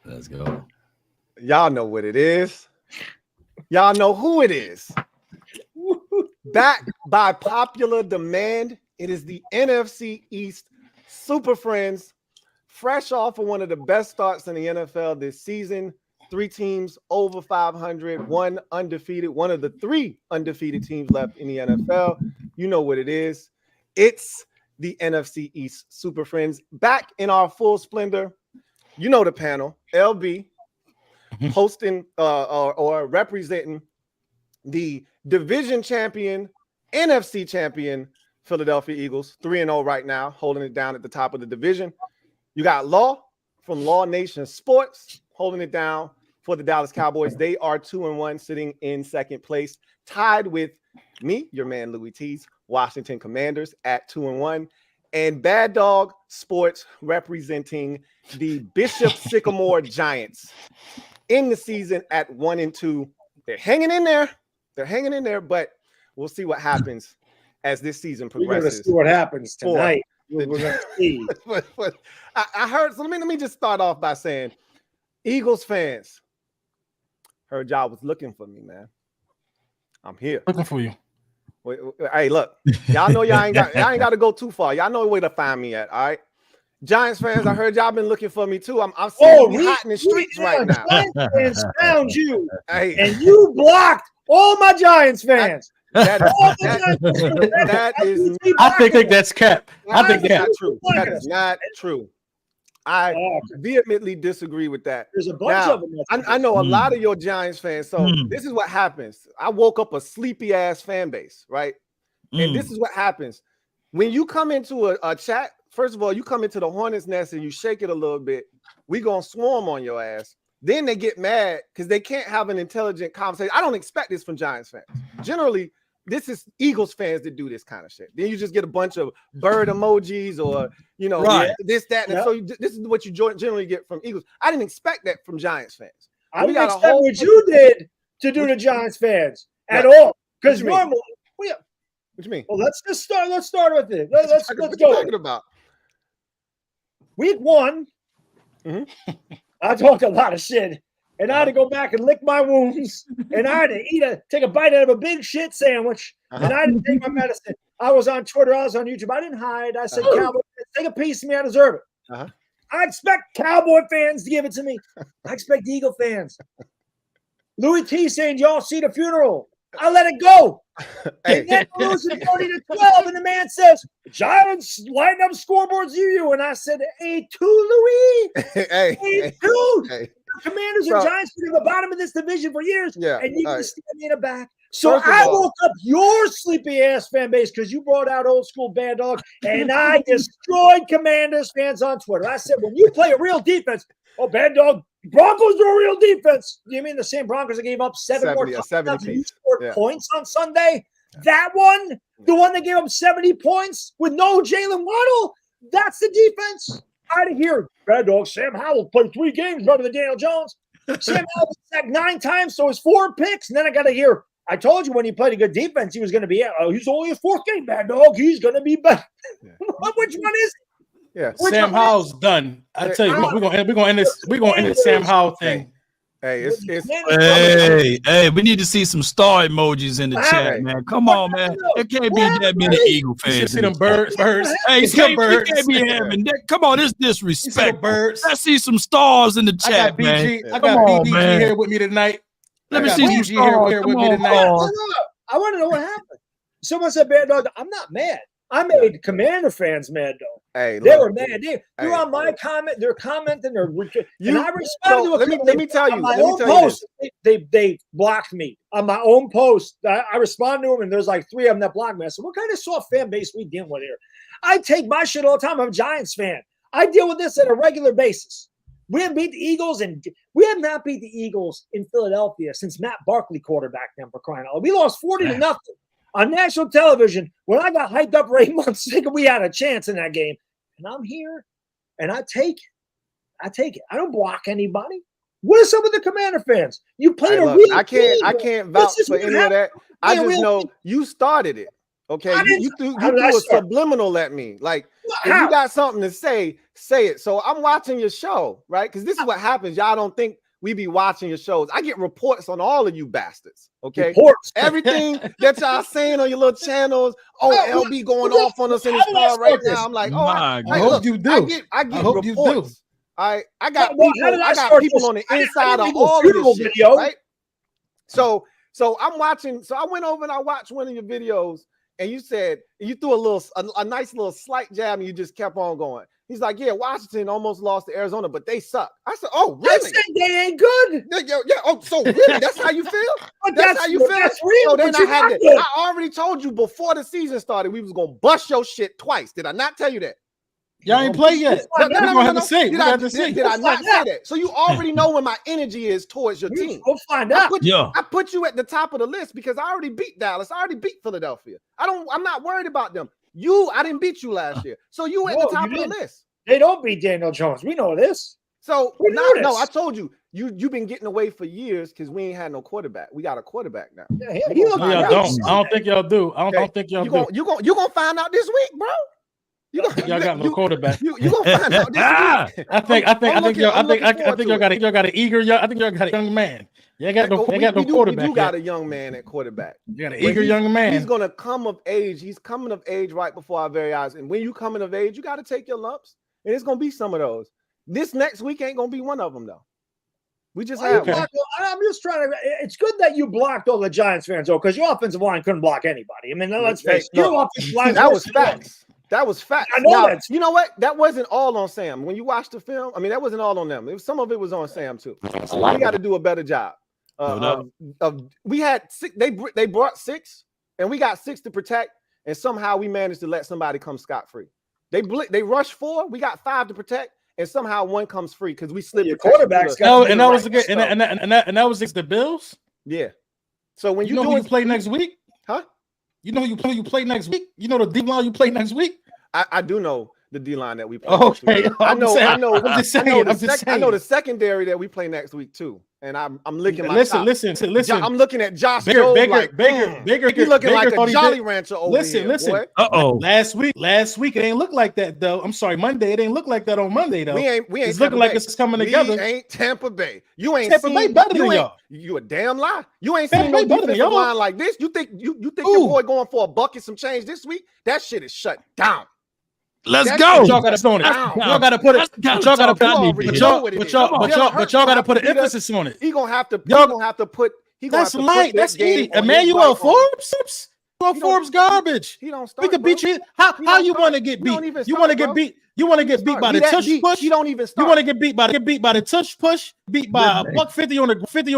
Let's go. Y'all know what it is. Y'all know who it is. Back by popular demand, it is the NFC East Super Friends, fresh off of one of the best starts in the NFL this season. 3 teams over 500, 1 undefeated, one of the 3 undefeated teams left in the NFL. You know what it is. It's the NFC East Super Friends back in our full splendor. You know the panel, LB, hosting or representing the division champion, NFC champion, Philadelphia Eagles, 3-0 right now, holding it down at the top of the division. You got Law from Law Nation Sports holding it down for the Dallas Cowboys. They are 2-1, sitting in second place, tied with me, your man Louis T's Washington Commanders at 2-1, and Bad Dog Sports representing the Bishop Sycamore Giants in the season at 1-2. They're hanging in there. They're hanging in there, but we'll see what happens as this season progresses. We're going to see what happens tonight. We're going to see. but I heard, so let me just start off by saying, Eagles fans, heard y'all was looking for me, man. I'm here. Looking for you. Wait, hey, look, y'all know y'all ain't got to go too far. Y'all know where to find me at, all right? Giants fans, I heard y'all been looking for me too. I'm seeing me hot in the streets right now. Giants fans found you, and you blocked all my Giants fans. That is I think that's cap. I think that's true. That is not true. I vehemently disagree with that. There's a bunch of them. I know a lot of your Giants fans. So this is what happens. I woke up a sleepy ass fan base, right? And this is what happens when you come into a chat. First of all, you come into the hornet's nest and you shake it a little bit. We gonna swarm on your ass. Then they get mad because they can't have an intelligent conversation. I don't expect this from Giants fans. Generally, this is Eagles fans that do this kind of shit. Then you just get a bunch of bird emojis or, you know, this, that. And so this is what you generally get from Eagles. I didn't expect that from Giants fans. I didn't expect what you did to do to Giants fans at all. Because normally, what you mean? Well, let's start with it. Let's go. What you talking about? Week 1, I talked a lot of shit. And I had to go back and lick my wounds, and I had to take a bite out of a big shit sandwich, and I had to take my medicine. I was on Twitter, I was on YouTube. I didn't hide. I said, Cowboy, take a piece of me. I deserve it. I expect Cowboy fans to give it to me. I expect Eagle fans. Louis T saying, y'all see the funeral. I let it go. And then losing 40-12, and the man says, Giants lighting up scoreboards you. And I said, A2, Louis. A2. Hey. Commanders and Giants been in the bottom of this division for years, and you can stab me in the back. So I woke up your sleepy ass fan base because you brought out old school Bad Dog, and I destroyed Commanders fans on Twitter. I said, when you play a real defense, Bad Dog, Broncos do a real defense. You mean the same Broncos that gave up 7 more touchdowns and you scored points on Sunday? That one, the one that gave up 70 points with no Jalen Waddle, that's the defense. I had to hear Bad Dog Sam Howell played 3 games better than Daniel Jones. Sam Howell was sacked 9 times, so it's 4 picks. And then I got to hear, I told you when he played a good defense, he was going to be, he's only his 4th game, Bad Dog. He's going to be better. Which one is it? Yeah, Sam Howell's done. I tell you, we're gonna end this Sam Howell thing. Hey, we need to see some star emojis in the chat, man. Come on, man. There can't be that many Eagle fans. You see them birds. Hey, birds. Can't be having that. Come on, this disrespect. Birds. I see some stars in the chat, man. I got BDG here with me tonight. Let me see some stars here with me tonight. I want to know what happened. Someone said, Bad Dog, I'm not mad. I made Commander fans mad, though. Hey, they were mad. They're on my comment. They're commenting. And I responded to let me tell you. On my own post, they blocked me. On my own post, I responded to them, and there's like 3 of them that blocked me. I said, what kind of soft fan base we dealing with here? I take my shit all the time. I'm a Giants fan. I deal with this on a regular basis. We have beat the Eagles, and we have not beat the Eagles in Philadelphia since Matt Barkley quarterbacked them, for crying out loud. We lost 40-0. On national television, when I got hyped up for 8 months, thinking we had a chance in that game. And I'm here, and I take it. I don't block anybody. What are some of the Commander fans? You played a real I can't vouch for any of that. I just know you started it. Okay, you threw a subliminal at me. Like if you got something to say it. So I'm watching your show, right? Because this is what happens. Y'all don't think we be watching your shows. I get reports on all of you bastards. Okay, reports. Everything that y'all saying on your little channels. Oh, LB going off on us in his car right now. I'm like, I hope you do. I get reports. I got people on the inside of all of this shit, right? So I'm watching. So I went over and I watched one of your videos, and you said you threw a nice little slight jab, and you just kept on going. He's like, yeah, Washington almost lost to Arizona, but they suck. I said, oh, really? I said they ain't good. Yeah. Oh, so really? That's how you feel? That's how you feel? That's real. So then I already told you before the season started we was gonna bust your shit twice. Did I not tell you that? Y'all ain't play yet. No. Did I not say that? So you already know where my energy is towards your team. We'll find out. I put you at the top of the list because I already beat Dallas. I already beat Philadelphia. I'm not worried about them. I didn't beat you last year. So you at the top of the list. They don't beat Daniel Jones. We know this. So I told you. You've been getting away for years because we ain't had no quarterback. We got a quarterback now. Yeah, I don't think y'all do. I don't think y'all do. You gonna find out this week, bro. Y'all got no quarterback. You gonna find out this week. I think y'all got a young man. You got no quarterback. You got a young man at quarterback. You got an eager young man. He's gonna come of age. He's coming of age right before our very eyes. And when you coming of age, you got to take your lumps. And it's gonna be some of those. This next week ain't gonna be one of them though. We just have. I'm just trying to. It's good that you blocked all the Giants fans, though, because your offensive line couldn't block anybody. I mean, let's face it. Your offensive line. That was facts. That was facts. I know that. You know what? That wasn't all on Sam. When you watch the film, I mean, that wasn't all on them. Some of it was on Sam too. So we got to do a better job. We had 6. They brought 6, and we got 6 to protect, and somehow we managed to let somebody come scot-free. They rushed 4. We got 5 to protect, and somehow 1 comes free because we slipped. Your quarterbacks and that was against the Bills. Yeah. So when you know who you play next week, huh? You know who you play next week. You know the D-line you play next week. I do know the D-line that we play. Okay, I know. I'm just saying. I know the secondary that we play next week too. And I'm licking my listen. I'm looking at Josh Baker. He's looking like a Jolly Rancher over here. Listen. Last week it ain't look like that though. I'm sorry, Monday it ain't look like that on Monday though. We ain't. It's looking like it's coming together. We ain't Tampa Bay. You ain't Tampa Bay better than y'all. You a damn lie. You ain't seen no defensive line like this. You think your boy going for a bucket some change this week? That shit is shut down. Let's go. Y'all got to Y'all got to put it. But y'all got to put an emphasis on it. He gonna have to. That's light. That's easy. Emmanuel Forbes. Forbes garbage. He don't start. We could beat you. How you want to get beat? You want to get beat? You want to get beat by the tush push? He don't even start. You want to get beat by the tush push? Beat by $150 on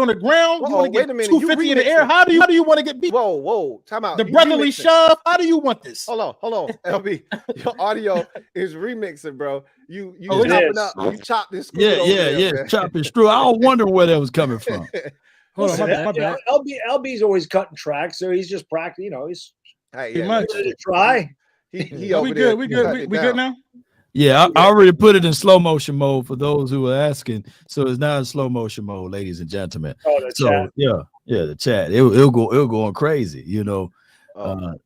the ground? You want to get $250 in the air? How do you want to get beat? Whoa, time out. The brotherly shove. How do you want this? Hold on, LB. Your audio is remixing, bro. You chopping up. You chop this. Yeah. Chop and screw. I don't wonder where that was coming from. Hold on, my bad. LB's always cutting tracks, so he's just practicing. You know, he's much to try. He over there. We good now. Yeah, I already put it in slow motion mode for those who are asking. So it's now in slow motion mode, ladies and gentlemen. The chat. The chat. It'll go crazy, you know.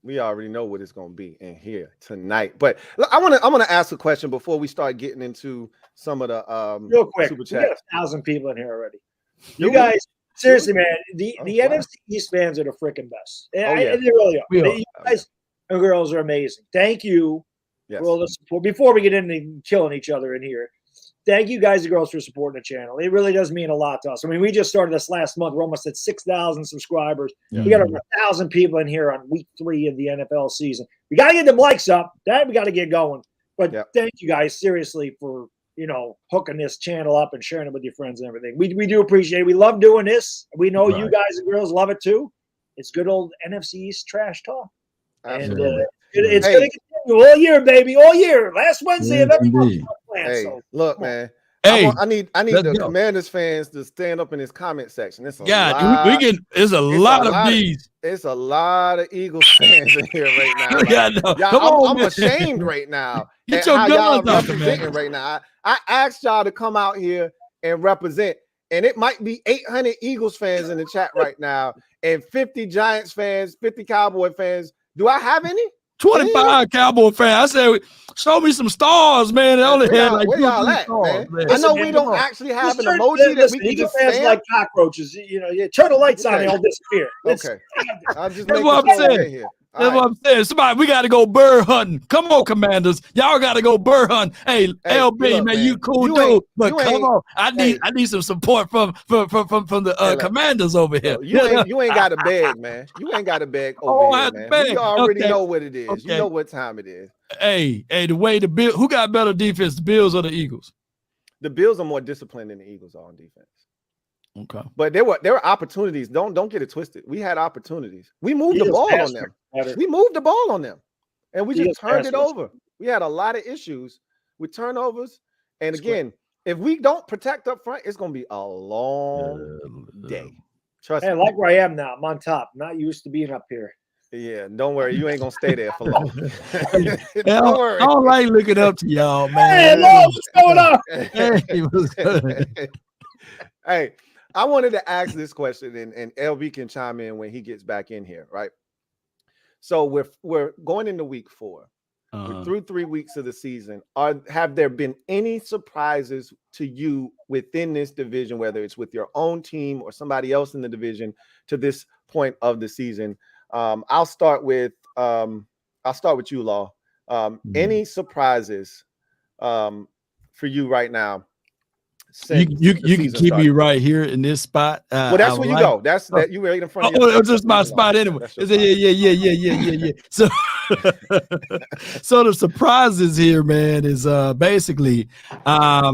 We already know what it's gonna be in here tonight. But look, I wanna ask a question before we start getting into some of the real quick. Super We chat. got 1,000 people in here already. You guys, seriously, man, the NFC East fans are the freaking best. They really are. You guys and girls are amazing. Thank you. Yes. For all the support. Before we get into killing each other in here, thank you guys and girls for supporting the channel. It really does mean a lot to us. I mean, we just started this last month. We're almost at 6,000 subscribers. Yeah. We got over 1,000 people in here on week 3 of the NFL season. We got to get them likes up. That we got to get going. But thank you guys seriously for hooking this channel up and sharing it with your friends and everything. We do appreciate it. We love doing this. We know you guys and girls love it too. It's good old NFC East trash talk. Absolutely. And it's going to continue all year, baby, all year. Last Wednesday of every month. Look, man. Hey, I need the Commanders fans to stand up in this comment section. It's a lot of these. It's a lot of Eagles fans in here right now. I'm ashamed right now. Get your guns out, man. Right now. I asked y'all to come out here and represent, and it might be 800 Eagles fans in the chat right now, and 50 Giants fans, 50 Cowboy fans. Do I have any? 25 Cowboy fan. I said, show me some stars, man. They only had like where y'all at, stars, man? I know we don't actually have an emoji that we can just fans like cockroaches. You turn the lights on, they'll disappear. Okay, I'm just that's what I'm saying. Here. That's what I'm saying. Somebody, we got to go bird hunting. Come on, Commanders. Y'all got to go bird hunting. Hey, LB, look, man, you cool dude. But come on. I need some support from the Commanders over here. You ain't got to beg, man. You ain't got to beg over here, man. Beg. You already know what it is. Okay. You know what time it is. Hey, the way the Bills, who got better defense, the Bills or the Eagles? The Bills are more disciplined than the Eagles are on defense. Okay, but there were opportunities. Don't get it twisted. We had opportunities. We moved the ball on them. We moved the ball on them, and we just turned it over. We had a lot of issues with turnovers. And again, if we don't protect up front, it's going to be a long day. Trust me. I like where I am now. I'm on top. Not used to being up here. Yeah, don't worry. You ain't gonna stay there for long. Don't worry. I don't like looking up to y'all, man. Hey, Lord, what's going on? Hey, I wanted to ask this question, and LB can chime in when he gets back in here, right? So we're going into week 4. We're through 3 weeks of the season. Have there been any surprises to you within this division, whether it's with your own team or somebody else in the division, to this point of the season? I'll start with you, Law. Any surprises for you right now? You can keep me right here in this spot. Well, that's where you go. That's that you right in front of you. Oh, it's just my spot anyway. Yeah. So the surprises here, man, is basically I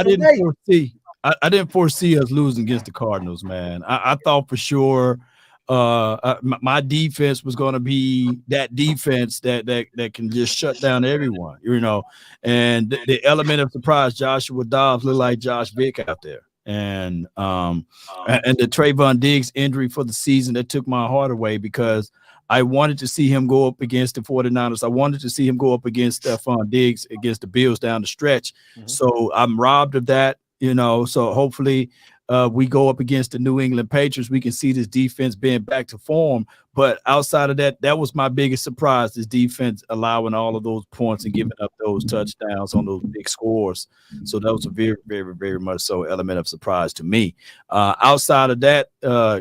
didn't foresee us losing against the Cardinals, man. I thought for sure my defense was going to be that defense that can just shut down everyone, and the element of surprise, Joshua Dobbs looked like Josh Vick out there. And the Trevon Diggs injury for the season, that took my heart away, because I wanted to see him go up against the 49ers. I wanted to see him go up against Stephon Diggs against the Bills down the stretch. So I'm robbed of that, so hopefully we go up against the New England Patriots. We can see this defense being back to form. But outside of that, that was my biggest surprise, this defense allowing all of those points and giving up those touchdowns on those big scores. So that was a very, very, very much so element of surprise to me. Outside of that,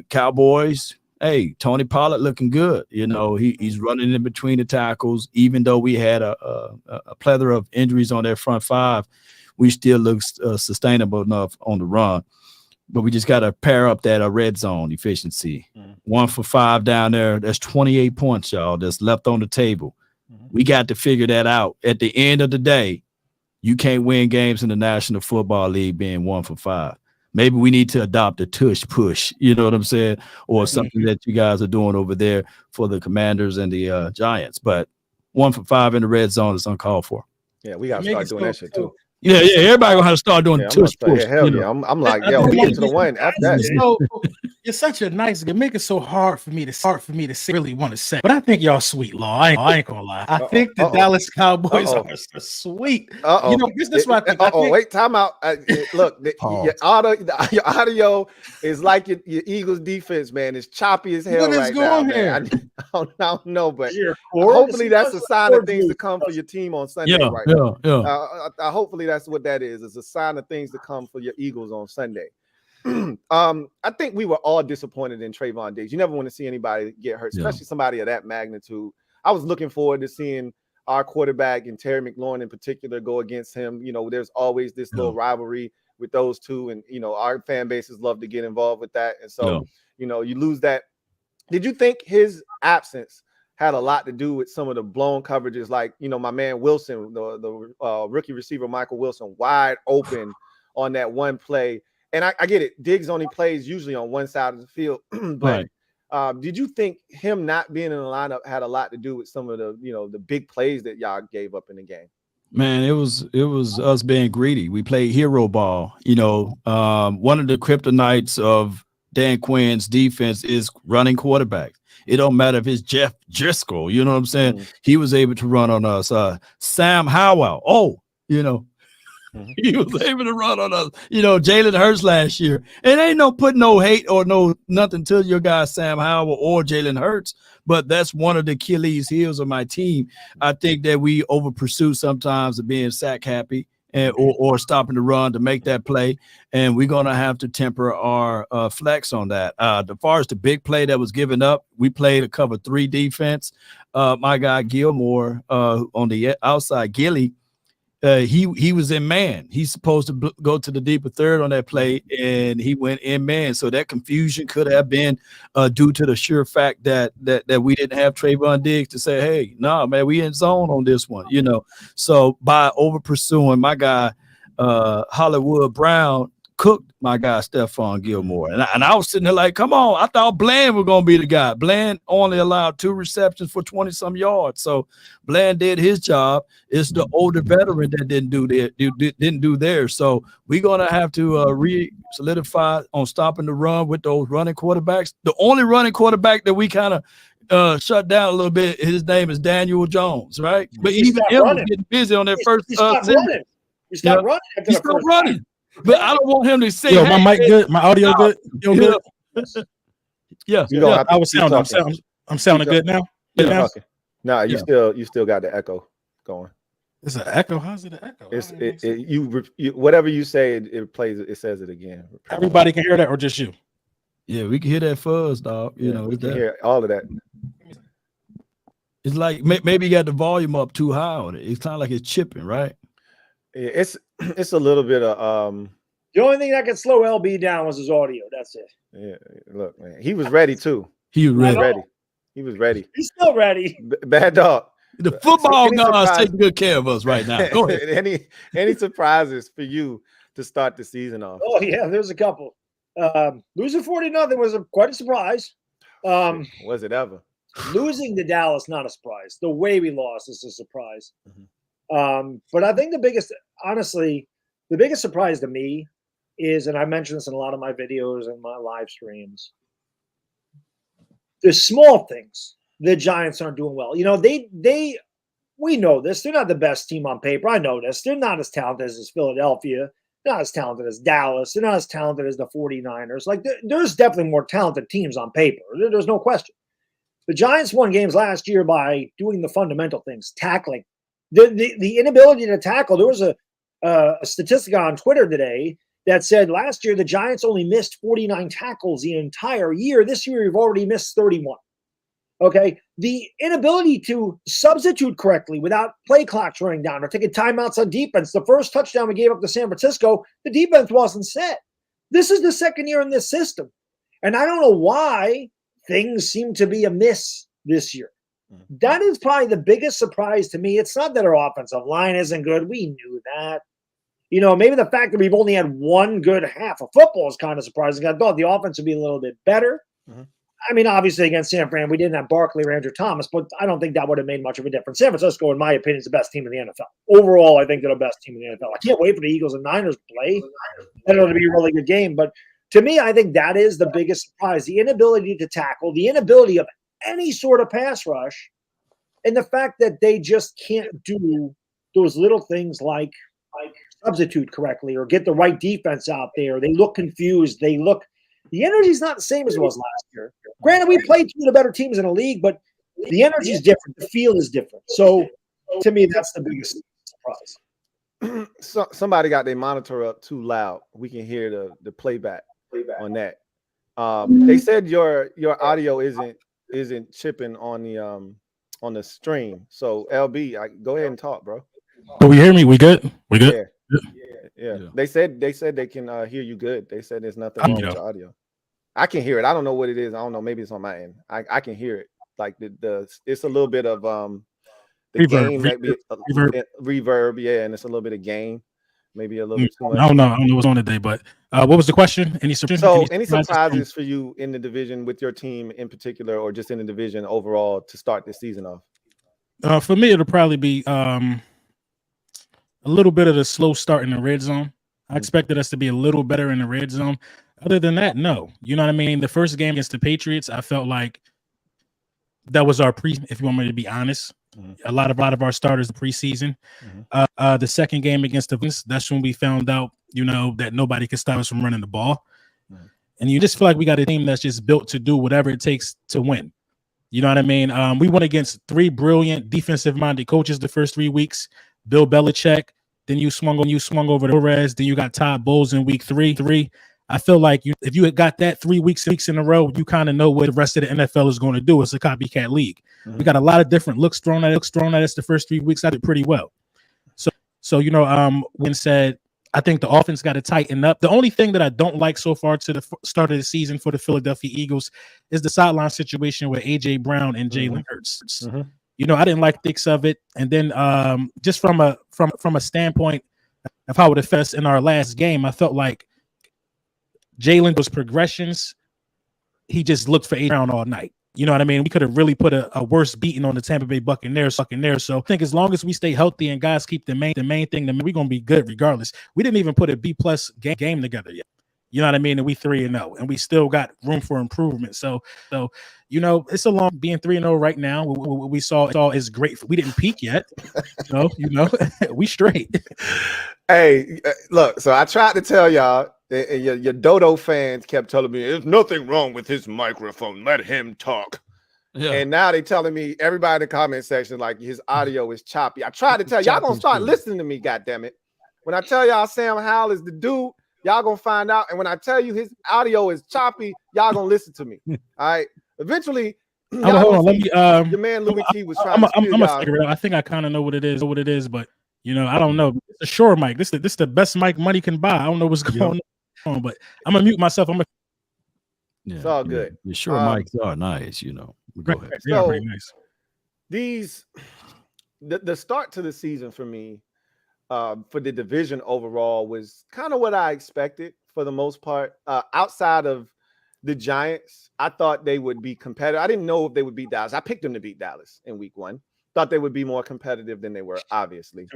Cowboys, hey, Tony Pollard looking good. He's running in between the tackles. Even though we had a plethora of injuries on their front five, we still look sustainable enough on the run. But we just got to pair up that red zone efficiency. 1 for 5 down there. That's 28 points, y'all, that's left on the table. We got to figure that out. At the end of the day, you can't win games in the National Football League being 1 for 5. Maybe we need to adopt a tush push, you know what I'm saying? Or something that you guys are doing over there for the Commanders and the Giants. But 1 for 5 in the red zone is uncalled for. Yeah, we got to start doing that shit too. Yeah. Everybody gonna have to start doing tush push. Hell yeah. I'm like, yo, we get to the one after that. You're such a nice guy. Make it so hard for me to say, really want to say. But I think y'all sweet, Law. I ain't gonna lie. I think the Dallas Cowboys are so sweet. This is what I think. Wait, time out. Look, your audio is like your Eagles defense, man. It's choppy as hell right now. Man. I don't know, but hopefully that's a sign of things to come for your team on Sunday. Hopefully that's what that is. It's a sign of things to come for your Eagles on Sunday. I think we were all disappointed in Trevon Diggs. You never want to see anybody get hurt, especially somebody of that magnitude. I was looking forward to seeing our quarterback and Terry McLaurin in particular go against him. There's always this little rivalry with those two, and our fan bases love to get involved with that. And so, you lose that. Did you think his absence had a lot to do with some of the blown coverages? Like, my man Wilson, the rookie receiver Michael Wilson, wide open on that one play. And I get it. Diggs only plays usually on one side of the field. But did you think him not being in the lineup had a lot to do with some of the, the big plays that y'all gave up in the game? Man, it was us being greedy. We played hero ball. One of the kryptonites of Dan Quinn's defense is running quarterbacks. It don't matter if it's Jeff Driscoll, you know what I'm saying? He was able to run on us. Sam Howell. He was able to run on us. Jalen Hurts last year. It ain't no putting no hate or no nothing to your guy Sam Howell or Jalen Hurts, but that's one of the Achilles heels of my team. I think that we over pursue sometimes of being sack happy or stopping the run to make that play, and we're gonna have to temper our flex on that. As far as the big play that was given up, we played a cover 3 defense. My guy Gilmore on the outside, Gilly. He was in man. He's supposed to go to the deeper third on that play, and he went in man. So that confusion could have been due to the sure fact that we didn't have Trevon Diggs to say, "Hey, no, man, we in zone on this one." So by over pursuing, my guy Hollywood Brown cooked my guy Stephon Gilmore, and I was sitting there like, "Come on!" I thought Bland was gonna be the guy. Bland only allowed 2 receptions for 20-some yards, so Bland did his job. It's the older veteran that didn't do theirs. So we're gonna have to solidify on stopping the run with those running quarterbacks. The only running quarterback that we kind of shut down a little bit, his name is Daniel Jones, right? But even him was getting busy on that first. He's not running. He's not running. He's still running. But I don't want him to say, "Yo, my mic good, my audio good, good." Yeah, I was sounding. I'm sounding good now. No, you still got the echo going. It's an echo. How's it an echo? You whatever you say, it plays. It says it again. Everybody can hear that, or just you? Yeah, we can hear that fuzz, dog. We can hear all of that. It's like maybe you got the volume up too high on it. It's kind of like it's chipping, right? Yeah, it's a little bit of The only thing that could slow LB down was his audio. That's it. Yeah, look, man, he was ready too. He was ready. He was ready. He's still ready. Bad dog. The football gods taking good care of us right now. Go ahead. Any surprises for you to start the season off? Oh yeah, there's a couple. Losing 40-0 was quite a surprise. Was it ever? Losing to Dallas, not a surprise. The way we lost is a surprise. But I think the biggest surprise to me is, and I mentioned this in a lot of my videos and my live streams, the small things. The Giants aren't doing well. We know this. They're not the best team on paper. I know this. They're not as talented as Philadelphia. They're not as talented as Dallas. They're not as talented as the 49ers. Like, there's definitely more talented teams on paper. There's no question. The Giants won games last year by doing the fundamental things, tackling. The inability to tackle. There was a statistic on Twitter today that said last year the Giants only missed 49 tackles the entire year. This year we've already missed 31. Okay, the inability to substitute correctly without play clocks running down or taking timeouts on defense. The first touchdown we gave up to San Francisco, the defense wasn't set. This is the second year in this system, and I don't know why things seem to be amiss this year. That is probably the biggest surprise to me. It's not that our offensive line isn't good. We knew that. Maybe the fact that we've only had one good half of football is kind of surprising. I thought the offense would be a little bit better. I mean, obviously against San Fran, we didn't have Barkley or Andrew Thomas, but I don't think that would have made much of a difference. San Francisco, in my opinion, is the best team in the NFL. Overall, I think they're the best team in the NFL. I can't wait for the Eagles and Niners to play. That'll be a really good game. But to me, I think that is the biggest surprise. The inability to tackle, the inability of any sort of pass rush, and the fact that they just can't do those little things like substitute correctly or get the right defense out there. They look confused. The energy's not the same as it was last year. Granted, we played two of the better teams in the league, but the energy is different. The feel is different. So, to me, that's the biggest surprise. So, somebody got their monitor up too loud. We can hear the playback on that. They said your audio isn't chipping on the stream. So, LB, go ahead and talk, bro. Can we hear me? We good? We good? Yeah. They said they can hear you good. They said there's nothing wrong with your audio. I can hear it. I don't know what it is. I don't know. Maybe it's on my end. I can hear it. Like the it's a little bit of the reverb. Yeah, and it's a little bit of gain. Maybe a little bit too much. I don't know what's on today, but what was the question? Any surprises for you in the division with your team in particular, or just in the division overall to start this season off? For me, it'll probably be a little bit of the slow start in the red zone. I expected us to be a little better in the red zone. Other than that, no. You know what I mean? The first game against the Patriots, I felt like that was our if you want me to be honest. A lot of our starters preseason. The second game against the Vikings, that's when we found out, that nobody can stop us from running the ball. And you just feel like we got a team that's just built to do whatever it takes to win. You know what I mean? We went against 3 brilliant defensive-minded coaches the first 3 weeks. Bill Belichick. Then you swung over to Perez. Then you got Todd Bowles in week 3. I feel like if you had got that 3 weeks in a row, you kind of know what the rest of the NFL is going to do. It's a copycat league. We got a lot of different looks thrown at us the first 3 weeks. I did pretty well. So when said, I think the offense got to tighten up. The only thing that I don't like so far to the start of the season for the Philadelphia Eagles is the sideline situation with A.J. Brown and Jalen Hurts. I didn't like the fix of it. And then just from a standpoint of how it affected us in our last game, I felt like Jalen was progressions. He just looked for A.J. Brown all night. You know what I mean? We could have really put a worse beating on the Tampa Bay Buccaneers. So I think as long as we stay healthy and guys keep the main thing, we're going to be good regardless. We didn't even put a B+ game together yet. You know what I mean? And we 3-0, and we still got room for improvement. So it's a long being 3-0 right now. What we saw is great. We didn't peak yet. We straight. Hey, look, so I tried to tell y'all, and your Dodo fans kept telling me, there's nothing wrong with his microphone. Let him talk. Yeah. And now they telling me, everybody in the comment section, like his audio is choppy. I tried to tell y'all gonna start listening to me, goddammit. When I tell y'all Sam Howell is the dude, y'all gonna find out. And when I tell you his audio is choppy, y'all gonna listen to me. All right. Eventually, hold on. Let me. Your man Louis T was trying to I'm gonna figure it out. I think I kind of know what it is, but I don't know. It's a Shure mic. This is the best mic money can buy. I don't know what's going on, but I'm gonna mute myself. It's all good. The Shure mics are nice, Go ahead. So very nice. The start to the season for me, for the division overall, was kind of what I expected for the most part. Outside of the Giants, I thought they would be competitive. I didn't know if they would beat Dallas. I picked them to beat Dallas in week 1. Thought they would be more competitive than they were, obviously.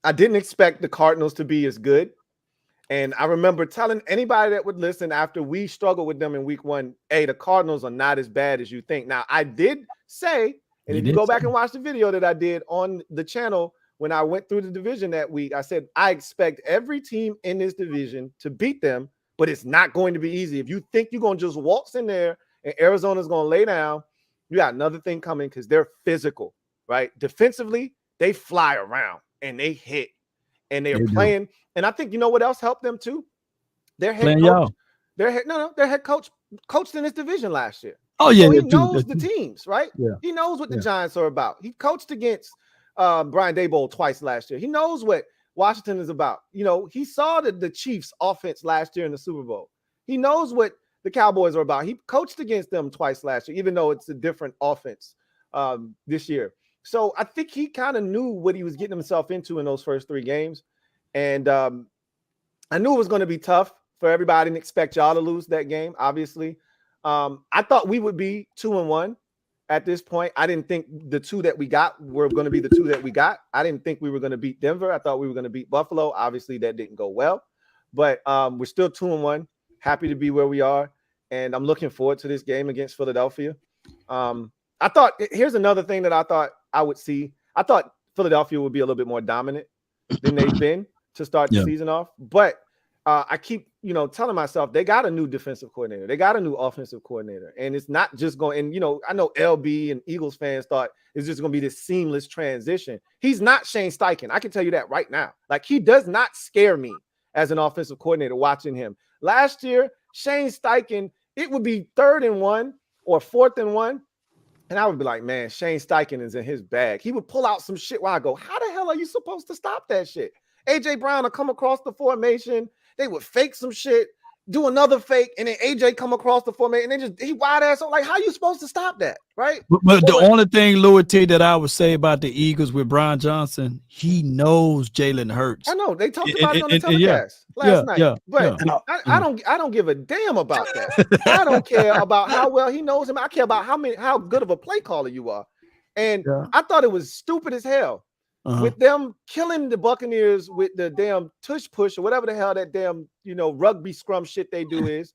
I didn't expect the Cardinals to be as good. And I remember telling anybody that would listen after we struggled with them in week 1, hey, the Cardinals are not as bad as you think. Now, I did say, and if you go back and watch the video that I did on the channel when I went through the division that week, I said, I expect every team in this division to beat them, but it's not going to be easy. If you think you're going to just waltz in there and Arizona's going to lay down, you got another thing coming because they're physical, right? Defensively, they fly around and they hit and they're playing. And I think what else helped them too? Their head coach. Their head coach coached in this division last year. Oh yeah, so he knows the teams, right? Yeah. He knows what the Giants are about. He coached against Brian Daboll twice last year. He knows what Washington is about. He saw the Chiefs offense last year in the Super Bowl. He knows what the Cowboys are about. He coached against them twice last year, even though it's a different offense this year. So I think he kind of knew what he was getting himself into in those first 3 games. And I knew it was going to be tough for everybody. I didn't expect y'all to lose that game, obviously. I thought we would be 2-1 at this point. I didn't think the 2 that we got were going to be the 2 that we got. I didn't think we were going to beat Denver. I thought we were going to beat Buffalo. Obviously, that didn't go well. But we're still 2-1. Happy to be where we are. And I'm looking forward to this game against Philadelphia. I thought, here's another thing that I thought I would see. I thought Philadelphia would be a little bit more dominant than they've been to start the season off. But I keep, telling myself they got a new defensive coordinator. They got a new offensive coordinator. And it's not just going, and, I know LB and Eagles fans thought it's just going to be this seamless transition. He's not Shane Steichen. I can tell you that right now. Like, he does not scare me as an offensive coordinator watching him. Last year, Shane Steichen, it would be 3rd and 1 or 4th and 1. And I would be like, man, Shane Steichen is in his bag. He would pull out some shit where I go, how the hell are you supposed to stop that shit? A.J. Brown will come across the formation. They would fake some shit, do another fake, and then A.J. come across the formation, and he wide ass. Like, how are you supposed to stop that, right? But the only thing, Louis T, that I would say about the Eagles with Brian Johnson, he knows Jalen Hurts. I know. They talked about it on the telecast last night. But I don't give a damn about that. I don't care about how well he knows him. I care about how good of a play caller you are. And I thought it was stupid as hell. With them killing the Buccaneers with the damn tush push or whatever the hell that damn, rugby scrum shit they do is.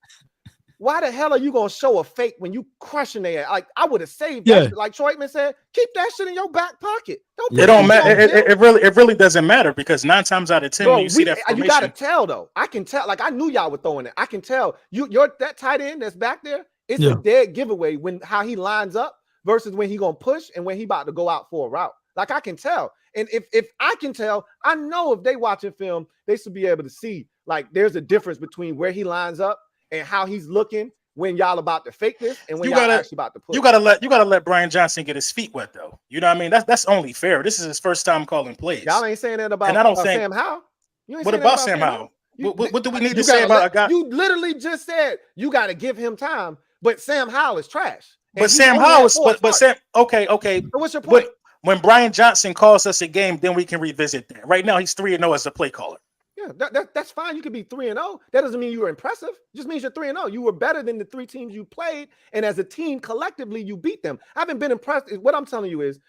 why the hell are you gonna show a fake when you crushing their? Like I would have saved that. Shit. Like Troyman said, keep that shit in your back pocket. It don't matter. It really doesn't matter because 9 times out of 10, when you see that formation, you gotta tell though. I can tell. Like I knew y'all were throwing it. I can tell you're that tight end that's back there. It's a dead giveaway when how he lines up versus when he gonna push and when he about to go out for a route. Like I can tell. And if I can tell, I know if they watching film, they should be able to see like there's a difference between where he lines up and how he's looking when y'all about to fake this and when y'all actually about to push. You gotta let Brian Johnson get his feet wet though. You know what I mean? That's only fair. This is his first time calling plays. Y'all ain't saying that about and I don't think, Sam Howell. What about Sam Howell? What do we need to say about a guy? You literally just said you got to give him time, but Sam Howell is trash. But Sam Howell is but Sam okay. So what's your point? When Brian Johnson calls us a game, then we can revisit that. Right now, he's 3-0 as a play caller. Yeah, that's fine. You could be 3-0. That doesn't mean you were impressive. It just means you're 3-0. You were better than the 3 teams you played, and as a team, collectively, you beat them. I haven't been impressed. What I'm telling you is,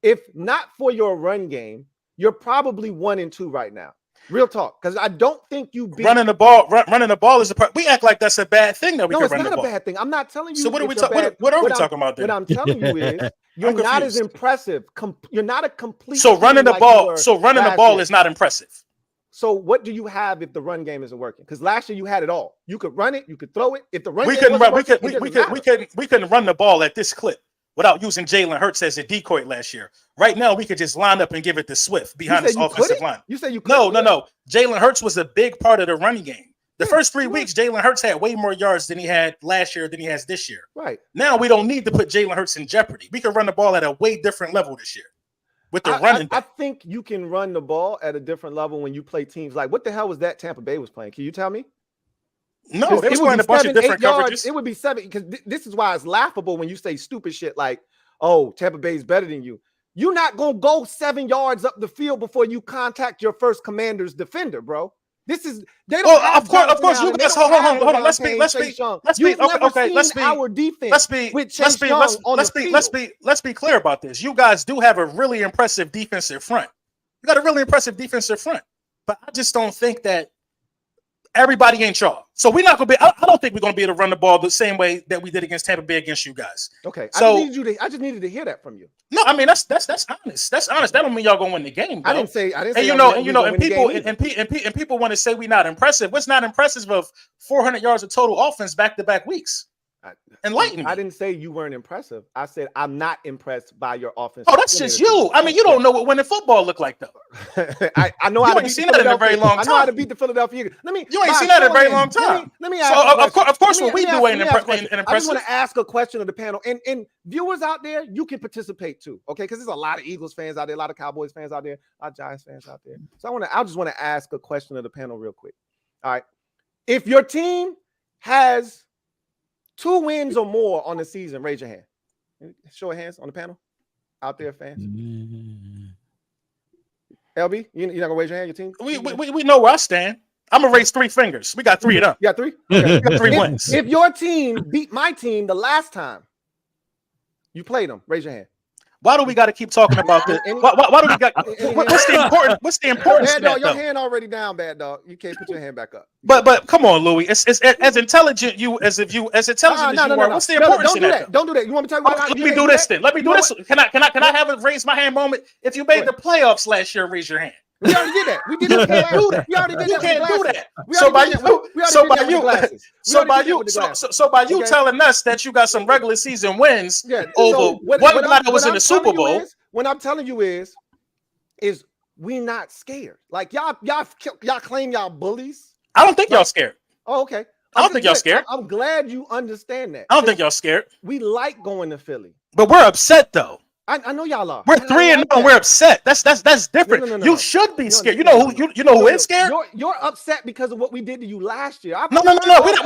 if not for your run game, you're probably 1-2 right now. Real talk, because I don't think you beat running the ball. Running the ball is we act like that's a bad thing that we can run the ball. No, it's not a bad thing. I'm not telling you. So what are we talking? What are we talking about then? What I'm telling you is you're not as impressive. You're not a complete. So running the ball. So running the ball is not impressive. So what do you have if the run game isn't working? Because last year you had it all. You could run it. You could throw it. If the run we game couldn't wasn't run. working, We couldn't run the ball at this clip without using Jalen Hurts as a decoy last year. Right now, we could just line up and give it to Swift behind this offensive line. You said you couldn't? No. Jalen Hurts was a big part of the running game. The first 3 weeks, Jalen Hurts had way more yards than he had last year than he has this year. Right. Now we don't need to put Jalen Hurts in jeopardy. We can run the ball at a way different level this year with the running. I think you can run the ball at a different level when you play teams like what the hell was that Tampa Bay was playing? Can you tell me? No, they was playing a bunch of different coverages. It would be 7 because this is why it's laughable when you say stupid shit like, oh, Tampa Bay is better than you. You're not going to go 7 yards up the field before you contact your first commander's defender, bro. This is they don't. Oh, of course. You guys hold on. Let's be clear about this. You guys do have a really impressive defensive front. You got a really impressive defensive front, but I just don't think that everybody ain't y'all. So we're not gonna be. I don't think we're gonna be able to run the ball the same way that we did against Tampa Bay against you guys. Okay. So I just needed to hear that from you. No, I mean that's honest. That's honest. That don't mean y'all gonna win the game. Though. I didn't say. And people want to say we're not impressive. What's not impressive of 400 yards of total offense back-to-back weeks? Enlighten me. I didn't say you weren't impressive. I said I'm not impressed by your offense. Oh, that's just you. I mean, you don't know what winning football look like, though. I know how to beat seen that in a very long time. I know how to beat the Philadelphia Eagles. You ain't seen that in a very long time. Let me ask. So of course, what we do ain't impressive. I just want to ask a question of the panel, and viewers out there, you can participate too, okay? Because there's a lot of Eagles fans out there, a lot of Cowboys fans out there, a lot of Giants fans out there. So I just want to ask a question of the panel real quick. All right, if your team has 2 wins or more on the season, raise your hand. Show of hands on the panel. Out there, fans. LB, you're not gonna raise your hand, your team? We know where I stand. I'm gonna raise 3 fingers. We got 3 of them. You got 3? Okay. We got 3 wins. If your team beat my team the last time you played them, raise your hand. Why do we got to keep talking about this? Why do we got? What's the importance? Bad dog, your hand already down, bad dog. You can't put your hand back up. But come on, Louis. It's as intelligent as you as intelligent as you are. What's the importance in that? Don't do that. You want me to tell you? Let me do this then. Let me do this. Can I have a raise my hand moment? If you made the playoffs last year, raise your hand. We already did that. We did that. We already did that. You can't do that. So by you telling us that you got some regular season wins over one guy that was in the Super Bowl. What I'm telling you is we not scared. Like y'all claim y'all bullies. I don't think y'all scared. Oh, okay. I don't think y'all scared. I'm glad you understand that. I don't think y'all scared. We like going to Philly, but we're upset though. I know y'all are. We're 3-0 and we're upset. That's different. No. You should be scared. You know who is scared? You're upset because of what we did to you last year. No. We're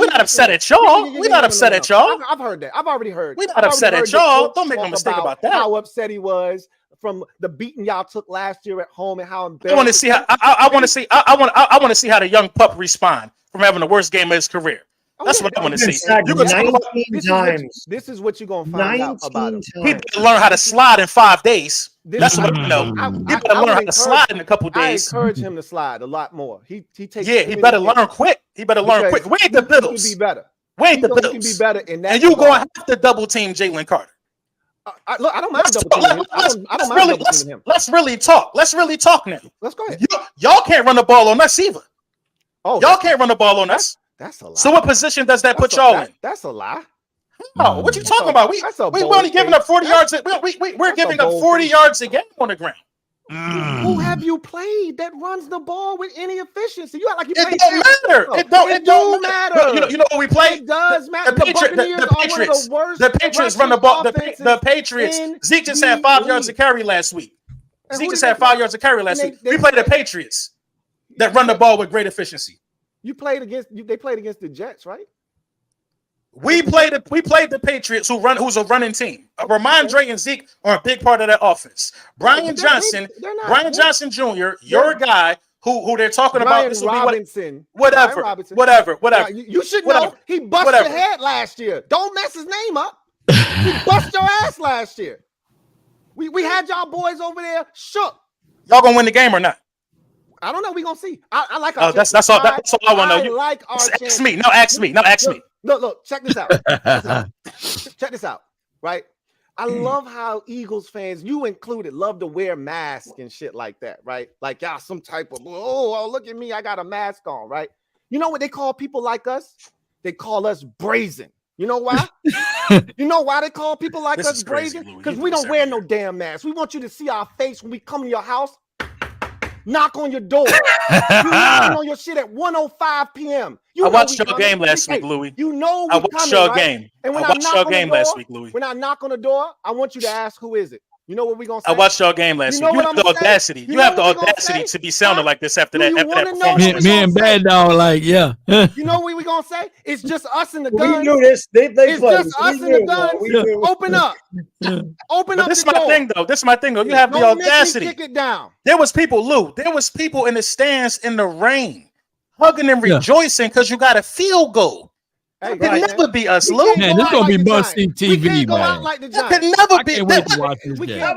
not upset at y'all. We're not upset at y'all. I've heard that. I've already heard. We're not upset at y'all. Don't make no mistake about that. How upset he was from the beating y'all took last year at home and how embarrassed. I want to see how I want to see how the young pup respond from having the worst game of his career. That's what I want to see. You can 19 times. This is what you're going to find out about him. He better learn how to slide in 5 days. That's what I know. He better learn how to slide in a couple days. I encourage him to slide a lot more. He takes. Yeah, he better learn quick. He better learn quick. We ain't the Biddles. Be better. We ain't the Bills. He can be better in that. And you going to have to double team Jalen Carter. Look, I don't mind double teaming him. I don't mind double teaming him. Let's really talk. Let's really talk now. Let's go ahead. Y'all can't run the ball on us either. Oh, y'all can't run the ball on us. That's a lie. So what position does that put y'all in? That's a lie. Oh, what you talking about? We're only giving up 40 yards. We're giving up 40 yards a game on the ground. Who have you played that runs the ball with any efficiency? You act like you played. It don't matter. It don't matter. You know what we play? It does matter. The Patriots run the ball. The Patriots. Zeke just had 5 yards of carry last week. Zeke just had 5 yards of carry last week. We play the Patriots that run the ball with great efficiency. They played against the Jets, right? We played the Patriots who's a running team. Ramondre and Zeke are a big part of that offense. Brian Johnson Jr., your guy who they're talking about. This Robinson. Whatever. You should know he busted your head last year. Don't mess his name up. He busted your ass last year. We had y'all boys over there shook. Y'all gonna win the game or not? I don't know. We gonna see. I like our that's all I want to know. Like our ask me. No, ask me. Look, check this out. Check this out, right? I love how Eagles fans, you included, love to wear masks and shit like that, right? Like y'all some type of, oh, look at me, I got a mask on, right? You know what they call people like us? They call us brazen. You know why? You know why they call people like us brazen? Because we don't wear no damn mask. We want you to see our face when we come to your house. Knock on your door. You knocking on your shit at 1:05 p.m. I watched your game last week, Louis. You know I watched your game. And when I watched your game last week, Louis. When I knock on the door, I want you to ask who is it. You know what we're gonna say? I watched your game last week. You have the audacity. You have the audacity to be sounding like this after that. Me and Bad Dog, like, yeah. You know what we're gonna say? It's just us and the guns. We knew this. It's just us and the guns. Open up. Open up. This is my thing though. You have the audacity. Kick it down. There was people, Lou. There was people in the stands in the rain, hugging and rejoicing because you got a field goal. It can never be us, Lou. Man, this gonna be must-see TV, man. It can never be. Wait to watch this game.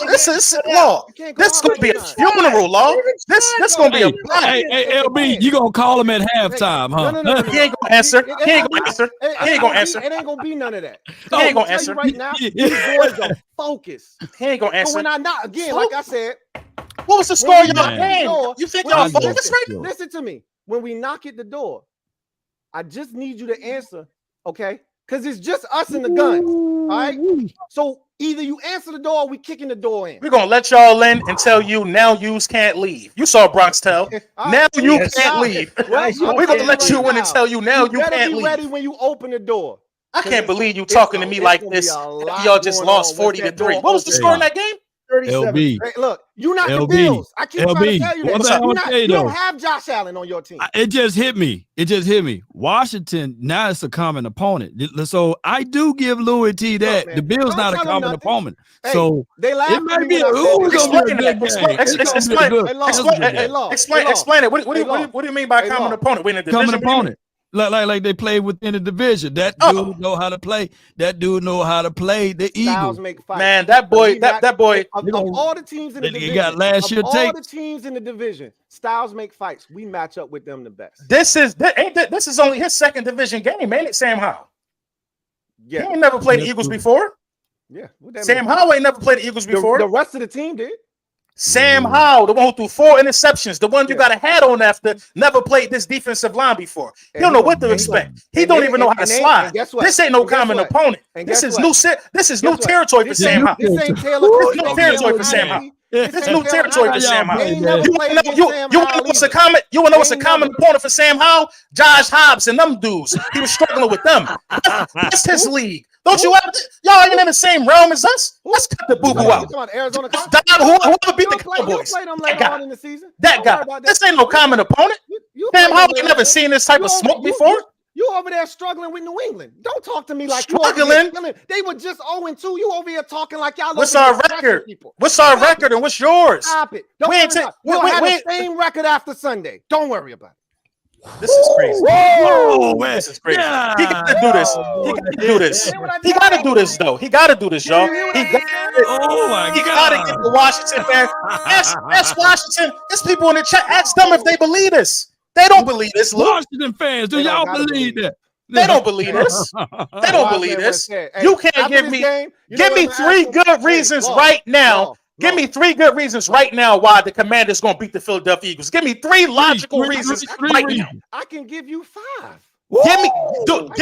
This is law. This is gonna be a funeral, law. This gonna be a. Hey, LB, you gonna call him at halftime, huh? No. He ain't gonna answer. He ain't gonna answer. It ain't gonna be none of that. He ain't gonna answer right now. These boys are focused. He ain't gonna answer. When I knock again, like I said, what was the score of your game? You think y'all focused right? Listen to me. When we knock at the door, I just need you to answer, okay? Because it's just us and the guns, all right? So either you answer the door or we kicking the door in. We're going to let y'all in and tell you now yous can't leave. You saw Bronx tell. Now you can't leave. We're going to let you in and tell you now you can't leave. Be ready when you open the door. I can't believe you talking to me like this. Y'all just lost 40-3. What was the score in that game? 37. LB. Hey, look, you're not the Bills. I keep trying to tell you that. You don't have Josh Allen on your team. It just hit me. Washington, now it's a common opponent. So I do give Louis T that. The Bills not a common opponent. Hey, so they laugh it might be explain it. What do you mean by common opponent? We're in a division. Common opponent. Like they play within the division. That dude know how to play. That dude know how to play the Eagles. Man, that boy. Of all the teams in the division, got last year all the teams in the division, Styles make fights. We match up with them the best. This is only his second division game, ain't it, Sam Howell? Yeah, he ain't never played the Eagles before. Yeah, Sam Howell ain't never played the Eagles before. The rest of the team did. Sam Howell, the one who threw 4 interceptions, the one you got a hat on after, never played this defensive line before. He don't know what to expect. He don't even know how to slide. This ain't no common opponent. This is new territory for Sam Howell. This ain't new territory for Sam Howell. This new territory for Sam Howell. You want to know what's a common opponent for Sam Howell? Josh Hobbs and them dudes. He was struggling with them. That's his league. Don't you ever? Y'all ain't in the same realm as us. Let's cut the boo boo out. Arizona Whoever beat the Cowboys? That guy. This ain't no common opponent. Sam Howell ain't never seen this type of smoke before. You over there struggling with New England. Don't talk to me like struggling. They were just 0-2. You over here talking like y'all. What's our record? What's our record and what's yours? Stop it. We'll have the same record after Sunday. Don't worry about it. This is crazy. Whoa, man. This is crazy. Yeah. He got to do this. He got to do this. He got to do this, though. He got to do this, y'all. He got to get the Washington fans. Ask Washington. There's people in the chat. Ask them if they believe this. They don't believe this. Washington fans, do y'all believe that? They don't believe this. They don't believe this. You can't give me three good reasons right now. Give me 3 good reasons right now why the Commanders going to beat the Philadelphia Eagles. Give me 3 logical reasons right now. I can give you 5. Give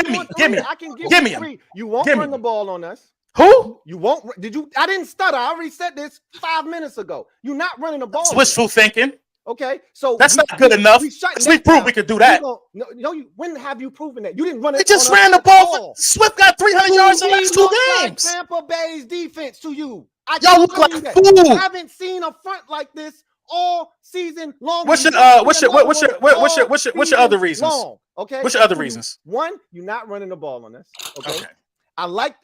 me. I can give you 3. You won't run the ball on us. Who? You won't. Did you? I didn't stutter. I already said this 5 minutes ago. You're not running the ball. It's wishful thinking. Okay, so that's not good enough. We proved we could do that. When have you proven that? You didn't run it. They just ran the ball. Swift got 300 yards in the last 2 games. Like Tampa Bay's defense to you. Y'all look like fools. I haven't seen a front like this all season long. What's your other reasons? Okay. What's your other reasons? One, you're not running the ball on us. Okay. I like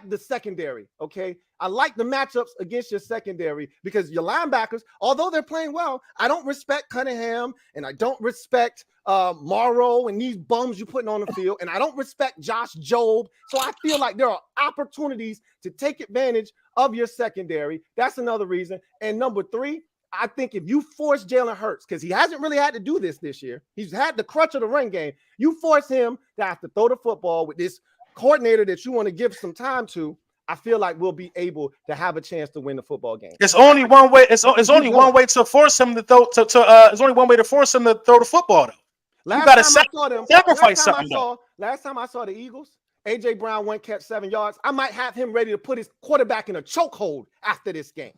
the secondary. Okay. I like the matchups against your secondary because your linebackers, although they're playing well, I don't respect Cunningham and I don't respect Morrow and these bums you're putting on the field, and I don't respect Josh Jobe. So I feel like there are opportunities to take advantage of your secondary. That's another reason. And number 3, I think if you force Jalen Hurts, because he hasn't really had to do this year, he's had the crutch of the run game. You force him to have to throw the football with this coordinator that you want to give some time to. I feel like we'll be able to have a chance to win the football game. It's only one way. It's only one way to force him to throw. It's only one way to force him to throw the football. Though. You got to sacrifice something. Last time I saw the Eagles, AJ Brown went catch 7 yards. I might have him ready to put his quarterback in a chokehold after this game.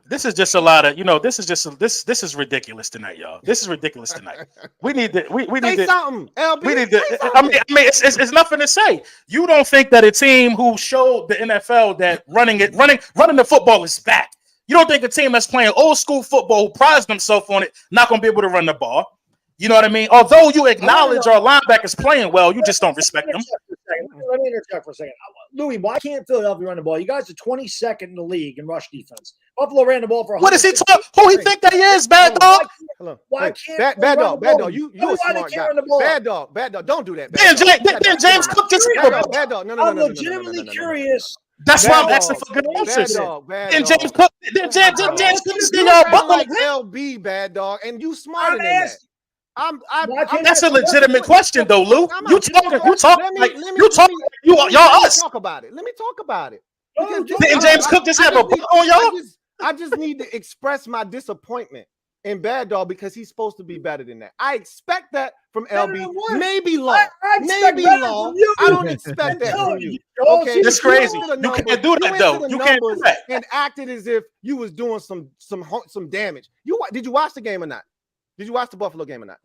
This is just a lot of, this is ridiculous tonight, y'all. This is ridiculous tonight. We need to something, LB. We need to I mean it's nothing to say. You don't think that a team who showed the NFL that running the football is back. You don't think a team that's playing old school football who prides themselves on it not going to be able to run the ball. You know what I mean? Although you acknowledge our linebackers playing well, you just don't respect them. Let me interject for a second. Louis, why can't Philadelphia run the ball? You guys are 22nd in the league in rush defense. Buffalo ran the ball for 100. What is he talking? Who he think that he is, bad dog? Why can't bad dog? You a smart guy. Bad dog. Don't do that. Then James Cook just bad dog. No. I'm legitimately curious. That's why I'm asking for good answers. And James Cook just did like LB, bad dog, and you smarter than that. That's a legitimate question, though, Lou. You talking like y'all us. Let me talk about it. Didn't James Cook just have a book on y'all? I just need to express my disappointment in Bad Dog because he's supposed to be better than that. I expect that from LB. Maybe long. I don't expect that from you. Okay, it's crazy. You can't do that though. You can't do that. And acted as if you was doing some damage. Did you watch the game or not? Did you watch the Buffalo game or not?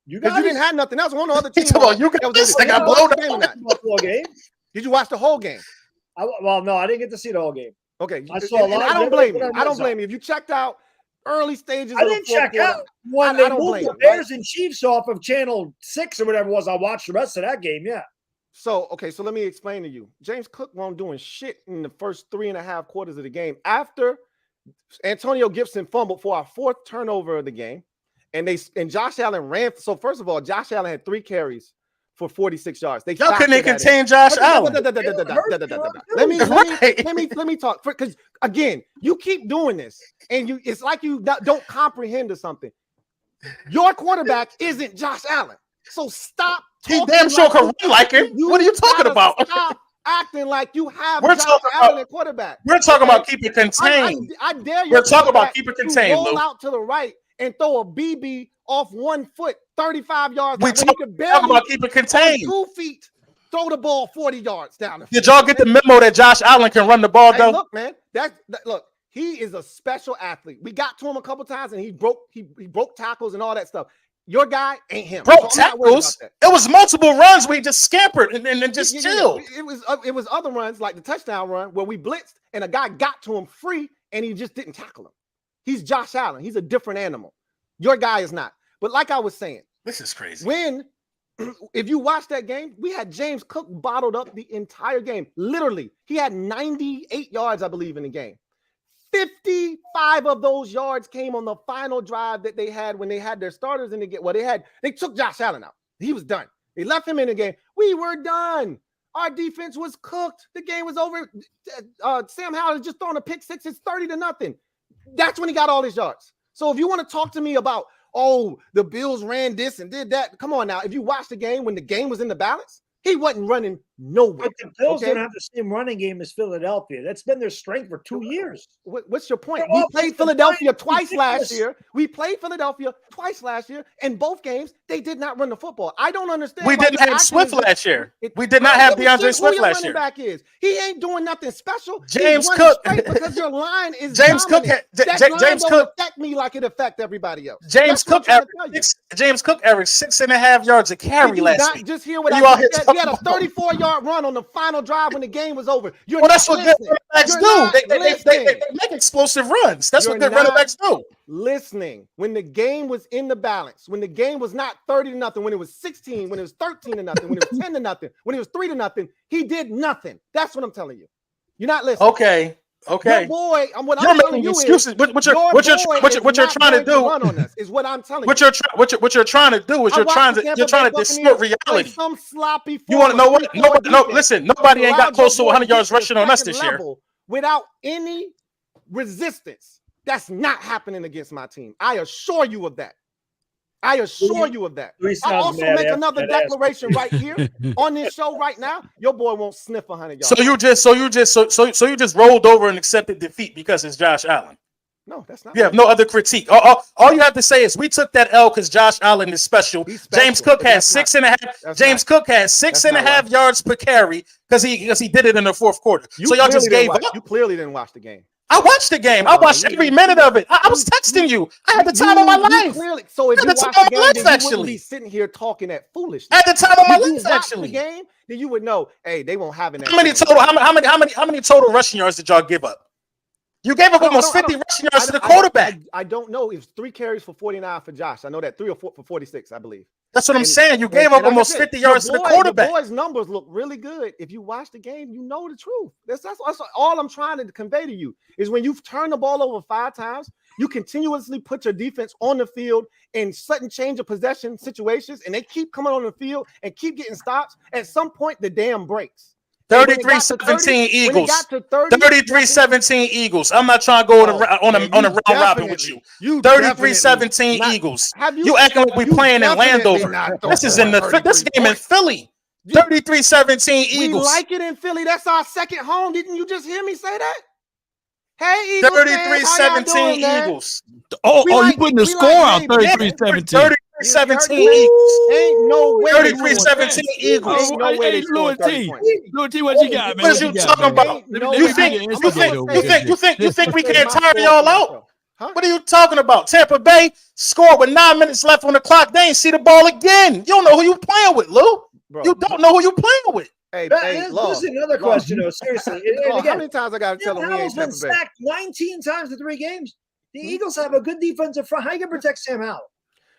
Because you didn't have nothing else. One other team. You got this. I got blown up. Buffalo game. Did you watch the whole game? No, I didn't get to see the whole game. Okay, I saw a lot. I don't blame you. I don't blame you. If you checked out early stages, I didn't check out when they moved the Bears and Chiefs off of Channel 6 or whatever it was. I watched the rest of that game. Yeah. So let me explain to you. James Cook wasn't doing shit in the first 3.5 quarters of the game. After Antonio Gibson fumbled for our 4th turnover of the game. And Josh Allen ran. So first of all, Josh Allen had 3 carries for 46 yards. Y'all couldn't contain Josh Allen. Let me talk. Because again, you keep doing this, and it's like you don't comprehend or something. Your quarterback isn't Josh Allen, so stop. He damn sure can run like him. What are you talking about? Stop acting like you have Josh Allen at quarterback. We're talking about keeping contained. I dare you. We're talking about keeping contained. Roll out to the right and throw a BB off 1 foot, 35 yards. We talking about keeping contained. 2 feet, throw the ball 40 yards down the field. Did y'all get the memo that Josh Allen can run the ball, though? Look, man, look, he is a special athlete. We got to him a couple times, and he broke tackles and all that stuff. Your guy ain't him. Broke tackles? It was multiple runs where he just scampered and just chilled. It was other runs, like the touchdown run, where we blitzed, and a guy got to him free, and he just didn't tackle him. He's Josh Allen. He's a different animal. Your guy is not. But like I was saying, this is crazy. If you watch that game, we had James Cook bottled up the entire game. Literally, he had 98 yards, I believe, in the game. 55 of those yards came on the final drive that they had when they had their starters in the game. Well, they took Josh Allen out. He was done. They left him in the game. We were done. Our defense was cooked. The game was over. Sam Howell just throwing a pick 6. It's 30-0. That's when he got all his yards. So if you want to talk to me about, oh, the Bills ran this and did that. Come on now. If you watch the game when the game was in the balance, he wasn't running nowhere. But the Bills don't have the same running game as Philadelphia. That's been their strength for 2 years. What's your point? We played Philadelphia twice last year. In both games, they did not run the football. I don't understand. We didn't have Swift last year. We did not have DeAndre Swift last year. Back is. He ain't doing nothing special. James Cook. Because your line is James Cook. James Cook affect me like it affect everybody else. James Cook averaged 6.5 yards a carry last week. Just hear what I said. He had a 34-yard run on the final drive when the game was over. That's what good running backs do. They make explosive runs. That's what good running backs do. Listening when the game was in the balance, when the game was not 30-0, when it was 16, when it was 13-0, when it was 10-0, when it was 3-0, he did nothing. That's what I'm telling you. You're not listening. Okay. Your boy, what you're I'm making excuses. What you're trying to do is what I'm telling you. What you're trying to do is you're trying to distort reality. Some sloppy. You want to know what? Nobody ain't got close to 100 yards rushing on us this year without any resistance. That's not happening against my team. I assure you of that. I'll also make another declaration right here on this show right now. Your boy won't sniff 100 yards. So you just rolled over and accepted defeat because it's Josh Allen. No, that's not. You have no other critique. All you have to say is we took that L because Josh Allen is special. James Cook has 6.5. James Cook has 6.5 yards per carry because he did it in the fourth quarter. So y'all just gave up. You clearly didn't watch the game. I watched the game. I watched every minute of it. I was texting you. I had the time of my life. So if you watch the game, then you wouldn't be sitting here talking that foolishness. At the time of my life, actually. The game, then you would know. Hey, they won't have it. How many total rushing yards did y'all give up? You gave up almost 50 rushing yards to the quarterback. I don't know. It was 3 carries for 49 for Josh. I know that 3 or 4 for 46, I believe. That's what I'm saying. You gave up almost 50 yards to the quarterback. The boys' numbers look really good. If you watch the game, you know the truth. That's all I'm trying to convey to you is when you've turned the ball over 5 times, you continuously put your defense on the field in sudden change of possession situations, and they keep coming on the field and keep getting stops. At some point, the dam breaks. 33-17 Eagles. 33-17 Eagles. I'm not trying to go on a round robin with you. 33-17 Eagles. You acting like we playing in Landover. This is this game in Philly. 33-17 Eagles. We like it in Philly. That's our second home. Didn't you just hear me say that? Hey, Eagles. 33-17 Eagles. You putting the score out 33-17. 17 Eagles. Ain't no way. 33-17 Eagles. Ain't no way they scored 30 points. Lil T, what you got, man? What you talking about? You think we can't tire y'all out? Huh? What are you talking about? Tampa Bay scored with 9 minutes left on the clock. They ain't see the ball again. You don't know who you playing with, Lou. You don't know who you playing with. Hey, this is another question, though. Seriously, how many times I got to tell them we ain't been sacked 19 times in 3 games? The Eagles have a good defensive front. How you can protect Sam Howell?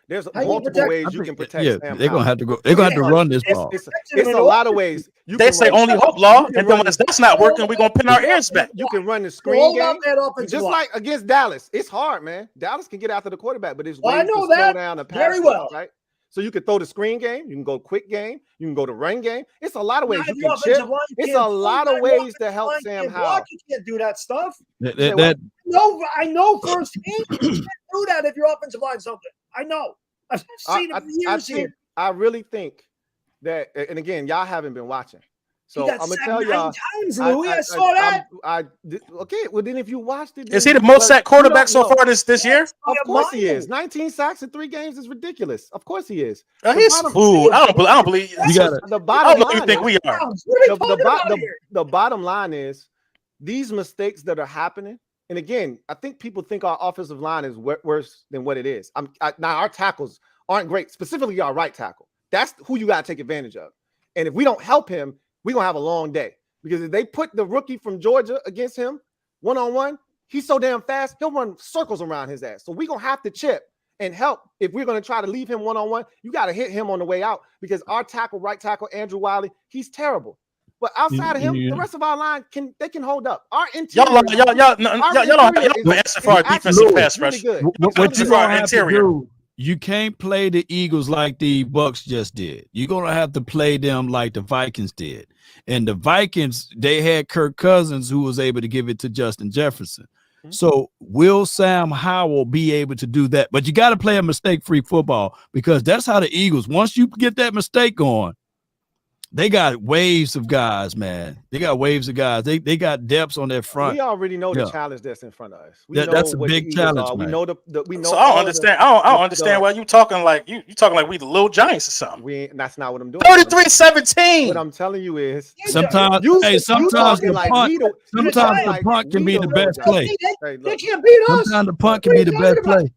There's multiple ways you can protect Sam Howell. They're gonna have to go. They're gonna have to run this ball. It's a lot of ways. They say only hope, Law, and then when that's not working, we're gonna pin our ears back. You can run the screen game, just like against Dallas. It's hard, man. Dallas can get after the quarterback, but it's ways to slow down the pass very well, right? So you can throw the screen game, you can go quick game, you can go to run game. It's a lot of ways you can chip. It's a lot of ways to help Sam Howell. You can't do that stuff. I know firsthand you can't do that if your offensive line something. I know. I've seen it for years here. I really think that, and again, y'all haven't been watching. So I'm gonna tell y'all. I saw that. Okay, well then if you watched it, is he the most sacked quarterback so far this year? Of course he is. 19 sacks in 3 games is ridiculous. Of course he is. He's fool. I don't believe you got it. The bottom line. You think we are? The bottom line is these mistakes that are happening. And again, I think people think our offensive line is worse than what it is. Now our tackles aren't great, specifically our right tackle. That's who you got to take advantage of. And if we don't help him, we're going to have a long day. Because if they put the rookie from Georgia against him one-on-one, he's so damn fast, he'll run circles around his ass. So we're going to have to chip and help. If we're going to try to leave him one-on-one, you got to hit him on the way out. Because our right tackle, Andrew Wiley, he's terrible. But outside of him, the rest of our line can hold up. Our interior, y'all don't answer for our defensive pass rush. What you gonna have to do? You can't play the Eagles like the Bucks just did. You're gonna have to play them like the Vikings did. And the Vikings, they had Kirk Cousins who was able to give it to Justin Jefferson. So will Sam Howell be able to do that? But you got to play a mistake-free football, because that's how the Eagles, once you get that mistake going, they got waves of guys, man. They got waves of guys. They got depths on their front. We already know the challenge that's in front of us. That's a big challenge, man. We know we know. So I don't understand. I don't understand why you talking like you talking like we the little Giants or something. That's not what I'm doing. 33-17. What I'm telling you is sometimes the punt can be the best play. They can't beat us. Sometimes the punt can be the best play.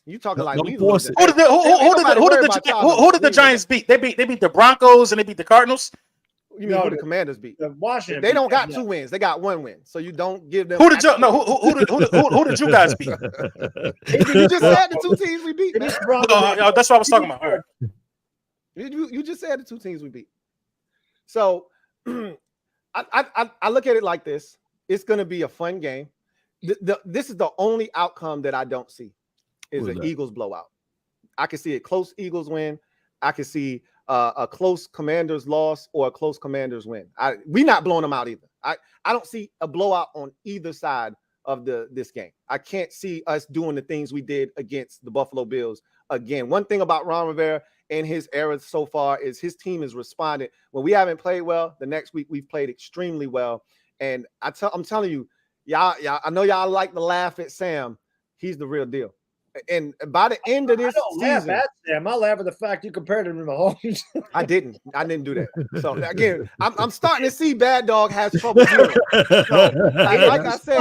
You talking like we who did the Giants beat? They beat the Broncos and they beat the Cardinals. You mean who the Commanders beat? Washington. They don't got 2 wins. They got 1 win. So you don't give them. Who did you guys beat? You just said the 2 teams we beat. That's what I was talking about. All right. You just said the 2 teams we beat. So I look at it like this. It's going to be a fun game. This is the only outcome that I don't see. Is an Eagles blowout. I can see a close Eagles win. I can see a close Commanders loss or a close Commanders win. We not blowing them out either. I don't see a blowout on either side of this game. I can't see us doing the things we did against the Buffalo Bills again. One thing about Ron Rivera and his era so far is his team has responded. When we haven't played well, the next week we've played extremely well. And I'm telling you, y'all, I know y'all like to laugh at Sam. He's the real deal. And by the end of this season, I laugh at the fact you compared him to Mahomes. I didn't do that. So again, I'm starting to see Bad Dog has trouble doing it. So, like I said,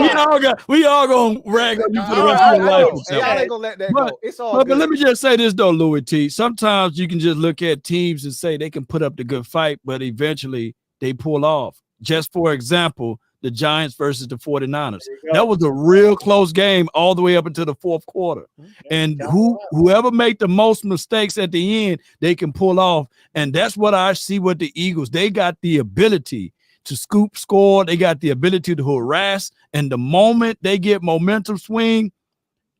we all gonna rag on you for the rest of your life. Y'all ain't gonna let that go. It's all good. But let me just say this though, Louis T. Sometimes you can just look at teams and say they can put up the good fight, but eventually they pull off. Just for example, the Giants versus the 49ers. That was a real close game all the way up until the 4th quarter. And whoever made the most mistakes at the end, they can pull off. And that's what I see with the Eagles. They got the ability to scoop score. They got the ability to harass. And the moment they get momentum swing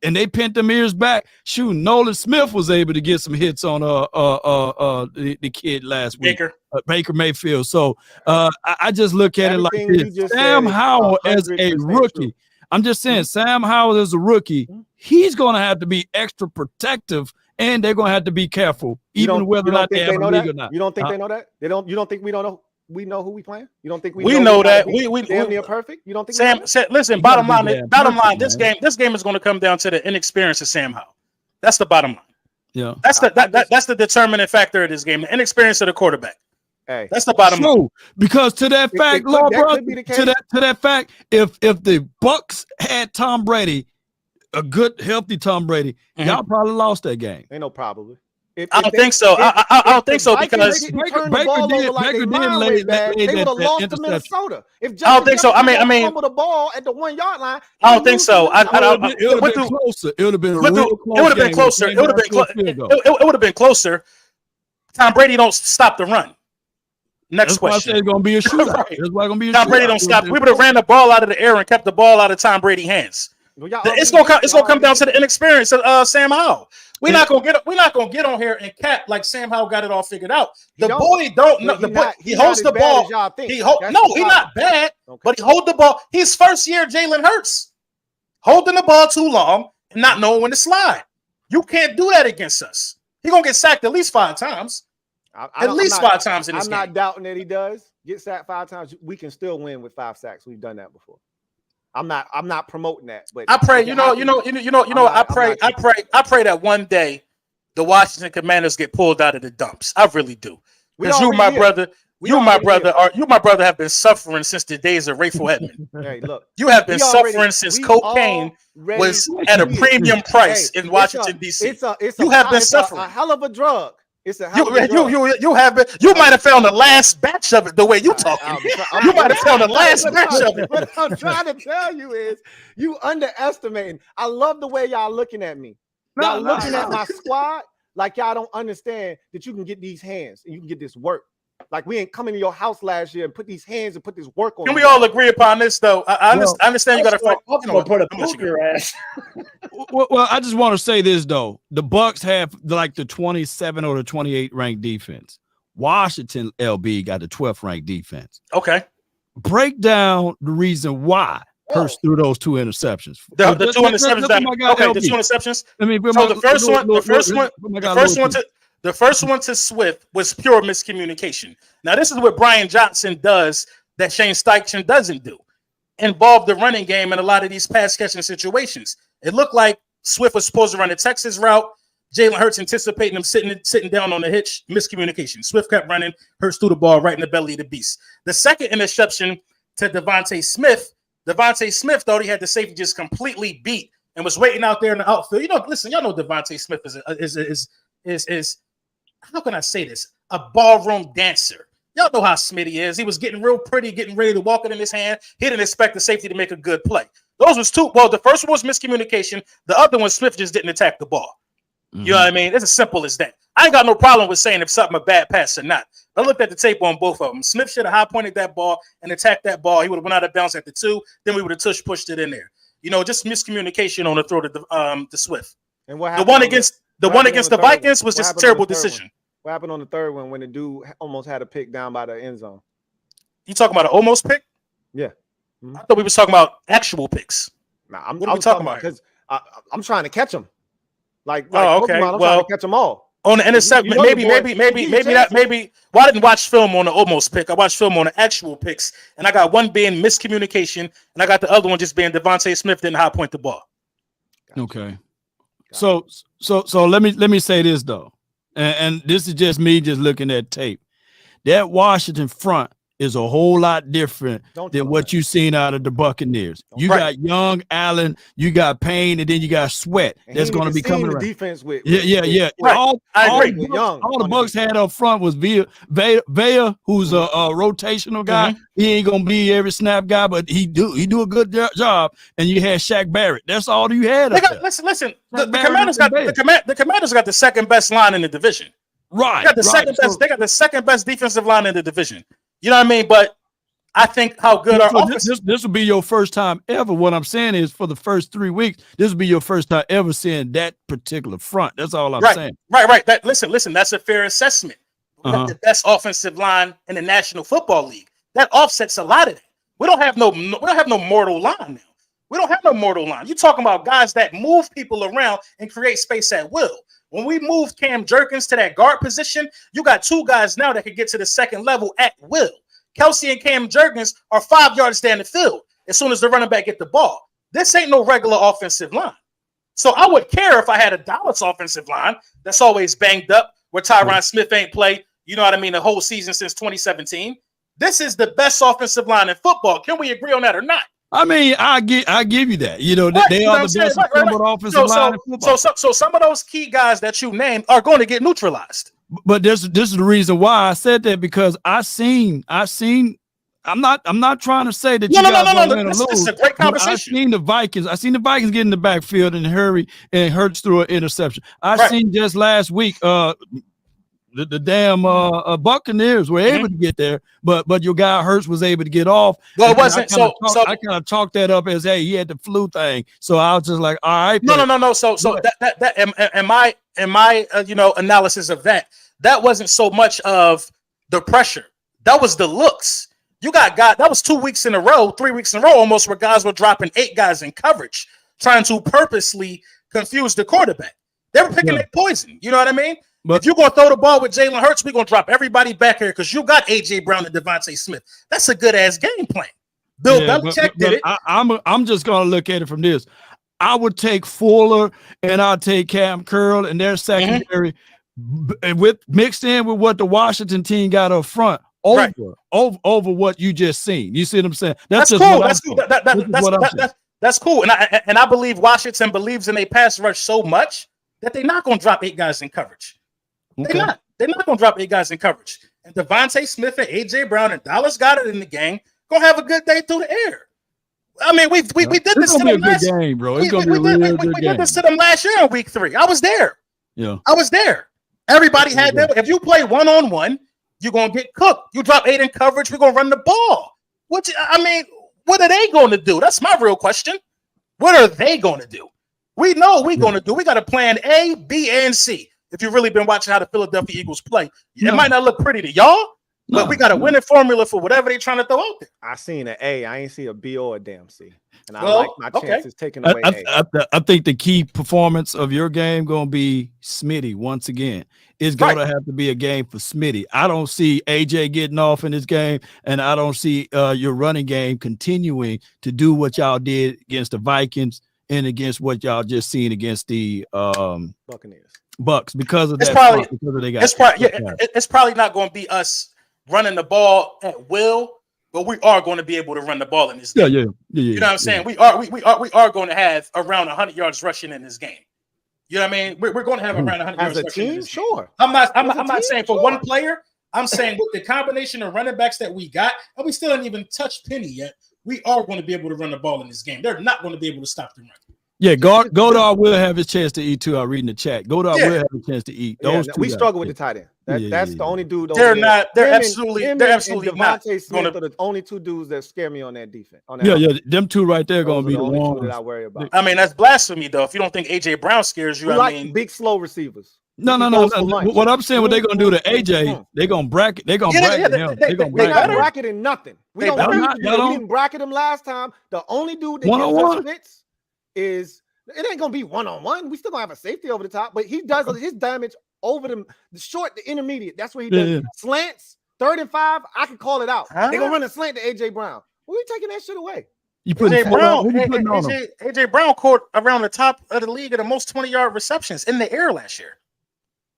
and they pent them ears back, shoot, Nolan Smith was able to get some hits on the kid last week. Baker Mayfield. So I just look at it like this. Sam Howell as a rookie. I'm just saying, Sam Howell as a rookie, he's going to have to be extra protective, and they're going to have to be careful, even whether or not they have a league or not. You don't think they know that? You don't think we don't know? We know who we playing. You don't think we know that we damn near perfect? You don't think Sam said, listen, bottom line, this game is going to come down to the inexperience of Sam Howell. That's the bottom line. Yeah. That's the determining factor of this game, the inexperience of the quarterback. Hey, that's the bottom line. Because to that fact, to that fact, if the Bucks had Tom Brady, a good, healthy Tom Brady, y'all probably lost that game. Ain't no probably. I don't think so. I don't think so because Baker did lay they would have lost to Minnesota. If I don't think so. I mean, fumbled the ball at the 1 yard line. I don't think so. It would have been closer. It would have been a real close. It would have been closer. It would have been closer. Tom Brady don't stop the run. Next question. It's going to be a shootout. Right. That's why it's going to be a Tom Brady don't stop. We would have ran the ball out of the air and kept the ball out of Tom Brady's hands. It's gonna come down to the inexperience of Sam Howell. We're not gonna get on here and cap like Sam Howell got it all figured out. The boy don't know. He holds the ball. He's not bad, but he hold the ball. His first year, Jalen Hurts, holding the ball too long and not knowing when to slide. You can't do that against us. He's gonna get sacked at least 5 times. At least 5 times in this game. I'm not doubting that he does get sacked 5 times. We can still win with 5 sacks. We've done that before. I'm not promoting that, but I pray, I pray that one day the Washington Commanders get pulled out of the dumps. I really do. Because you, my brother, have been suffering since the days of Rayful Edmond. Hey, look, you have been suffering since cocaine was at a premium price in Washington, D.C. You have been suffering. A hell of a drug. It's a you have been. You might have found the last batch of it the way you talking. You might have found the last batch of it. What I'm trying to tell you is you underestimating. I love the way y'all looking at me. Y'all looking at my squad like y'all don't understand that you can get these hands and you can get this work. Like we ain't coming to your house last year and put these hands and put this work on. Can we all agree upon this though? I understand you got to put a boot in your ass. Well, I just want to say this though: the Bucks have like the 27 or the 28 ranked defense. Washington LB got the 12th ranked defense. Okay, break down the reason why Hurts threw those 2 interceptions. The 2 interceptions. The 2 interceptions. I mean, so the first one to Swift was pure miscommunication. Now, this is what Brian Johnson does that Shane Steichen doesn't do. Involve the running game in a lot of these pass catching situations. It looked like Swift was supposed to run the Texas route. Jalen Hurts anticipating him sitting down on the hitch. Miscommunication. Swift kept running. Hurts threw the ball right in the belly of the beast. The second interception to Devontae Smith thought he had the safety just completely beat and was waiting out there in the outfield. You know, listen, y'all know Devontae Smith is how can I say this? A ballroom dancer. Y'all know how Smitty is. He was getting real pretty, getting ready to walk it in his hand. He didn't expect the safety to make a good play. Those was 2. Well, the first one was miscommunication. The other one, Swift just didn't attack the ball. Mm-hmm. You know what I mean? It's as simple as that. I ain't got no problem with saying if something a bad pass or not. I looked at the tape on both of them. Smith should have high pointed that ball and attacked that ball. He would have went out of bounds at the 2. Then we would have pushed it in there. You know, just miscommunication on the throw to Swift. And what happened? The one against the Vikings was just a terrible decision. What happened on the third one when the dude almost had a pick down by the end zone? You talking about an almost pick? Yeah. Mm-hmm. I thought we was talking about actual picks. Nah, I'm talking about because I'm trying to catch them. Like okay. I'm trying to catch them all. On the intercept, maybe. Well, I didn't watch film on the almost pick. I watched film on the actual picks, and I got one being miscommunication, and I got the other one just being Devontae Smith didn't high point the ball. Okay. So let me say this though. And this is just me just looking at tape. That Washington front is a whole lot different than what you've seen out of the Buccaneers. You got Young, Allen, you got Payne, and then you got Sweat. That's going to be coming around. Defense with Right. All the Bucks had up front was Vea, who's a rotational guy. Mm-hmm. He ain't going to be every snap guy, but he do a good job. And you had Shaq Barrett. That's all you had. Listen. The Commanders got the second best line in the division. Right. They got the second best defensive line in the division. You know what I mean? But I think how good our offense. This will be your first time ever. What I'm saying is, for the first 3 weeks, this will be your first time ever seeing that particular front. That's all I'm saying. Right. Listen. That's a fair assessment. We got the best offensive line in the National Football League. That offsets a lot of that. We don't have no mortal line now. We don't have no mortal line. You're talking about guys that move people around and create space at will. When we moved Cam Jerkins to that guard position, you got 2 guys now that can get to the second level at will. Kelsey and Cam Jerkins are 5 yards down the field as soon as the running back get the ball. This ain't no regular offensive line. So I would care if I had a Dallas offensive line that's always banged up, where Tyron Smith ain't played, you know what I mean, the whole season since 2017. This is the best offensive line in football. Can we agree on that or not? I mean, I give you that. You know, they are the best offensive line in football. So some of those key guys that you named are going to get neutralized. But this is the reason why I said that, because I seen. I'm not trying to say that no. This is a great conversation. I seen the Vikings get in the backfield and hurry and Hurts through an interception. I seen just last week the damn Buccaneers were able to get there, but your guy Hurts was able to get off. Well, it wasn't I kind of chalked that up as, hey, he had the flu thing. So I was just like, all right. No. So that in my analysis of that wasn't so much of the pressure. That was the looks. You got that was 3 weeks in a row almost, where guys were dropping 8 guys in coverage, trying to purposely confuse the quarterback. They were picking their poison. You know what I mean? But if you're going to throw the ball with Jalen Hurts, we're going to drop everybody back here because you got A.J. Brown and Devontae Smith. That's a good-ass game plan. Bill Belichick did it. I'm just going to look at it from this. I would take Fuller and I'll take Cam Curl and their secondary mixed in with what the Washington team got up front over what you just seen. You see what I'm saying? That's cool. That's cool. And I believe Washington believes in a pass rush so much that they're not going to drop 8 guys in coverage. Okay. They're not going to drop 8 guys in coverage. And Devontae Smith and A.J. Brown and Dallas got it in the game. Going to have a good day through the air. I mean, we did this to them last year. We did this to them last year in week 3. I was there. Yeah, I was there. Everybody had them. If you play 1-on-1, you're going to get cooked. You drop 8 in coverage, we're going to run the ball. What are they going to do? That's my real question. What are they going to do? We know we're going to do. We got a plan A, B, and C. If you've really been watching how the Philadelphia Eagles play, it might not look pretty to y'all, No. But we got a winning formula for whatever they're trying to throw out there. I seen an A. I ain't see a B or a damn C. And I like my chances taking away I think the key performance of your game going to be Smitty once again. It's going to have to be a game for Smitty. I don't see AJ getting off in this game, and I don't see your running game continuing to do what y'all did against the Vikings and against what y'all just seen against the Bucks because of that. It's probably not going to be us running the ball at will. But we are going to be able to run the ball in this game. Yeah. You know what I'm saying? We are going to have around 100 yards rushing in this game. You know what I mean? We're going to have around 100 yards rushing in this game. Sure. I'm not saying for one player. I'm saying with the combination of running backs that we got, and we still haven't even touched Penny yet. We are going to be able to run the ball in this game. They're not going to be able to stop the run. Yeah, Godard will have his chance to eat too. I'm reading the chat. Godard will have a chance to eat. We struggle with the tight end. That's the only dude. They're absolutely not. Smith are the only two dudes that scare me on that defense. Them two right there going to be the ones that I worry about. I mean, that's blasphemy though. If you don't think AJ Brown scares you, I mean, big slow receivers. No. What I'm saying, what they're gonna do to AJ, they're gonna bracket. They're gonna bracket him. They're not bracketing nothing. We didn't bracket him last time. The only dude that fits is it ain't gonna be 1-on-1. We still gonna have a safety over the top, but he does his damage over the short, the intermediate. That's what he does. Slants, 3rd and 5. I can call it out. They're gonna run a slant to AJ Brown. We taking that shit away. You put AJ Brown caught around the top of the league at the most 20-yard receptions in the air last year.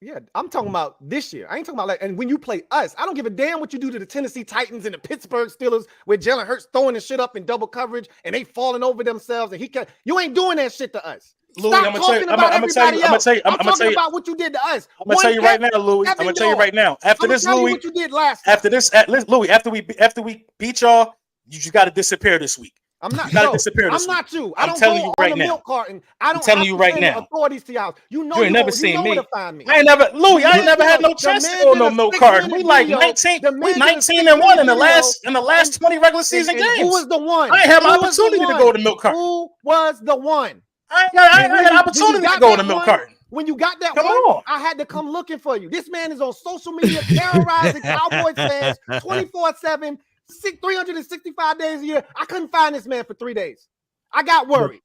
Yeah, I'm talking about this year. I ain't talking about and when you play us, I don't give a damn what you do to the Tennessee Titans and the Pittsburgh Steelers with Jalen Hurts throwing the shit up in double coverage and they falling over themselves and you ain't doing that shit to us. Louis, I'm gonna tell you about what you did to us. I'm gonna tell you right now, Louis. I'm gonna tell you right now. After this, Louis, what you did last. Louis, after we beat y'all, you just got to disappear this week. I'm not. You gotta disappear this I'm not you. I'm telling you right now. Milk carton. I don't. I'm telling you right now. Authorities to y'all. You ain't never seen me. I ain't never, Louis. I ain't never had no chance to go no milk carton. We like 19. We 19-1 in the last 20 regular season games. Who was the one? I ain't had my opportunity to go to milk carton. Who was the one? I ain't had opportunity to go to milk carton. When you got that one, I had to come looking for you. This man is on social media terrorizing Cowboys fans 24/7. 365 days a year. I couldn't find this man for 3 days. I got worried.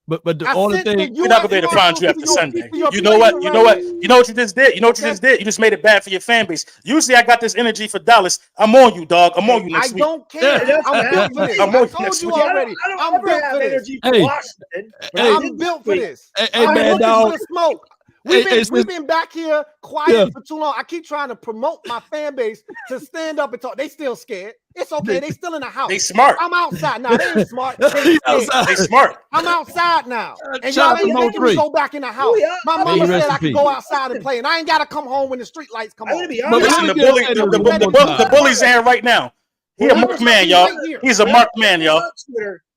But the only thing we're not gonna be able to find you after Sunday. You know what you just did? You just made it bad for your fan base. Usually I got this energy for Dallas. I'm on you, dog. I'm on you next week. I don't care. I'm built for this. I told you already. I'm built for this. I'm built for this. Hey, man, dog. Smoke. We've been back here quiet for too long. I keep trying to promote my fan base to stand up and talk. They still scared. It's okay. They still in the house. They smart. I'm outside now. They ain't smart. They smart. I'm outside now. And y'all ain't making me go back in the house. My mama said I could go outside and play, and I ain't got to come home when the street lights come on. Listen, the bully's in here right now. He's a marked man, y'all. He's a marked man, y'all.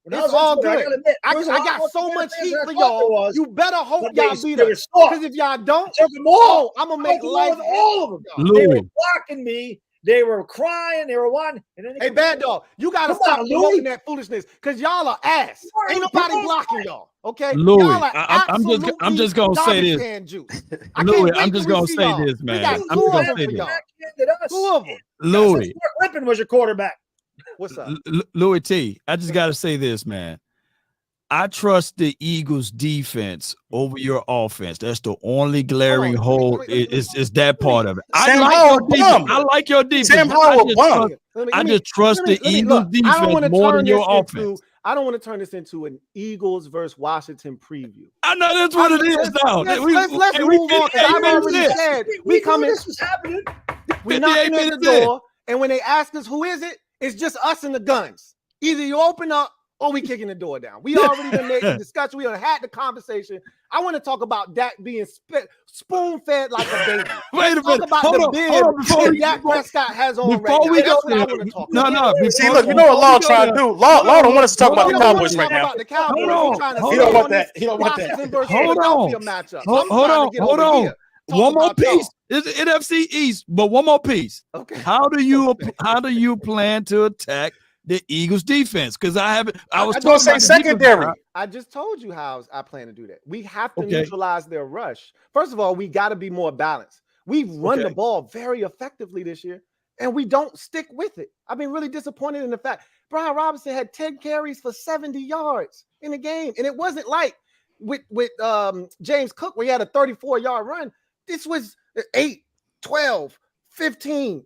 It's all good. I got so much heat for y'all. You better hope y'all beat us. Because if y'all don't, I'm gonna make life all of them. They were blocking me. They were crying. They were wanting. Hey, Bad Dog, you gotta stop promoting that foolishness because y'all are ass. Ain't nobody blocking y'all. Okay, Louis, I'm just gonna say this. Louis, I'm just gonna say this, man. I'm just gonna say this. Two of them. Louis, Lippin was your quarterback. What's up? Louis T, I just got to say this, man. I trust the Eagles defense over your offense. That's the only glaring hole is that part of it. I like your defense. Sam Howell, I just trust the Eagles defense more than your offense. I don't want to turn this into an Eagles versus Washington preview. I know that's what it is now. Let's move on. I've already said we coming. We knocking at the door, and when they ask us who is it, it's just us and the guns. Either you open up or we kicking the door down. We already done made the discussion. We done had the conversation. I want to talk about Dak being spoon-fed like a baby. Wait a minute. Talk about the bid Dak Prescott has on right now. That's what I want to talk about. See, look, you know what Law trying to do? Law don't want us to talk about the Cowboys right now. He don't want that. He don't want that. Hold on. One more piece. It's NFC East, but one more piece. Okay. How do you plan to attack the Eagles defense? Because I was going to say secondary. I just told you how I plan to do that. We have to neutralize their rush. First of all, we got to be more balanced. We've run the ball very effectively this year. and we don't stick with it. I've been really disappointed in the fact Brian Robinson had 10 carries for 70 yards in the game. And it wasn't like with James Cook where he had a 34-yard run. This was 8, 12, 15,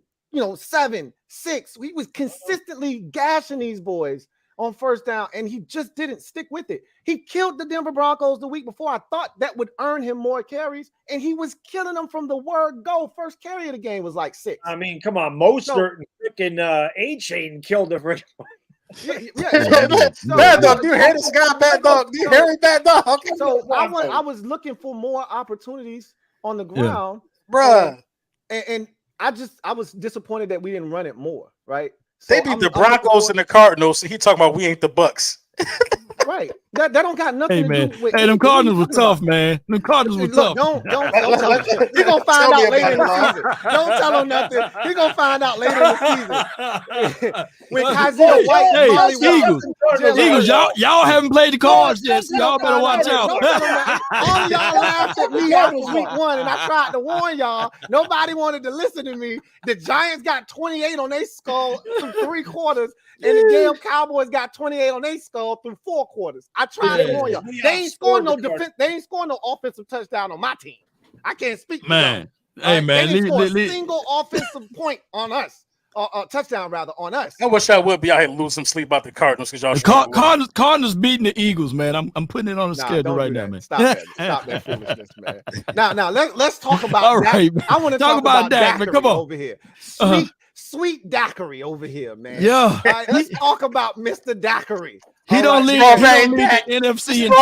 7, 6. He was consistently gashing these boys on first down, and he just didn't stick with it. He killed the Denver Broncos the week before. I thought that would earn him more carries, and he was killing them from the word go. First carry of the game was like 6. I mean, come on, Mostert and freaking A-Chain killed the first one. Bad Dog, do you hear this guy? Bad Dog, do you hear Bad Dog? So I was looking for more opportunities on the ground, bruh. And I was disappointed that we didn't run it more, right? So they beat the Broncos and the Cardinals. So he talking about we ain't the Bucks. Right. That don't got nothing to do with. Hey, them Cardinals were tough, man. Them Cardinals were tough. Don't tell him. He gonna find out later in the season. Don't tell him nothing. He gonna find out later in the season. With Isaiah White, Eagles, y'all haven't played the cards yet, so y'all better watch out. All of y'all laughed at me after week 1, and I tried to warn y'all. Nobody wanted to listen to me. The Giants got 28 on their skull through 3 quarters. And the damn Cowboys got 28 on their skull through 4 quarters. I tried to warn y'all. They ain't scoring no defense. They ain't scoring no offensive touchdown on my team. I can't speak. Man, hey man, they didn't score a single offensive point on us. Touchdown rather on us. I wish I would be out here lose some sleep about the Cardinals because y'all. Cardinals beating the Eagles, man. I'm putting it on the schedule right now, man. Stop that foolishness, man. Now let's talk about. All right, I want to talk about that, man. Come on over here. Sweet Daiquiri over here, man. Yeah. Right, let's talk about Mr. Daiquiri. He don't leave the NFC and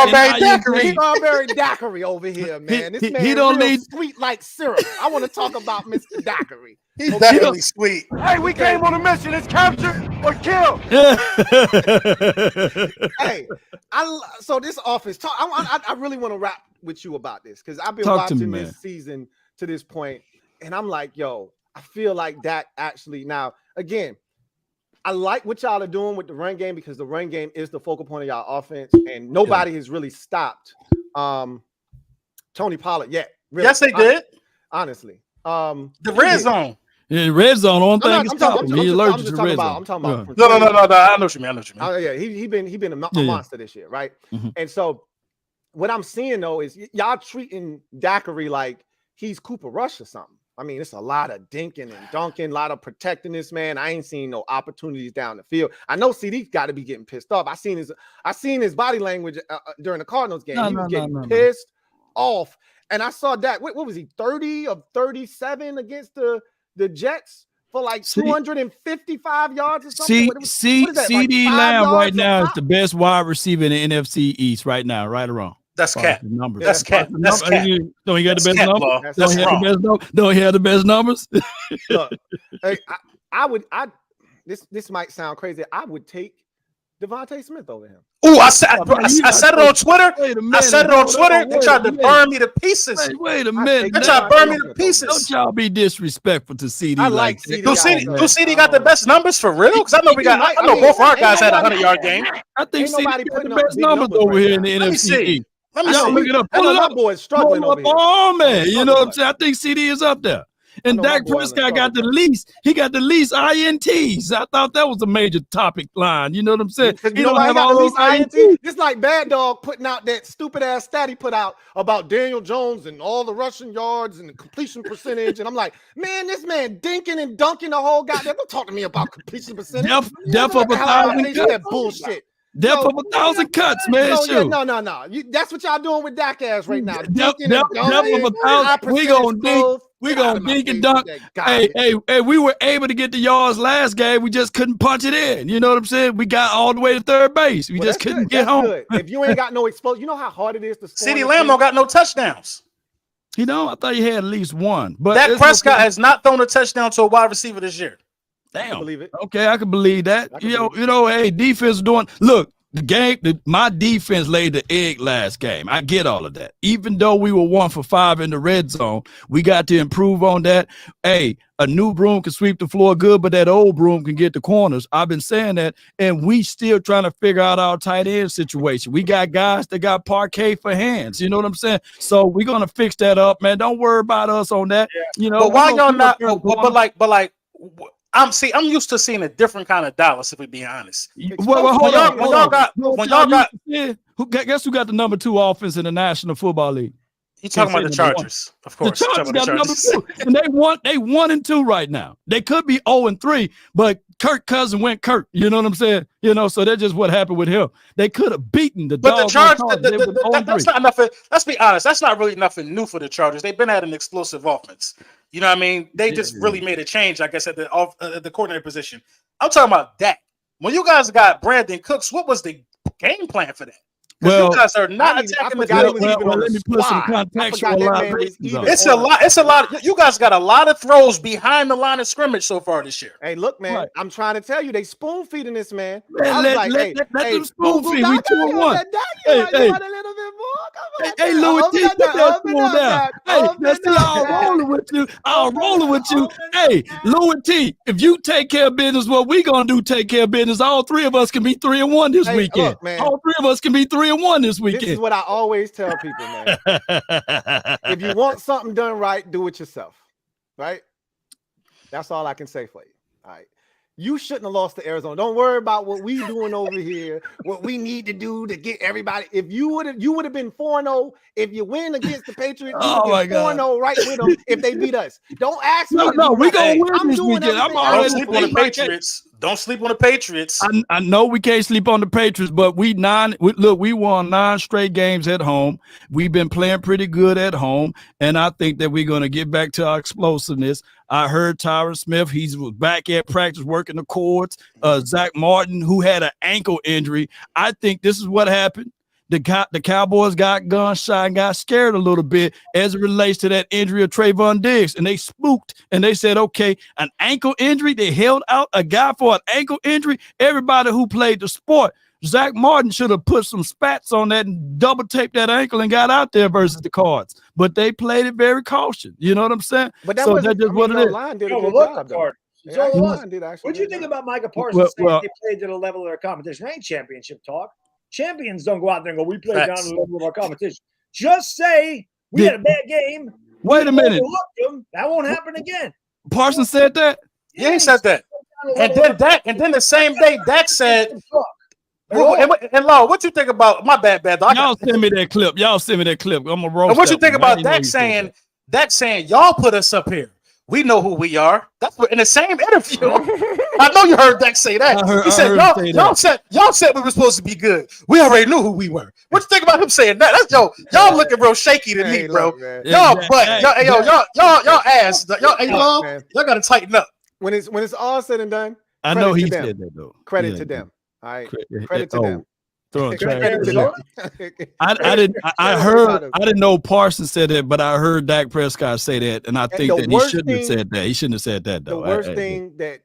Strawberry Daiquiri over here, man. This man don't need sweet like syrup. I want to talk about Mr. Daiquiri. He's definitely sweet. Hey, we came on a mission. It's capture or kill. Hey, so this offense talk. I really want to rap with you about this because I've been watching this season to this point, and I'm like, yo, I feel like that actually now again. I like what y'all are doing with the run game because the run game is the focal point of y'all offense, and nobody has really stopped Tony Pollard yet. Really. Yes, they did. Honestly, the red zone. Yeah, red zone. On thing is stopping. He's allergic to red zone. I'm talking about. No. I know what you mean. Yeah, he been a monster this year, right? Mm-hmm. And so, what I'm seeing though is y'all treating Daiquiri like he's Cooper Rush or something. I mean, it's a lot of dinking and dunking, a lot of protecting this man. I ain't seen no opportunities down the field. I know CD's got to be getting pissed off. I seen his body language during the Cardinals game. He was getting pissed off. And I saw that. What was he? 30 of 37 against the Jets for like 255 yards or something. CD Lamb right now is the best wide receiver in the NFC East right now, right or wrong. That's cap. Numbers. That's cap. That's cap. Don't he have the best numbers? Don't he have the best numbers? Look, this might sound crazy. I would take Devontae Smith over him. Oh, I said it on Twitter. I said it on Twitter. They tried to burn me to pieces. Wait a minute. They tried to burn me to pieces. Don't y'all be disrespectful to CD. I like CD. Do CD got the best numbers for real? Because I know both our guys had a 100-yard game. I think CD got the best numbers over here in the NFC. Let me see. Look it up. Pull it up, boys. Struggling over here. Oh man, you know what I'm saying? I think CD is up there. And Dak Prescott got the least. He got the least INTs. I thought that was a major topic line. You know what I'm saying? He don't have all those INTs. It's like Bad Dog putting out that stupid ass stat he put out about Daniel Jones and all the rushing yards and the completion percentage. And I'm like, man, this man dinking and dunking the whole goddamn. Don't talk to me about completion percentage. Depth of 1,000 cuts. That bullshit. Depth of 1,000 cuts, man. No. That's what y'all doing with Dak ass right now. Depth of 1,000. We gonna dink and dunk. Hey, we were able to get the yards last game. We just couldn't punch it in. You know what I'm saying? We got all the way to third base. We just couldn't get home. Good. If you ain't got no exposure, you know how hard it is to score. CeeDee Lamb don't got no touchdowns. You know, I thought he had at least one. But Dak Prescott has not thrown a touchdown to a wide receiver this year. Damn. I believe it. Okay, I can believe that. Hey, defense doing. Look, my defense laid the egg last game. I get all of that. Even though we were 1 for 5 in the red zone, we got to improve on that. Hey, a new broom can sweep the floor good, but that old broom can get the corners. I've been saying that, and we still trying to figure out our tight end situation. We got guys that got parquet for hands. You know what I'm saying? So we're gonna fix that up, man. Don't worry about us on that. Yeah. You know, but why y'all not? But like. I'm used to seeing a different kind of Dallas, if we be honest. Well, hold on. Guess who got the number 2 offense in the National Football League? You talking about the Chargers, of course. The Chargers got number 2, and they 1-2 right now. They could be 0-3, but Kirk Cousins went Kirk. You know what I'm saying? So that's just what happened with him. They could have beaten the Chargers. That's not nothing. Let's be honest. That's not really nothing new for the Chargers. They've been at an explosive offense. You know what I mean? They just really made a change, I guess, at the coordinator position. I'm talking about Dak. When you guys got Brandon Cooks, what was the game plan for that? Well, you guys are not attacking the field. Let me put some contextualization. It's a lot. You guys got a lot of throws behind the line of scrimmage so far this year. Hey, look, man, I'm trying to tell you, they spoon feeding this man. Let them spoon feed. We 2-1. Hey, Louis T, put that spoon down. Hey, let's see, I'll rolling with you. Hey, Louis T, if you take care of business, what we gonna do? Take care of business. All 3 of us can be 3-1 this weekend. All 3 of us can be 3-1 this weekend. This is what I always tell people, man. If you want something done right, do it yourself. Right? That's all I can say for you. All right. You shouldn't have lost to Arizona. Don't worry about what we doing over here, what we need to do to get everybody. If you would have been 4-0. If you win against the Patriots, you would be 4-0 right with them if they beat us. Don't ask me. No, we gonna win this weekend. Don't sleep on the Patriots. Don't sleep on the Patriots. I know we can't sleep on the Patriots, but we won 9 straight games at home. We've been playing pretty good at home, and I think that we're going to get back to our explosiveness. I heard Tyron Smith, he was back at practice working the cords. Zach Martin, who had an ankle injury. I think this is what happened. The Cowboys got gun shy and got scared a little bit as it relates to that injury of Trevon Diggs, and they spooked and they said, okay, an ankle injury. They held out a guy for an ankle injury. Everybody who played the sport, Zach Martin should have put some spats on that and double taped that ankle and got out there versus the Cards. But they played it very cautious. You know what I'm saying? But that's just what it is. What do you think about Micah Parsons saying they played to the level of their competition? Ain't championship talk. Champions don't go out there and go, we played down to the level of our competition. Just say we had a bad game. Wait a minute. Them. That won't happen again. Parsons said that? Yeah, he said that. And then the same day, Dak said, and Law, what you think about my bad dog? Y'all send me that clip. I'm gonna roll. And what you think about Dak saying, y'all put us up here. We know who we are. That's what in the same interview. I know you heard Dak say that. He said, y'all said we were supposed to be good. We already knew who we were. What you think about him saying that? That's y'all looking real shaky to me, bro. Y'all ass. Y'all gotta tighten up. When it's all said and done, I know he said that though. Credit to them. All right. Credit to them. I didn't know Parsons said that, but I heard Dak Prescott say that, and I think that he shouldn't have said that. He shouldn't have said that though. The worst thing that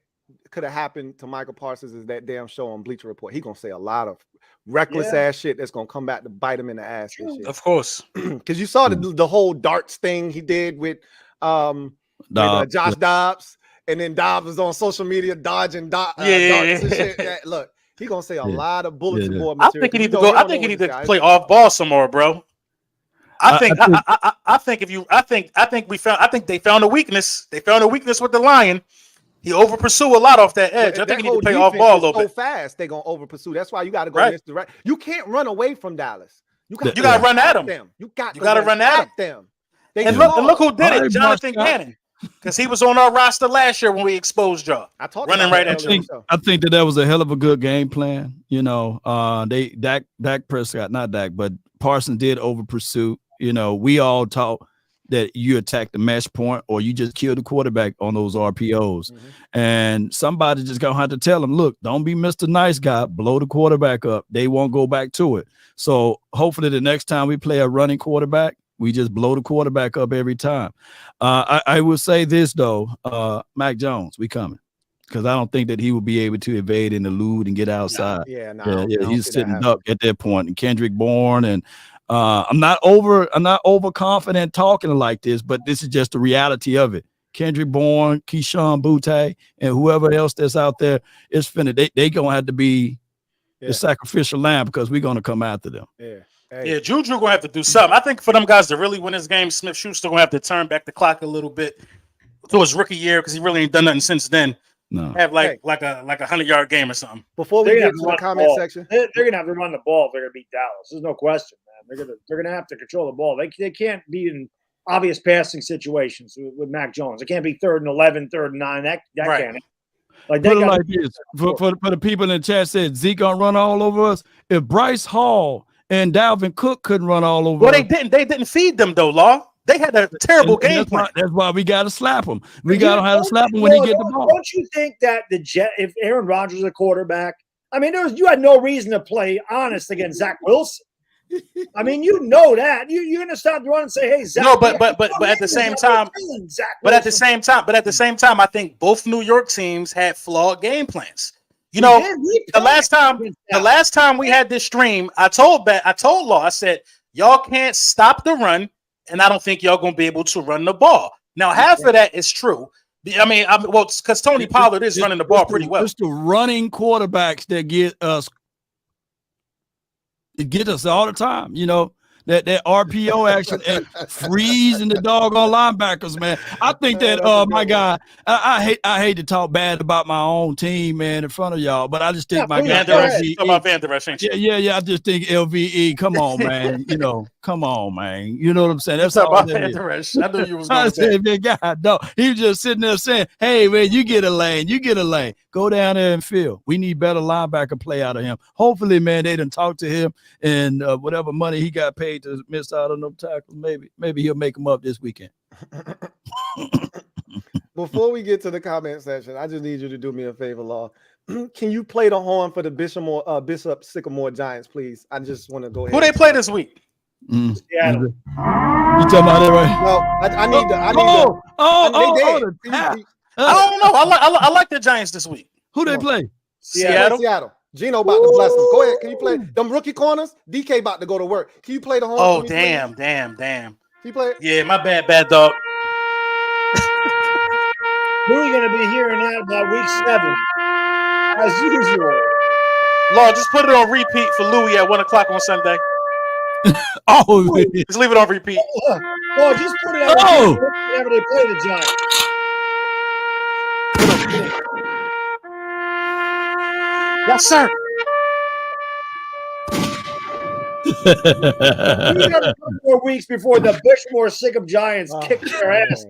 could have happened to Michael Parsons is that damn show on Bleacher Report. He's gonna say a lot of reckless ass shit that's gonna come back to bite him in the ass. This shit. Of course, because you saw the whole darts thing he did with Josh Dobbs, and then Dobbs was on social media dodging darts and shit. Look. He's gonna say a lot of bulletin board material. I think he need to go. I think he need to play off ball some more, bro. I think they found a weakness. They found a weakness with the Lion. He over pursue a lot off that edge. I think he need to play off ball a little bit. So fast, they're gonna over pursue. That's why you got to go misdirect. You can't run away from Dallas. You got to run at them. You got to run at them. And look who did it, Jonathan Gannon. Because he was on our roster last year when we exposed y'all. Running right at you. I think that was a hell of a good game plan. You know, Dak Prescott, not Dak, but Parsons did over pursue. You know, we all taught that you attack the mesh point or you just kill the quarterback on those RPOs. Mm-hmm. And somebody just gonna have to tell them, look, don't be Mr. Nice Guy, blow the quarterback up. They won't go back to it. So hopefully the next time we play a running quarterback, we just blow the quarterback up every time. I will say this, though. Mac Jones, we coming. Because I don't think that he will be able to evade and elude and get outside. He's sitting duck at that point. And Kendrick Bourne. And I'm not overconfident talking like this, but this is just the reality of it. Kendrick Bourne, Keyshawn Butte, and whoever else that's out there is finna. They going to have to be the sacrificial lamb because we're going to come after them. Yeah, Juju gonna have to do something. I think for them guys to really win this game, Smith-Schuster gonna have to turn back the clock a little bit to his rookie year because he really ain't done nothing since then. No. Have like a 100-yard game or something. Before we get to the comment section, they're gonna have to run the ball if they're gonna beat Dallas. There's no question, man. They're gonna have to control the ball. They can't be in obvious passing situations with Mac Jones. It can't be 3rd and 11, 3rd and 9. That right. can't. Like put it like this for the people in the chat said Zeke gonna run all over us. If Bryce Hall and Dalvin Cook couldn't run all over, well, they didn't feed them though, Law. They had a terrible game plan. That's why we got to slap them. We got to have to slap them when he get the ball. Don't you think that if Aaron Rodgers is a quarterback, I mean, you had no reason to play honest against Zach Wilson. I mean, you know that you're going to stop running and say, "Hey, Zach." No, but at the same time, at the same time, I think both New York teams had flawed game plans. You know, the last time we had this stream, I told Law, I said, y'all can't stop the run. And I don't think y'all gonna be able to run the ball. Now, half of that is true. I mean, because Tony Pollard is running the ball pretty well. It's the running quarterbacks that get us all the time. You know, that RPO action and freezing the doggone linebackers, man. I think that my guy, I hate to talk bad about my own team, man, in front of y'all, but I just think my guy I just think LVE, come on, man. You know, come on, man. You know what I'm saying? That's all about Van Der Esch. I knew you was going to say that. God, no, he was just sitting there saying, "Hey, man, you get a lane, go down there and fill. We need better linebacker play out of him." Hopefully, man, they done talk to him and whatever money he got paid to miss out on no tackles, maybe he'll make them up this weekend. Before we get to the comment section, I just need you to do me a favor, Law. Can you play the horn for the Bishop Sycamore Giants, please? I just want to go ahead. Who they play this week? Yeah. You talking about that, right? No, I need the. I don't know. I like the Giants this week. Who they play? Seattle. Gino about to bless them. Go ahead. Can you play them rookie corners? DK about to go to work. Can you play the horn? Oh, damn. Can you play it? Yeah, my bad dog. We're going to be hearing that about week 7, as usual. Law, just put it on repeat for Louis at 1:00 on Sunday. Just leave it on repeat. Well, just put it on whenever they play the Giants. Yes, sir. We got a couple more weeks before the Bishmore Sycamore Giants kick their ass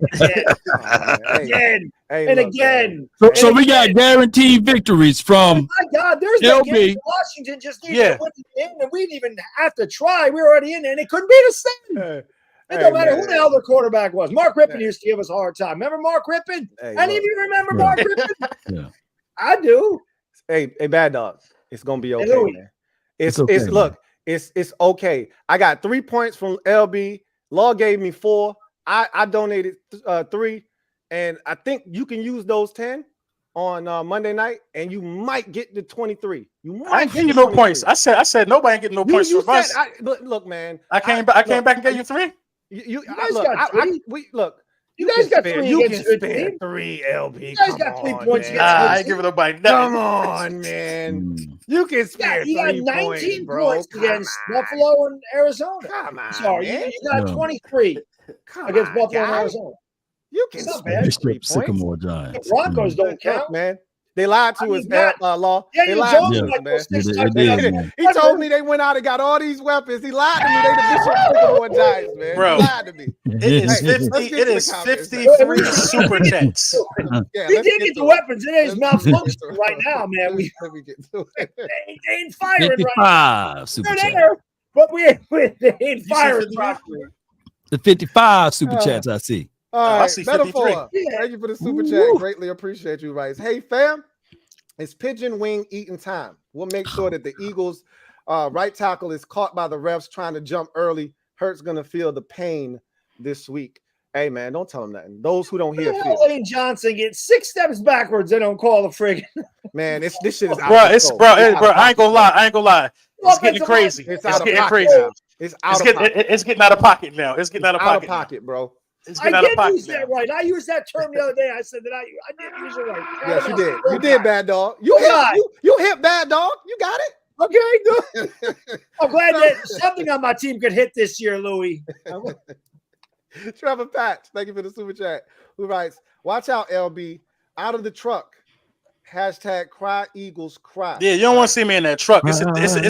again. Again. So we got guaranteed victories from. Oh my God, there's that game. Washington just needed to win the game, and we didn't even have to try. We were already in there, and it couldn't be the same. It don't matter who the hell the quarterback was. Mark Rippon used to give us a hard time. Remember Mark Rippon? Any of you remember Mark Rippon? Yeah. I do. Hey, Bad Dog. It's gonna be okay, man. It's okay. I got 3 points from LB. Law gave me 4. I donated 3, and I think you can use those 10 on Monday night, and you might get the 23. I ain't getting you no points. I said nobody ain't getting no points from us. Look, man. I came back and gave you 3. You guys got 3. You can spare 3, LB. You guys got 3 points. I ain't giving nobody nothing. Come on, man. You can spare 3 points. You got 19 points against Buffalo and Arizona. Come on. Sorry, you got 23 against Buffalo and Arizona. You can spare 3 points. Sycamore Giants. The Broncos don't count, man. They lied to us, Law. Yeah, they lied to us, man. He told me they went out and got all these weapons. He lied to me. They the Bishop Sycamore Giants, man. Bro. He lied to me. It is 53 super chats. We did get the weapons. It is malfunctioning right now, man. They ain't firing 55 right super now. chats. There, but they ain't firing properly. The 55 super chats I see. All I see 53. Thank you for the super chat. Greatly appreciate you, Rice. Hey, fam, it's pigeon wing eating time. We'll make sure that the Eagles' right tackle is caught by the refs trying to jump early. Hurt's going to feel the pain this week. Hey, man, don't tell him nothing. Those who don't hear feel. Lane Johnson gets 6 steps backwards. They don't call the friggin'. Man, this shit is bro. I ain't gonna lie. It's getting crazy. It's getting crazy. It's getting out of pocket now. It's getting out of pocket, bro. I did use that right. I used that term the other day. I said that I did use it right. Yes, you did. You did, Bad Dog. You hit Bad Dog. You got it. Okay, good. I'm glad that something on my team could hit this year, Louis. Trevor Patch, thank you for the super chat. Who writes, "Watch out, LB. Out of the truck. Hashtag cry Eagles cry. Yeah, you don't want to see me in that truck. It's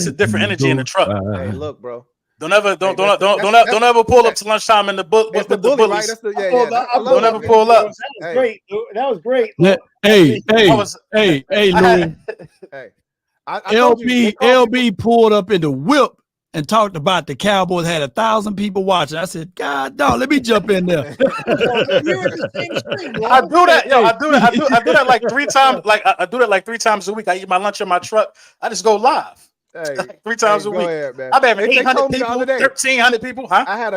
a different energy in the truck. Hey, look, bro. Don't ever pull up to lunchtime in the book with the bullies. Right? That's don't ever pull up. That was great. That was great. Hey, Louis. Hey, LB pulled up in the whip and talked about the Cowboys had 1,000 people watching. I said, God, dog, let me jump in there. I do that, yo. I do that like 3 times. Like I do that like 3 times a week. I eat my lunch in my truck. I just go live. Hey, 3 times a week. Ahead, man. I bet 800 people, 1,300 people. Huh? I had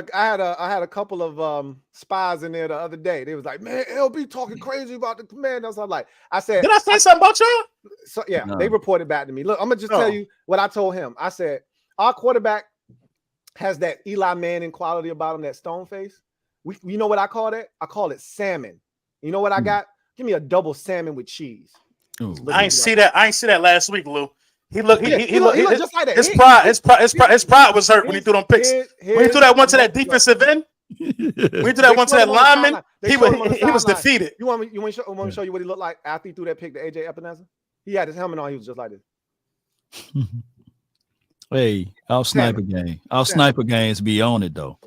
a couple of spies in there the other day. They was like, man, LB talking crazy about the Commanders. I said, did I say something about y'all? So yeah, they reported back to me. Look, I'm gonna just tell you what I told him. I said, our quarterback has that Eli Manning quality about him, that stone face. You know what I call that? I call it salmon. You know what I got? Give me a double salmon with cheese. I ain't see that. I ain't see that last week, Lou. He looked just like that. His pride was hurt when he threw them picks. When he threw that one to that defensive end, when he threw that one to that lineman, he was defeated. You want me to show you what he looked like after he threw that pick to AJ Epinesa? He had his helmet on. He was just like this. Hey, our sniper game. Our sniper games be on it though.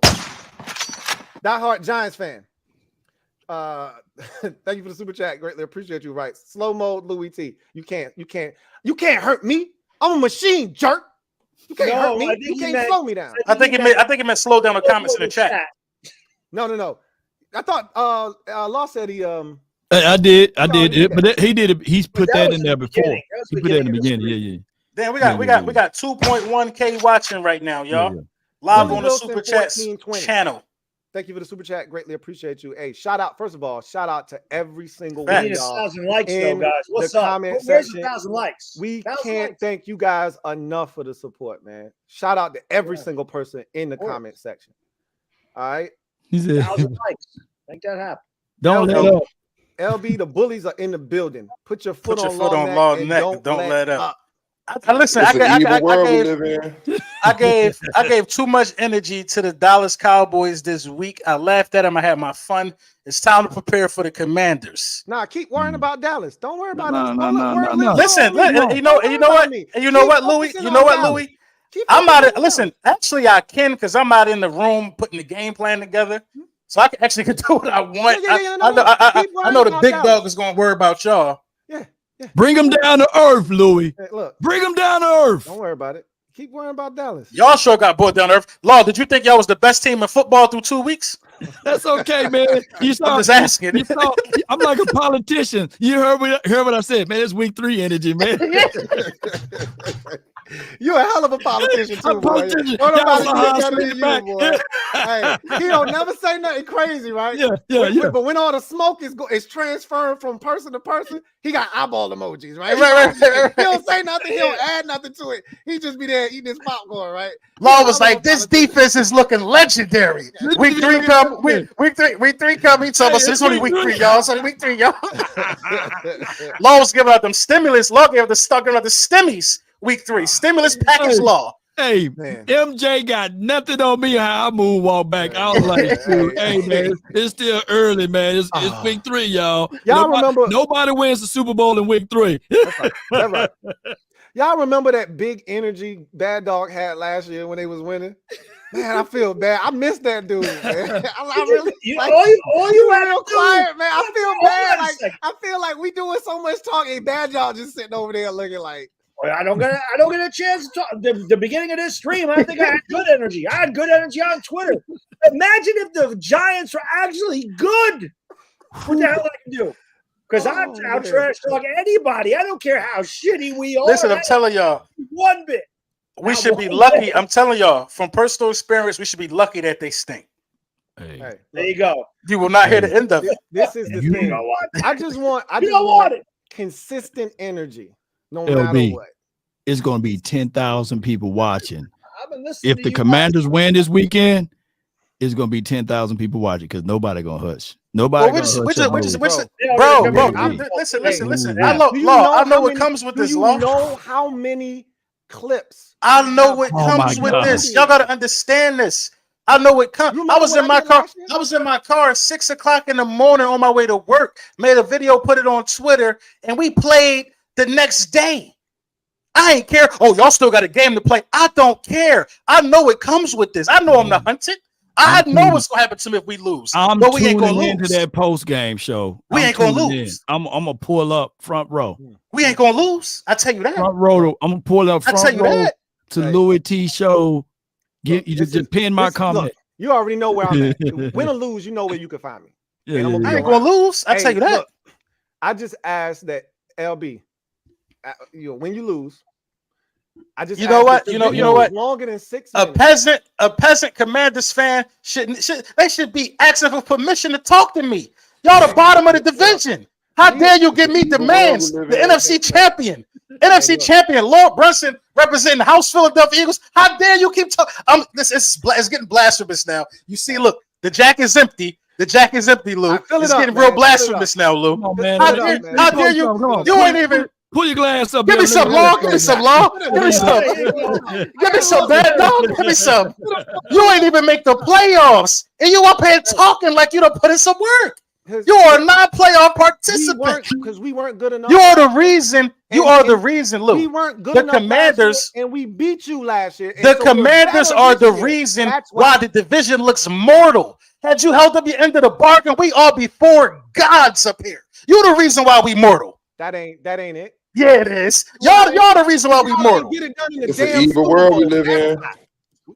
Diehard Giants fan. Thank you for the super chat. Greatly appreciate you. Right. Slow mode, Louis T. You can't hurt me. I'm a machine, jerk. You can't hurt me. You can't slow me down. I think it meant slow down the comments in the chat. No. I thought Law said he I did, but he did it. He's put that in there before. He put that in the beginning. Yeah. Then we got 2.1K watching right now, y'all. Yeah. Live on the Super Chat channel. Thank you for the super chat. Greatly appreciate you. Hey, shout out to every single one. We need 1,000 likes, though, guys. What's up? Where's 1,000 likes? We can't thank you guys enough for the support, man. Shout out to every single person in the comment section. All right. 1,000 likes. Make that happen. Don't let up. LB, the bullies are in the building. Put your foot on long neck and don't let up. Listen, I gave too much energy to the Dallas Cowboys this week. I laughed at them. I had my fun. It's time to prepare for the Commanders. Nah, keep worrying about Dallas. Don't worry about it. No. Listen, you know what, Louis? You know what, Louis? I'm out. Listen, actually, I can because I'm out in the room putting the game plan together, so I can actually do what I want. I know the big dog is going to worry about y'all. Yeah. Bring them down to earth, Louis. Hey, look, bring them down to earth. Don't worry about it. Keep worrying about Dallas. Y'all sure got brought down to earth. Law, did you think y'all was the best team in football through 2 weeks? That's okay, man. I'm just asking. I'm like a politician. You heard what I said, man. It's week 3 energy, man. You're a hell of a politician too, boy. Hey, he don't never say nothing crazy, right? Yeah. But when all the smoke is transferring from person to person, he got eyeball emojis, right? Right. He don't say nothing. He don't add nothing to it. He just be there eating his popcorn, right? Law was like, "This defense is looking legendary." Week 3 come. Week three come. He told us it's only week 3, y'all. It's only week 3, y'all. Law was giving out them stimulus. Law gave the stimmies. Week 3 stimulus package Law. Hey, man. MJ got nothing on me how I moonwalk back. I was like, hey man, it's still early, man. It's week 3, y'all. Remember nobody wins the Super Bowl in week 3. That's right. Y'all remember that big energy Bad Dog had last year when they was winning? Man, I feel bad. I miss that dude, man. I really all you had real quiet, man. I feel bad. I feel like we doing so much talking. Bad Dog just sitting over there looking like. I don't get a chance to talk. The beginning of this stream, I think I had good energy. I had good energy on Twitter. Imagine if the Giants were actually good. What the hell I can do? Because I'll trash talk anybody. I don't care how shitty we are. Listen, I'm telling y'all. One bit. We should be lucky. I'm telling y'all, from personal experience, we should be lucky that they stink. Hey, there you go. You will not hear the end of it. This is the thing. I just want consistent energy. No matter what. It's going to be 10,000 people watching. If the Commanders win this weekend, it's going to be 10,000 people watching because nobody going to hush. Nobody going to hush. Bro. Listen. I know what comes with this, Law. You know how many clips? I know what comes with this. Y'all got to understand this. I know it comes. I was in my car. I was in my car at 6 o'clock in the morning on my way to work. Made a video, put it on Twitter, and we played the next day. I ain't care. Oh, y'all still got a game to play. I don't care. I know it comes with this. I know I'm the hunted. I know what's gonna happen to me if we lose. But we ain't gonna lose. Into that post game show. We ain't gonna lose. I'm gonna pull up front row. We ain't gonna lose. I tell you that. Front row. I'm gonna pull up front row to Louis T show. You just pin my comment. Look, you already know where I'm at. Win or lose, you know where you can find me. I ain't gonna lose. I tell you that. Look, I just asked that LB. When you lose, I just you know what longer than 6 minutes. A peasant Commanders fan should be asking for permission to talk to me. Y'all the bottom of the division. How dare you give me demands? The NFC champion, champion, Lord Brunson representing the House Philadelphia Eagles. How dare you keep talking? It's getting blasphemous now. You see, look, the jack is empty. The jack is empty, Lou. It's getting real blasphemous now, Lou. How dare you? You ain't even. Pull your glass up. Give me some law. Give me some law. Give me some. Give me some bad dog. Give me some. You ain't even make the playoffs, and you up here talking like you done put in some work. You are a non-playoff participant because we weren't good enough. You are the reason. You are the reason, Lou. We weren't good enough. The Commanders and we beat you last year. The Commanders are the reason why the division looks mortal. Had you held up your end of the bargain, we all be four gods up here. You're the reason why we mortal. That ain't it. Yeah, it is. Y'all the reason why we mortal. It's an evil world we live in.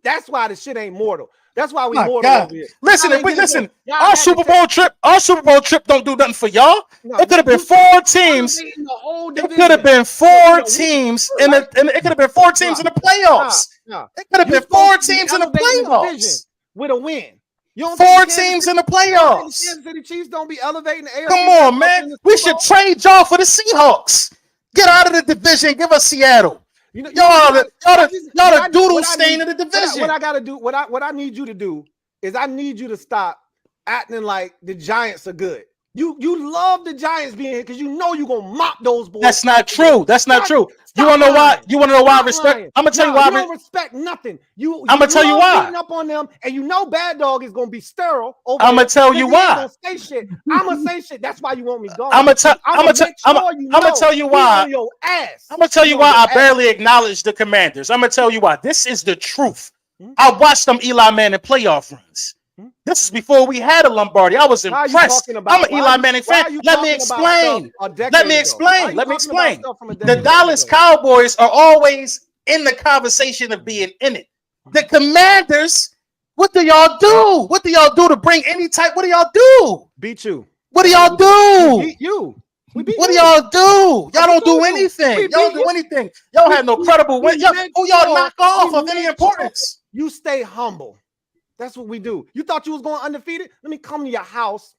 That's why the shit ain't mortal. That's why we mortal over here. Listen. Our Super Bowl trip don't do nothing for y'all. It could have been 4 teams. It could have been 4 teams in the. It could have been 4 teams in the playoffs. It could have been 4 teams in the playoffs with a win. 4 teams in the playoffs. Kansas City Chiefs don't be elevating the AFC. Come on, man. We should trade y'all for the Seahawks. Get out of the division. Give us Seattle. Y'all the doodle stain of the division. What I gotta do, what I need you to do is I need you to stop acting like the Giants are good. You love the Giants being here because you know you're gonna mop those boys. That's not true. That's not true. You wanna know why? You wanna know why I respect? I'm gonna tell you why. You don't respect nothing. I'm gonna tell you why. Beating up on them, and you know Bad Dog is gonna be sterile. I'm gonna tell you why. Say shit. I'm gonna say shit. That's why you want me gone. I'm gonna tell you why. Your ass. I'm gonna tell you why I barely acknowledge the Commanders. I'm gonna tell you why. This is the truth. I watched them Eli Manning playoff runs. This is before we had a Lombardi. I was impressed. I'm an Eli Manning fan. Let me explain. Let me explain. The Dallas Cowboys are always in the conversation of being in it. The Commanders, what do y'all do? What do y'all do to bring any type? What do y'all do? Beat you. What do y'all do? We beat you. What do y'all do? Y'all don't do anything. Y'all don't do anything. Y'all have no credible win. Who y'all knock off of any importance? You stay humble. That's what we do. You thought you was going undefeated? Let me come to your house,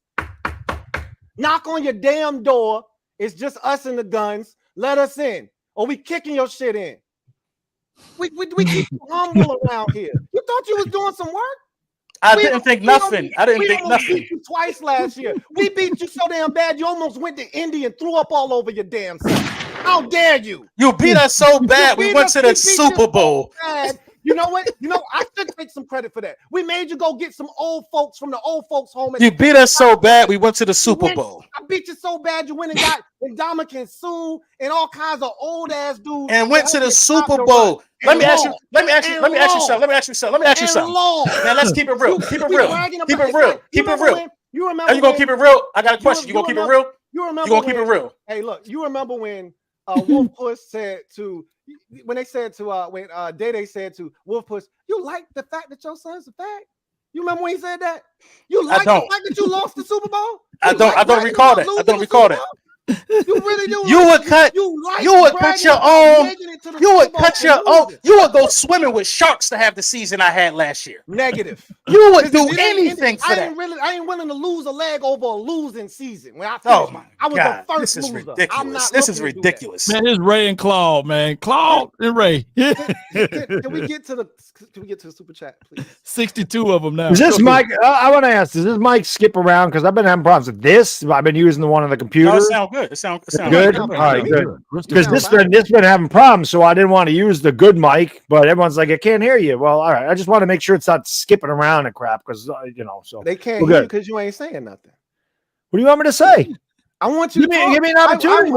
knock on your damn door. It's just us and the guns. Let us in, or we kicking your shit in. We keep you humble around here. You thought you was doing some work? I didn't think nothing. We beat you twice last year. We beat you so damn bad you almost went to Indy and threw up all over your damn self. How dare you? You beat us so bad we went to the Super Bowl. You know what? I should take some credit for that. We made you go get some old folks from the old folks home. You beat us so bad we went to the Super Bowl. I beat you so bad you went and got Ndamukong Suh and all kinds of old ass dudes and went to the Super Bowl. Let me ask you something. Now let's keep it real. Keep it real. You remember? Are you gonna keep it real? I got a question. You gonna keep it real? You remember? You gonna keep it real? Hey, look. You remember when Wolf Puss said to. When they said to when Day said to Wolf Puss, you like the fact that your son's a fag? You remember when he said that? You like the fact that you lost the Super Bowl? I don't recall that. I don't recall that. You really do. You would cut your own. You would go swimming with sharks to have the season I had last year. Negative. You would do anything for that. I ain't willing to lose a leg over a losing season. When I was God, the first this is loser. ridiculous. This is ridiculous. Man, it's Ray and Claude, man. Claude and Ray. Can we get to the super chat, please? 62 of them now. Is this Mike? I want to ask, does this mic skip around? Because I've been having problems with this. I've been using the one on the computer. Sound good. It sounds good. All right, good. Because this been having problems, so I didn't want to use the good mic, but everyone's like, I can't hear you. Well, all right. I just want to make sure it's not skipping around and crap because so they can't hear you because you ain't saying nothing. What do you want me to say? I want you to give me an opportunity.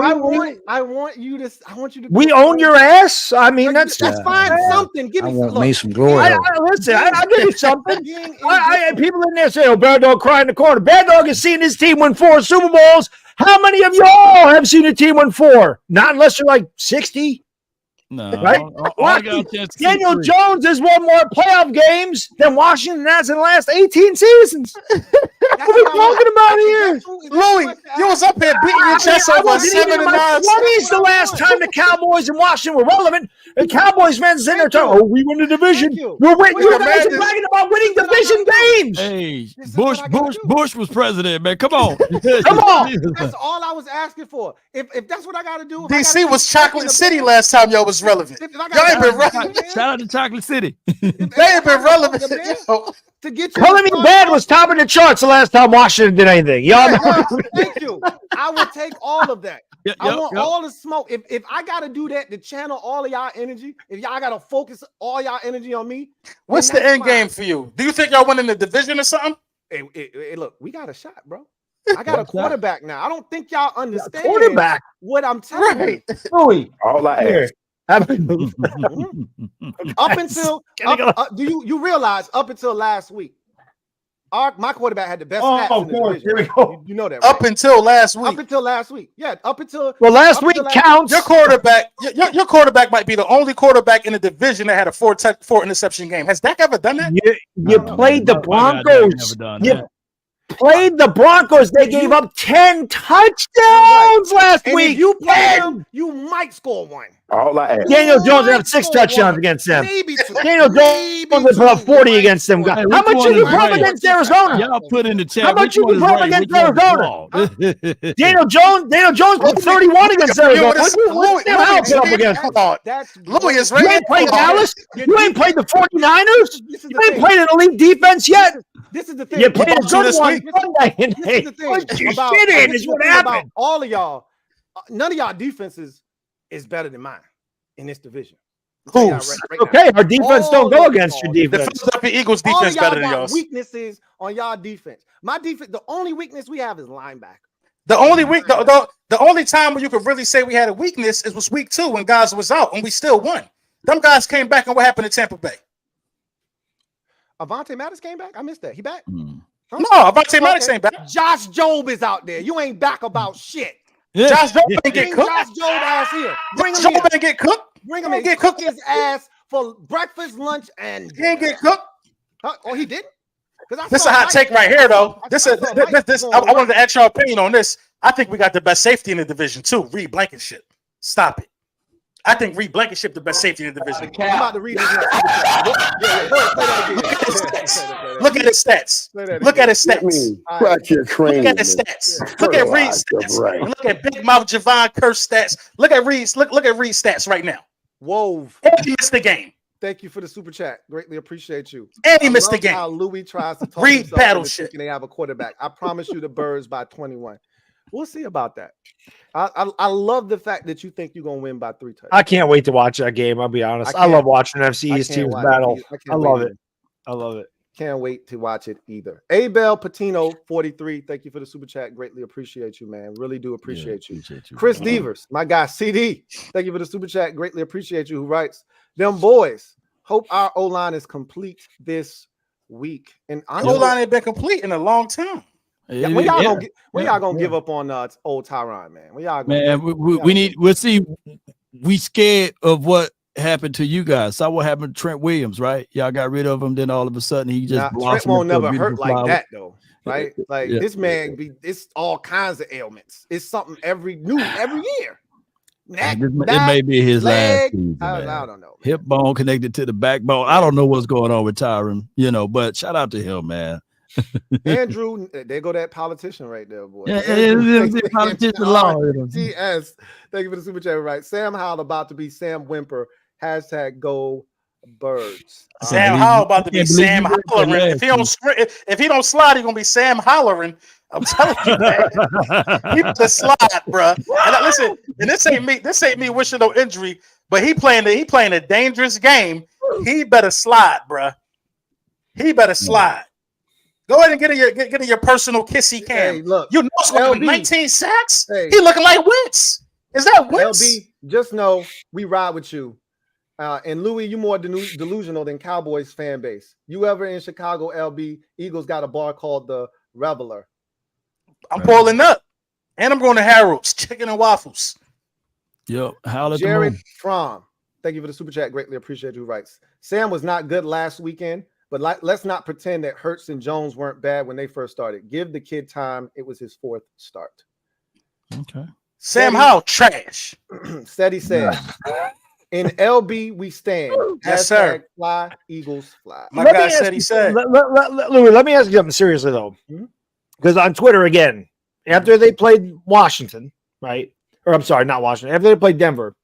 I want you to. We own your ass. I mean, that's fine. Something. Give me some glory. Listen, I'll give you something. People in there say, "Oh, Bad Dog cry in the corner." Bad Dog has seen his team win 4 Super Bowls. How many of y'all have seen a team win 4? Not unless you're like 60. No, right? Daniel Jones has won more playoff games than Washington has in the last 18 seasons. What are we talking about here? Louis, you was up here beating your chest over 7 and 9. 20's the last time the Cowboys and Washington were relevant. The Cowboys fans in there talking, we won the division. You guys are bragging about winning division games. Hey, Bush was president, man. Come on. Come on. That's all I was asking for. If that's what I got to do. DC was Chocolate City last time y'all was relevant. Y'all ain't been relevant. Shout out to Chocolate City. They ain't been relevant. To get you Color Me Bad was topping the charts the last time Washington did anything. Y'all know. Thank you. I will take all of that. I want all the smoke. If I got to do that to channel all of y'all energy, if y'all got to focus all y'all energy on me. What's the end game for you? Do you think y'all winning the division or something? Hey, look, we got a shot, bro. I got a quarterback now. I don't think y'all understand quarterback. What I'm telling you. Louis, all I ask. Up until do you realize up until last week, my quarterback had the best stats in the division. Here we go. You know that, right? Up until last week. Up until last week. Yeah, up until last week counts. Your quarterback might be the only quarterback in the division that had a 4 interception game. Has Dak ever done that? You played the Broncos. Played the Broncos. They gave up 10 touchdowns last week. If you play them, you might score 1. All I ask. Daniel Jones had 6 touchdowns against them. Maybe 2. Daniel Jones would put up 40 against them. How much did you put up against Arizona? Y'all put in the chat. How much did you put up against Arizona? Daniel Jones put 31 against Arizona. What's Sam Howell put up against? Louis is ready. You ain't played Dallas. You ain't played the 49ers. You ain't played an elite defense yet. This is the thing. You played a good one Sunday. This is the thing. Is what happened. All of y'all, none of y'all defenses is better than mine in this division. Okay, our defense don't go against your defense. The Philadelphia Eagles defense better than yours. Weaknesses on y'all defense. My defense, the only weakness we have is linebacker. The only time where you could really say we had a weakness was week 2 when guys was out and we still won. Them guys came back, and what happened in Tampa Bay? Avonte Maddox came back. I missed that. He back? No, Avonte Maddox ain't back. Josh Jobe is out there. You ain't back about shit. Yeah. Josh Jobe ain't get cooked. Josh Jobe ass here. Bring him in. Ain't get cooked. Bring him in. Get cooked his ass for breakfast, lunch, and he ain't get cooked. Oh, he didn't. This is a hot take right here, though. I wanted to ask your opinion on this. I think we got the best safety in the division too. Reed Blankenship. Stop it. I think Reed Blankenship the best safety in the division. I'm about to read this. Look at his stats. Look at his stats. Crack your crane. Look at his stats. Look at Reed's stats. Look at Big Mouth Javon Curse stats. Look at Reed's. Look at Reed's stats right now. Whoa. And he missed the game. Thank you for the super chat. Greatly appreciate you. And he missed the game. How Louis tries to talk Reed battleship. And they have a quarterback. I promise you the Birds by 21. We'll see about that. I love the fact that you think you're gonna win by 3 touchdowns. I can't wait to watch that game. I'll be honest. I love watching NFC East teams battle. I love it. I love it. Can't wait to watch it either. Abel Patino 43. Thank you for the super chat. Greatly appreciate you, man. Really do appreciate you. Chris Devers, my guy CD. Thank you for the super chat. Greatly appreciate you. Who writes, them boys hope our O-line is complete this week. And O-line ain't been complete in a long time. Yeah, when y'all gonna give up on old Tyron, man? When y'all gonna we'll see. We scared of what happened to you guys. Saw what happened to Trent Williams, right? Y'all got rid of him, then all of a sudden he just Trent won't never hurt like that though, right? Like this man it's all kinds of ailments. It's something every year. It may be his last season, I don't know. Hip bone connected to the backbone. I don't know what's going on with Tyron, but shout out to him, man. Andrew, there go that politician right there, boy. Politician law. TS, thank you for the super chat. Right, Sam Howell about to be Sam Whimper. #Go Birds. Sam Howell about to be Sam Hollering. If he don't slide, he's gonna be Sam Hollering. I'm telling you, man. He better slide, bro. And listen, and this ain't me wishing no injury, but he playing a dangerous game. He better slide, bro. He better slide. Go ahead and get in your personal kissy cam. Hey, look, you know, LB, 19 sacks. Hey. He looking like Wentz. Is that Wentz? LB, just know we ride with you. And Louis, you more delusional than Cowboys fan base. You ever in Chicago, LB? Eagles got a bar called the Rivalry. I'm pulling up, and I'm going to Harold's Chicken and Waffles. Yep. Jared Fromm, thank you for the super chat. Greatly appreciate you. Writes, Sam was not good last weekend, but let's not pretend that Hurts and Jones weren't bad when they first started. Give the kid time. It was his fourth start. Okay. Sam Howell, trash. Steady said, in LB, we stand. Yes, sir. Fly, Eagles, fly. My guy said he said. Louis, let me ask you something seriously, though. Because on Twitter, again, after they played Washington, right? Or I'm sorry, not Washington. After they played Denver,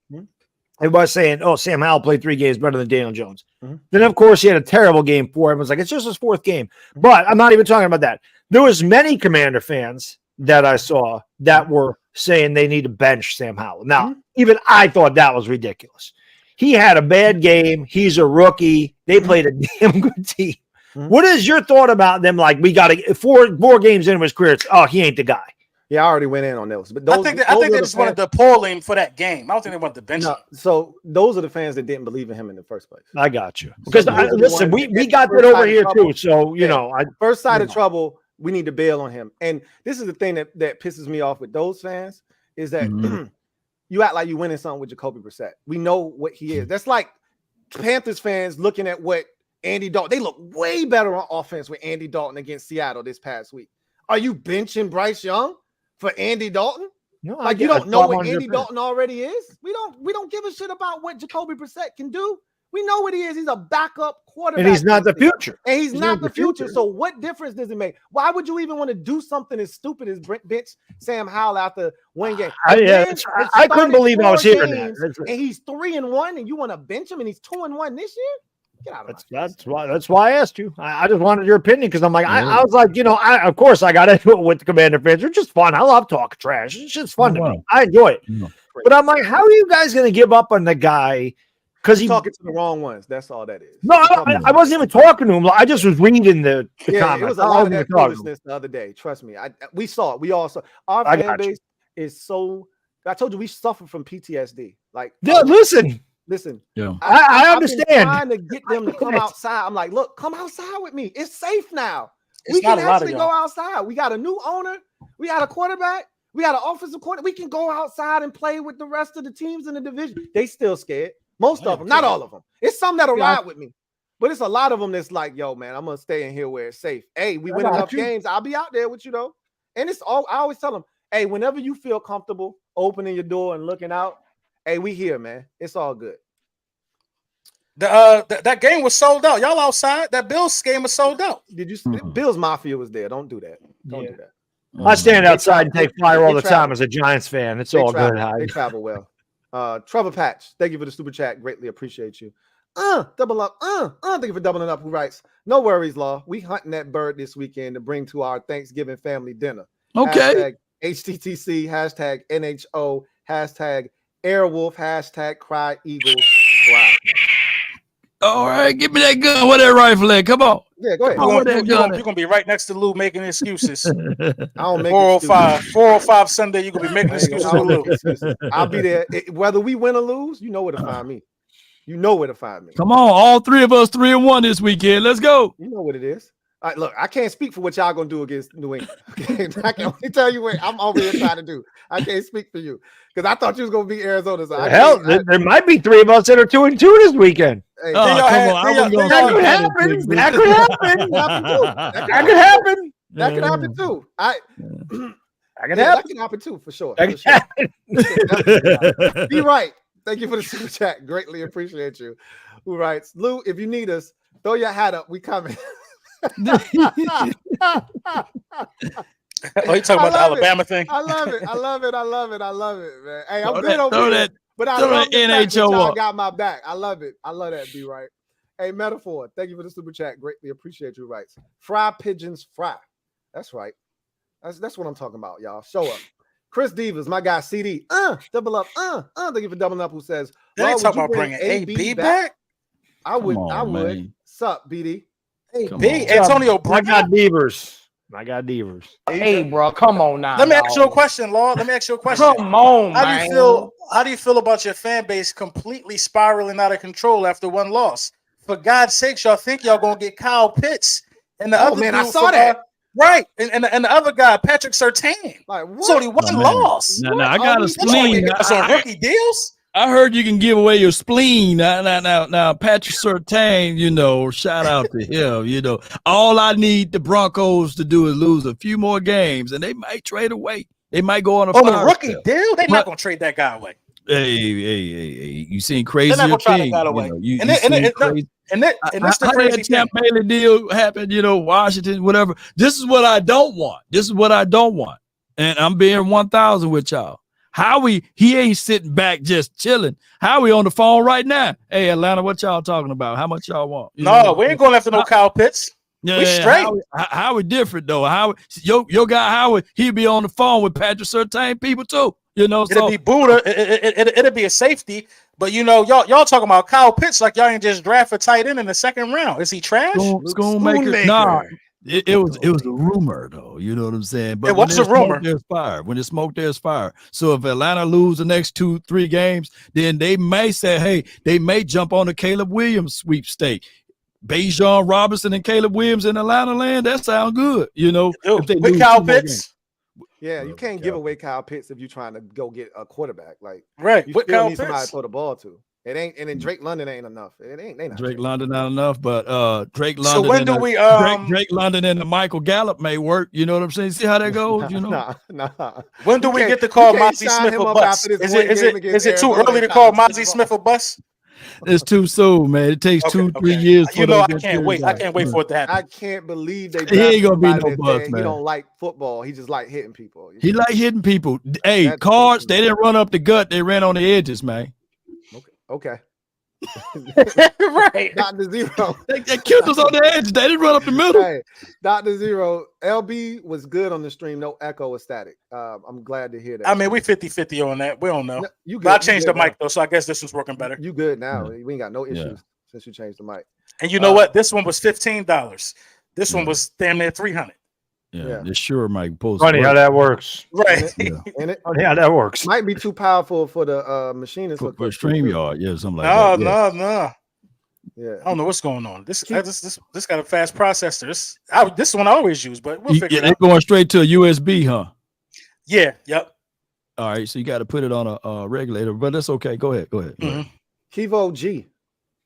everybody's saying, oh, Sam Howell played 3 games better than Daniel Jones. Then, of course, he had a terrible game 4. Everyone's like, it's just his 4th game. But I'm not even talking about that. There was many Commander fans that I saw that were saying they need to bench Sam Howell. Now, even I thought that was ridiculous. He had a bad game. He's a rookie. They played a damn good team. What is your thought about them? Like, we got to 4 games into his career. It's, oh, he ain't the guy. Yeah, I already went in on those. But I think they just wanted to pull him for that game. I don't think they wanted to bench him. So those are the fans that didn't believe in him in the first place. I got you. Because listen, we got that over here too. So you know, first side of trouble, we need to bail on him. And this is the thing that pisses me off with those fans is that you act like you winning something with Jacoby Brissett. We know what he is. That's like Panthers fans looking at what Andy Dalton. They look way better on offense with Andy Dalton against Seattle this past week. Are you benching Bryce Young for Andy Dalton? No, like you don't know what Andy Dalton already is. We don't give a shit about what Jacoby Brissett can do. We know what he is. He's a backup quarterback. And he's not the future. And he's not the future. So what difference does it make? Why would you even want to do something as stupid as bench Sam Howell after one game? I couldn't believe I was hearing that. And he's 3-1, and you want to bench him, and he's 2-1 this year? Get out of that's why I asked you. I just wanted your opinion because I'm like, I was like, you know, of course I got into it with the Commander fans. It's just fun. I love talking trash. It's just fun to me. I enjoy it. But I'm like, how are you guys going to give up on the guy? Because he's talking to the wrong ones. That's all that is. No, I wasn't even talking to him. I just was reading the comments. It was a lot of that foolishness the other day. Trust me. We saw it. We all saw it. Our fan base is so. I told you we suffer from PTSD. Like, listen. Yeah, I understand. I've been trying to get them to come outside. I'm like, look, come outside with me. It's safe now. We can actually go outside. We got a new owner. We got a quarterback. We got an offensive coordinator. We can go outside and play with the rest of the teams in the division. They still scared. Most of them, not all of them. It's some that'll ride with me, but it's a lot of them that's like, yo, man, I'm gonna stay in here where it's safe. Hey, we win enough games. I'll be out there with you though. And it's all I always tell them, hey, whenever you feel comfortable opening your door and looking out, hey, we here, man. It's all good. That game was sold out. Y'all outside? That Bills game was sold out. Did you? Bills Mafia was there. Don't do that. Don't do that. I stand outside and take fire all the time as a Giants fan. It's all good. They travel well. Trevor Patch, thank you for the super chat. Greatly appreciate you. Double up. Thank you for doubling up. Who writes? No worries, Law. We hunting that bird this weekend to bring to our Thanksgiving family dinner. Okay. #HTTC, #NHO, #Airwolf, #Cry Eagles Fly. All right, give me that gun. Where that rifle at? Come on. Yeah, go ahead. You're gonna be right next to Lou making excuses. I don't make 405 Sunday. You're gonna be making excuses with Lou. I'll be there. Whether we win or lose, you know where to find me. You know where to find me. Come on, all 3 of us 3-1 this weekend. Let's go. You know what it is. All right, look, I can't speak for what y'all gonna do against New England. Okay? I can only tell you what I'm over here trying to do. I can't speak for you because I thought you was gonna beat Arizona. So there might be 3 of us that are 2-2 this weekend. Hey, that could happen. That could happen. That could happen. That could happen too. That could happen too, for sure. Be right. Thank you for the super chat. Greatly appreciate you. Who writes, Lou, if you need us, throw your hat up. We coming. Oh, you talking about the Alabama thing? I love it, man. Hey, I'm good over that. But I love the fact that y'all got my back. I love it. I love that, Be right. Hey, Metaphor, thank you for the super chat. Greatly appreciate you. Writes, fry pigeons fry. That's right. That's what I'm talking about, y'all. Show up. Chris Divas, my guy CD. Double up. Thank you for doubling up. Who says they ain't talking about bringing AB back? I would. Man. Sup, BD? AB, Antonio Brown. I got Devers. Hey, bro, come on now. Let me ask you a question, Lord. Let me ask you a question. Come on, man. How do you feel about your fan base completely spiraling out of control after one loss? For God's sakes, y'all think y'all gonna get Kyle Pitts and the other man, I saw that. Right, and the other guy, Patrick Surtain. Like, what? So he one loss. No, I got a spleen. Some rookie deals. I heard you can give away your spleen. Now, Patrick Surtain, shout out to him. All I need the Broncos to do is lose a few more games, and they might trade away. They might go on a rookie deal. They're not gonna trade that guy away. Hey, you seen crazy thing. And that's the crazy Champ Bailey deal happened, Washington, whatever. This is what I don't want. And I'm being 1,000 with y'all. Howie, he ain't sitting back just chilling. Howie on the phone right now. Hey, Atlanta, what y'all talking about? How much y'all want? We ain't going after no Kyle Pitts. Yeah, we straight. Howie different though. Howie, your guy Howie, he'd be on the phone with Patrick Surtain people too. It'll be Buddha. It'll be a safety. But y'all talking about Kyle Pitts like y'all ain't just draft a tight end in the second round. Is he trash? Schoonmaker. Nah. It was a rumor though, you know what I'm saying? But it was a rumor. There's fire. When there's smoke, there's fire. So if Atlanta lose the next 2-3 games, then they may say, hey, they may jump on the Caleb Williams sweepstake. Bijan Robinson and Caleb Williams in Atlanta land, that sounds good, If they with Kyle Pitts. Yeah, you can't give away Kyle Pitts if you're trying to go get a quarterback. Like, right, you with still Kyle need Pitts. somebody to throw the ball to. It ain't, and then Drake London ain't enough. It ain't. They not Drake London not enough, but Drake London. So when do we Drake London and the Michael Gallup may work? You know what I'm saying? See how that goes? Nah. When do we get to call Mozzie Smith a bust? Is it too early to call Mozzie Smith a bust? It's too soon, man. It takes 2-3 years. I can't wait. I can't wait for it to happen. I can't believe they. He ain't gonna be no bust, man. He don't like football. He just like hitting people. He like hitting people. Hey, Cards, they didn't run up the gut. They ran on the edges, man. Okay. Right. Dr. Zero. They killed us on the edge. They didn't run up the middle. Hey, Dr. Zero. LB was good on the stream. No echo or static. I'm glad to hear that. I mean, we 50-50 on that. We don't know. No, but I changed the mic though, so I guess this was working better. You good now. We ain't got no issues since you changed the mic. And you know what? This one was $15. This one was damn near $300. Yeah, it's sure mic post. Funny how that works. Right. Funny how that works. Might be too powerful for the machinist for StreamYard. Yeah, something like that. No. Yeah, I don't know what's going on. This got a fast processor. This one I always use, but we'll figure it out. They're going straight to a USB, huh? Yeah. Yep. All right, so you got to put it on a regulator, but that's okay. Go ahead. Mm-hmm. Kivo G,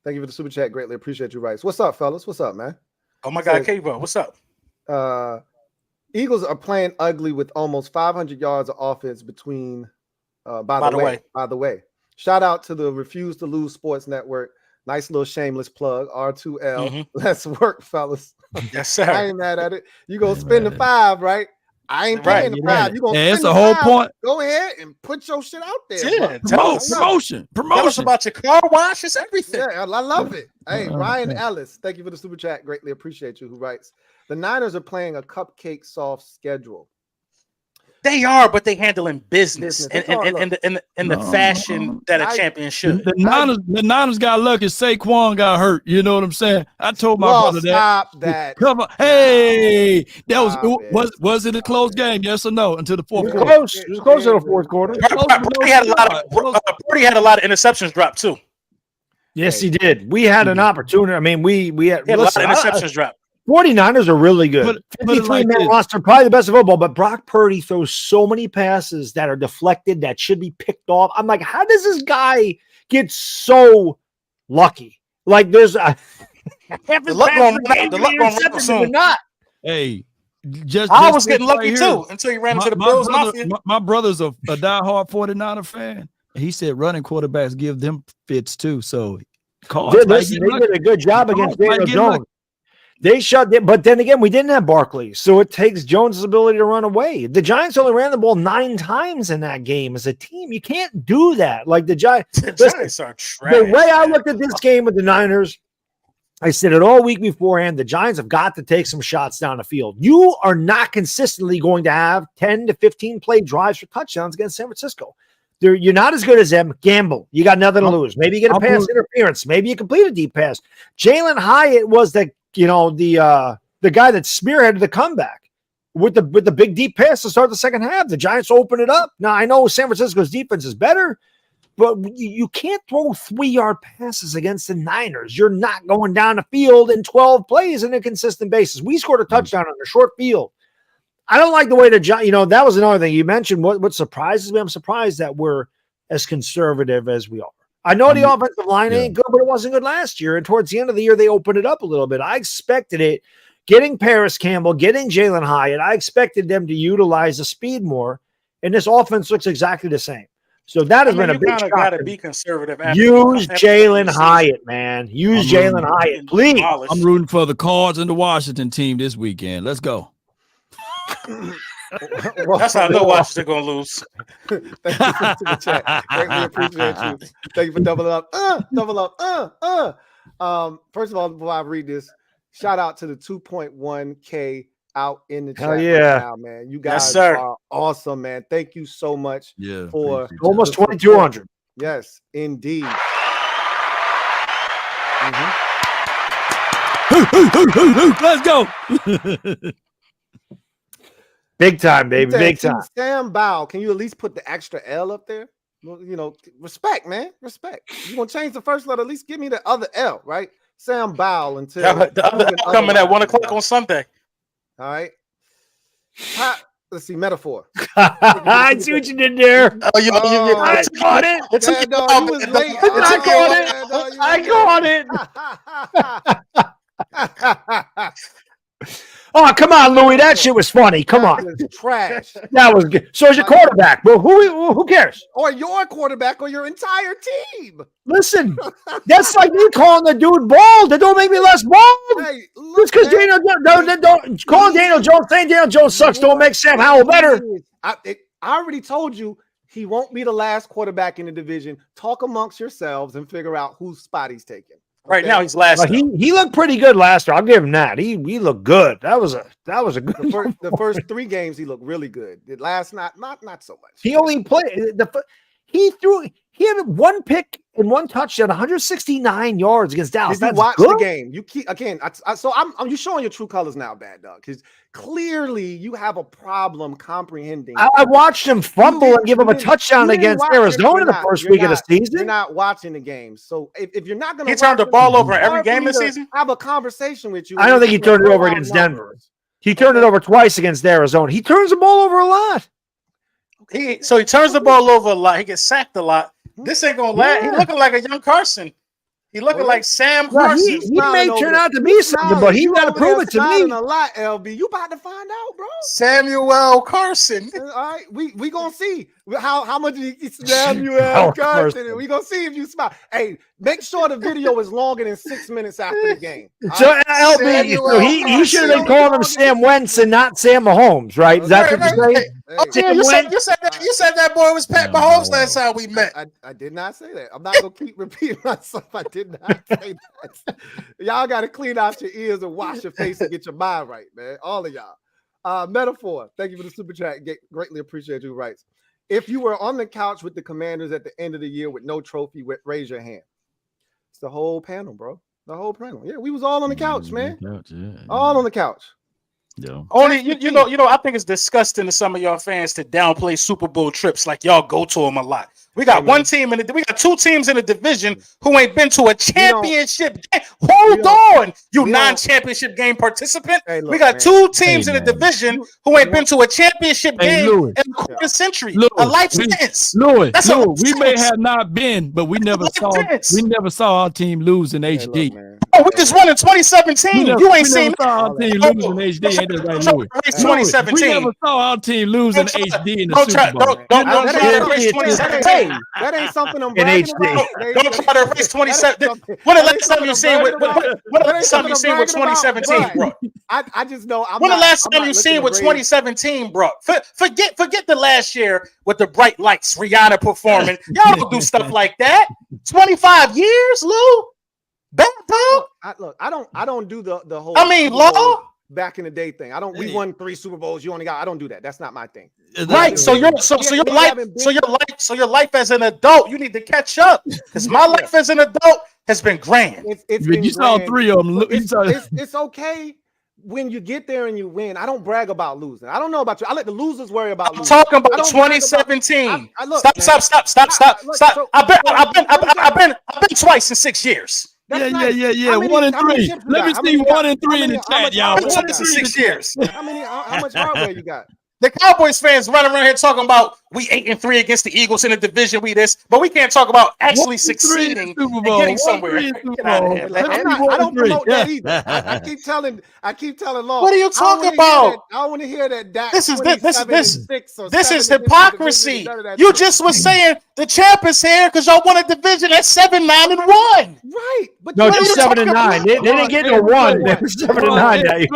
thank you for the super chat. Greatly appreciate you, Rice. What's up, fellas? What's up, man? Oh my God, Kivo, what's up? Eagles are playing ugly with almost 500 yards of offense between. By the way, shout out to the Refuse to Lose Sports Network. Nice little shameless plug. R2L. Mm-hmm. Let's work, fellas. Yes, sir. I ain't mad at it. You gonna spend the 5, right? I ain't paying the 5. You gonna it's the whole point. Go ahead and put your shit out there. Yeah, promotion. Tell us about your car wash. It's everything. Yeah, I love it. Hey, Ryan Ellis, thank you for the super chat. Greatly appreciate you. Who writes, the Niners are playing a cupcake soft schedule. They are, but they handling business in the fashion that a champion should. The Niners got lucky. Saquon got hurt. You know what I'm saying? I told my brother that. Stop that. Come on. Hey, that was it a close game? Yes or no? Until the fourth quarter. It was close to the fourth quarter. Purdy had a lot of interceptions dropped too. Yes, he did. We had an opportunity. I mean, we had a lot of interceptions dropped. 49ers are really good. 53-man roster, probably the best of football, but Brock Purdy throws so many passes that are deflected that should be picked off. I'm like, how does this guy get so lucky? Like, there's the luck going not. Hey, I was getting lucky too until he ran into the Bills Mafia. My brother's a diehard 49er fan. He said running quarterbacks give them fits too. So, they did a good job against Daniel Jones. They shut it, but then again, we didn't have Barkley, so it takes Jones' ability to run away. The Giants only ran the ball 9 times in that game as a team. You can't do that. Like the Giants are trash. The way I looked at this game with the Niners, I said it all week beforehand. The Giants have got to take some shots down the field. You are not consistently going to have 10 to 15 play drives for touchdowns against San Francisco. You're not as good as them. Gamble. You got nothing to lose. Maybe you get a pass interference. Maybe you complete a deep pass. Jalen Hyatt was the guy that spearheaded the comeback with the big deep pass to start the second half. The Giants open it up. Now I know San Francisco's defense is better, but you can't throw 3-yard passes against the Niners. You're not going down the field in 12 plays on a consistent basis. We scored a touchdown on a short field. I don't like the way that was another thing you mentioned. What surprises me, I'm surprised that we're as conservative as we are. I know the offensive line ain't good, but it wasn't good last year. And towards the end of the year, they opened it up a little bit. I expected it. Getting Paris Campbell, getting Jalen Hyatt, I expected them to utilize the speed more. And this offense looks exactly the same. So that has been a big shock. Got to be conservative. Use Jalen Hyatt, man. Use Jalen Hyatt, please. I'm rooting for the Cards and the Washington team this weekend. Let's go. That's how I know Washington going to lose. Thank you for the chat. Greatly appreciate you. Thank you for doubling up. Double up. First of all, before I read this, shout out to the 2.1K out in the chat right now, man. You guys are awesome, man. Thank you so much for almost 2,200. Yes, indeed. Let's go. Big time, baby. Big time. Sam Howell, can you at least put the extra L up there? Respect, man. Respect. You want to change the first letter? At least give me the other L, right? Sam Howell until the other L coming at 1:00 on Sunday. All right. Let's see, metaphor. I see what you did there. I caught it. I caught it. Oh, come on, Louis. That shit was funny. Come on. That was trash. That was good. So is your quarterback. Well, who cares? Or your quarterback or your entire team. Listen, that's like me calling the dude bald. That don't make me less bald. Hey, just because calling Daniel Jones, saying Daniel Jones sucks, don't make Sam Howell better. I already told you he won't be the last quarterback in the division. Talk amongst yourselves and figure out whose spot he's taking. Right now, he's last. He looked pretty good last year. I'll give him that. He looked good. That was a good. The first 3 games he looked really good. The last not so much. He only played He had 1 pick and 1 touchdown, 169 yards against Dallas. Did you watch the game? You keep again. You showing your true colors now, Bad Dog, because clearly you have a problem comprehending. I watched him fumble and give him a touchdown against Arizona the first week of the season. You're not watching the game, so if you're not going to, he turned the ball over every game this season. Have a conversation with you. I don't think he turned it over against Denver. He turned it over twice against Arizona. He turns the ball over a lot. He turns the ball over a lot. He gets sacked a lot. This ain't gonna last. He looking like a young Carson. He looking like Sam Carson. He may turn out to be something, but he got to prove it to me. A lot, LB. You about to find out, bro. Samuel Carson. All right, we gonna see how much Samuel Carson. We gonna see if you smile. Hey, make sure the video is longer than 6 minutes after the game. So LB, he should have been calling him Sam Wentz and not Sam Mahomes, right? Is that what you're saying? You said that boy was Pat Mahomes last time we met. I did not say that. I'm not gonna keep repeating myself. I did not say that. Y'all got to clean out your ears and wash your face and get your mind right, man. All of y'all. Metaphor. Thank you for the super chat. Greatly appreciate you. Writes, if you were on the couch with the Commanders at the end of the year with no trophy, raise your hand. It's the whole panel, bro. The whole panel. Yeah, we was all on the couch, man. All on the couch. Yeah. Only you know. I think it's disgusting to some of y'all fans to downplay Super Bowl trips like y'all go to them a lot. We got one team we got 2 teams in the division who ain't been to a championship game. Hold on, you non-championship game participant. Hey, look, we got 2 teams in the division who ain't been to a championship game in a quarter century. A life sentence. We may have not been, but we never saw our team lose in HD. Oh, we just won in 2017. You ain't seen our team lose in HD. Ain't that right, Louis? 2017. We never saw our team lose in HD in the Super Bowl. Don't try to erase 2017. That ain't something I'm bragging about. Don't try to erase 2017. When the last time you seen with 2017, bro? I just know. When the last time you seen with 2017, bro? Forget the last year with the bright lights, Rihanna performing. Y'all don't do stuff like that. 25 years, Lou. Bad dog. I don't do the whole. I mean, law. Back in the day thing. We won 3 Super Bowls. You only got. I don't do that. That's not my thing. Right. So your life as an adult, you need to catch up. Because my life as an adult has been grand. It's been you saw 3 of them. It's okay when you get there and you win. I don't brag about losing. I don't know about you. I let the losers worry about losing. I'm talking about 2017. Stop. I've been twice in 6 years. Yeah. 1 and 3. Let me see 1 and 3 in the chat, y'all. 1 and 3 in 6 years. How much hardware you got? The Cowboys fans running around here talking about we 8-3 against the Eagles in the division. We this, but we can't talk about actually succeeding and getting somewhere. I don't promote that either. I keep telling Law. What are you talking about? I want to hear that. This is hypocrisy. You just was saying the champ is here because y'all won a division at 7-9-1. Right, but no, just 7-9. They didn't get no 1. They were 7-9 that year.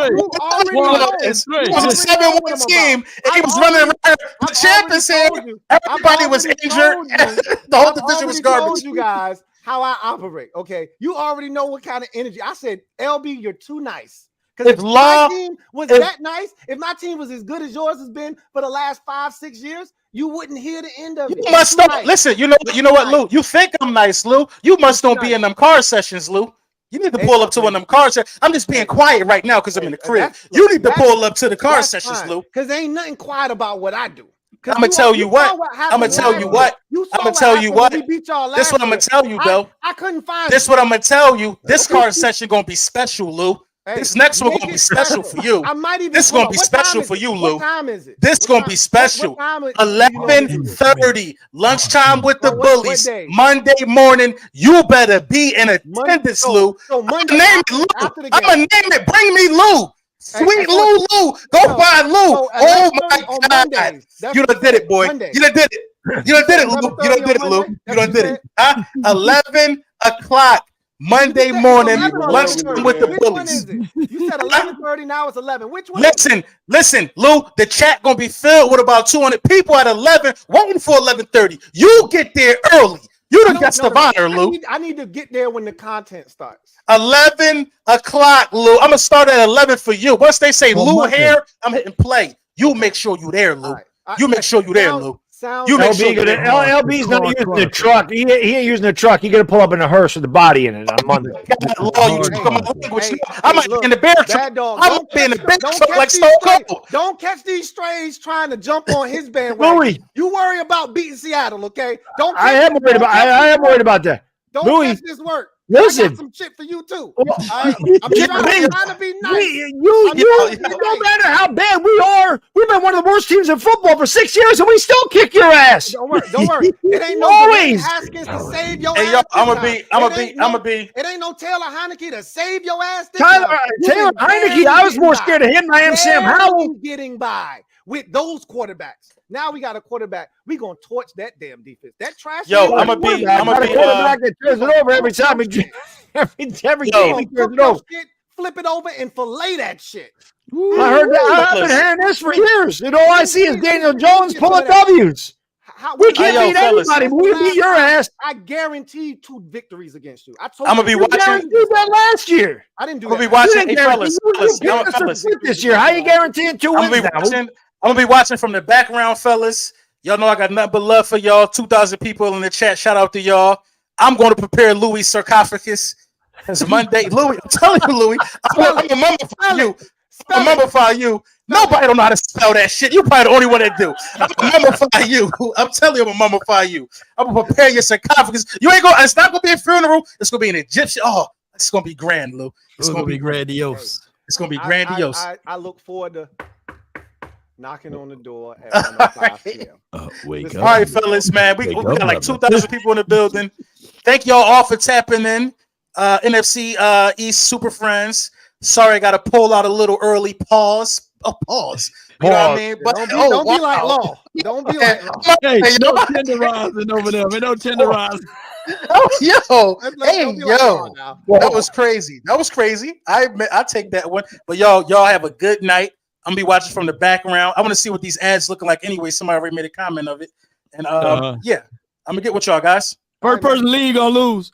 It was a 7-1 scheme, and he was running around. The champ is here. Everybody was injured. The whole division was garbage. You guys how I operate. Okay, you already know what kind of energy. I said, LB, you're too nice. Because if my team was that nice, if my team was as good as yours has been for the last 5-6 years, you wouldn't hear the end of it. You must not listen. You know what, Lou? You think I'm nice, Lou? You must don't be in them car sessions, Lou. You need to pull up to one of them car sessions. I'm just being quiet right now because I'm in the crib. You need to pull up to the car sessions, Lou. Because there ain't nothing quiet about what I do. I'm gonna tell you what. I'm gonna tell you what. I'm gonna tell you what. This what I'm gonna tell you, though. I couldn't find. This what I'm gonna tell you. This car session gonna be special, Lou. This next one gonna be special for you. This gonna be special for you, Lou. What time is it? This gonna be special. 11:30 lunchtime with the bullies. Monday morning. You better be in attendance, Lou. I'm gonna name it, Lou. I'm gonna name it. Bring me Lou. Sweet Lou. Go find Lou. Oh my God. You done did it, boy. You done did it. You done did it, Lou. You done did it, Lou. You done did it. 11 o'clock Monday morning, lunchtime with the bullies. You said 11:30, now it's 11. Which one? Listen, Lou. The chat gonna be filled with about 200 people at 11, waiting for 11:30. You get there early. You the guest of honor, Lou. I need to get there when the content starts. 11 o'clock, Lou. I'm gonna start at 11 for you. Once they say Lou here, I'm hitting play. You make sure you there, Lou. You make sure you there, Lou. You make sure LB's not using the truck. He ain't using the truck. You got to pull up in a hearse with the body in it on Monday. I might be in the bear truck. I might be in the bear truck like Stone Cold. Don't catch these strays trying to jump on his bandwagon. You worry about beating Seattle, okay? I am worried about that. Don't catch this work. Listen, I got some shit for you too. I'm trying to be nice. No matter how bad we are, we've been one of the worst teams in football for 6 years, and we still kick your ass. Don't worry. It ain't no always Haskins to save your ass. Yo, I'm gonna be. It ain't no Taylor Heineke to save your ass. Taylor Heineke, I was more scared of him than I am Sam Howell. Getting by with those quarterbacks. Now we got a quarterback. We gonna torch that damn defense. That trash. Yo, I'm gonna be. Quarterback that turns it over every time. Every game he turns it over. Flip it over and fillet that shit. I heard that. I've been hearing this for years. And all I see is Daniel Jones pulling W's. We can't beat anybody, but we beat your ass. I guarantee 2 victories against you. I told I'm gonna be watching. You did that last year. I didn't do that. I'm gonna be watching. Fellas. This year, how you guaranteeing 2 wins? I'm gonna be watching from the background, fellas. Y'all know I got nothing but love for y'all. 2,000 people in the chat. Shout out to y'all. I'm going to prepare Louis' sarcophagus. It's Monday. Louis, I'm telling you, Louis, I'm gonna mummify you. I'm gonna mummify you. Nobody don't know how to spell that shit. You probably the only one that do. I'm gonna mummify you. I'm telling you, I'm gonna mummify you. I'm gonna prepare your sarcophagus. You ain't gonna. It's not gonna be a funeral. It's gonna be an Egyptian. Oh, it's gonna be grand, Lou. It's gonna be grandiose. It's gonna be grandiose. I look forward to knocking on the door at 5 p.m. Wake up. All right, fellas, man. We got like 2,000 people in the building. Thank y'all all for tapping in. NFC East Super Friends. Sorry, I got to pull out a little early. Pause. Pause. You know what I mean? But don't be like Law. Don't be like Law. Hey, no tenderizing over there. No tenderizing. Oh, yo. Hey, yo. That was crazy. I take that one. But y'all have a good night. I'm gonna be watching from the background. I want to see what these ads looking like anyway. Somebody already made a comment of it. And yeah, I'm gonna get with y'all guys. First person league gonna lose.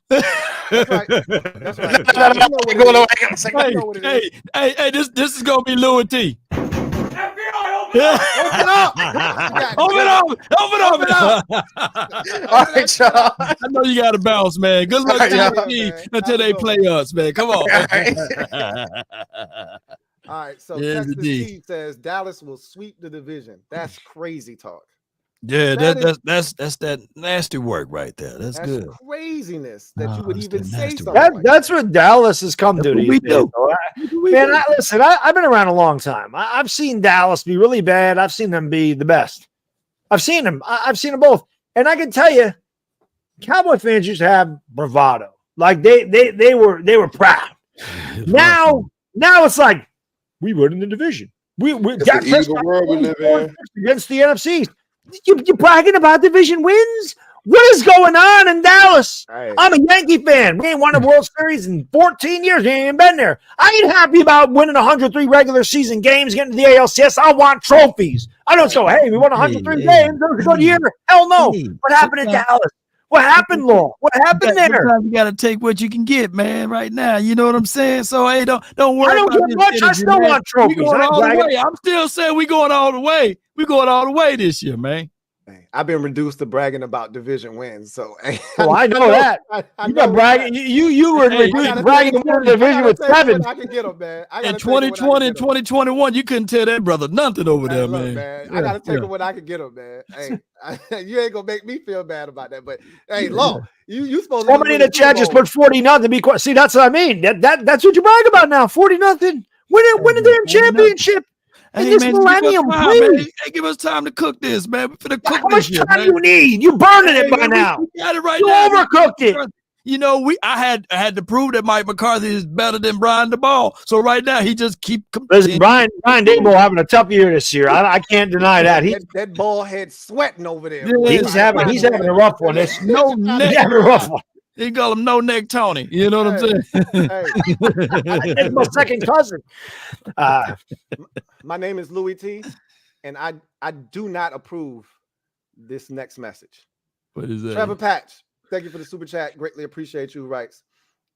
That's right. That's right. Hey, this is gonna be Louis T. Open up. Open up. All right, y'all. I know you got to bounce, man. Good luck until they play us, man. Come on. All right. So Yes, Texas indeed. T says Dallas will sweep the division. That's crazy talk. Yeah, that's that nasty work right there. That's good. Craziness that you would even say something. That's what Dallas has come to these days. Man, listen, I've been around a long time. I've seen Dallas be really bad. I've seen them be the best. I've seen them. I've seen them both. And I can tell you, Cowboy fans used to have bravado. Like they were proud. Now it's like we were in the division. We got the evil world we live in against the NFC. You bragging about division wins? What is going on in Dallas? Right. I'm a Yankee fan. We ain't won a World Series in 14 years. We ain't even been there. I ain't happy about winning 103 regular season games, getting to the ALCS. I want trophies. I don't go, hey, we won 103 games. That was a good year. Hell no. What happened in Dallas? What happened, Law? What happened there? You got to take what you can get, man, right now. You know what I'm saying? So, hey, don't worry. I don't get much. I still want trophies. I'm still saying we going all the way. We going all the way this year, man. I've been reduced to bragging about division wins, so I know that. You got bragging. You were reduced to bragging about the division with 7. I can get them, man. In 2020 and 2021, you couldn't tell that brother nothing over there, look, man. I gotta take them when I can get them, man. Hey, you ain't gonna make me feel bad about that, but hey, Law, you supposed to. Somebody in the chat just put 40-0. Be quiet. See, that's what I mean. That's what you brag about now. 40-0. Win the damn championship. Hey, man, millennium, give us time to cook this, man. How much time you need? You burning it by now. We got it right you now. Overcooked it. You know, I had to prove that Mike McCarthy is better than Brian DeBall. So right now he just keep. Listen, Brian Daboll having a tough year this year. I can't deny that. That ball head sweating over there. Yeah, he's having a rough one. It's no neck. He's having a rough one. They call him No Neck Tony. You know what I'm saying? It's my second cousin. My name is Louis T, and I do not approve this next message. What is that? Trevor Patch, thank you for the super chat. Greatly appreciate you. Writes,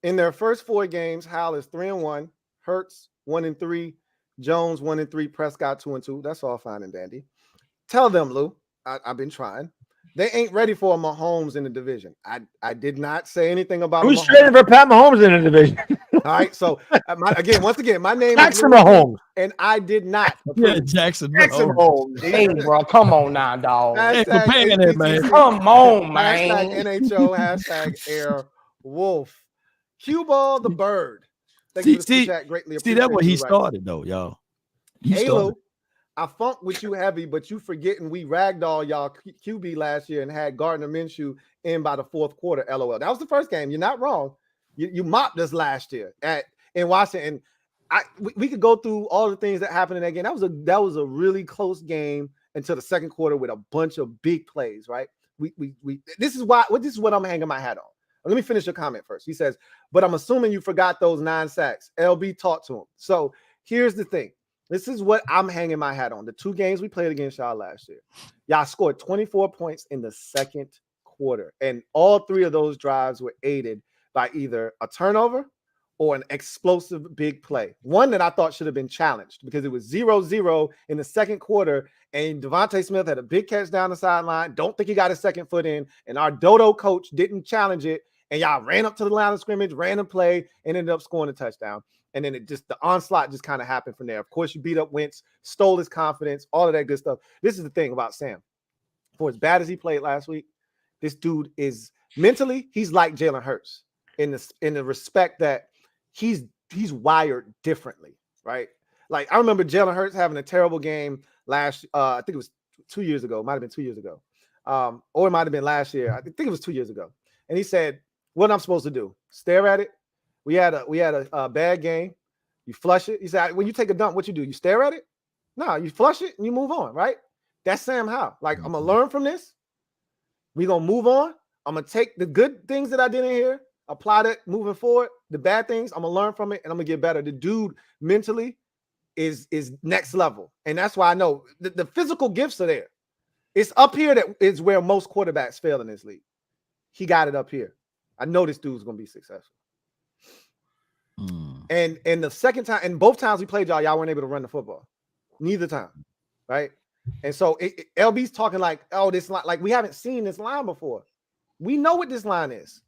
in their first 4 games, Howell is 3-1, Hurts 1-3, Jones 1-3, Prescott 2-2. That's all fine and dandy. Tell them, Lou, I've been trying. They ain't ready for Mahomes in the division. I did not say anything about who's trading for Pat Mahomes in the division. All right, so once again, my name Jackson is Mahomes, and I did not. Jackson Mahomes. Hey, bro, come on now, dog. Hey, for paying it, man. Come on, man. #NHO Air Wolf. Cue ball the bird. Thank you for the chat. Greatly appreciate. See, that's what he started though, y'all. Halo. I funk with you heavy, but you forgetting we ragdoll y'all QB last year and had Gardner Minshew in by the 4th quarter. LOL. That was the first game. You're not wrong. You mopped us last year in Washington. We could go through all the things that happened in that game. That was a really close game until the second quarter with a bunch of big plays. Right? This is what I'm hanging my hat on. Let me finish your comment first. He says, but I'm assuming you forgot those 9 sacks. LB talked to him. So here's the thing. This is what I'm hanging my hat on. The 2 games we played against y'all last year. Y'all scored 24 points in the second quarter. And all 3 of those drives were aided by either a turnover or an explosive big play. One that I thought should have been challenged because it was 0-0 in the second quarter. And Devontae Smith had a big catch down the sideline. Don't think he got his second foot in. And our dodo coach didn't challenge it. And y'all ran up to the line of scrimmage, ran a play, and ended up scoring a touchdown. And then the onslaught just kind of happened from there. Of course, you beat up Wentz, stole his confidence, all of that good stuff. This is the thing about Sam. For as bad as he played last week, this dude is mentally, he's like Jalen Hurts in the respect that he's wired differently, right? Like I remember Jalen Hurts having a terrible game last. I think it was 2 years ago. It might have been 2 years ago, or it might have been last year. I think it was 2 years ago. And he said, "What am I supposed to do? Stare at it? We had a bad game. You flush it." He said, "When you take a dump, what you do? You stare at it? No, you flush it and you move on, right?" That's Sam Howell. Like, I'm gonna learn from this. We're gonna move on. I'm gonna take the good things that I did in here, apply that moving forward. The bad things, I'm gonna learn from it and I'm gonna get better. The dude mentally is next level. And that's why I know the physical gifts are there. It's up here that is where most quarterbacks fail in this league. He got it up here. I know this dude's gonna be successful. And the second time, and both times we played y'all weren't able to run the football. Neither time, right? And so LB's talking like, oh, this line, like we haven't seen this line before. We know what this line is.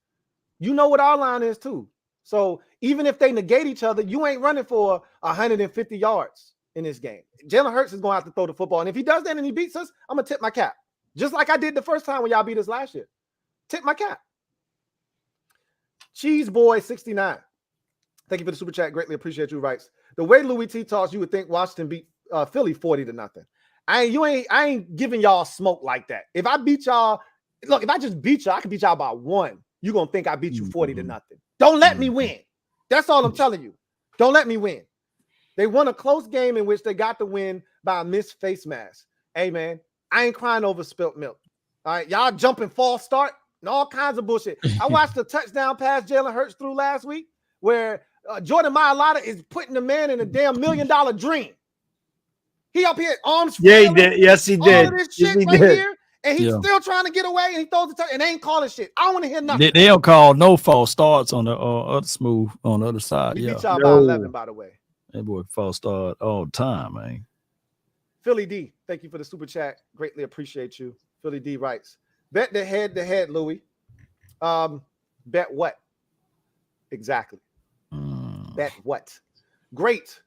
You know what our line is too. So even if they negate each other, you ain't running for 150 yards in this game. Jalen Hurts is going to have to throw the football. And if he does that and he beats us, I'm going to tip my cap. Just like I did the first time when y'all beat us last year. Tip my cap. Cheese Boy 69. Thank you for the super chat. Greatly appreciate you. Writes, the way Louis T talks, you would think Washington beat Philly 40-0. I ain't giving y'all smoke like that. If I beat y'all, look, if I just beat y'all, I can beat y'all by 1. You're going to think I beat you 40-0. Don't let me win. That's all I'm telling you. Don't let me win. They won a close game in which they got the win by a missed face mask. Hey, man, I ain't crying over spilt milk. All right, y'all jumping false start and all kinds of bullshit. I watched the touchdown pass Jalen Hurts threw last week where Jordan Mailata is putting the man in a damn $1 million dream. He up here, arms free. Yeah, he did. Yes, he did. All of this shit here. And he's still trying to get away, and he throws the touch, and they ain't calling shit. I don't want to hear nothing. They don't call no false starts on the other smooth on the other side. He beat y'all by 11, by the way. That boy false start all the time, man. Philly D, thank you for the super chat. Greatly appreciate you. Philly D writes, bet the head, Louis. Bet what? Exactly. Bet what? Great.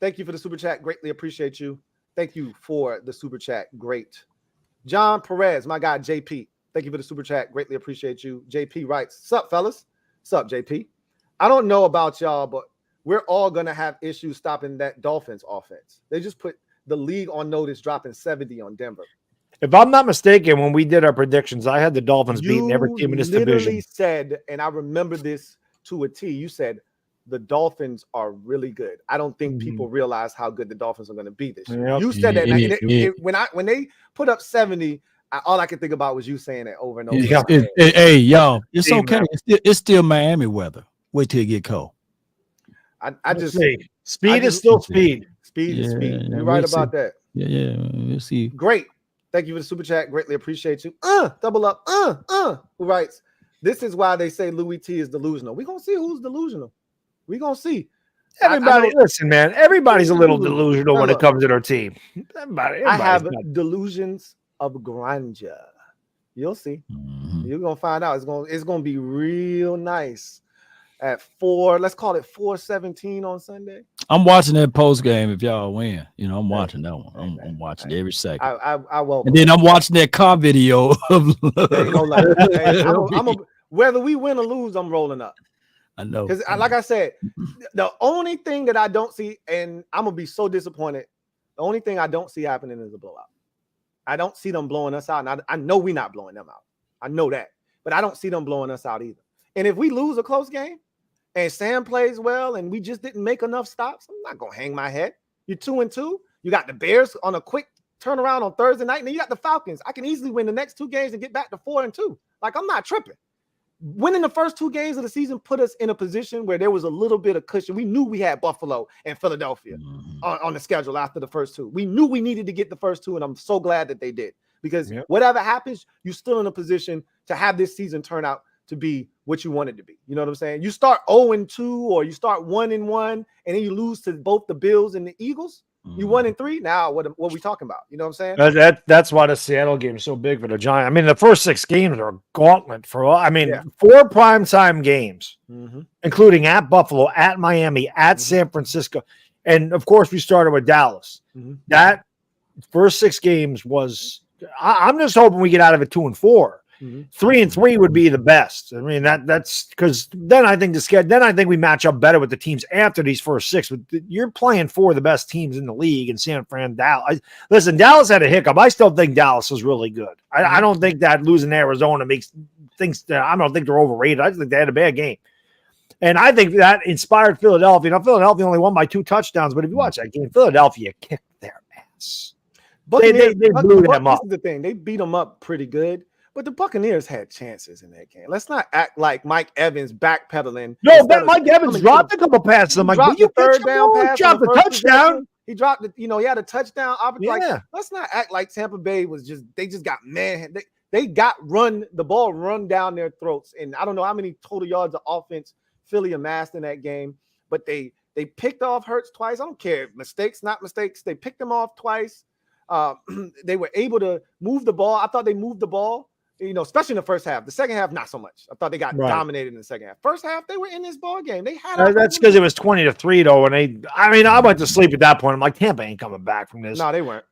Thank you for the super chat. Greatly appreciate you. Thank you for the super chat. Great. John Perez, my guy JP. Thank you for the super chat. Greatly appreciate you. JP writes, sup, fellas? Sup, JP? I don't know about y'all, but we're all going to have issues stopping that Dolphins offense. They just put the league on notice, dropping 70 on Denver. If I'm not mistaken, when we did our predictions, I had the Dolphins beating every team in this division. You literally said, and I remember this to a T, you said, the Dolphins are really good. I don't think people realize how good the Dolphins are going to be this year. Yep. You said that. When they put up 70, all I could think about was you saying it over and over. Hey, y'all, it's okay. It's still Miami weather. Wait till it get cold. I just speed is still speed. Speed is speed. You're right about that. Yeah. We'll see. Great. Thank you for the super chat. Greatly appreciate you. Double up. Who writes? This is why they say Louis T is delusional. We're gonna see who's delusional. We're going to see. Everybody, listen, man. Everybody's a little delusional when it comes to their team. I have delusions of grandeur. You'll see. You're going to find out. It's going to be real nice at 4. Let's call it 4:17 on Sunday. I'm watching that post game if y'all win. You know, I'm watching that one. I'm watching every second. I welcome. And then I'm watching that car video of whether we win or lose, I'm rolling up. I know. Because like I said, the only thing that I don't see, and I'm going to be so disappointed, the only thing I don't see happening is a blowout. I don't see them blowing us out. And I know we're not blowing them out. I know that. But I don't see them blowing us out either. And if we lose a close game and Sam plays well and we just didn't make enough stops, I'm not going to hang my head. You're 2-2. You got the Bears on a quick turnaround on Thursday night. And then you got the Falcons. I can easily win the next 2 games and get back to 4-2. Like, I'm not tripping. Winning the first 2 games of the season put us in a position where there was a little bit of cushion. We knew we had Buffalo and Philadelphia on the schedule after the first 2. We knew we needed to get the first 2, and I'm so glad that they did. Because whatever happens, you're still in a position to have this season turn out to be what you want it to be. You know what I'm saying? You start 0-2 or you start 1-1, and then you lose to both the Bills and the Eagles. You 1-3. Now, what are we talking about? You know what I'm saying? That's why the Seattle game is so big for the Giants. I mean, the first 6 games are a gauntlet for all. I mean, 4 primetime games, including at Buffalo, at Miami, at San Francisco. And of course, we started with Dallas. That first 6 games was, I'm just hoping we get out of it 2-4. 3-3 would be the best. I mean, that's because then I think we match up better with the teams after these first 6. But you're playing 4 of the best teams in the league in San Fran, Dallas. Listen, Dallas had a hiccup. I still think Dallas is really good. I don't think that losing to Arizona makes things. I don't think they're overrated. I just think they had a bad game, and I think that inspired Philadelphia. Now, Philadelphia only won by 2 touchdowns, but if you watch that game, Philadelphia kicked their ass. But they blew them up. This is the thing; they beat them up pretty good. But the Buccaneers had chances in that game. Let's not act like Mike Evans backpedaling. No, but Mike Evans dropped a couple passes. I'm like, will you third down pass? Dropped the touchdown. He dropped it. He had a touchdown opportunity. Yeah. Like, let's not act like Tampa Bay was they just got man. They got the ball run down their throats. And I don't know how many total yards of offense Philly amassed in that game, but they picked off Hurts twice. I don't care. Mistakes, not mistakes. They picked him off twice. They were able to move the ball. I thought they moved the ball, especially in the first half. The second half, not so much. I thought they got dominated in the second half. First half, they were in this ball game. They had that's because it was 20-3 though. And I went to sleep at that point. I'm like, Tampa ain't coming back from this. No, they weren't.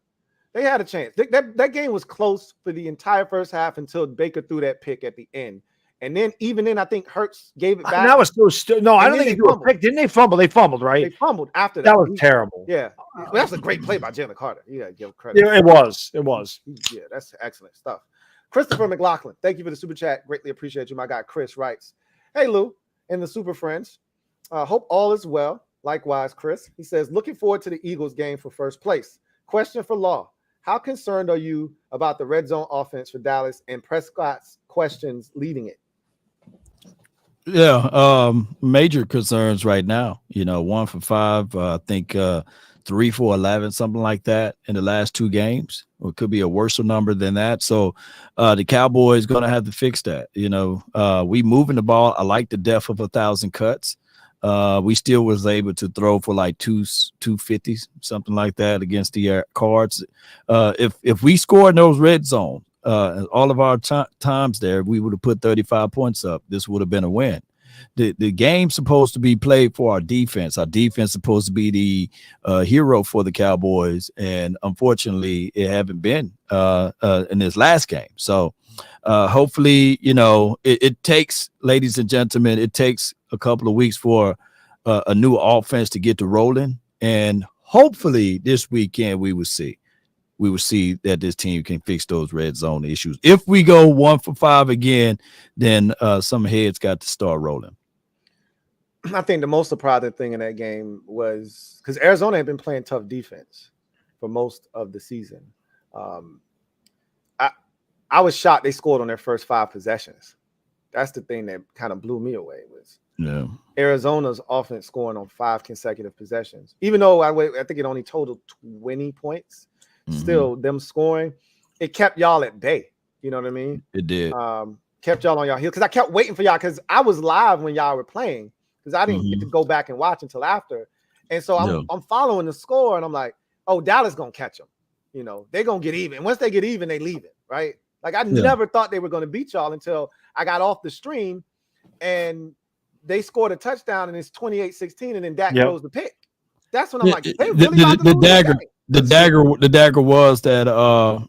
They had a chance. That game was close for the entire first half until Baker threw that pick at the end. And then even then, I think Hurts gave it back. And that was no, I don't think he threw a pick. Didn't they fumble? They fumbled, right? They fumbled after that. That was terrible. Yeah. Well, that's a great play by Jalen Carter. You got to give credit. Yeah, it was. It was. Yeah, that's excellent stuff. Christopher McLaughlin, thank you for the super chat. Greatly appreciate you. My guy Chris writes, "Hey Lou and the Super Friends, hope all is well. Likewise, Chris." He says, "Looking forward to the Eagles game for first place. Question for Law: how concerned are you about the red zone offense for Dallas and Prescott's questions leading it?" Yeah, major concerns right now. 1 for 5. I think 3 for 11, something like that in the last 2 games. Or it could be a worse number than that. So the Cowboys going to have to fix that. We moving the ball. I like the depth of 1,000 cuts. We still was able to throw for like 250s, something like that against the Cards. If we score in those red zones, all of our times there, we would have put 35 points up. This would have been a win. The game's supposed to be played for our defense. Our defense is supposed to be the hero for the Cowboys, and unfortunately, it haven't been in this last game. So hopefully, it takes, ladies and gentlemen, it takes a couple of weeks for a new offense to get to rolling, and hopefully this weekend we will see that this team can fix those red zone issues. If we go 1 for 5 again, then some heads got to start rolling. I think the most surprising thing in that game was because Arizona had been playing tough defense for most of the season. I was shocked they scored on their first 5 possessions. That's the thing that kind of blew me away was Arizona's offense scoring on 5 consecutive possessions. Even though I think it only totaled 20 points. Still, them scoring, it kept y'all at bay. You know what I mean? It did. Kept y'all on y'all heel because I kept waiting for y'all because I was live when y'all were playing because I didn't get to go back and watch until after. And so I'm following the score and I'm like, oh, Dallas gonna catch them. They're gonna get even. Once they get even, they leave it, right? Like I never thought they were gonna beat y'all until I got off the stream and they scored a touchdown and it's 28-16 and then Dak throws the pick. That's when I'm like, they really the dagger was that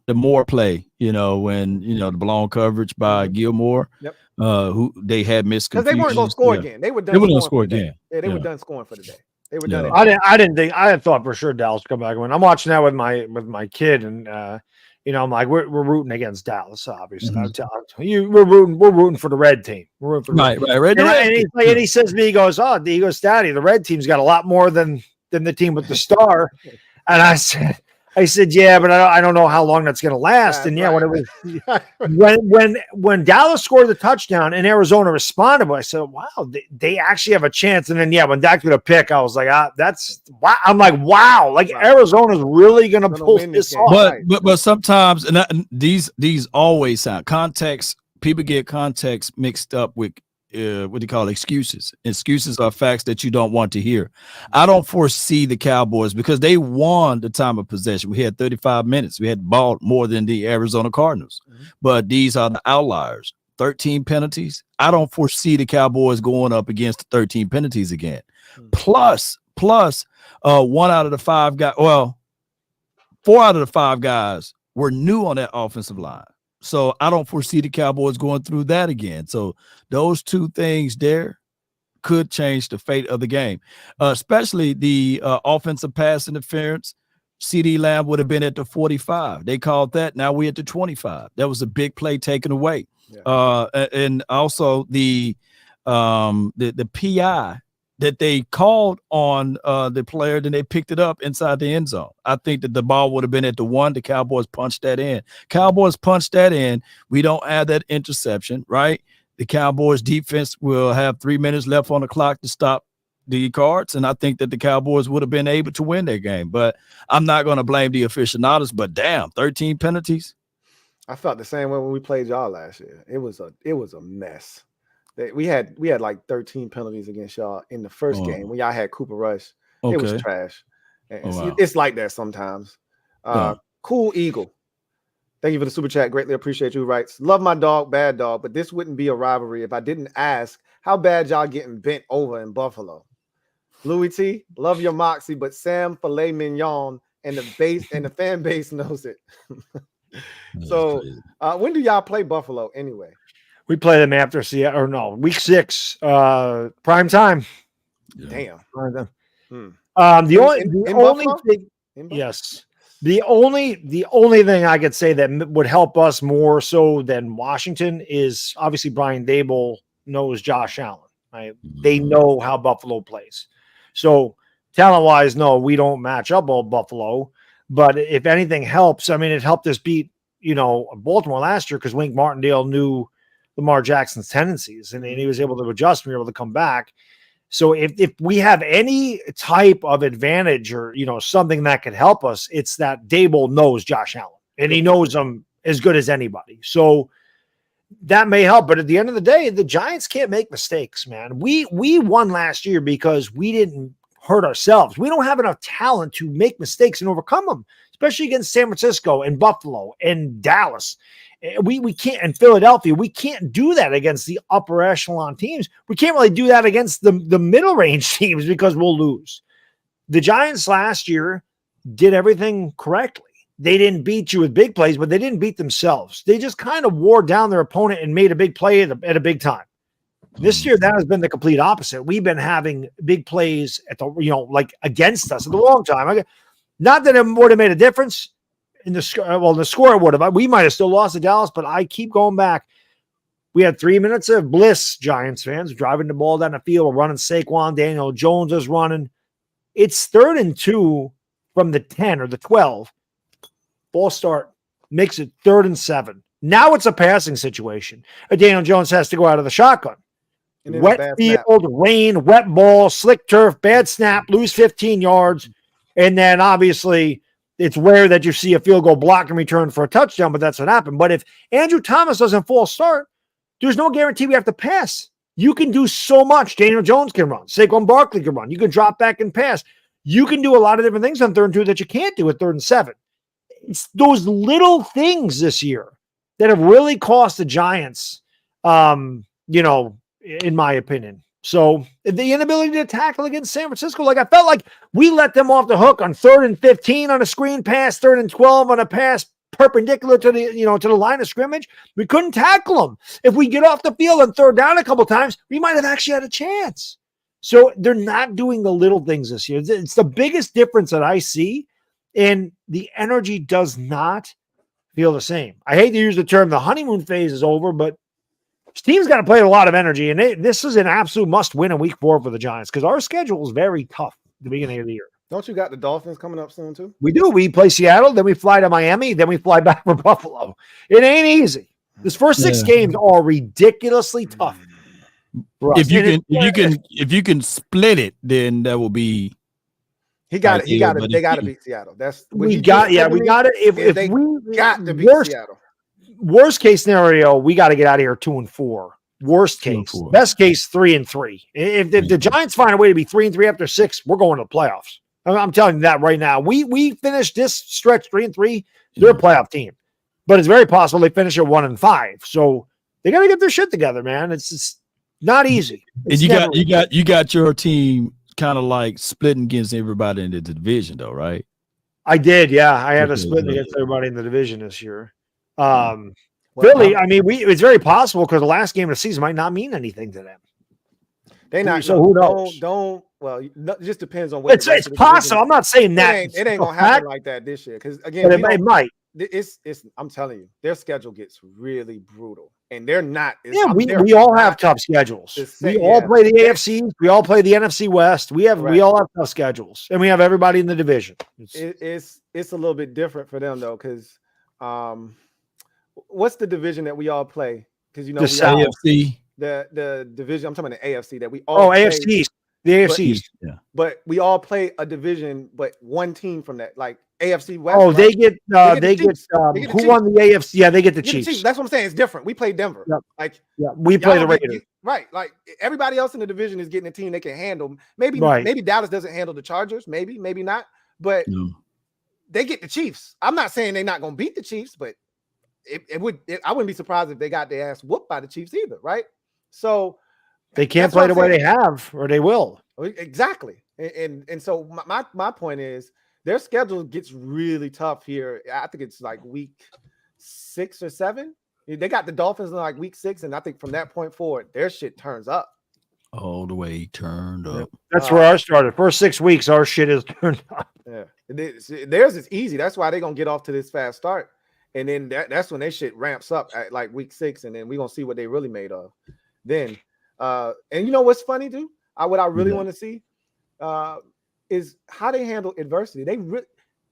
the Moore play, when the blown coverage by Gilmore, who they had missed because they weren't gonna score again. They were done. They were gonna score again. Yeah, they were done scoring for the day. They were done. I had thought for sure Dallas would come back. When I'm watching that with my kid, and I'm like, we're rooting against Dallas, obviously. We're rooting for the red team. We're rooting for right. And he says to me, he goes, Daddy, the red team's got a lot more than the team with the star. And I said, yeah, but I don't know how long that's going to last. And when Dallas scored the touchdown and Arizona responded, I said, wow, they actually have a chance. And then when Dak did a pick, I was like, that's wow. I'm like, wow, like Arizona's really going to pull this off. But sometimes, and these always sound context. People get context mixed up with what do you call it? Excuses. Excuses are facts that you don't want to hear. I don't foresee the Cowboys because they won the time of possession. We had 35 minutes. We had the ball more than the Arizona Cardinals. But these are the outliers. 13 penalties. I don't foresee the Cowboys going up against the 13 penalties again. Plus, 1 out of the 5 guys. Well, 4 out of the 5 guys were new on that offensive line. So I don't foresee the Cowboys going through that again. So those 2 things there could change the fate of the game, especially the offensive pass interference. CeeDee Lamb would have been at the 45. They called that. Now we're at the 25. That was a big play taken away. And also the PI that they called on the player, then they picked it up inside the end zone. I think that the ball would have been at the 1. The Cowboys punched that in. Cowboys punched that in. We don't have that interception, right? The Cowboys defense will have 3 minutes left on the clock to stop the Cards, and I think that the Cowboys would have been able to win their game. But I'm not going to blame the aficionados, but damn, 13 penalties. I felt the same way when we played y'all last year. It was a mess. We had like 13 penalties against y'all in the first game when y'all had Cooper Rush. Okay. It was trash. It's like that sometimes. Cool Eagle. Thank you for the super chat. Greatly appreciate you. Writes, love my dog, bad dog, but this wouldn't be a rivalry if I didn't ask how bad y'all getting bent over in Buffalo. Louis T, love your moxie, but Sam Filet Mignon and the fan base knows it. So when do y'all play Buffalo anyway? We play them after week 6, prime time. Damn. The only thing, yes. The only thing I could say that would help us more so than Washington is obviously Brian Dable knows Josh Allen. Right? They know how Buffalo plays. So talent-wise, no, we don't match up all Buffalo. But if anything helps, I mean, it helped us beat, Baltimore last year because Wink Martindale knew Lamar Jackson's tendencies and he was able to adjust and be able to come back. So if we have any type of advantage or, something that could help us, it's that Dable knows Josh Allen and he knows him as good as anybody. So that may help. But at the end of the day, the Giants can't make mistakes, man. We won last year because we didn't hurt ourselves. We don't have enough talent to make mistakes and overcome them, especially against San Francisco and Buffalo and Dallas. We can't, and Philadelphia, we can't do that against the upper echelon teams. We can't really do that against the middle range teams because we'll lose. The Giants last year did everything correctly. They didn't beat you with big plays, but they didn't beat themselves. They just kind of wore down their opponent and made a big play at a big time. This year, that has been the complete opposite. We've been having big plays at the, against us at the wrong time. Not that it would have made a difference. The score would have. We might have still lost to Dallas, but I keep going back. We had 3 minutes of bliss, Giants fans, driving the ball down the field. We're running Saquon. Daniel Jones is running. It's 3rd and 2 from the 10 or the 12. Ball start makes it 3rd and 7. Now it's a passing situation. Daniel Jones has to go out of the shotgun. Wet field, rain, wet ball, slick turf, bad snap, lose 15 yards. And then obviously it's rare that you see a field goal block and return for a touchdown, but that's what happened. But if Andrew Thomas doesn't full start, there's no guarantee we have to pass. You can do so much. Daniel Jones can run. Saquon Barkley can run. You can drop back and pass. You can do a lot of different things on 3rd and 2 that you can't do at 3rd and 7. It's those little things this year that have really cost the Giants, in my opinion. So the inability to tackle against San Francisco, I felt like we let them off the hook on 3rd and 15 on a screen pass, 3rd and 12 on a pass perpendicular to the line of scrimmage. We couldn't tackle them. If we get off the field on 3rd down a couple times, we might have actually had a chance. So they're not doing the little things this year. It's the biggest difference that I see, and the energy does not feel the same. I hate to use the term the honeymoon phase is over, but this team's got to play a lot of energy, and this is an absolute must-win in week 4 for the Giants because our schedule is very tough at the beginning of the year. Don't you got the Dolphins coming up soon, too? We do. We play Seattle, then we fly to Miami, then we fly back for Buffalo. It ain't easy. This first 6 games are ridiculously tough for us. If you can split it, then that will be. They got to beat Seattle. That's we got it. If they we got to beat Seattle. Worst case scenario, we got to get out of here 2-4. Worst case, best case 3-3. If the Giants find a way to be 3-3 after 6, we're going to the playoffs. I'm telling you that right now. We finished this stretch 3-3. They're a playoff team, but it's very possible they finish at 1-5. So they got to get their shit together, man. It's not easy. And you got your team kind of splitting against everybody in the division, though, right? I did, yeah. I had a split against everybody in the division this year. Philly, it's very possible because the last game of the season might not mean anything to them. Who knows? It just depends on what it's possible. I'm not saying that it ain't gonna happen like that this year because again, it might. I'm telling you, their schedule gets really brutal, and they're not. We all have tough schedules. We all play the AFC. We all play the NFC West. We all have tough schedules, and we have everybody in the division. It's a little bit different for them though, because what's the division that we all play? Because the AFC. The division I'm talking about the AFC that we all AFC. The AFC East. Yeah. But we all play a division, but one team from that, like AFC West. Oh, right? they get who won the AFC? Yeah, they get the They Chiefs. get the Chiefs. That's what I'm saying. It's different. We play Denver. Yep. Like we play the Raiders. Right. Like everybody else in the division is getting a team they can handle. Maybe Dallas doesn't handle the Chargers. Maybe not. But they get the Chiefs. I'm not saying they're not going to beat the Chiefs, but I wouldn't be surprised if they got their ass whooped by the Chiefs either. Right. So they can't play the way they have, or they will. Exactly. And so my point is their schedule gets really tough here. I think it's like week 6 or 7. They got the Dolphins in like week 6, and I think from that point forward, their shit turns up. All the way turned up. That's where ours started. First 6 weeks, our shit is turned up. Yeah. Theirs is easy. That's why they're going to get off to this fast start. And then that's when their shit ramps up at like week 6, and then we're going to see what they really made of. Then, and you know what's funny, dude? What I really want to see is how they handle adversity.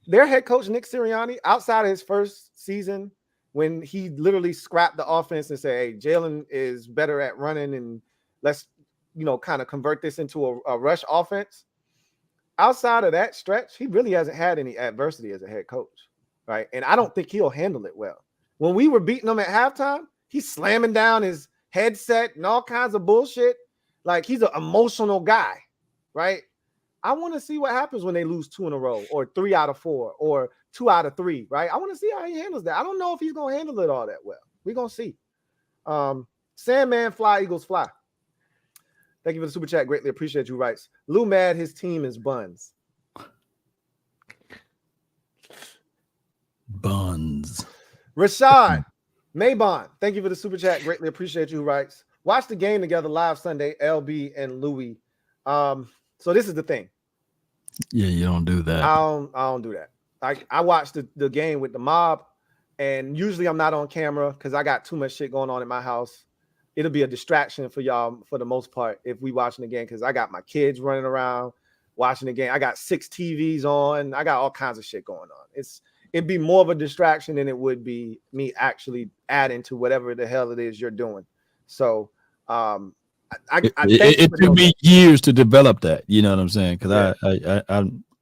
Their head coach, Nick Sirianni, outside of his first season, when he literally scrapped the offense and said, hey, Jalen is better at running, and let's, kind of convert this into a rush offense. Outside of that stretch, he really hasn't had any adversity as a head coach, right? And I don't think he'll handle it well. When we were beating him at halftime, he's slamming down his headset and all kinds of bullshit. Like, he's an emotional guy, right? I want to see what happens when they lose 2 in a row, or 3 out of 4, or 2 out of 3, right? I want to see how he handles that. I don't know if he's going to handle it all that well. We're going to see. Sandman, fly, Eagles, fly. Thank you for the super chat. Greatly appreciate you, writes. Lou mad his team is buns. Buns. Rashad Maybon, thank you for the super chat. Greatly appreciate you, writes. Watch the game together live Sunday, LB and Louie. So this is the thing. Yeah, you don't do that. I don't do that. I watched the game with the mob, and usually I'm not on camera because I got too much shit going on in my house. It'll be a distraction for y'all for the most part if we watching the game, because I got my kids running around watching the game. I got 6 TVs on. I got all kinds of shit going on. It'd be more of a distraction than it would be me actually adding to whatever the hell it is you're doing. So it took me years to develop that. You know what I'm saying? Because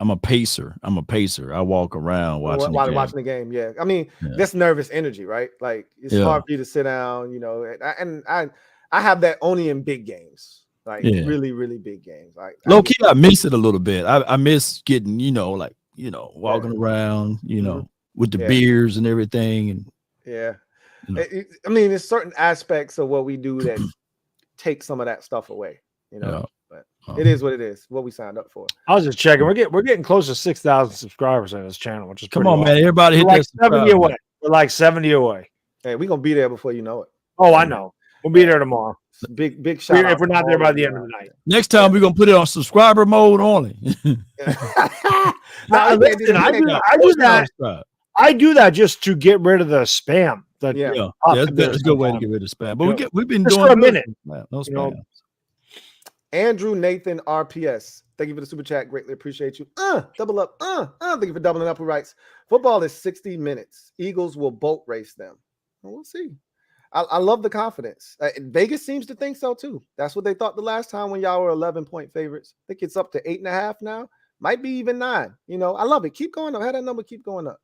I'm a pacer. I walk around watching the game. Yeah. I mean, that's nervous energy, right? Like, it's hard for you to sit down, and I have that only in big games, like really, really big games. Like, low key, I miss it a little bit. I miss getting, walking around, with the beers and everything. And I mean, there's certain aspects of what we do that take some of that stuff away, But it is what it is. What we signed up for. I was just checking. We're getting close to 6,000 subscribers on this channel, which is come on, man. Everybody hit like 70 away. We're like 70 away. Hey, we're gonna be there before you know it. Oh, I know. We'll be there tomorrow. Big shout out if we're not there by the end of the night. Next time we're gonna put it on subscriber mode only. I do that just to get rid of the spam. That's a good way to get rid of spam. But we've been doing for a minute. No spam. Andrew Nathan RPS, thank you for the super chat. Greatly appreciate you. Double up. Thank you for doubling up. Who writes, football is 60 minutes. Eagles will boat race them. Well, we'll see. I love the confidence. Vegas seems to think so too. That's what they thought the last time when y'all were 11-point favorites. I think it's up to 8.5 now. Might be even 9. I love it. Keep going up. Have that number keep going up.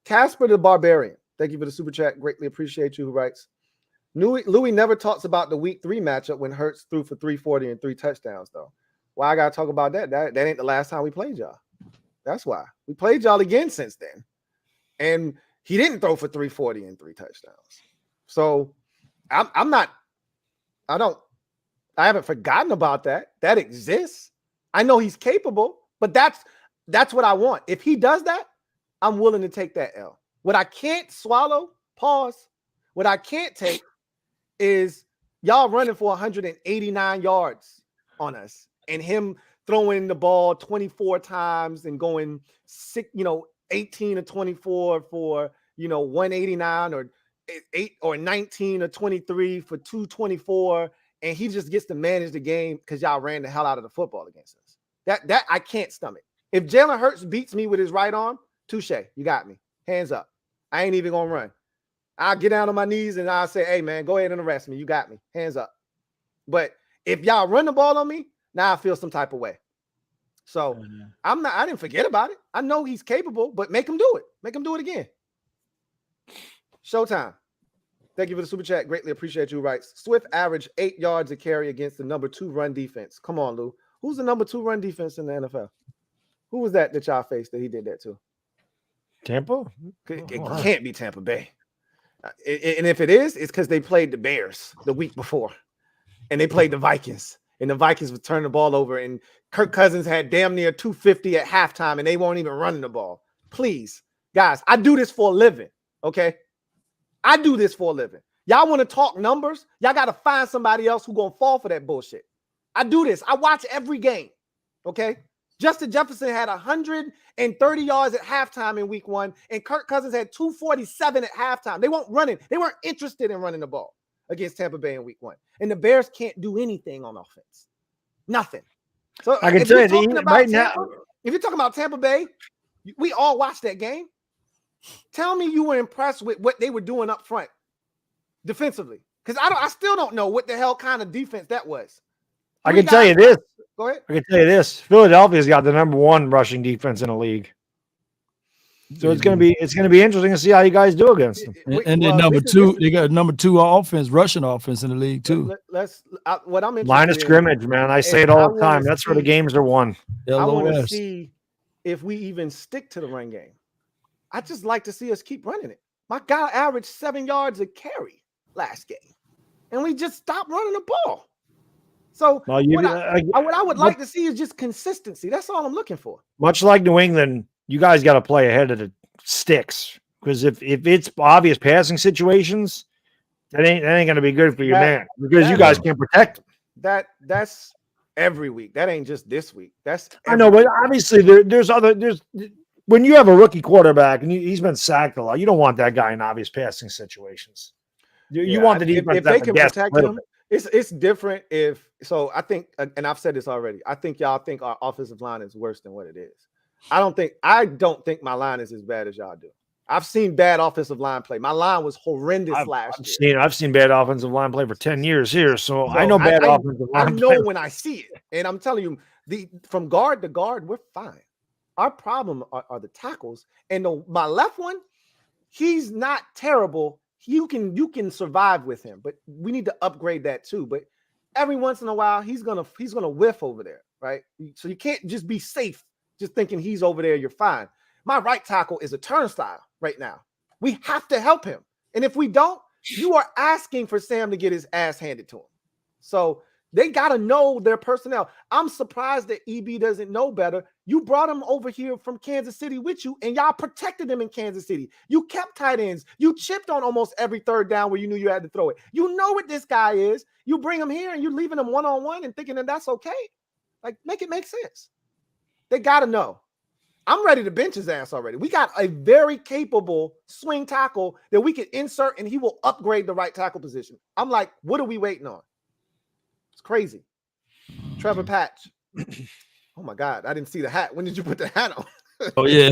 Casper the Barbarian, thank you for the super chat. Greatly appreciate you. Who writes, Louis never talks about the week 3 matchup when Hurts threw for 340 and 3 touchdowns, though. Why I gotta talk about that? That ain't the last time we played y'all. That's why. We played y'all again since then. And he didn't throw for 340 and 3 touchdowns. So I haven't forgotten about that. That exists. I know he's capable, but that's what I want. If he does that, I'm willing to take that L. What I can't swallow, what I can't take is y'all running for 189 yards on us and him throwing the ball 24 times and going 18 or 24 for 189 or 8 or 19 or 23 for 224, and he just gets to manage the game because y'all ran the hell out of the football against us. That I can't stomach. If Jalen Hurts beats me with his right arm, touche, you got me. Hands up. I ain't even gonna run. I'll get down on my knees and I'll say, hey man, go ahead and arrest me. You got me. Hands up. But if y'all run the ball on me, Now I feel some type of way. So I didn't forget about it. I know he's capable, but make him do it. Make him do it again. Showtime. Thank you for the super chat. Greatly appreciate you. Writes Swift averaged 8 yards a carry against the number 2 run defense. Come on, Lou. Who's the number 2 run defense in the NFL? Who was that y'all faced that he did that to? Tampa? It can't be Tampa Bay. And if it is, it's because they played the Bears the week before. And they played the Vikings. And the Vikings would turn the ball over. And Kirk Cousins had damn near 250 at halftime. And they weren't even running the ball. Please, guys, I do this for a living. Okay? I do this for a living. Y'all want to talk numbers? Y'all got to find somebody else who's going to fall for that bullshit. I do this. I watch every game. Okay? Justin Jefferson had 130 yards at halftime in week 1, and Kirk Cousins had 247 at halftime. They weren't running. They weren't interested in running the ball against Tampa Bay in week 1. And the Bears can't do anything on offense. Nothing. So I can tell you right now. If you're talking about Tampa Bay, we all watched that game. Tell me you were impressed with what they were doing up front defensively. Because I still don't know what the hell kind of defense that was. I can tell you this. Go ahead. I can tell you this. Philadelphia's got the number 1 rushing defense in the league. So it's gonna be interesting to see how you guys do against them. And then number 2, they got number 2 offense, rushing offense in the league too. What I'm interested line of scrimmage, man. I say it all the time. That's where the games are won. I want to see if we even stick to the run game. I just like to see us keep running it. My guy averaged 7 yards a carry last game, and we just stopped running the ball. So what I would like to see is just consistency. That's all I'm looking for. Much like New England, you guys got to play ahead of the sticks, because if it's obvious passing situations, that ain't going to be good for your man, because you guys can't protect him. That's every week. That ain't just this week. I know, but obviously there's when you have a rookie quarterback and he's been sacked a lot, you don't want that guy in obvious passing situations. You want the defense if they can protect him. It's different I think, and I've said this already, I think y'all think our offensive line is worse than what it is. I don't think my line is as bad as y'all do. I've seen bad offensive line play. My line was horrendous last year. I've seen bad offensive line play for 10 years here, so I know bad offensive line play. I know when I see it, and I'm telling you, from guard to guard, we're fine. Our problem are the tackles, and my left one, he's not terrible. You can survive with him, but we need to upgrade that too. But every once in a while, he's gonna whiff over there, right? So you can't just be safe just thinking he's over there. You're fine. My right tackle is a turnstile right now. We have to help him, and if we don't, you are asking for Sam to get his ass handed to him. So they gotta know their personnel. I'm surprised that EB doesn't know better. You brought him over here from Kansas City with you, and y'all protected him in Kansas City. You kept tight ends. You chipped on almost every third down where you knew you had to throw it. You know what this guy is. You bring him here, and you're leaving him one-on-one and thinking that that's okay. Like, make it make sense. They got to know. I'm ready to bench his ass already. We got a very capable swing tackle that we can insert, and he will upgrade the right tackle position. I'm like, what are we waiting on? It's crazy. Trevor Patch. Oh my God, I didn't see the hat. When did you put the hat on? Oh yeah.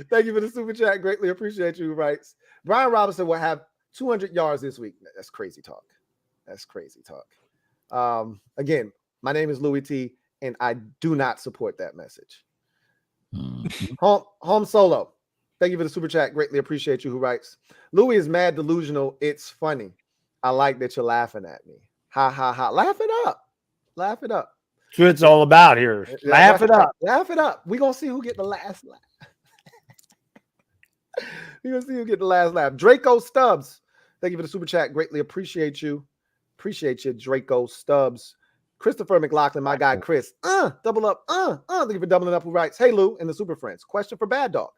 Thank you for the super chat. Greatly appreciate you. Writes Brian Robinson will have 200 yards this week. That's crazy talk. That's crazy talk. Again, my name is Louis T, and I do not support that message. Home Solo. Thank you for the super chat. Greatly appreciate you. Who writes Louis is mad delusional. It's funny. I like that you're laughing at me. Ha, ha, ha. Laugh it up. Laugh it up. That's what it's all about here. Laugh it up. Laugh it up. We're going to see who get the last laugh. We're going to see who get the last laugh. Draco Stubbs. Thank you for the super chat. Greatly appreciate you. Appreciate you, Draco Stubbs. Christopher McLaughlin, my guy Chris. Double up. Thank you for doubling up. Who writes, hey, Lou and the Super Friends. Question for Bad Dog.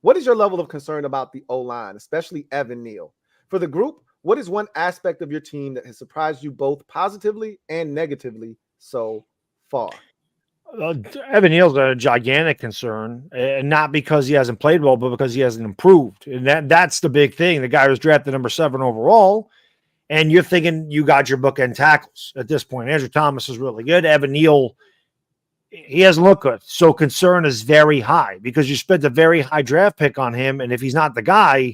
What is your level of concern about the O-line, especially Evan Neal? For the group, what is one aspect of your team that has surprised you both positively and negatively so far? Evan Neal's a gigantic concern, and not because he hasn't played well, but because he hasn't improved. And that's the big thing. The guy was drafted number 7 overall, and you're thinking you got your bookend tackles at this point. Andrew Thomas is really good. Evan Neal, he hasn't looked good. So concern is very high because you spent a very high draft pick on him, and if he's not the guy,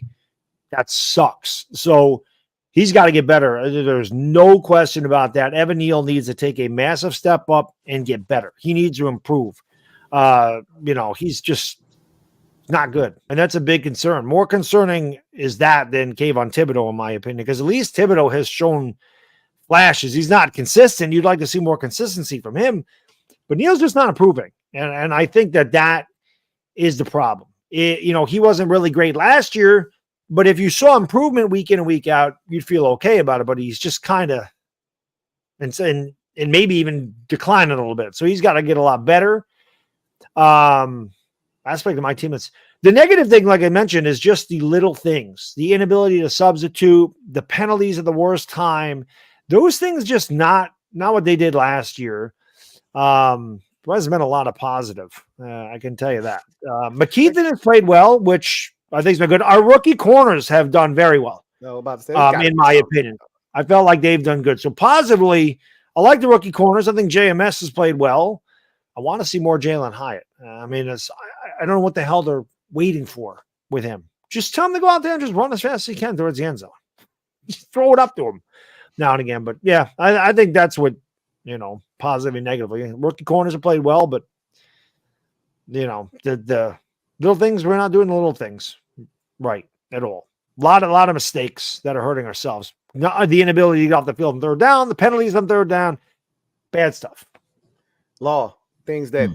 that sucks. So He's got to get better. There's no question about that. Evan Neal needs to take a massive step up and get better. He needs to improve. He's just not good. And that's a big concern. More concerning is that than Kayvon Thibodeau, in my opinion, because at least Thibodeau has shown flashes. He's not consistent. You'd like to see more consistency from him, but Neal's just not improving. And I think that is the problem. He wasn't really great last year, but if you saw improvement week in and week out, you'd feel okay about it. But he's just kind of and maybe even declining a little bit. So he's got to get a lot better. Aspect of my team is the negative thing, like I mentioned, is just the little things, the inability to substitute, the penalties at the worst time. Those things just not what they did last year. There hasn't been a lot of positive. I can tell you that. McKeithen has played well, which I think has been good. Our rookie corners have done very well. No, about to say, in my opinion, I felt like they've done good. So positively, I like the rookie corners. I think JMS has played well. I want to see more Jalen Hyatt. I don't know what the hell they're waiting for with him. Just tell him to go out there and just run as fast as he can towards the end zone. Just throw it up to him now and again. But yeah, I think that's what, positive and negatively. Rookie corners have played well, but the little things, we're not doing the little things right at all. A lot of mistakes that are hurting ourselves. The inability to get off the field on third down, the penalties on third down, bad stuff. Law, things that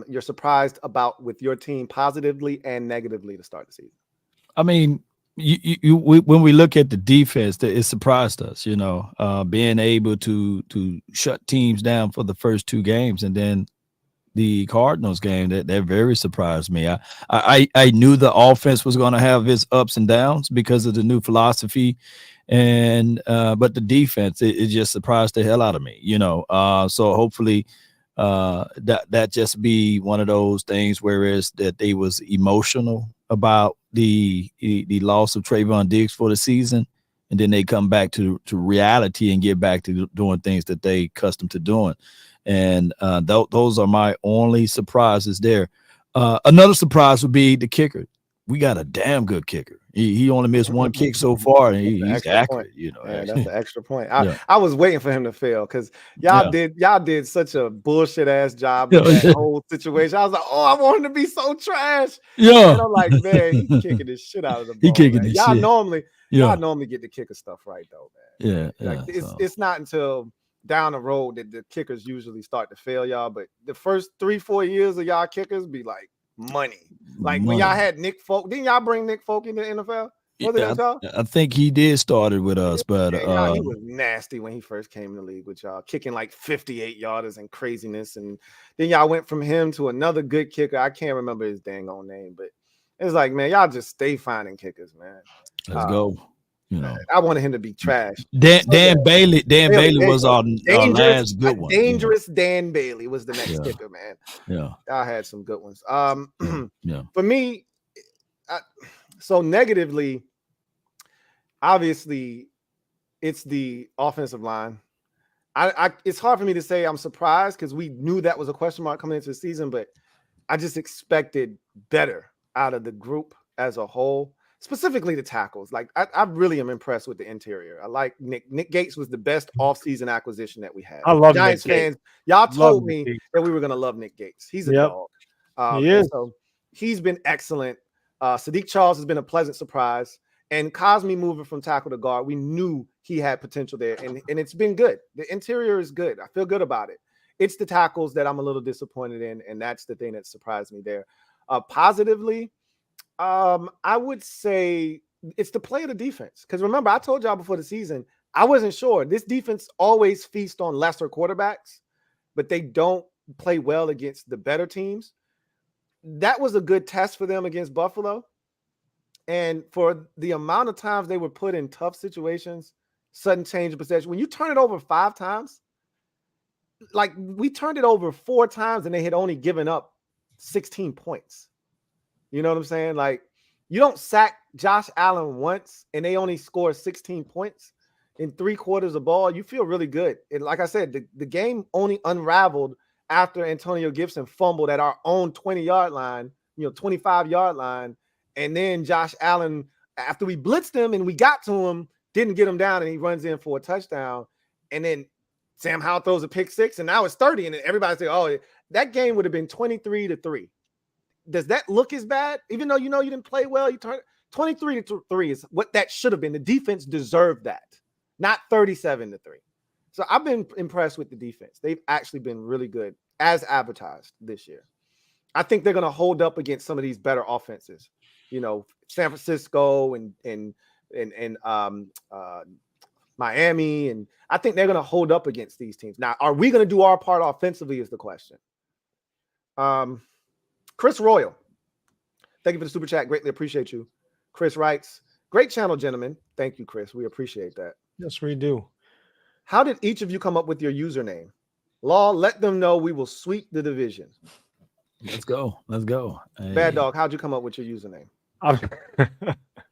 you're surprised about with your team positively and negatively to start the season. I mean, when we look at the defense, it surprised us, being able to shut teams down for the first two games, and then the Cardinals game that very surprised me. I knew the offense was going to have its ups and downs because of the new philosophy, and but the defense it just surprised the hell out of me. So hopefully that just be one of those things where it's that they was emotional about the loss of Trevon Diggs for the season, and then they come back to reality and get back to doing things that they accustomed to doing. And those are my only surprises there. Another surprise would be the kicker. We got a damn good kicker. He only missed one kick so far, and he's accurate. That's an extra point. I was waiting for him to fail because y'all did such a bullshit ass job in that whole situation. I was like, I want him to be so trash. Yeah, and I'm like, man, he's kicking this shit out of the ball. He kicking this y'all shit. Y'all normally get the kicker stuff right though, man. Yeah, it's not until down the road that the kickers usually start to fail y'all, but the first 3-4 years of y'all kickers be like money. Like when y'all had Nick Folk, didn't y'all bring Nick Folk into the NFL? I think he did started with us, but he was nasty when he first came in the league with y'all, kicking like 58-yarders and craziness. And then y'all went from him to another good kicker. I can't remember his dang old name, but it's like, man, y'all just stay finding kickers, man. Let's go. I wanted him to be trash. Dan Bailey was our last good one. Dangerous Dan Bailey was the next kicker, man. Yeah, I had some good ones. For me, so negatively, obviously, it's the offensive line. It's hard for me to say I'm surprised because we knew that was a question mark coming into the season, but I just expected better out of the group as a whole. Specifically the tackles. Like I really am impressed with the interior. I like Nick Gates was the best offseason acquisition that we had. I love Giants Nick fans. Y'all told me that we were gonna love Nick Gates. He's a dog. He is. So he's been excellent. Sadiq Charles has been a pleasant surprise. And Cosme moving from tackle to guard, we knew he had potential there, and it's been good. The interior is good. I feel good about it. It's the tackles that I'm a little disappointed in, and that's the thing that surprised me there. Positively, I would say it's the play of the defense. Because remember, I told y'all before the season, I wasn't sure. This defense always feasts on lesser quarterbacks, but they don't play well against the better teams. That was a good test for them against Buffalo. And for the amount of times they were put in tough situations, sudden change of possession. When you turn it over 5 times, like we turned it over 4 times and they had only given up 16 points. You know what I'm saying? Like, you don't sack Josh Allen once and they only score 16 points in 3 quarters of ball. You feel really good. And like I said, the game only unraveled after Antonio Gibson fumbled at our own 20-yard line, 25-yard line. And then Josh Allen, after we blitzed him and we got to him, didn't get him down, and he runs in for a touchdown, and then Sam Howell throws a pick six, and now it's 30, and everybody say, "Oh, that game would have been 23-3." Does that look as bad? Even though you didn't play well, you turned 23-3 is what that should have been. The defense deserved that, not 37-3. So I've been impressed with the defense. They've actually been really good as advertised this year. I think they're going to hold up against some of these better offenses. San Francisco and Miami, and I think they're going to hold up against these teams. Now, are we going to do our part offensively is the question. Chris Royal, thank you for the super chat. Greatly appreciate you. Chris writes, great channel, gentlemen. Thank you, Chris. We appreciate that. Yes, we do. How did each of you come up with your username? Law, let them know we will sweep the division. Let's go. Hey. Bad Dog, how'd you come up with your username? I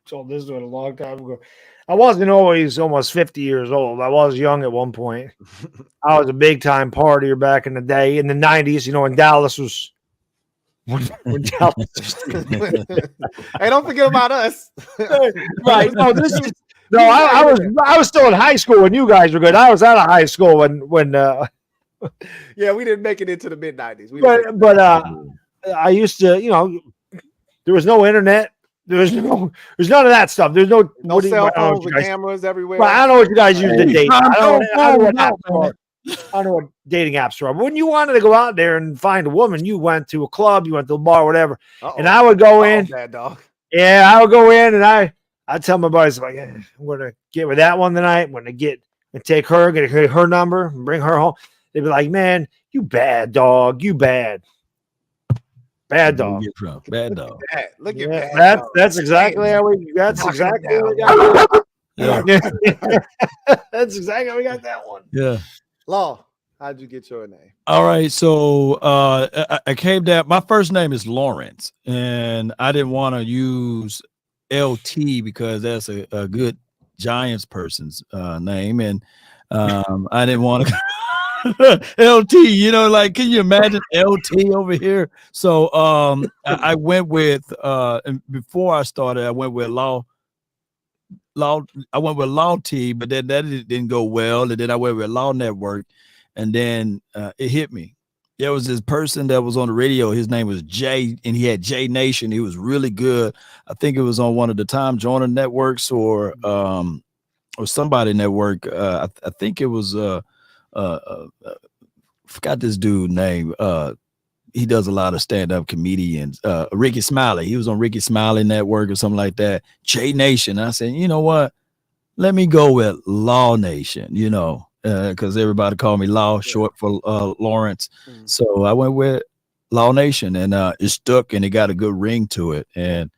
told this one a long time ago. I wasn't always almost 50 years old. I was young at one point. I was a big time partier back in the day in the 90s, when Dallas was when Dallas was hey, don't forget about us. Right. No, I was still in high school when you guys were good. I was out of high school when yeah, we didn't make it into the mid-90s. But I used to, there was no internet. There's none of that stuff. There's no cell phones with cameras everywhere. Well, I don't know what you guys use to date. I don't know what dating apps are. But when you wanted to go out there and find a woman, you went to a club, you went to a bar, whatever. And I would go in. Bad Dog. Yeah, I would go in and I'd tell my buddies, like, I'm going to get with that one tonight. I'm going to take her, get her number, and bring her home. They'd be like, man, you bad dog. You bad. Bad dog. Bad dog. Look at that. That's exactly how we got. That's exactly how we got. Yeah. That's exactly how we got that one. Yeah. Law, how'd you get your name? All right. So I came down. My first name is Lawrence, and I didn't want to use LT because that's a good Giants person's name, and I didn't want to. LT, can you imagine LT over here? So I went with and before I started, I went with Law T, but then that didn't go well. And then I went with Law Network, and then it hit me. There was this person that was on the radio. His name was Jay, and he had J Nation. He was really good. I think it was on one of the Time Joiner networks or somebody network. I think it was forgot this dude's name. He does a lot of stand-up comedians. Ricky Smiley. He was on Ricky Smiley network or something like that. J Nation. I said, you know what? Let me go with Law Nation, because everybody called me Law, short for Lawrence. So I went with Law Nation, and it stuck, and it got a good ring to it. And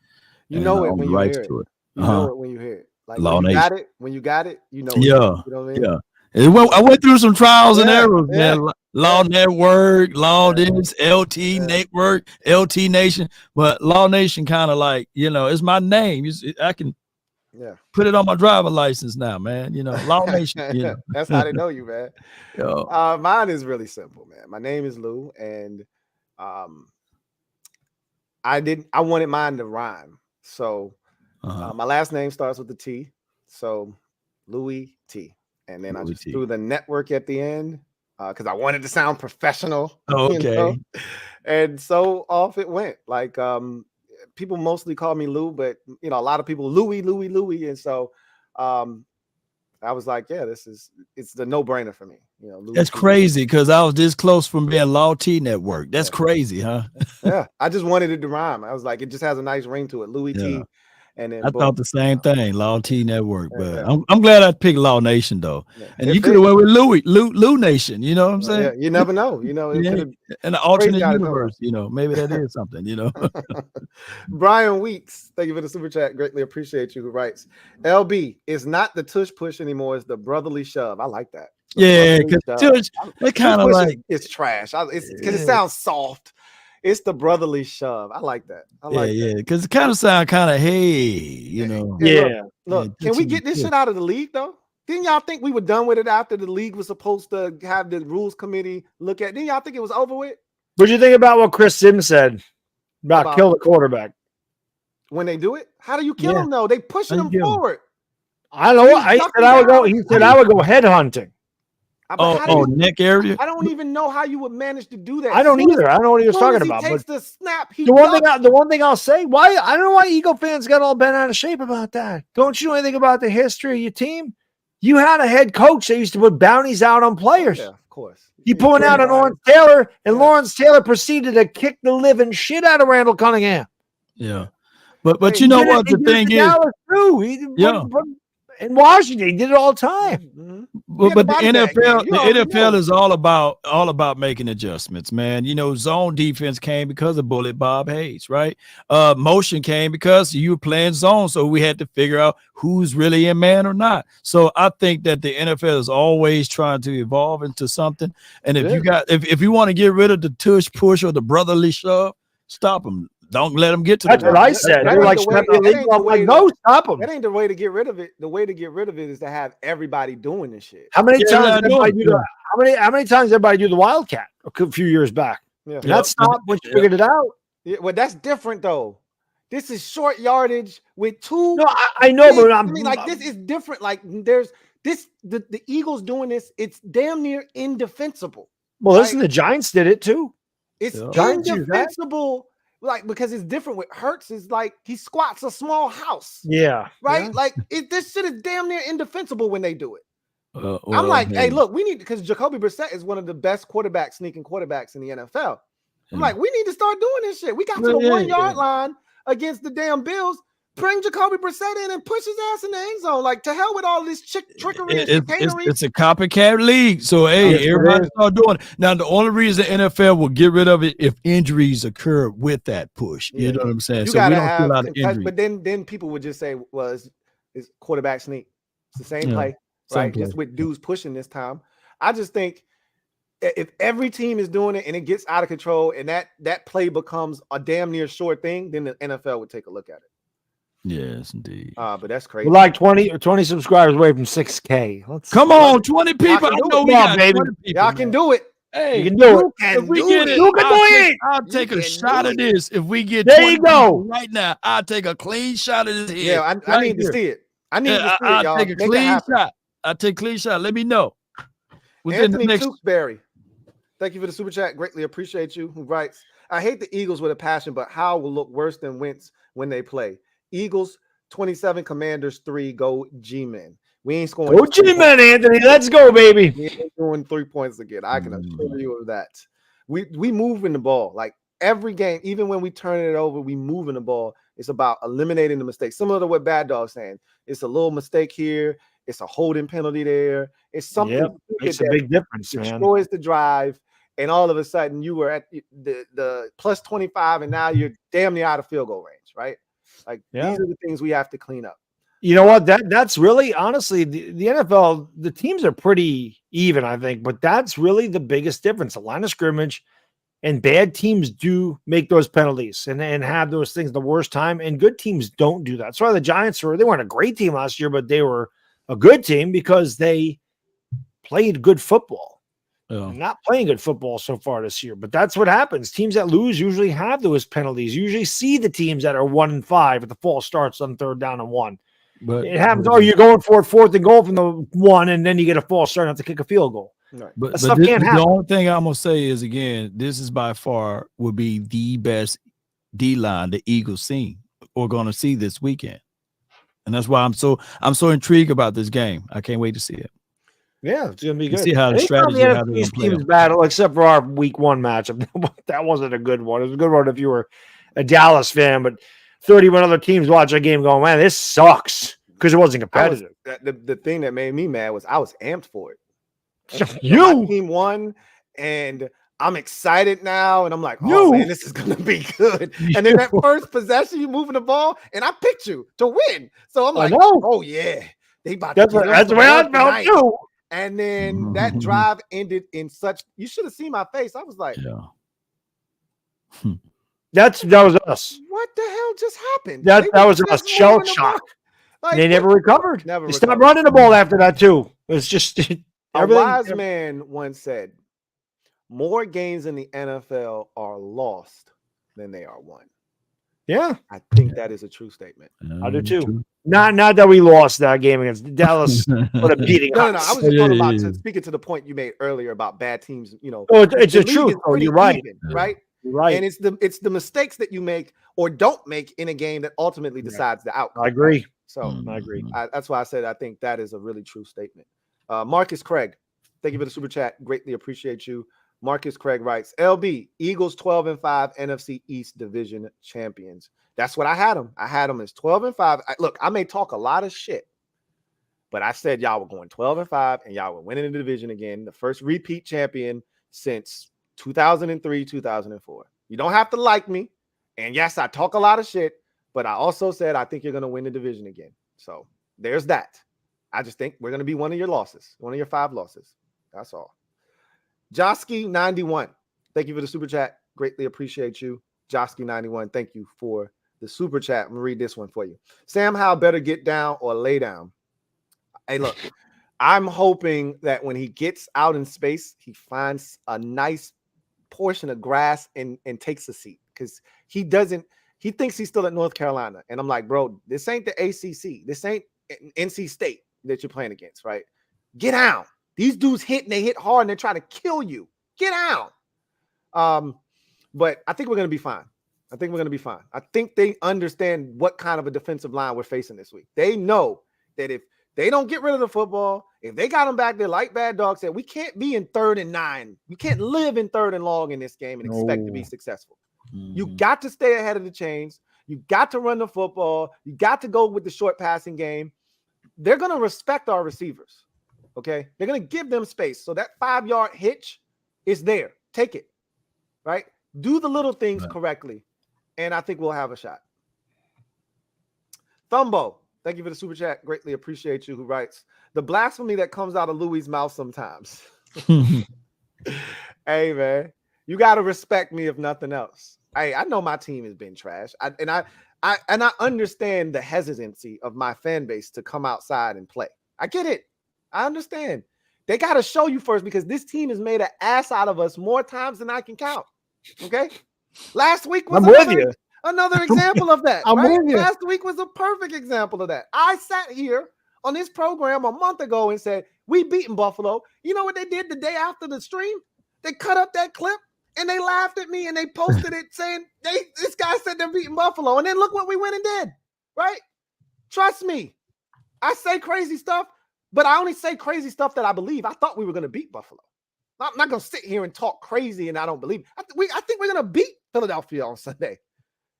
it when you hear it. You know it when you hear it. Like Law Nation. When you got it, you know. Yeah. You know what I mean? Yeah. I went through some trials and errors, man. Law Network, Law this, LT Network, LT Nation. But Law Nation kind of like, it's my name. I can put it on my driver license now, man. Law Nation. That's how they know you, man. Mine is really simple, man. My name is Lou, and I wanted mine to rhyme. So my last name starts with the T. So Louis T. And then I just threw the network at the end because I wanted to sound professional. Oh, okay. And so off it went. Like people mostly call me Lou, but a lot of people Louie. And so I was like, it's the no-brainer for me. Louis that's T. crazy because I was this close from being Law T Network. That's crazy, huh? Yeah. I just wanted it to rhyme. I was like, it just has a nice ring to it. Louis T. And then I thought the same thing, Law T Network, but I'm glad I picked Law Nation though. And you could have went with Lou Nation, you know what I'm saying? You never know, it in the alternate universe, maybe that is something, Brian Weeks, thank you for the super chat. Greatly appreciate you. Who writes, LB is not the tush push anymore, it's the brotherly shove. I like that. Because tush, they kind of like it's trash. It's because it sounds soft. It's the brotherly shove. I like that. Because it kind of sound kind of Look, can we get this shit out of the league though? Didn't y'all think we were done with it after the league was supposed to have the rules committee look at? Didn't y'all think it was over with? What'd you think about what Chris Sims said about kill the quarterback? When they do it, how do you kill him though? They pushing him forward. I don't know. I said I would go. He said I would go head hunting. Neck area. I don't even know how you would manage to do that. I don't either. I don't know what he was talking about. Takes the snap. The one thing I'll say, why I don't know why Eagle fans got all bent out of shape about that. Don't you know anything about the history of your team? You had a head coach that used to put bounties out on players. Yeah, of course. He put out on Lawrence Taylor, and Lawrence Taylor proceeded to kick the living shit out of Randall Cunningham. Yeah, but you know what the thing is? In Washington, he did it all the time. Mm-hmm. But the NFL is all about making adjustments, man. You know, zone defense came because of Bullet Bob Hayes, right? Motion came because you were playing zone, so we had to figure out who's really in man or not. So I think that the NFL is always trying to evolve into something. And if you want to get rid of the tush push or the brotherly shove, stop them. Don't let them get to That's what I said. They're like, no, stop them. That ain't the way to get rid of it. The way to get rid of it is to have everybody doing this shit. How many times how many times everybody do the Wildcat a few years back? Yeah. That stopped when you figured it out. Yeah, well, that's different though. This is short yardage with two. No, I know, but this is different. Like there's this the Eagles doing this. It's damn near indefensible. Well, listen, the Giants did it too. It's indefensible. Like, because it's different with Hurts, is like he squats a small house. Yeah. Right? Yeah. Like this shit is damn near indefensible when they do it. I'm like, hey, look, we need, because Jacoby Brissett is one of the best sneaking quarterbacks in the NFL. I'm like, we need to start doing this shit. We got to the 1 yard line against the damn Bills. Bring Jacoby Brissett in and push his ass in the end zone. Like, to hell with all this trickery and chicanery. It's a copycat league. So, hey, everybody start doing it. Now, the only reason the NFL will get rid of it if injuries occur with that push. You know what I'm saying? So we don't feel out of injury. But then people would just say, well, it's quarterback sneak. It's the same play, right? Just with dudes pushing this time. I just think if every team is doing it and it gets out of control and that play becomes a damn near sure thing, then the NFL would take a look at it. Yes, indeed. But that's crazy. We're like 20 subscribers away from 6K. Come on, 20 people. I know we got 20 people. Y'all can do it. Hey, you can do it. If we get it, I'll take a shot of this. If we get there, you go right now. I'll take a clean shot of this head. Yeah, I need to see it. I need to see it, y'all. I'll take a clean shot. I'll take a clean shot. Let me know. Anthony Tewksbury, thank you for the super chat. Greatly appreciate you. Who writes, I hate the Eagles with a passion, but Howell will look worse than Wentz when they play. Eagles 27, Commanders 3. Go G-Men. We ain't scoring. Go G-Men, Anthony. Let's go, baby. We ain't scoring 3 points again. I can assure you of that. We moving the ball like every game. Even when we turn it over, we moving the ball. It's about eliminating the mistakes. Similar to what Bad Dog's saying. It's a little mistake here. It's a holding penalty there. It's something. Yep. Makes a big difference, man. Destroys the drive, and all of a sudden you were at the plus 25, and now you're damn near out of field goal range, right? Like these are the things we have to clean up. You know what? That's really, honestly, the NFL, the teams are pretty even, I think, but that's really the biggest difference. The line of scrimmage, and bad teams do make those penalties and have those things the worst time, and good teams don't do that. That's why the Giants they weren't a great team last year, but they were a good team because they played good football. Not playing good football so far this year, but that's what happens. Teams that lose usually have those penalties. You usually see the teams that are 1-5 at the false starts on 3rd down and 1. But it happens. You're going for it 4th and goal from the 1, and then you get a false start and have to kick a field goal. Right. But the only thing I'm gonna say is, again, this is by far would be the best D line the Eagles seen or going to see this weekend, and that's why I'm so intrigued about this game. I can't wait to see it. Yeah, it's gonna be good. See how the strategy how these teams battle, except for our week 1 matchup. That wasn't a good one. It was a good one if you were a Dallas fan, but 31 other teams watch a game going, man, this sucks, because it wasn't competitive. The thing that made me mad was I was amped for it. My team won, and I'm excited now, and I'm like, oh man, this is gonna be good. And then that first possession, you moving the ball, and I picked you to win. So I'm like, oh yeah, they about that's the way I felt too. And then that drive ended in such. You should have seen my face. I was like, that was us. What the hell just happened? That was us. Shell shock. Like, they never recovered. They stopped running the ball after that too. It was just a wise man once said, "More games in the NFL are lost than they are won." Yeah. I think that is a true statement. I do too. Not that we lost that game against Dallas, but a beating. No. I was just talking about speaking to the point you made earlier about bad teams. It's a truth. You're right. Even, right. You're right. And it's the mistakes that you make or don't make in a game that ultimately decides the outcome. I agree. So I agree. That's why I said I think that is a really true statement. Marcus Craig, thank you for the super chat. Greatly appreciate you. Marcus Craig writes, LB, Eagles 12-5 NFC East Division champions. That's what I had them. I had them as 12-5. Look, I may talk a lot of shit, but I said y'all were going 12-5 and y'all were winning the division again. The first repeat champion since 2003, 2004. You don't have to like me. And yes, I talk a lot of shit, but I also said I think you're going to win the division again. So there's that. I just think we're going to be one of your losses, one of your 5 losses. That's all. Josky91, thank you for the super chat. Greatly appreciate you. Josky91, thank you for the super chat. I'm going to read this one for you. Sam Howell better get down or lay down. Hey, look, I'm hoping that when he gets out in space, he finds a nice portion of grass and takes a seat, because he thinks he's still at North Carolina. And I'm like, bro, this ain't the ACC. This ain't NC State that you're playing against, right? Get down. These dudes hit and they hit hard and they're trying to kill you. Get down. But I think we're going to be fine. I think they understand what kind of a defensive line we're facing this week. They know that if they don't get rid of the football, if they got them back there like Bad Dog said, we can't be in 3rd and 9. We can't live in 3rd and long in this game and expect to be successful. You got to stay ahead of the chains. You got to run the football. You got to go with the short passing game. They're going to respect our receivers. Okay, they're going to give them space. So that 5-yard hitch is there. Take it, right? Do the little things correctly, and I think we'll have a shot. Thumbo, thank you for the super chat. Greatly appreciate you, who writes, the blasphemy that comes out of Louis' mouth sometimes. Hey, man, you got to respect me if nothing else. Hey, I know my team has been trash. I understand the hesitancy of my fan base to come outside and play. I get it. I understand. They got to show you first, because this team has made an ass out of us more times than I can count. Okay? Last week was another example of that. Last week was a perfect example of that. I sat here on this program a month ago and said, we beaten Buffalo. You know what they did the day after the stream? They cut up that clip and they laughed at me and they posted it saying, this guy said they're beating Buffalo. And then look what we went and did, right? Trust me. I say crazy stuff, but I only say crazy stuff that I believe. I thought we were going to beat Buffalo. I'm not going to sit here and talk crazy and I don't believe. I think we're going to beat Philadelphia on Sunday.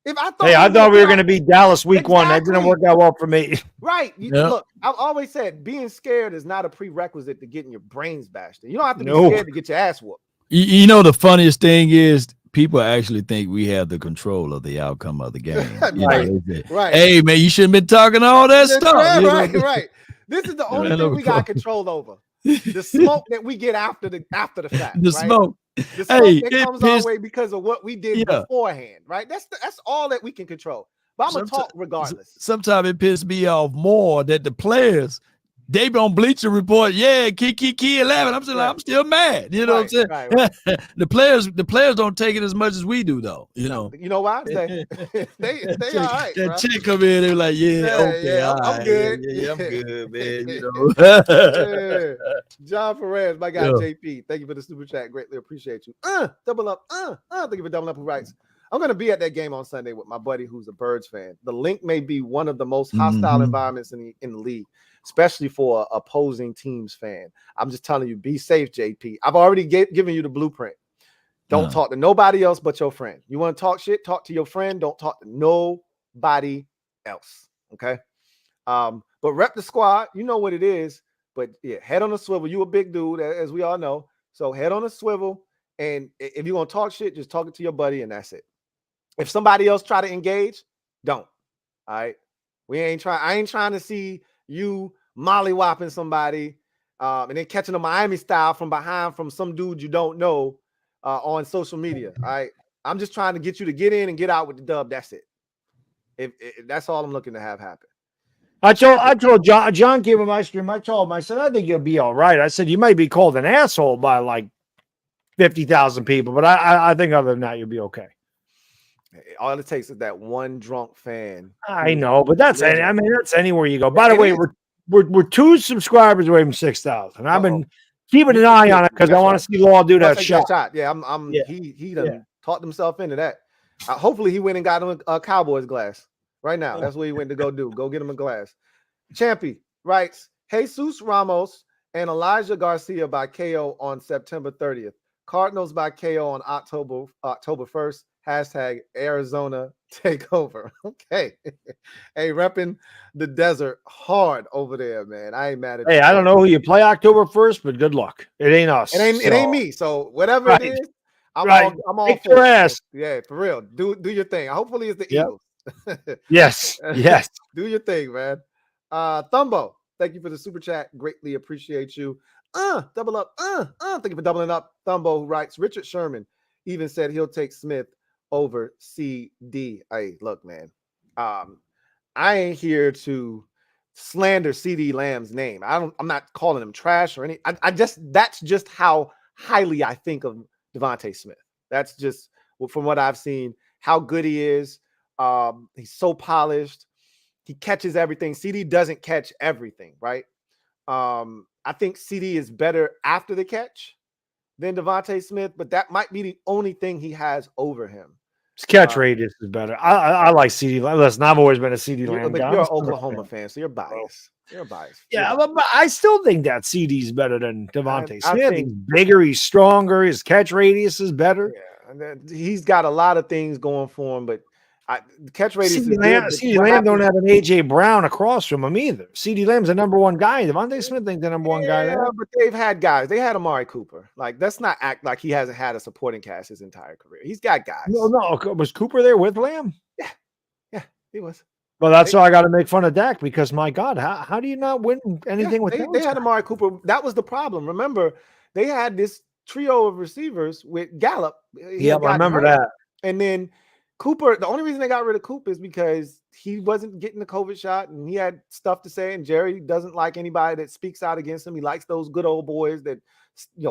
I thought we were going to beat Dallas week 1. That didn't work out well for me. Right. Look, I've always said being scared is not a prerequisite to getting your brains bashed. You don't have to be scared to get your ass whooped. You know, the funniest thing is people actually think we have the control of the outcome of the game. Right. Hey, man, you shouldn't have been talking all that stuff. Right. This is the only thing we got control over. The smoke that we get after the fact. The smoke that comes our way because of what we did beforehand, right? That's all that we can control. But I'm gonna talk regardless. Sometimes it pisses me off more that the players, they on Bleacher Report, key 11. I'm still I'm still mad. You know what I'm saying? Right. The players don't take it as much as we do, though. You know why? They all right. That chick come in, they're like, I'm good. I'm good, man. You know. John Perez, my guy JP. Thank you for the super chat. Greatly appreciate you. Double up. Thank you for double up. Who writes? I'm going to be at that game on Sunday with my buddy who's a Birds fan. The link may be one of the most hostile environments in the league, especially for an opposing team's fan. I'm just telling you, be safe, JP. I've already given you the blueprint. Don't talk to nobody else but your friend. You want to talk shit? Talk to your friend. Don't talk to nobody else, okay? But rep the squad. You know what it is. But, yeah, head on a swivel. You a big dude, as we all know. So head on a swivel, and if you're going to talk shit, just talk it to your buddy, and that's it. If somebody else try to engage, don't. All right? I ain't trying to see you molly-whopping somebody and then catching a Miami style from behind from some dude you don't know on social media. All right? I'm just trying to get you to get in and get out with the dub. That's it. If that's all I'm looking to have happen. I told John gave him my stream. I told him, I said, I think you'll be all right. I said, you might be called an asshole by like 50,000 people, but I think other than that, you'll be okay. All it takes is that one drunk fan. I know, but that's anywhere you go. By the way, we're 2 subscribers away from 6,000. I've been keeping an eye on it because I want to see Law do that shot. Yeah, he done talked himself into that. Hopefully he went and got him a Cowboys glass right now. That's what he went to go do. Go get him a glass. Champy writes, Jesus Ramos and Elijah Garcia by KO on September 30th. Cardinals by KO on October 1st. Hashtag Arizona takeover. Okay. Hey, repping the desert hard over there, man. I ain't mad at you. Hey, I don't know who you play October 1st, but good luck. It ain't us. It ain't me. So whatever it is, I'm all Kick for your it. ass. Yeah, for real. Do your thing. Hopefully it's the Eagles. Yes. Do your thing, man. Thumbo, thank you for the super chat. Greatly appreciate you. Double up. Thank you for doubling up. Thumbo, who writes, Richard Sherman even said he'll take Smith over CD. Hey, look, man. I ain't here to slander CD Lamb's name. I'm not calling him trash or any. That's just how highly I think of Devontae Smith. That's just from what I've seen, how good he is. He's so polished. He catches everything. CD doesn't catch everything, right? I think CD is better after the catch than Devontae Smith, but that might be the only thing he has over him. His catch radius is better. I like CD. Listen, I've always been a CD Lamb guy. You're an Oklahoma fan, so you're biased. Yeah, but I still think that CD's better than Devontae Smith. He's bigger, he's stronger, his catch radius is better. Yeah, and then he's got a lot of things going for him, but catch radius is good. CD Lamb don't have an AJ Brown across from him either. CD Lamb's the number one guy. Devontae Smith ain't the number one guy there. But they've had guys. They had Amari Cooper. Like, let's not act like he hasn't had a supporting cast his entire career. He's got guys. No. Was Cooper there with Lamb? Yeah, he was. Well, that's why I got to make fun of Dak, because my God, how do you not win anything with they had Amari Cooper. That was the problem. Remember, they had this trio of receivers with Gallup. Yeah, I remember that. And then Cooper, the only reason they got rid of Cooper is because he wasn't getting the COVID shot and he had stuff to say. And Jerry doesn't like anybody that speaks out against him. He likes those good old boys that,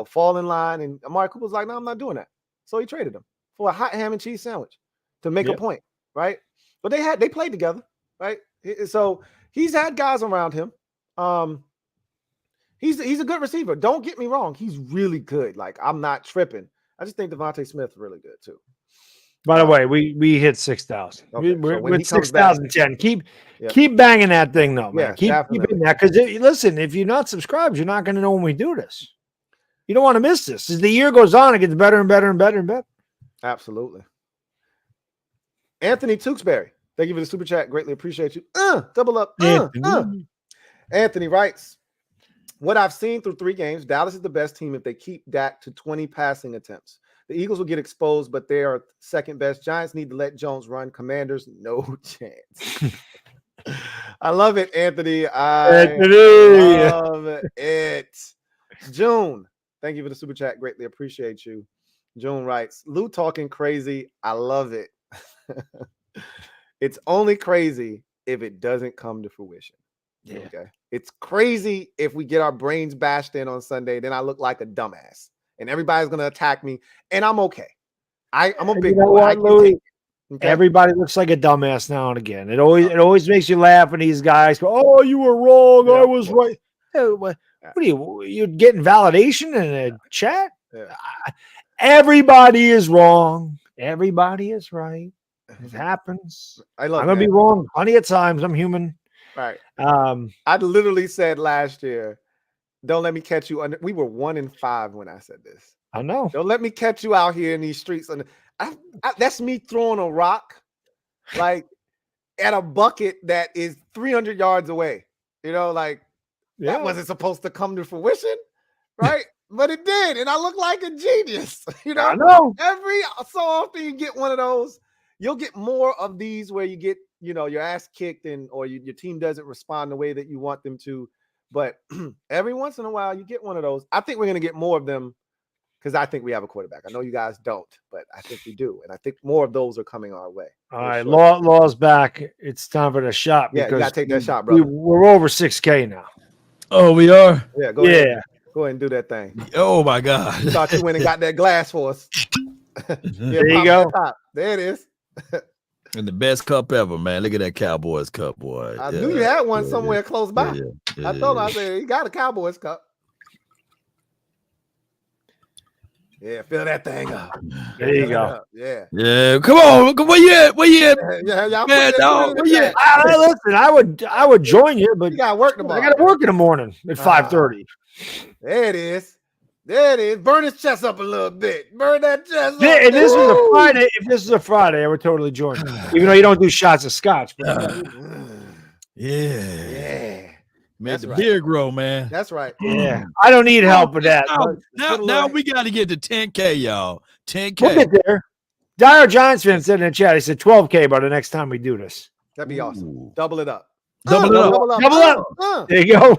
fall in line. And Amari Cooper was like, no, I'm not doing that. So he traded him for a hot ham and cheese sandwich to make a point, right? But they played together, right? So he's had guys around him. He's a good receiver. Don't get me wrong. He's really good. Like, I'm not tripping. I just think Devontae Smith is really good too. By the way, we hit 6,000. Okay, we're at 6,010. Keep banging that thing though, man. Keep hitting that, because listen, if you're not subscribed, you're not going to know when we do this. You don't want to miss this. As the year goes on, it gets better and better and better and better. Absolutely. Anthony Tewksbury, thank you for the super chat. Greatly appreciate you. Double up. Anthony writes, what I've seen through 3 games, Dallas is the best team if they keep Dak to 20 passing attempts. The Eagles will get exposed, but they are second best. Giants need to let Jones run. Commanders, no chance. I love it, Anthony. I love it. June, thank you for the super chat. Greatly appreciate you. June writes, Lou talking crazy. I love it. It's only crazy if it doesn't come to fruition. Yeah. Okay. It's crazy if we get our brains bashed in on Sunday, then I look like a dumbass. And everybody's going to attack me, and I'm okay. I'm a big boy. Okay? Everybody looks like a dumbass now and again. It always makes you laugh when these guys go, "Oh, you were wrong. I was right." Hey, what are you getting validation in a chat? Yeah. Everybody is wrong. Everybody is right. It happens. I'm going to be wrong plenty of times. I'm human. Right. I literally said last year, don't let me catch you under. We were 1-5 when I said this. I know. Don't let me catch you out here in these streets. That's me throwing a rock, like at a bucket that is 300 yards away. That wasn't supposed to come to fruition, right? But it did, and I look like a genius. I know. Every so often you get one of those. You'll get more of these where you get, your ass kicked or your team doesn't respond the way that you want them to. But every once in a while, you get one of those. I think we're going to get more of them because I think we have a quarterback. I know you guys don't, but I think we do. And I think more of those are coming our way. All right, sure. Law's back. It's time for the shot. Yeah, you got to take that shot, brother. We're over 6K now. Oh, we are? Yeah, go ahead. Go ahead and do that thing. Oh, my God. Thought you went and got that glass for us. There you go. There it is. And the best cup ever, man. Look at that Cowboys cup, boy. I knew you had one somewhere close by. I told him, I said, he got a Cowboys cup. Yeah, fill that thing up. There you go. Yeah. Yeah. Come on. Where you at? Where you at? Yeah, y'all Man, dog. Where you at? Listen, I would join you, but you got work tomorrow. I got to work in the morning at 5:30. There it is. There it is. Burn his chest up a little bit. Burn that chest up. If this was a Friday, I would totally join you. Even though you don't do shots of scotch. But Yeah. Made the beer grow, man. That's right. Yeah. I don't need help with that. Now we got to get to 10K, y'all. 10K. We'll get there. Dire Giants fan said in the chat, he said 12K by the next time we do this. That'd be awesome. Double it up. Double up. There you go.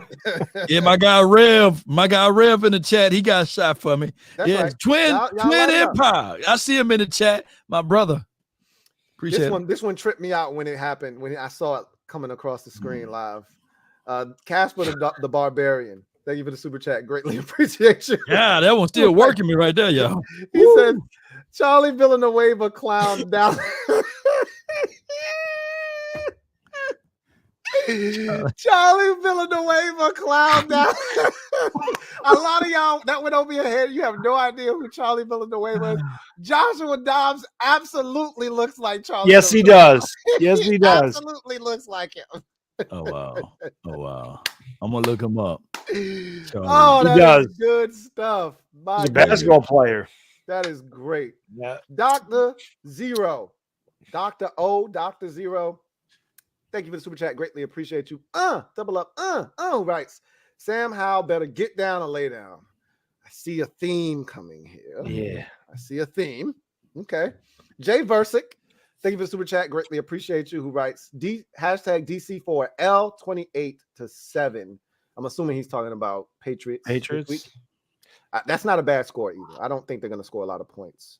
Yeah, my guy Rev in the chat, he got a shot for me. That's yeah, right. Twin y'all Empire. I see him in the chat. My brother. Appreciate it. This one tripped me out when it happened, when I saw it coming across the screen live. Casper the Barbarian. Thank you for the super chat. Greatly appreciate you. Yeah, that one's still working me right there, y'all. He said, Charlie Villanueva clown down. Charlie Villanueva clown down. A lot of y'all that went over your head. You have no idea who Charlie Villanueva is. Joshua Dobbs absolutely looks like Charlie. Yes, he does. Yes, he does. Absolutely looks like him. Oh wow. I'm gonna look him up. Oh, that is good stuff. He's a basketball player. That is great. Yeah. Dr. Zero. Dr. Zero. Thank you for the super chat. Greatly appreciate you. Double up. Writes. Sam Howell better get down or lay down. I see a theme coming here. Yeah. I see a theme. Okay. Jay Versick. Thank you for the super chat. Greatly appreciate you. Who writes hashtag DC4L28-7. I'm assuming he's talking about Patriots. That's not a bad score either. I don't think they're going to score a lot of points.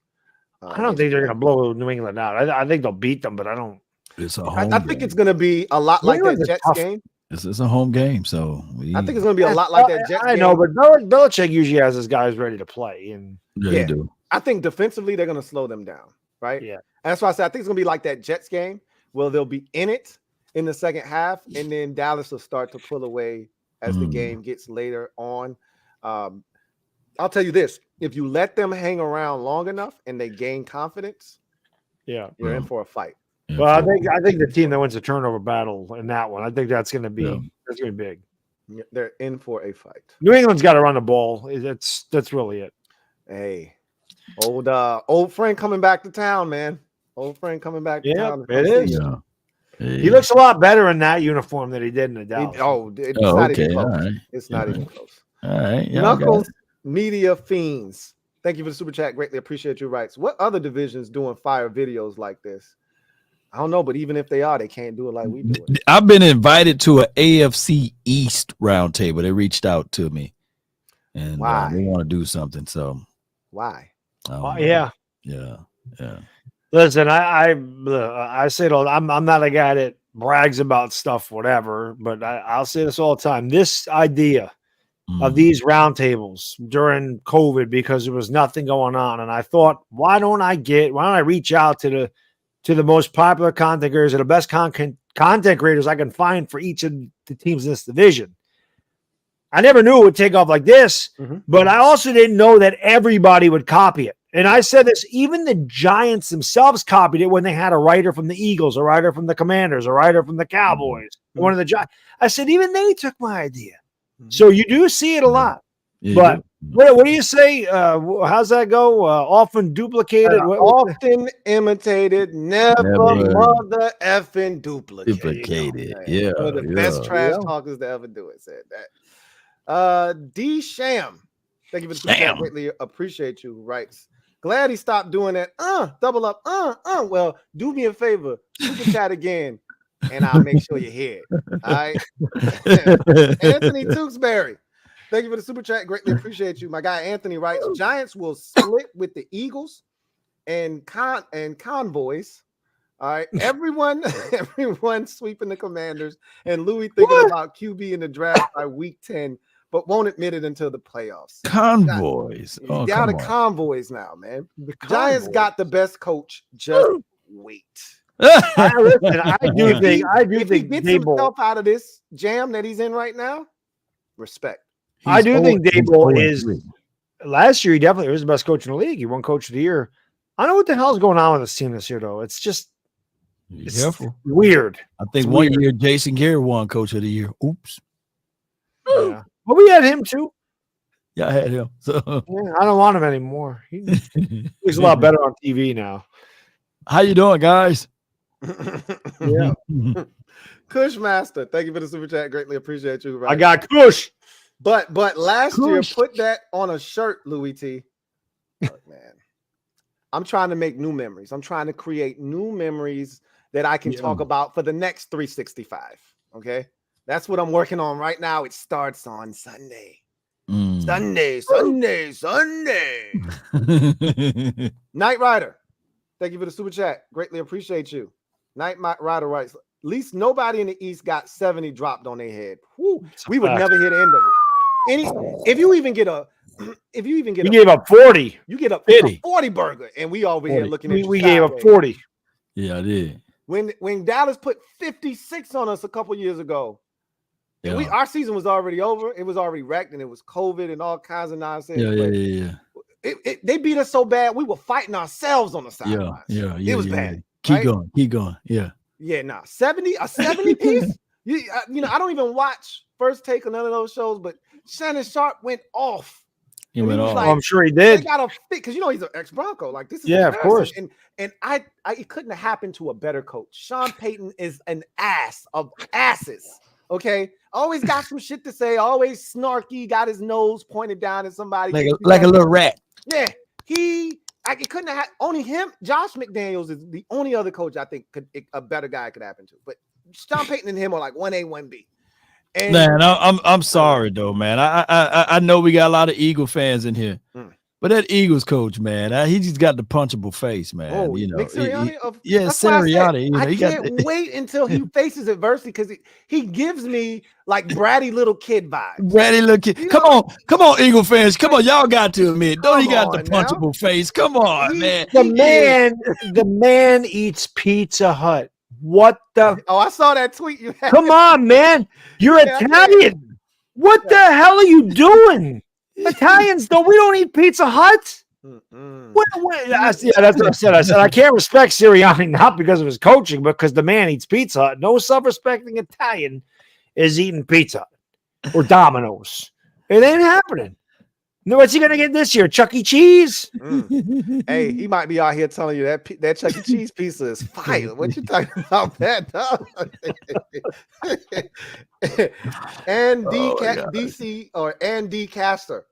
I don't think they're going to blow New England out. I think they'll beat them, but I don't. It's a home I think it's going to be a lot like that Jets game. It's a home game, so I think it's going to be a lot like that Jets game. I know, but Belichick usually has his guys ready to play. And yeah, they do. I think defensively they're going to slow them down, right? Yeah. And that's why I said I think it's going to be like that Jets game where they'll be in it in the second half, and then Dallas will start to pull away as the game gets later on. I'll tell you this: if you let them hang around long enough and they gain confidence, you're in for a fight. Well, I think the team that wins the turnover battle in that one, I think that's going to be big. Yeah, they're in for a fight. New England's got to run the ball. That's really it. Hey, old friend coming back to town, man. Old friend coming back to town. It is. Yeah. He looks a lot better in that uniform than he did in the DAL. It's not even close. Right. It's not even close. All right. Knuckles Media Fiends. Thank you for the super chat. Greatly appreciate your rights. What other divisions doing fire videos like this? I don't know, but even if they are, they can't do it like we do it. I've been invited to an AFC East roundtable. They reached out to me, and they want to do something. So why? Yeah. Listen, I say it all. I'm not a guy that brags about stuff, whatever. But I'll say this all the time. This idea of these roundtables during COVID, because there was nothing going on, and I thought, why don't I reach out to the most popular content creators and the best content creators I can find for each of the teams in this division. I never knew it would take off like this, but I also didn't know that everybody would copy it. And I said this, even the Giants themselves copied it when they had a writer from the Eagles, a writer from the Commanders, a writer from the Cowboys, one of the Giants. I said, even they took my idea. So you do see it a lot. But what do you say? How's that go? Often duplicated. Often imitated, never mother effing duplicated. Yeah. One of the best trash talkers to ever do it said that. D Sham. Thank you for the super chat. Greatly appreciate you. Writes. Glad he stopped doing that. Double up. Well, do me a favor. Super chat again, and I'll make sure you hear it. All right. Anthony Tewksbury. Thank you for the super chat. Greatly appreciate you. My guy Anthony writes, Giants will split with the Eagles and Convoys. All right. Everyone sweeping the Commanders, and Louis thinking about QB in the draft by week 10, but won't admit it until the playoffs. Convoys. Down to Convoys now, man. The Giants got the best coach. Just wait. I do think if he gets himself out of this jam that he's in right now, respect. I do think Dable is. Last year, he definitely was the best coach in the league. He won Coach of the Year. I don't know what the hell's going on with this team this year, though. It's just weird. I think one year Jason Garrett won Coach of the Year. Oops. Yeah. Well, we had him too. Yeah, I had him. So yeah, I don't want him anymore. He's a lot better on TV now. How you doing, guys? Yeah. Kush Master, thank you for the super chat. Greatly appreciate you. Right? I got Kush. But last year, put that on a shirt, Louis T. Look, man, I'm trying to make new memories. I'm trying to create new memories that I can talk about for the next 365. Okay, that's what I'm working on right now. It starts on Sunday. Sunday. Knight Rider, thank you for the super chat. Greatly appreciate you. Knight Rider writes, at least nobody in the East got 70 dropped on their head. Whew, we would never hear the end of it. If you gave up 40. You get up 50. 40 burger, and we over here looking at you. We gave up 40. Yeah, I did. When Dallas put 56 on us a couple years ago, our season was already over. It was already wrecked, and it was COVID and all kinds of nonsense. Yeah. They beat us so bad, we were fighting ourselves on the sidelines. Yeah. It was bad. Keep going. Yeah. Yeah, nah. 70 piece. I don't even watch First Take or none of those shows, but Shannon Sharp went off. He went off. I'm sure he did. They got a fit because he's an ex-Bronco. Like this is of course. And it couldn't have happened to a better coach. Sean Payton is an ass of asses. Okay, always got some shit to say. Always snarky. Got his nose pointed down at somebody. Like a little rat. Yeah, it couldn't have only him. Josh McDaniels is the only other coach I think a better guy could happen to. But Sean Payton and him are like 1A, 1B. And man, I'm sorry though, man. I know we got a lot of Eagle fans in here, but that Eagles coach, man, he just got the punchable face, man. Oh, Nick Sirianni Sirianni. I can't wait until he faces adversity because he gives me like bratty little kid vibes. Bratty little kid. Come on, Eagle fans. Come on, y'all got to admit. Don't he got the punchable face? Come on, man. The man eats Pizza Hut. What the? Oh, I saw that tweet you had. Come on, man. You're Italian. What the hell are you doing? Italians, we don't eat Pizza Hut. That's what I said. I said I can't respect Sirianni not because of his coaching, but because the man eats Pizza Hut. No self-respecting Italian is eating Pizza Hut or Domino's. It ain't happening. No, what's he gonna get this year? Chuck E. Cheese? Hey, he might be out here telling you that Chuck E. Cheese pizza is fire. What you talking about that, dog? And D Caster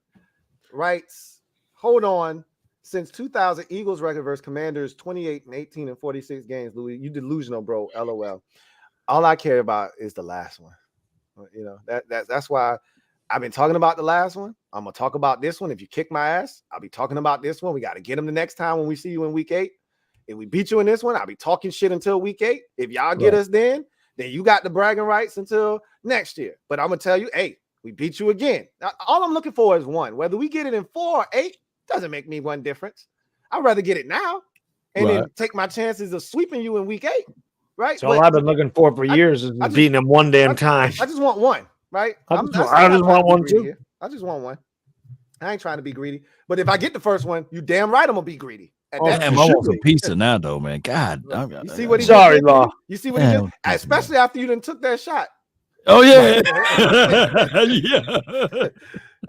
writes, hold on. Since 2000, Eagles record versus Commanders 28 and 18 and 46 games. Louis, you delusional, bro. LOL. All I care about is the last one. That's why I've been talking about the last one. I'm going to talk about this one. If you kick my ass, I'll be talking about this one. We got to get him the next time when we see you in week 8. If we beat you in this one, I'll be talking shit until week 8. If y'all get us then you got the bragging rights until next year. But I'm going to tell you, hey, we beat you again. Now, all I'm looking for is one. Whether we get it in 4 or 8 doesn't make me one difference. I'd rather get it now and then take my chances of sweeping you in week 8. Right? So all I've been looking for years is beating him one damn time. I just want one. Right? I just want one too. I just want one. I ain't trying to be greedy, but if I get the first one, you damn right I'm gonna be greedy. I want some pizza now, though, man. God, you see what he sorry, Law. You see what he did, especially after you done took that shot. Oh yeah,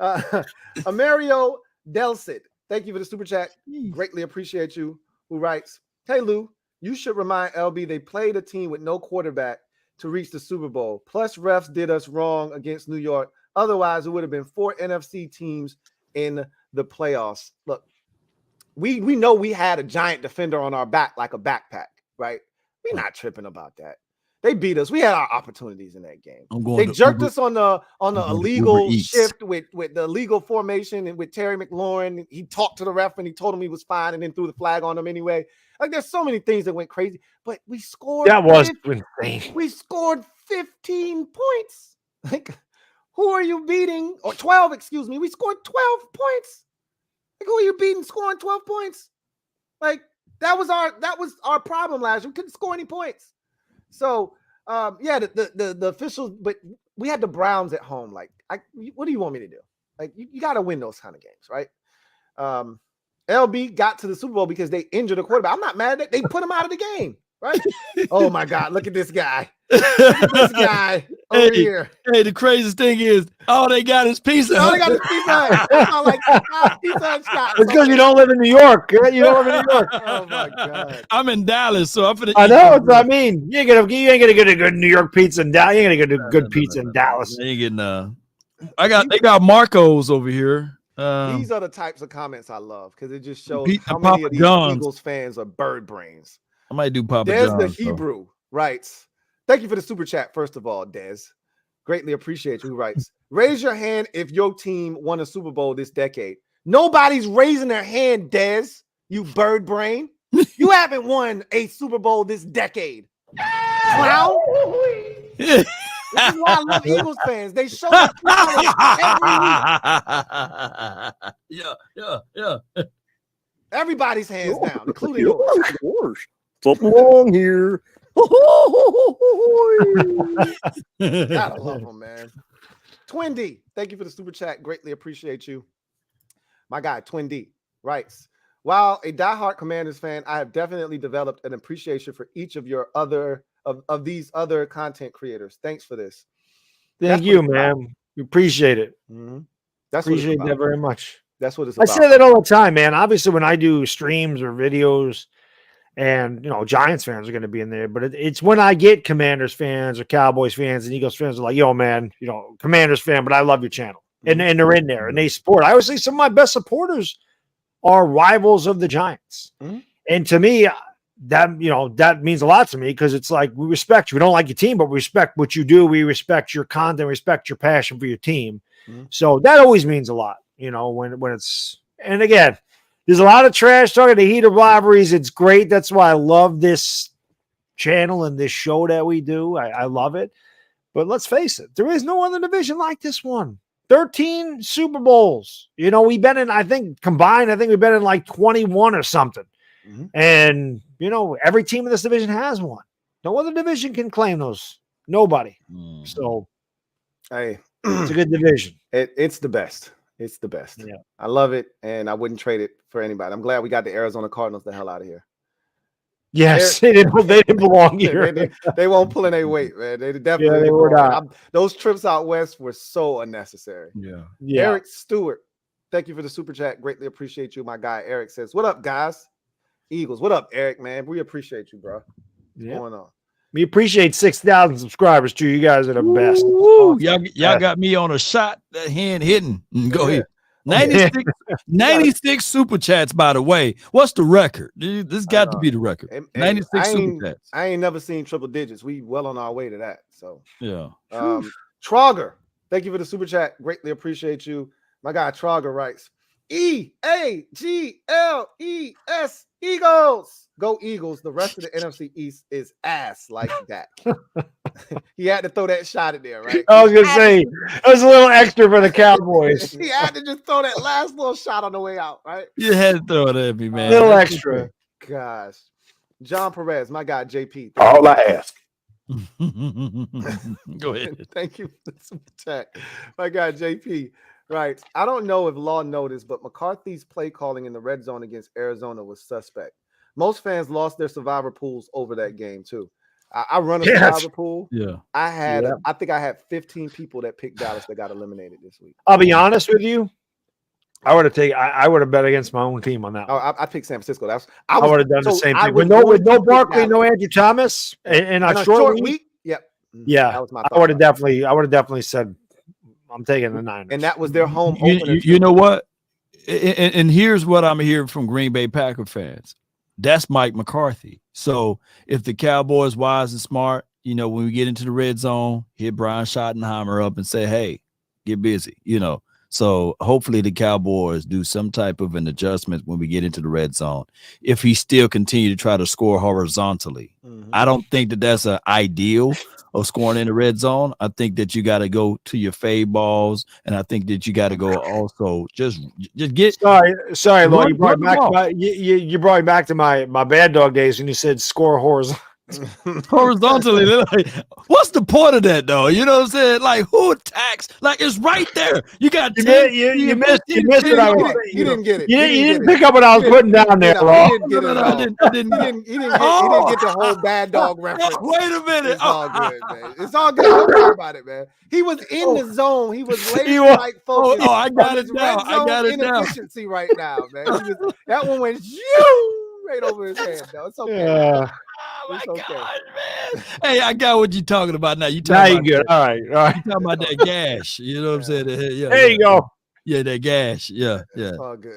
yeah. Mario Delcid, thank you for the super chat. Greatly appreciate you. Who writes, "Hey Lou, you should remind LB they played a team with no quarterback to reach the Super Bowl. Plus, refs did us wrong against New York. Otherwise, it would have been 4 NFC teams in the playoffs." Look, we know we had a giant defender on our back like a backpack, right? We're not tripping about that. They beat us. We had our opportunities in that game. They jerked us on the illegal shift with the illegal formation and with Terry McLaurin. He talked to the ref and he told him he was fine and then threw the flag on him anyway. Like there's so many things that went crazy, but we scored. That was insane. We scored 15 points. Like, who are you beating? Or 12, excuse me. We scored 12 points. Like, who are you beating scoring 12 points? Like, That was our problem last year. We couldn't score any points. So yeah, the officials, but we had the Browns at home. Like, what do you want me to do? Like, you got to win those kind of games, right? LB got to the Super Bowl because they injured a quarterback. I'm not mad at that. They put him out of the game, right? Oh my God, look at this guy. Look at this guy over here. Hey, the craziest thing is, all they got is pizza. All they got is Pizza Hut. It's not like Pizza Hut shots. It's because you don't live in New York. You don't live in New York. Oh my God. I'm in Dallas, so I'm finna. I know what I mean. You ain't gonna get a good New York pizza in Dallas. You ain't gonna get a good pizza in Dallas. They ain't getting they got Marco's over here. These are the types of comments I love because it just shows how many of these Eagles fans are bird brains. I might do Papa Des John's. the Hebrew writes, thank you for the super chat, first of all, Des. Greatly appreciate you. Who writes, raise your hand if your team won a Super Bowl this decade. Nobody's raising their hand, Des, you bird brain. You haven't won a Super Bowl this decade. Clown. This is why I love Eagles fans. They show up every week. Yeah. Everybody's hands down, including yours. Something wrong here. Gotta love them, man. Twin D, thank you for the super chat. Greatly appreciate you. My guy, Twin D, writes, while a diehard Commanders fan, I have definitely developed an appreciation for each of your of these other content creators. Thanks for this. Thank you, man. We appreciate it. Mm-hmm. Appreciate that very much. That's what it's about. I say that all the time, man. Obviously, when I do streams or videos, and Giants fans are going to be in there, but it's when I get Commanders fans or Cowboys fans and Eagles fans are like, yo, man, Commanders fan, but I love your channel. And they're in there and they support. I always say some of my best supporters are rivals of the Giants. Mm-hmm. And to me, that means a lot to me because it's like we respect you. We don't like your team, but we respect what you do. We respect your content, respect your passion for your team. Mm-hmm. So that always means a lot, when it's, and again, there's a lot of trash talking, the heat of rivalries. It's great. That's why I love this channel and this show that we do. I love it. But let's face it, there is no other division like this one. 13 Super Bowls. We've been in, I think combined, we've been in like 21 or something. Mm-hmm. And, every team in this division has one. No other division can claim those. Nobody. Mm. So, hey, it's a good division. It's the best. It's the best. Yeah. I love it, and I wouldn't trade it for anybody. I'm glad we got the Arizona Cardinals the hell out of here. Yes, they didn't belong here. They won't pull in their weight, man. They definitely they were not. Those trips out west were so unnecessary. Yeah. Eric Stewart, thank you for the super chat. Greatly appreciate you. My guy Eric says, "What up, guys? Eagles. What up, Eric? Man, we appreciate you, bro. What's going on? We appreciate 6,000 subscribers too. You guys are the best. Ooh, y'all got me on a shot. That hand hitting. Go ahead. 96 super chats, by the way. What's the record? This got to be the record. 96 super chats. I ain't never seen triple digits. We well on our way to that. So yeah. Trogger, thank you for the super chat. Greatly appreciate you. My guy Trogger writes, EAGLES Eagles. Go Eagles. The rest of the NFC East is ass like that. He had to throw that shot in there, right? I was going to say, that was a little extra for the Cowboys. He had to just throw that last little shot on the way out, right? You had to throw it at me, man. A little extra. Gosh. John Perez, my guy, JP. All I ask. Go ahead. Thank you for the super chat. My guy, JP. Right. I don't know if Law noticed, but McCarthy's play calling in the red zone against Arizona was suspect. Most fans lost their survivor pools over that game, too. I run a survivor pool. Yeah. I think I had 15 people that picked Dallas that got eliminated this week. I'll be honest with you. I would have bet against my own team on that. Oh, I picked San Francisco. I would have done the same thing. With no Barkley, no Andrew Thomas, and a short week. Yep. Yeah. That was my thought. I would have definitely said I'm taking the Niners. And that was their home opener. You know what? And here's what I'm hearing from Green Bay Packer fans. That's Mike McCarthy. So if the Cowboys wise and smart, when we get into the red zone, hit Brian Schottenheimer up and say, hey, get busy. So hopefully the Cowboys do some type of an adjustment when we get into the red zone. If he still continue to try to score horizontally, I don't think that that's an ideal of scoring in the red zone. I think that you got to go to your fade balls, and I think that you got to go also just get. Sorry, Lloyd. You brought me back to my bad dog days, and you said score horizontally. Horizontally, like, what's the point of that though? You know what I'm saying? Like, who attacks? Like, it's right there. You got you missed it. You didn't get it. You didn't pick up what I was putting down there. He didn't get the whole bad dog reference. Wait a minute. It's all good, man. It's all good. Don't worry about it, man. He was in the zone. He was laser-like focused. I got it now. I got it now. Inefficiency right now, man. That one went right over his head, though. It's okay. Yeah. Oh my God, man. Hey, I got what you're talking about now. You talking about good. All right. You talking about that gash. You know what I'm saying? Yeah, there you go. Yeah, that gash. Yeah. It's all good,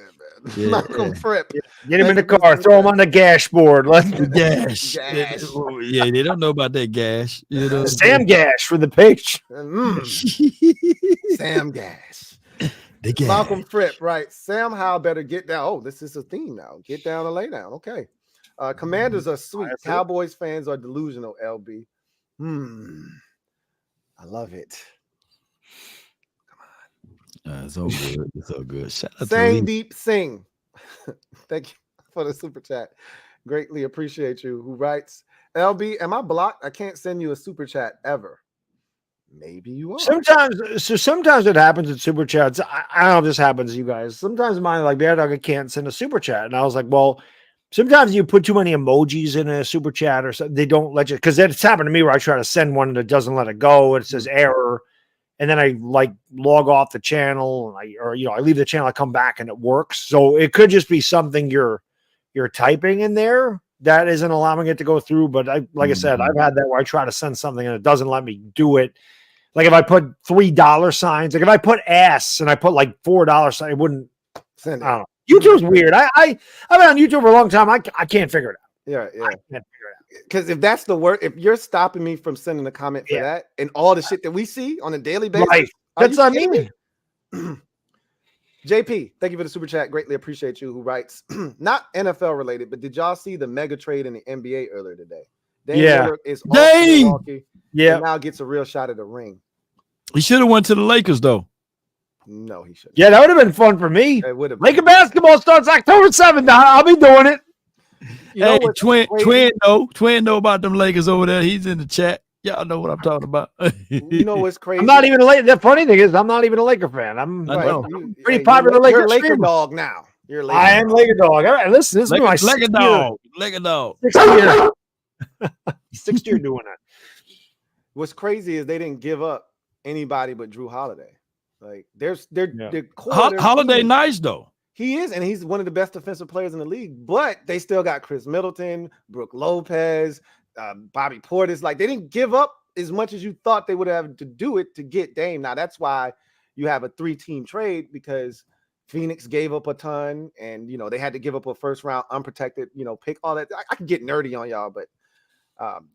man. Yeah, Malcolm Fripp. Get him in the car. Throw him on the gash board. The gash. Yeah, they don't know about that gash. You know, Sam Gash for the pitch. Sam Gash. The Malcolm Fripp, right. Sam Howell better get down. Oh, this is a theme now. Get down and lay down. Okay. Commanders are sweet. Cowboys fans are delusional, LB. I love it. Come on. It's so good. It's so good. Shout out Sang Deep Sing. Thank you for the super chat. Greatly appreciate you. Who writes, LB, am I blocked? I can't send you a super chat ever. Maybe you are. Sometimes it happens in super chats. I don't know if this happens to you guys. Sometimes mine like Bear Dog, I can't send a super chat. And I was like, well, sometimes you put too many emojis in a super chat or something. They don't let you, because it's happened to me where I try to send one and it doesn't let it go. It says error. And then I like log off the channel and I leave the channel, I come back and it works. So it could just be something you're typing in there that isn't allowing it to go through. But I said, I've had that where I try to send something and it doesn't let me do it. Like if I put $3 signs, like if I put ass and I put like $4 signs, it wouldn't send it. I don't know. YouTube's weird. I've been on YouTube for a long time. I can't figure it out. Yeah. I can't figure it out. Because if that's the word, if you're stopping me from sending a comment for that and all the shit that we see on a daily basis, right. That's what I mean. JP, thank you for the super chat. Greatly appreciate you. Who writes, not NFL related, but did y'all see the mega trade in the NBA earlier today? Dame is Milwaukee. Yeah. And now gets a real shot at the ring. He should have went to the Lakers though. No, he shouldn't. Yeah, that would have been fun for me. It would have. Laker basketball starts October 7th. I'll be doing it. Hey, Twin know about them Lakers over there. He's in the chat. Y'all know what I'm talking about. You know what's crazy? I'm not even a Laker. The funny thing is, I'm not even a Laker fan. I'm pretty popular Laker. You're a Laker dog now. I am Laker dog. All right, listen, this is my Laker dog. Laker dog. 6th year. 6th year doing that. What's crazy is they didn't give up anybody but Drew Holiday. Like Holiday nice though. He is, and he's one of the best defensive players in the league. But they still got Chris Middleton, Brook Lopez, Bobby Portis. Like they didn't give up as much as you thought they would have to do it to get Dame. Now that's why you have a 3-team trade, because Phoenix gave up a ton, and they had to give up a first-round unprotected pick. All that I could get nerdy on y'all, but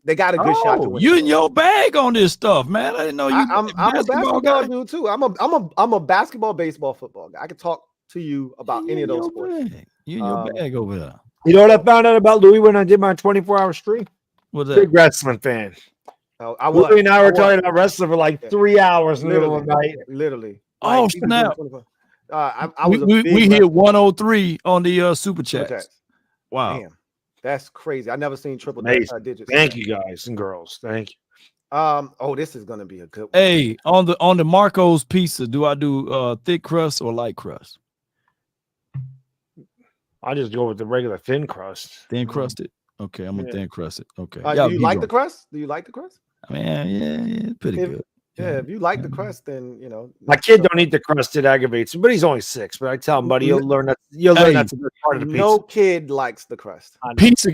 they got a good shot to win. You in your bag on this stuff, man. I didn't know you. I'm a basketball dude too. I'm a basketball, baseball, football guy. I can talk to you about any of those sports. You in your bag over there. You know what I found out about Louis when I did my 24-hour stream? What's that? Big wrestling fan. Louis and I were talking about wrestling for like 3 hours in the middle of the night. Literally. Oh, snap. We hit 103 on the super chats. Wow. Damn. That's crazy. I never seen triple digits. Thank you guys and girls. Thank you. This is gonna be a good one. Hey, on the Marco's pizza, do I do thick crust or light crust? I just go with the regular thin crust. Thin crusted. Okay, I'm gonna thin crust it. Okay. Do you like the crust? Do you like the crust? I mean, yeah, pretty good. Yeah, if you like the crust, then my kid don't eat the crust. It aggravates him, but he's only 6. But I tell him, buddy, you'll learn that. That's a good part of the pizza. No kid likes the crust. Pizza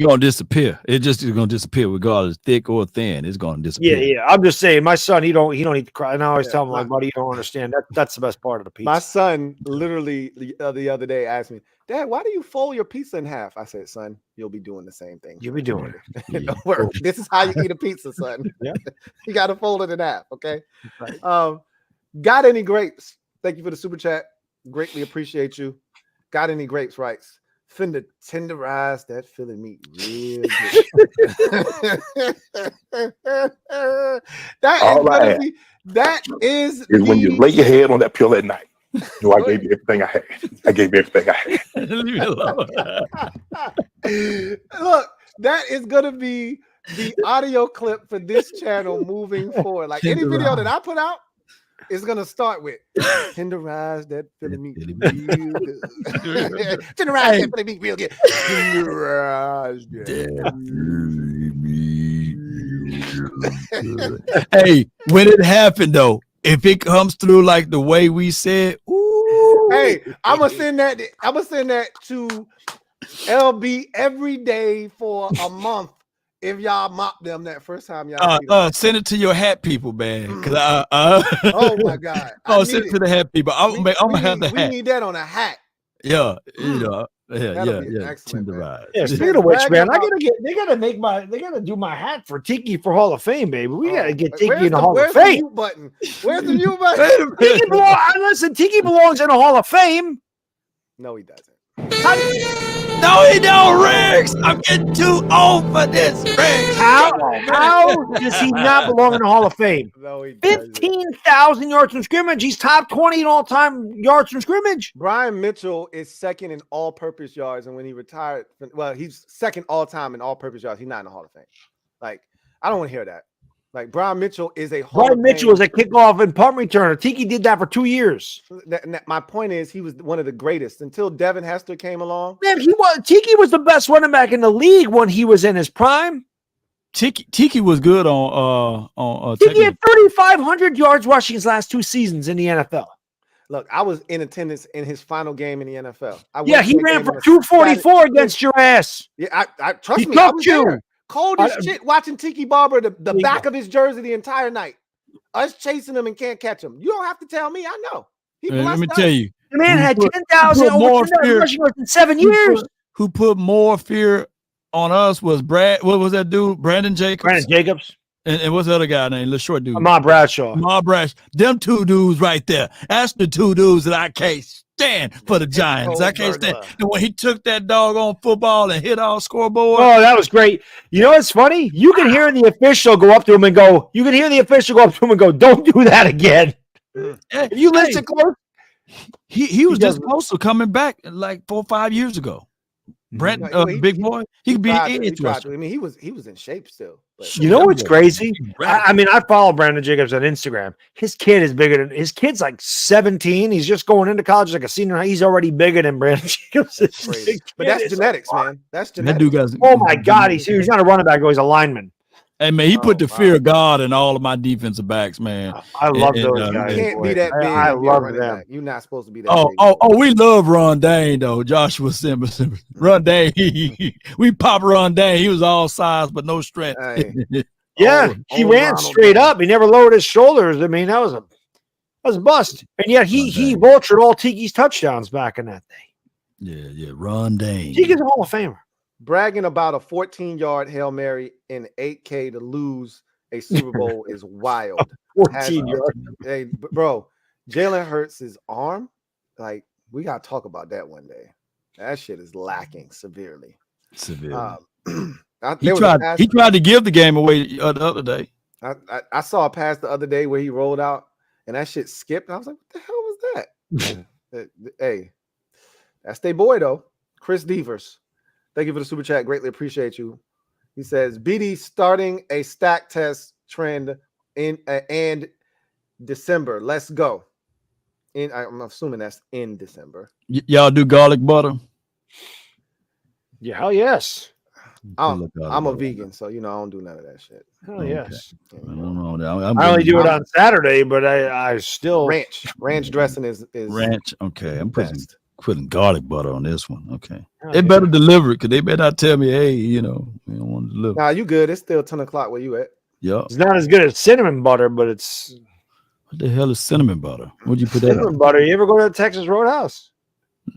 gonna disappear. It just is gonna disappear, regardless thick or thin. It's gonna disappear. Yeah. I'm just saying, my son, he don't eat the crust. And I always tell him, like, buddy, you don't understand. That's the best part of the pizza. My son literally the other day asked me, Dad, why do you fold your pizza in half? I said, son, you'll be doing the same thing. You'll be doing it. Don't worry. This is how you eat a pizza, son. Yeah. You got to fold it in half, okay? Right. Got any grapes? Thank you for the super chat. Greatly appreciate you. Got any grapes, rights? Finna tenderize that Philly meat real good. That is when you lay your head on that pill at night. No, I gave you everything I had. I gave you everything I had. Leave me alone. Look, that is gonna be the audio clip for this channel moving forward. Like any video that I put out is gonna start with tenderize that Philly meat real good. Tenderize that Philly meat real good. Tenderize that Hey, when it happened though, if it comes through like the way we said, ooh, hey, I'm gonna send that to LB every day for a month. If y'all mop them that first time y'all send it to your hat people, man. Oh my God! Send it to the hat people. I'm gonna have the hat. We need that on a hat. Yeah, you know. Yeah. Excellent, yeah, speaking of which, man, they gotta do my hat for Tiki for Hall of Fame, baby. We gotta get Tiki in the Hall of Fame. Where's the mute button? Listen, Tiki belongs in the Hall of Fame. No, he doesn't. No, he don't, Riggs. I'm getting too old for this, Riggs. How does he not belong in the Hall of Fame? No, he 15,000 yards from scrimmage. He's top 20 in all-time yards from scrimmage. Brian Mitchell is second in all-purpose yards, and when he retired, well, he's second all-time in all-purpose yards. He's not in the Hall of Fame. Like, I don't want to hear that. Like, Brian Mitchell is a Hall Brian Mitchell is a kickoff and punt returner. Tiki did that for 2 years. My point is, he was one of the greatest until Devin Hester came along. Man, Tiki was the best running back in the league when he was in his prime. Tiki was good on Tiki had 3,500 yards rushing his last 2 seasons in the NFL. Look, I was in attendance in his final game in the NFL. He ran for 244 against your ass. Yeah, I trust me. He took you. Cold as shit watching Tiki Barber, the back of his jersey the entire night. Us chasing him and can't catch him. You don't have to tell me. I know. Let me tell you. The man had 10,000 rushing in 7 years. Who put more fear on us was Brad. What was that dude? Brandon Jacobs. And what's the other guy named? The short dude. Ahmad Bradshaw. Them 2 dudes right there. That's the 2 dudes that I can't stand for the Giants. I can't stand. And when he took that doggone football and hit all scoreboard. Oh, that was great. You know what's funny? You can hear the official go up to him and go, don't do that again. If you listen close. He was just close to coming back like 4 or 5 years ago. Brent, big boy, he could be an edge rusher. I mean, he was in shape still. But you know what's crazy? I mean, I follow Brandon Jacobs on Instagram. His kid's like 17. He's just going into college like a senior. He's already bigger than Brandon Jacobs. But that's genetics, man. That's genetics. Oh my God, he's not a running back. He's a lineman. Hey man, he put the fear of God in all of my defensive backs, man. I love those guys. You can't be that big. I love them. You're not supposed to be that big. We love Ron Dane though. Joshua Simmons. Ron Dane. We pop Ron Dane. He was all size but no strength. Yeah, he ran straight up. He never lowered his shoulders. I mean, that was a bust. And yet he vultured all Tiki's touchdowns back in that day. Yeah, Ron Dane. Tiki's a Hall of Famer. Bragging about a 14-yard Hail Mary in 8K to lose a Super Bowl is wild. 14 yards. Hey, bro, Jalen Hurts' arm, like, we got to talk about that one day. That shit is lacking severely. He tried to give the game away the other day. I saw a pass the other day where he rolled out and that shit skipped. I was like, what the hell was that? Hey, that's their boy, though. Chris Devers. Thank you for the super chat. Greatly appreciate you. He says, BD starting a stack test trend in and December. Let's go. I'm assuming that's in December. Y'all do garlic butter? Yeah, hell yes. I'm a vegan, so I don't do none of that shit. Hell yes. I don't know. I only do it on Saturday, but I still ranch dressing is ranch. Okay, I'm putting garlic butter on this one. Okay, they better deliver it because they better not tell me, hey, we don't want to deliver. Nah, you good? It's still 10 o'clock where you at? Yeah, it's not as good as cinnamon butter, but it's. What the hell is cinnamon butter? What'd you put that? Cinnamon butter. You ever go to the Texas Roadhouse?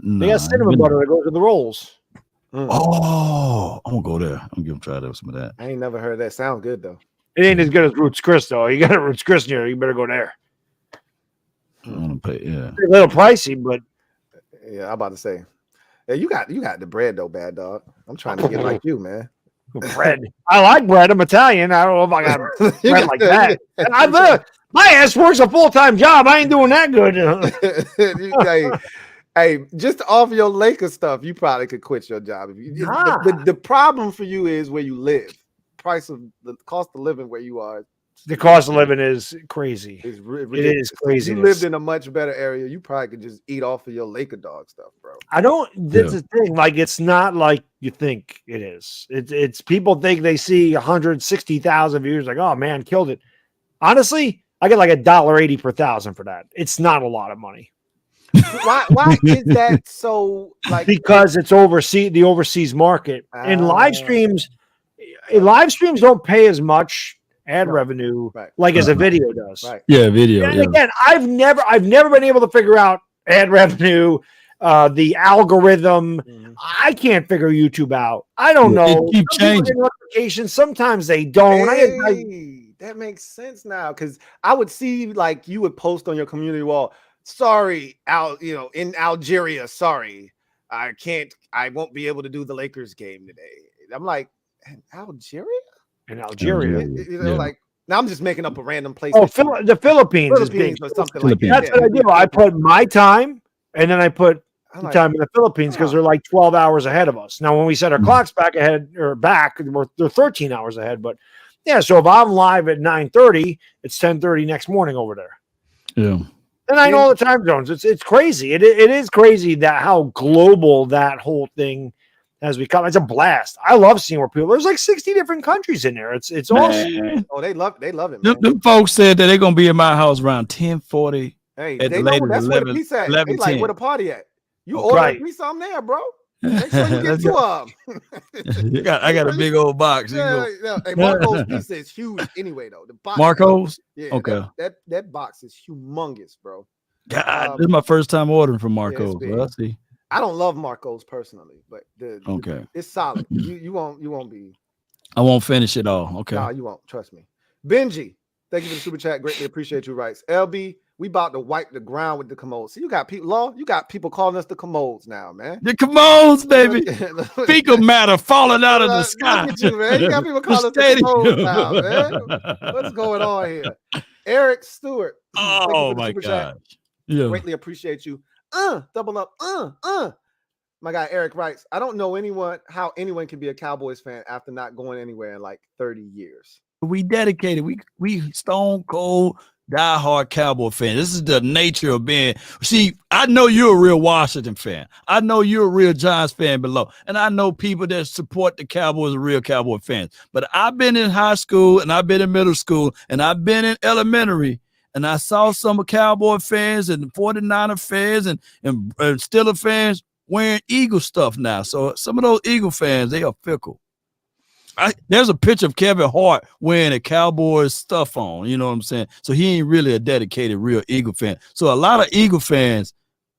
They got cinnamon butter that goes with the rolls. Oh, I'm gonna go there. I'm gonna try some of that. I ain't never heard that. Sound good though. It ain't as good as Roots Chris though. You got a Roots Chris near. You better go there. I want to pay. Yeah, a little pricey, but yeah, I'm about to say, yeah, you got the bread though, bad dog. I'm trying to get like you, man. Bread. I like bread. I'm Italian. I don't know if I got bread like that. My ass works a full-time job. I ain't doing that good. Hey, just off your Lakers stuff, you probably could quit your job. The problem for you is where you live. The cost of living where you are. The cost of living is crazy. It is crazy. If you lived in a much better area, you probably could just eat off of your Laker dog stuff, bro. That's the thing. Like, it's not like you think it is. It's people think they see 160,000 views, like, oh man, killed it. Honestly, I get like $1.80 per thousand for that. It's not a lot of money. Why is that so? Like, because it's the overseas market, and live streams don't pay as much ad revenue like as a video does. Right. Yeah, video. And again, I've never been able to figure out ad revenue, the algorithm. I can't figure YouTube out. I don't know. It keep changing. Notifications. Sometimes they don't. That makes sense now, because I would see, like, you would post on your community wall, sorry, in Algeria, sorry, I won't be able to do the Lakers game today. I'm like, Algeria? In Algeria. Like, now I'm just making up a random place. Oh, the Philippines is big. Or something like that. That's what I do. I put my time, and then I put the time in the Philippines, because they're like 12 hours ahead of us. Now, when we set our clocks back, they're 13 hours ahead. But yeah, so if I'm live at 9:30, it's 10:30 next morning over there. Yeah. And I know the time zones. It's crazy. It is crazy that how global that whole thing has become. It's a blast. I love seeing where there's like 60 different countries in there. It's awesome. Oh, they love it, man. Them folks said that they're gonna be in my house around 10:40. Hey, at they the know latest, that's 11, where the pizza at. 11, They like 10. where the party at. You order a pizza, I'm there, bro. Make sure you get two of them. I got a big old box. Hey, Marco's pizza is huge anyway, though. The box, Marco's? Yeah, okay. That box is humongous, bro. God, this is my first time ordering from Marco's. Let's see. I don't love Marco's personally, but it's solid. Mm. You won't be. I won't finish it all. Okay. No, you won't. Trust me. Benji, thank you for the super chat. Greatly appreciate you. Writes LB. We about to wipe the ground with the commodes. So you got people calling us the commodes now, man. The commodes, baby. Fecal matter falling out of the sky. Look at you, man. You got people calling us the commodes now, man. What's going on here? Eric Stewart. Oh my gosh. Yeah. Greatly appreciate you. Double up. My guy Eric writes, I don't know how anyone can be a Cowboys fan after not going anywhere in like 30 years. We dedicated. We stone cold diehard Cowboy fan. This is the nature of being. See, I know you're a real Washington fan. I know you're a real Giants fan below. And I know people that support the Cowboys are real Cowboy fans. But I've been in high school, and I've been in middle school, and I've been in elementary, and I saw some Cowboy fans and 49er fans and Steeler fans wearing Eagle stuff now. So some of those Eagle fans, they are fickle. There's a picture of Kevin Hart wearing a Cowboys stuff on, you know what I'm saying? So he ain't really a dedicated real Eagle fan. So a lot of Eagle fans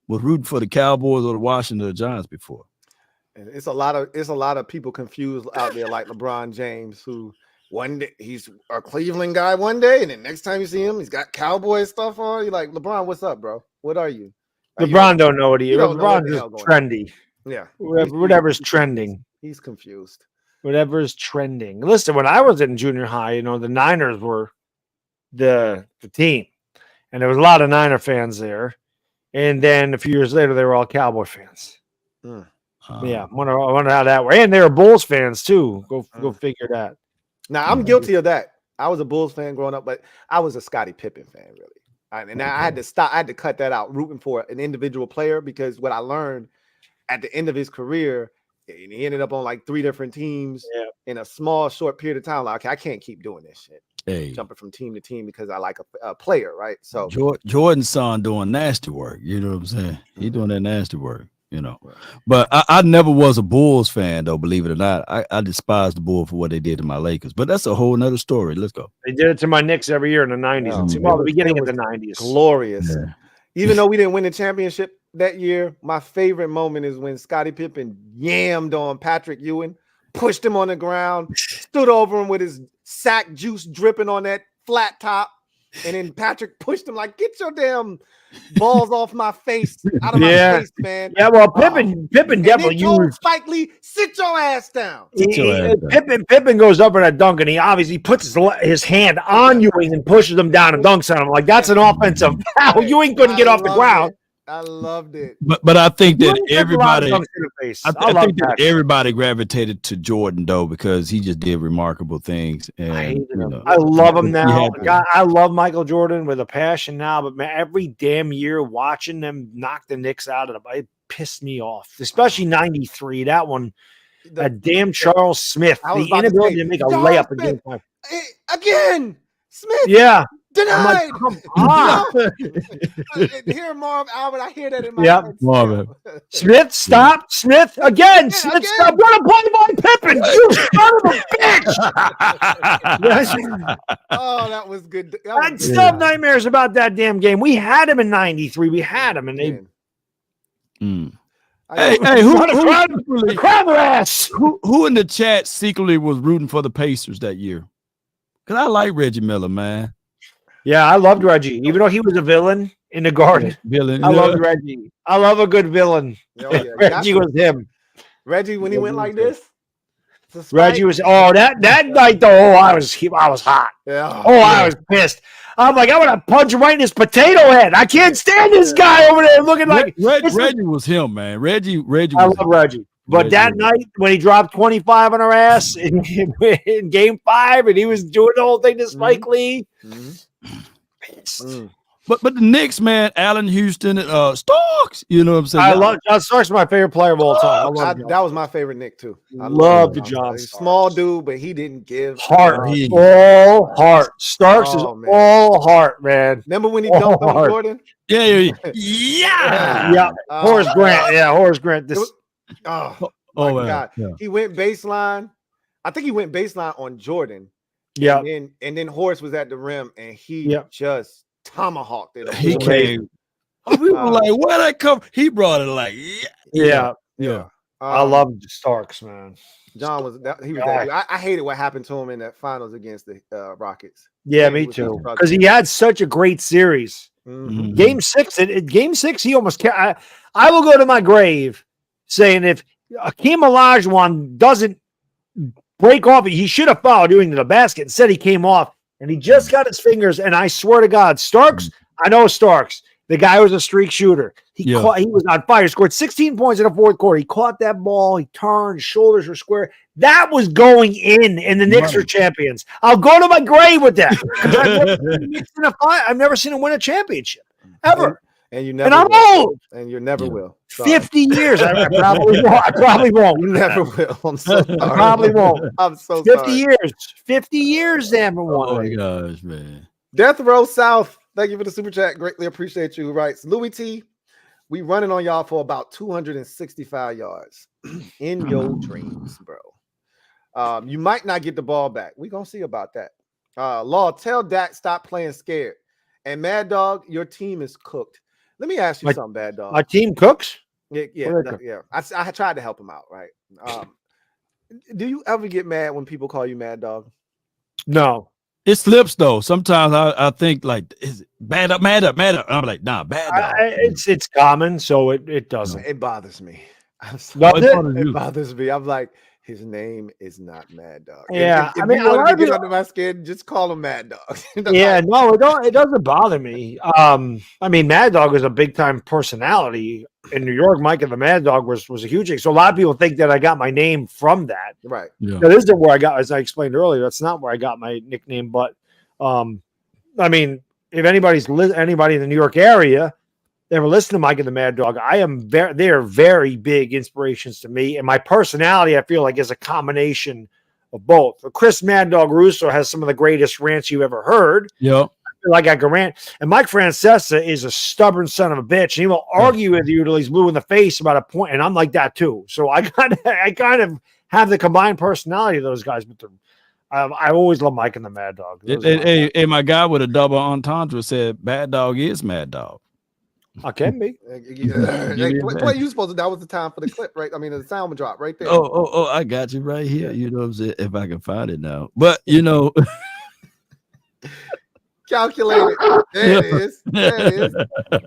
were rooting for the Cowboys or the Washington Giants before. It's a lot of people confused out there, like LeBron James, who one day he's a Cleveland guy one day, and then next time you see him, he's got Cowboy stuff on. You're like, LeBron, what's up, bro? What are you? LeBron don't know what he is. LeBron's just trendy. Yeah. Whatever's trending. He's confused. Whatever is trending. Listen, when I was in junior high, the Niners were the team, and there was a lot of Niner fans there. And then a few years later, they were all Cowboy fans. Yeah, I wonder how that worked. And they were Bulls fans too. Go figure that. Now I'm guilty of that. I was a Bulls fan growing up, but I was a Scottie Pippen fan, really. And I had to stop. I had to cut that out, rooting for an individual player, because what I learned at the end of his career. And he ended up on like 3 different teams in a small, short period of time. Like, okay, I can't keep doing this shit. Jumping from team to team because I like a player, right? So Jordan's son doing nasty work. You know what I'm saying? He doing that nasty work, But I never was a Bulls fan, though, believe it or not. I despise the Bulls for what they did to my Lakers. But that's a whole nother story. Let's go. They did it to my Knicks every year in the 90s. The beginning of the 90s. Glorious. Yeah. Even though we didn't win the championship that year, my favorite moment is when Scottie Pippen yammed on Patrick Ewing, pushed him on the ground, stood over him with his sack juice dripping on that flat top, And then Patrick pushed him like, get your damn balls off my face, out of my face, man. Yeah, well, Pippen definitely told Spike Lee, sit your ass down. Pippen goes up in a dunk, and he obviously puts his hand on Ewing and pushes him down and dunks on him. Like, that's an offensive foul. Ewing couldn't get off the ground. I loved it. But I think that everybody, I think that everybody gravitated to Jordan though, because he just did remarkable things. And I love him now. God, I love Michael Jordan with a passion now, but man, every damn year watching them knock the Knicks out of it pissed me off. Especially '93. That one, that damn Charles Smith, the inability to make a layup again. Again, Smith. Yeah. Denied. Like, come on. Here, Marv Albert. I hear that in my head. Marvin. Smith, stop. Smith again. Smith, stop. What a play by Pippen. You son of a bitch. Oh, that was good. I still have nightmares about that damn game. We had him in '93. We had him, and they. Hey, who in the chat secretly was rooting for the Pacers that year? Because I like Reggie Miller, man. Yeah, I loved Reggie, even though he was a villain in the Garden. Villain. I loved Reggie. I love a good villain. Reggie was him. Reggie, when he went like this. Reggie was that night though. I was hot. Yeah. I was pissed. I'm like, I want to punch him right in his potato head. I can't stand this guy over there looking like Reggie was him, man. Reggie. I love Reggie. But that night when he dropped 25 on our ass in Game 5, and he was doing the whole thing to Spike Lee. But the Knicks, man, Allen Houston, Starks. You know what I'm saying? I love John Starks. My favorite player of all time. That was my favorite Knick too. I love the John. Small dude, but he didn't give heart. All heart. Starks is all heart, man. Remember when he dunked on Jordan? Yeah. Horace Grant. Yeah, Horace Grant. Oh my God. Yeah. He went baseline. I think he went baseline on Jordan. Yeah. And then Horace was at the rim and he just tomahawked it. He came. We were like, where that come? He brought it like, yeah. I love Starks, man. John was that dude. I hated what happened to him in that finals against the Rockets. Yeah, me too. Because he had such a great series. Mm-hmm. Game 6, he almost can't. I will go to my grave saying if Akeem Olajuwon doesn't break off, he should have fouled doing the basket. Instead, he came off and he just got his fingers. And I swear to God, Starks, I know Starks, the guy was a streak shooter. He was on fire. He scored 16 points in the fourth quarter. He caught that ball. He turned. His shoulders were square. That was going in, and the Knicks are champions. I'll go to my grave with that. I've never seen him win a championship ever. And you never. And I'm old. And you never will. Sorry. 50 years. I probably won't. I probably won't. You never will. I'm so sorry. I probably won't. I'm so 50 sorry. years. 50 years, never won. Oh my gosh, man. Death Row South. Thank you for the super chat. Greatly appreciate you. Writes Louis T. We running on y'all for about 265 yards in your dreams, bro. You might not get the ball back. We're gonna see about that. Law, tell Dak stop playing scared. And Mad Dog, your team is cooked. Let me ask you something, Bad Dog. My team cooks? Yeah. I tried to help him out, right? Do you ever get mad when people call you Mad Dog? No. It slips though. Sometimes I think like, is it mad up? I'm like, nah, Bad Dog. It's common, so it doesn't. It bothers me. It bothers me. I'm like, his name is not Mad Dog. Yeah, if you want to get under my skin, just call him Mad Dog. It doesn't bother me. I mean, Mad Dog is a big time personality in New York. Mike and the Mad Dog was a huge thing. So a lot of people think that I got my name from that. Right. Yeah. That isn't where I got, as I explained earlier. That's not where I got my nickname. But I mean, if anybody in the New York area ever listen to Mike and the Mad Dog, they are very big inspirations to me. And my personality, I feel like, is a combination of both. Chris Mad Dog Russo has some of the greatest rants you've ever heard. Yeah. Like I can rant. And Mike Francesa is a stubborn son of a bitch. And he will argue with you till he's blue in the face about a point. And I'm like that too. So I kind of have the combined personality of those guys. But I always love Mike and the Mad Dog. Hey, my guy with a double entendre said, Bad Dog is Mad Dog. I can be. What you supposed to? That was the time for the clip, right? I mean, the sound drop right there. Oh! I got you right here. You know what I'm saying? If I can find it now, but you know, Calculated. There it is. There it is.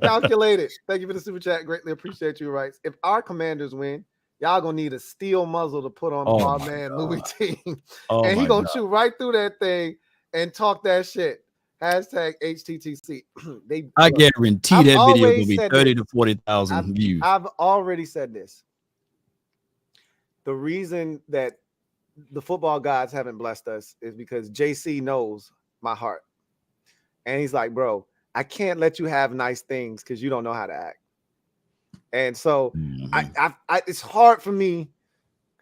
Calculated. Thank you for the super chat. Greatly appreciate you, Rights. If our Commanders win, y'all gonna need a steel muzzle to put on our man Louis team. And he gonna shoot right through that thing and talk that shit. Hashtag HTTC. I guarantee that video will be 30 to 40,000 views. I've already said this. The reason that the football gods haven't blessed us is because JC knows my heart. And he's like, bro, I can't let you have nice things because you don't know how to act. And so it's hard for me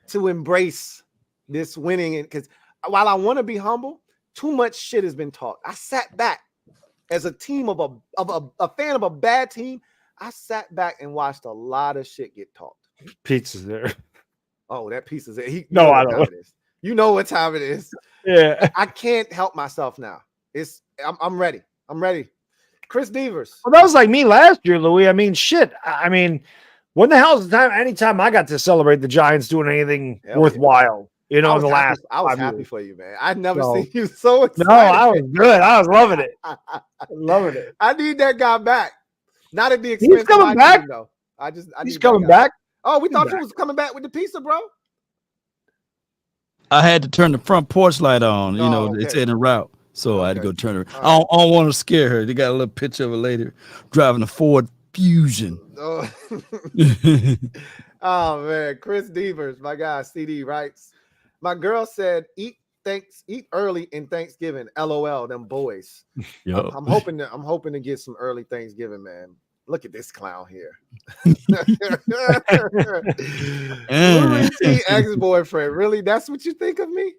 to embrace this winning, because while I want to be humble, too much shit has been talked. I sat back as a team of a fan of a bad team. I sat back and watched a lot of shit get talked. Pizza's there. Oh, that piece is there. I don't. You know what time it is. Yeah. I can't help myself now. I'm ready. I'm ready. Chris Devers. Well, that was like me last year, Louis. I mean, shit. I mean, when the hell's the time? Anytime I got to celebrate the Giants doing anything worthwhile. You know, I was happy for you, man. I'd never seen you so excited. No, I was good. I was loving it. Loving it. I need that guy back. Not at the expense. He's coming back. Though. He's coming back. Oh, we thought you was coming back with the pizza, bro. I had to turn the front porch light on. You know, it's in the route, so I had to go turn it. Right. I don't want to scare her. They got a little picture of her later driving a Ford Fusion. Oh, oh man, Chris Devers, my guy, CD writes. My girl said, "Eat early in Thanksgiving." LOL, them boys. Yep. I'm hoping to get some early Thanksgiving, man. Look at this clown here. Louis T. ex-boyfriend. Really? That's what you think of me?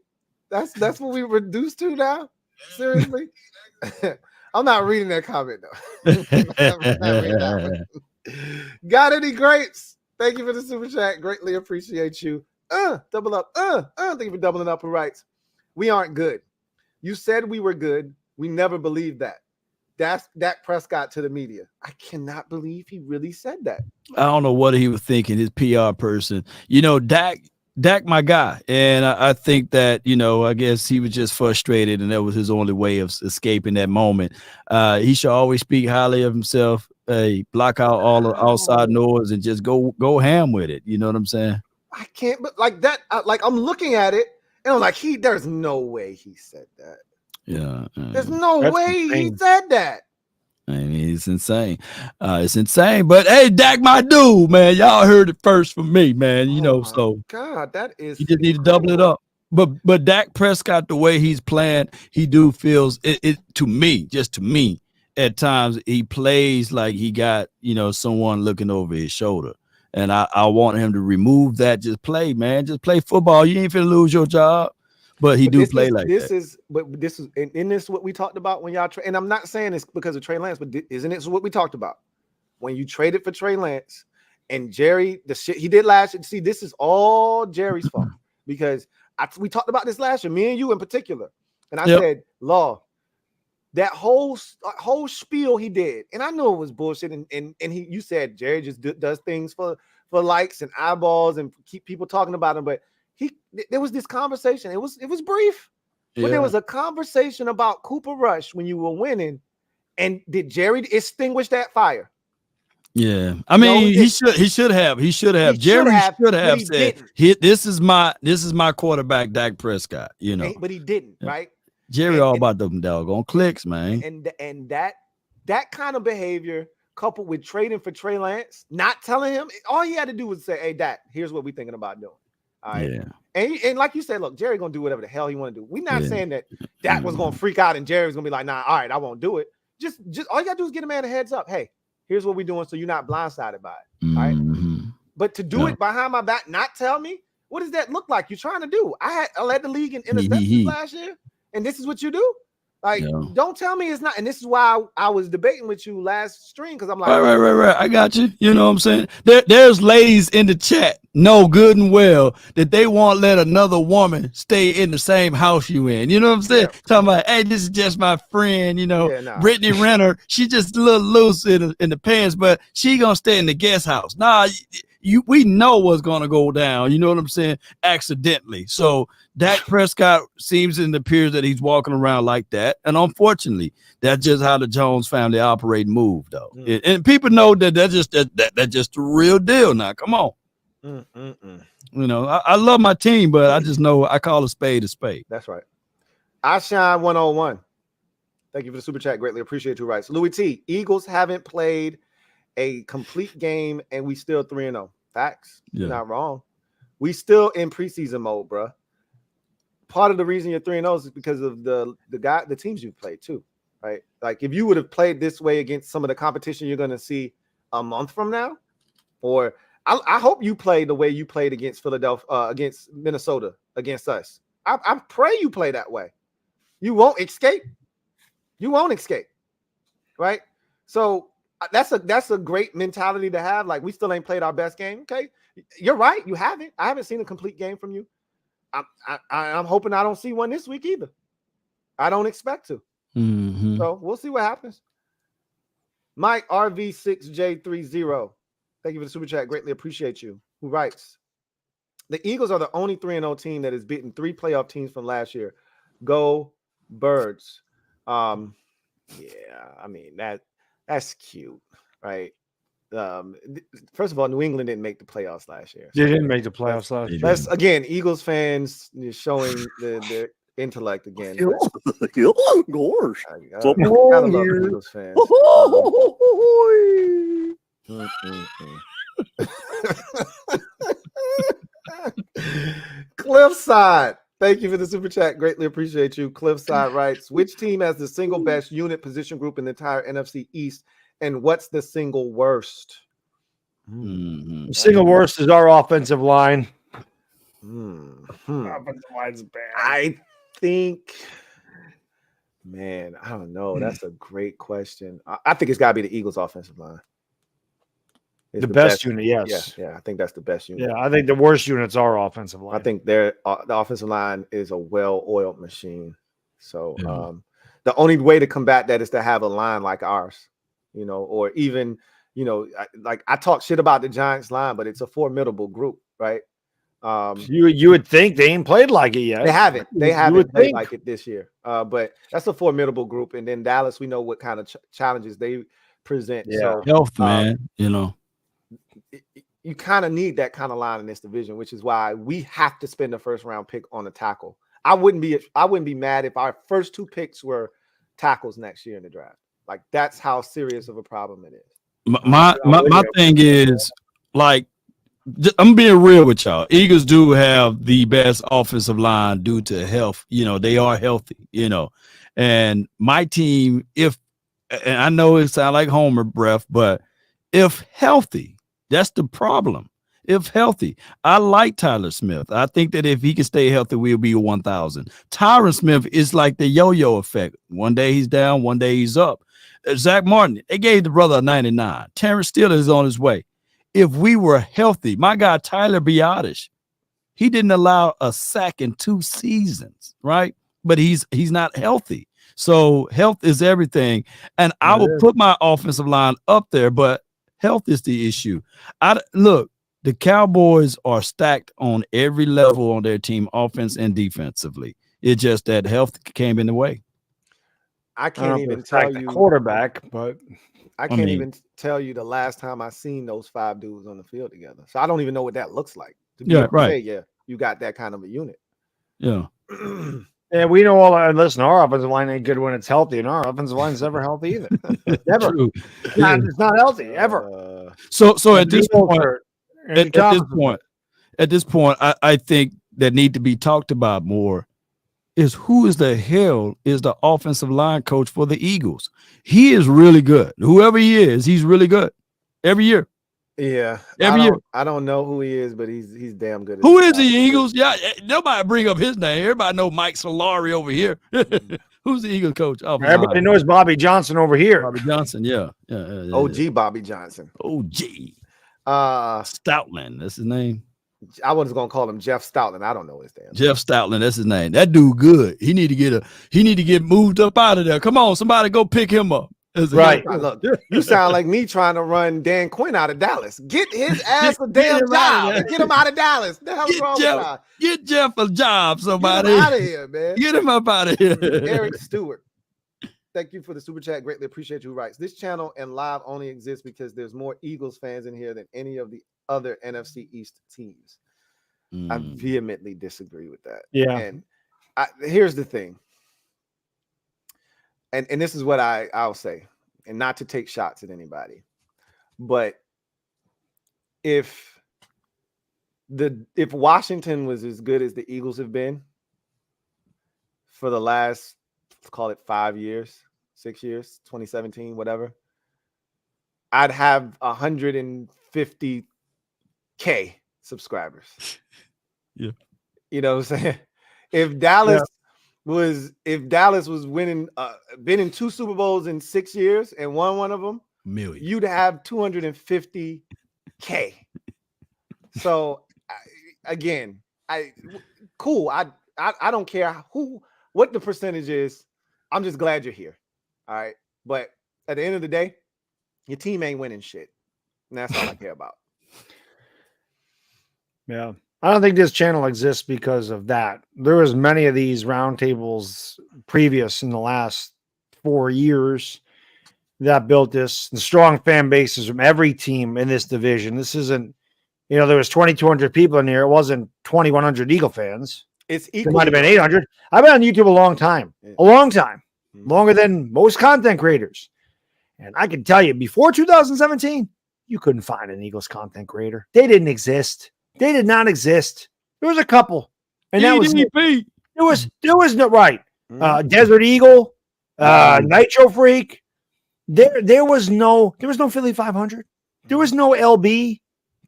That's what we reduced to now? Seriously? I'm not reading that comment though. Got any grapes? Thank you for the super chat. Greatly appreciate you. Double up. Thank you for doubling up. Who writes? We aren't good. You said we were good. We never believed that. That's Dak Prescott to the media. I cannot believe he really said that. I don't know what he was thinking, his PR person. You know, Dak, my guy. And I think that, you know, I guess he was just frustrated and that was his only way of escaping that moment. He should always speak highly of himself, block out all the outside noise and just go ham with it. You know what I'm saying? I can't, but like that, I'm looking at it and I'm like, there's no way he said that. Yeah. There's no way he said that. I mean, it's insane. It's insane. But hey, Dak, my dude, man. Y'all heard it first from me, man. You know, so God, that is you just need to double it up. But Dak Prescott, the way he's playing, he feels it to me, just to me, at times he plays like he got, you know, someone looking over his shoulder. And I want him to remove that. Just play, man. Just play football. You ain't finna lose your job. But he do play like that. But this is what we talked about when y'all and I'm not saying it's because of Trey Lance, but isn't this what we talked about when you traded for Trey Lance and Jerry, the shit he did last year? See, this is all Jerry's fault because we talked about this last year, me and you in particular, and I said, "Law, that whole spiel he did, and I know it was bullshit, and you said Jerry just does things for likes and eyeballs and keep people talking about him, but." There was this conversation. It was brief, but there was a conversation about Cooper Rush when you were winning. And did Jerry extinguish that fire? Yeah, I mean, he should have. Jerry should have said, "This is my quarterback, Dak Prescott." You know, but he didn't, right? Jerry all about them doggone clicks, man. And that kind of behavior, coupled with trading for Trey Lance, not telling him, all he had to do was say, "Hey, Dak, here's what we're thinking about doing." All right. Yeah. And like you said, look, Jerry gonna do whatever the hell he want to do. We're not saying that Dak was gonna freak out and Jerry's gonna be like, nah, all right, I won't do it. Just all you gotta do is get a man a heads up. Hey, here's what we're doing, so you're not blindsided by it. All right. But to do it behind my back, not tell me, what does that look like? You're trying to do. I led the league in interceptions last year, and this is what you do. Like, don't tell me it's not. And this is why I was debating with you last stream, because I'm like, right. I got you. You know what I'm saying? There's ladies in the chat know good and well that they won't let another woman stay in the same house you in. You know what I'm saying? Talking about, hey, this is just my friend. You know, Brittany Renner, she just a little loose in the pants, but she gonna stay in the guest house. Nah, we know what's going to go down. You know what I'm saying? Accidentally. So Dak Prescott seems and appears that he's walking around like that. And unfortunately, that's just how the Jones family operate and move, though. And people know that that's just the real deal now. Come on. You know, I love my team, but I just know I call a spade a spade. That's right. I shine 101. Thank you for the super chat. Greatly appreciate you. Right. So Louis T. Eagles haven't played a complete game, and we still 3-0. Facts. Yeah. You're not wrong. We still in preseason mode, bro. Part of the reason you're 3-0 is because of the teams you've played too, right? Like if you would have played this way against some of the competition you're going to see a month from now, or I hope you played the way you played against Philadelphia, against Minnesota, against us. I pray you play that way. You won't escape. You won't escape, right? So that's a great mentality to have. Like we still ain't played our best game. Okay, you're right. You haven't. I haven't seen a complete game from you. I'm hoping I don't see one this week either. I don't expect to. So we'll see what happens. Mike RV6J30. Thank you for the super chat. Greatly appreciate you. Who writes, the Eagles are the only 3-0 team that has beaten 3 playoff teams from last year. Go Birds. Yeah, I mean that's cute, right? First of all, New England didn't make the playoffs last year. They didn't make the playoffs last year. That's again, Eagles fans showing their intellect again. Gosh. Gotta love the Eagles fans. Cliffside, thank you for the super chat. Greatly appreciate you. Cliffside writes, which team has the single best unit position group in the entire NFC East, and what's the single worst? The single worst is our offensive line. Offensive line's bad. I think, man, I don't know. That's a great question. I think it's got to be the Eagles' offensive line. The best unit, yes. Yeah, I think that's the best unit. Yeah, I think the worst unit's our offensive line. I think the offensive line is a well-oiled machine. So the only way to combat that is to have a line like ours, you know, or even, you know, like I talk shit about the Giants line, but it's a formidable group, right? You would think they ain't played like it yet. They haven't played like it this year. But that's a formidable group. And then Dallas, we know what kind of challenges they present. Yeah. So, Health, man, you know. You kind of need that kind of line in this division, which is why we have to spend the first round pick on a tackle. I wouldn't be mad if our first 2 picks were tackles next year in the draft. Like that's how serious of a problem it is. My thing is, like, I'm being real with y'all. Eagles do have the best offensive line due to health. You know, they are healthy, you know. And my team, and I know it sounds like Homer breath, but if healthy, that's the problem. If healthy, I like Tyler Smith. I think that if he can stay healthy, we'll be 1,000. Tyron Smith is like the yo-yo effect. One day he's down, one day he's up. Zach Martin, they gave the brother a 99. Terrence Steele is on his way. If we were healthy, my guy Tyler Biadasz, he didn't allow a sack in 2 seasons, right? But he's not healthy. So health is everything. And I will put my offensive line up there, but health is the issue. Look, the Cowboys are stacked on every level on their team, offense and defensively. It's just that health came in the way. I can't even tell you quarterback, but I can't even tell you the last time I seen those 5 dudes on the field together. So I don't even know what that looks like. Yeah, right. Yeah, you got that kind of a unit. Yeah. Yeah, we know all. Listen, our offensive line ain't good when it's healthy, and our offensive line is never healthy either. Never. True. It's not healthy ever. So at this point, I think that need to be talked about more is who is the hell is the offensive line coach for the Eagles? He is really good. Whoever he is, he's really good every year. Yeah, every year. I don't know who he is, but he's damn good. Who is the Eagles? Yeah, nobody bring up his name. Everybody know Mike Solari over here. Who's the Eagles coach? Oh, everybody knows Bobby Johnson over here. Bobby Johnson, yeah. OG Bobby Johnson. OG. Stoutland, that's his name. I was gonna call him Jeff Stoutland. I don't know his damn. Jeff Stoutland, that's his name. That dude good. He need to get moved up out of there. Come on, somebody go pick him up. Right. Look, you sound like me trying to run Dan Quinn out of Dallas. Get his ass a damn job and get him out of Dallas. The hell's wrong with y'all? Get Jeff a job, somebody. Get him out of here, man. Get him up out of here. Eric Stewart. Thank you for the super chat. Greatly appreciate you. Who writes, this channel and live only exists because there's more Eagles fans in here than any of the other NFC East teams. I vehemently disagree with that. Yeah. And here's the thing. And this is what I'll say, and not to take shots at anybody, but if Washington was as good as the Eagles have been for the last, let's call it 5 years, 6 years, 2017, whatever, I'd have 150K subscribers. Yeah. You know what I'm saying? If Dallas was winning, been in 2 Super Bowls in 6 years and won one of them, you'd have 250K. So again, cool. I don't care what the percentage is. I'm just glad you're here. All right. But at the end of the day, your team ain't winning shit. And that's all I care about. Yeah. I don't think this channel exists because of that. There was many of these roundtables previous in the last 4 years that built this. The strong fan bases from every team in this division. This isn't, there was 2,200 people in here. It wasn't 2,100 Eagle fans. It might have been 800. I've been on YouTube a long time, longer than most content creators. And I can tell you, before 2017, you couldn't find an Eagles content creator. They didn't exist. They did not exist. There was a couple, and that was it. There was no right. Desert Eagle, Nitro Freak. There was no Philly 500. There was no LB.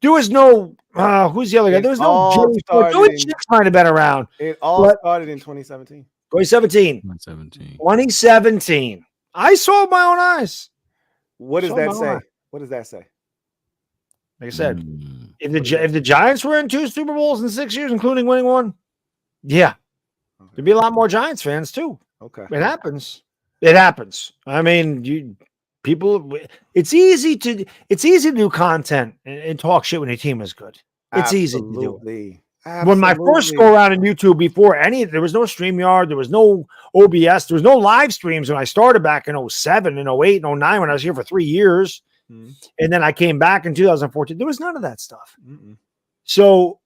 There was no who's the other guy? There was no James. Joey Chicks might have been around. It all started in 2017. 2017. I saw it with my own eyes. What does that say? What does that say? Like I said, if the Giants were in 2 Super Bowls in 6 years, including winning one, there'd be a lot more Giants fans too. Okay, it happens. It happens. I mean, it's easy to do content and talk shit when your team is good. It's easy to do it. When my first go around in YouTube, before there was no StreamYard, there was no OBS, there was no live streams when I started back in 07 and 08 and 09 when I was here for 3 years. And then I came back in 2014. There was none of that stuff. So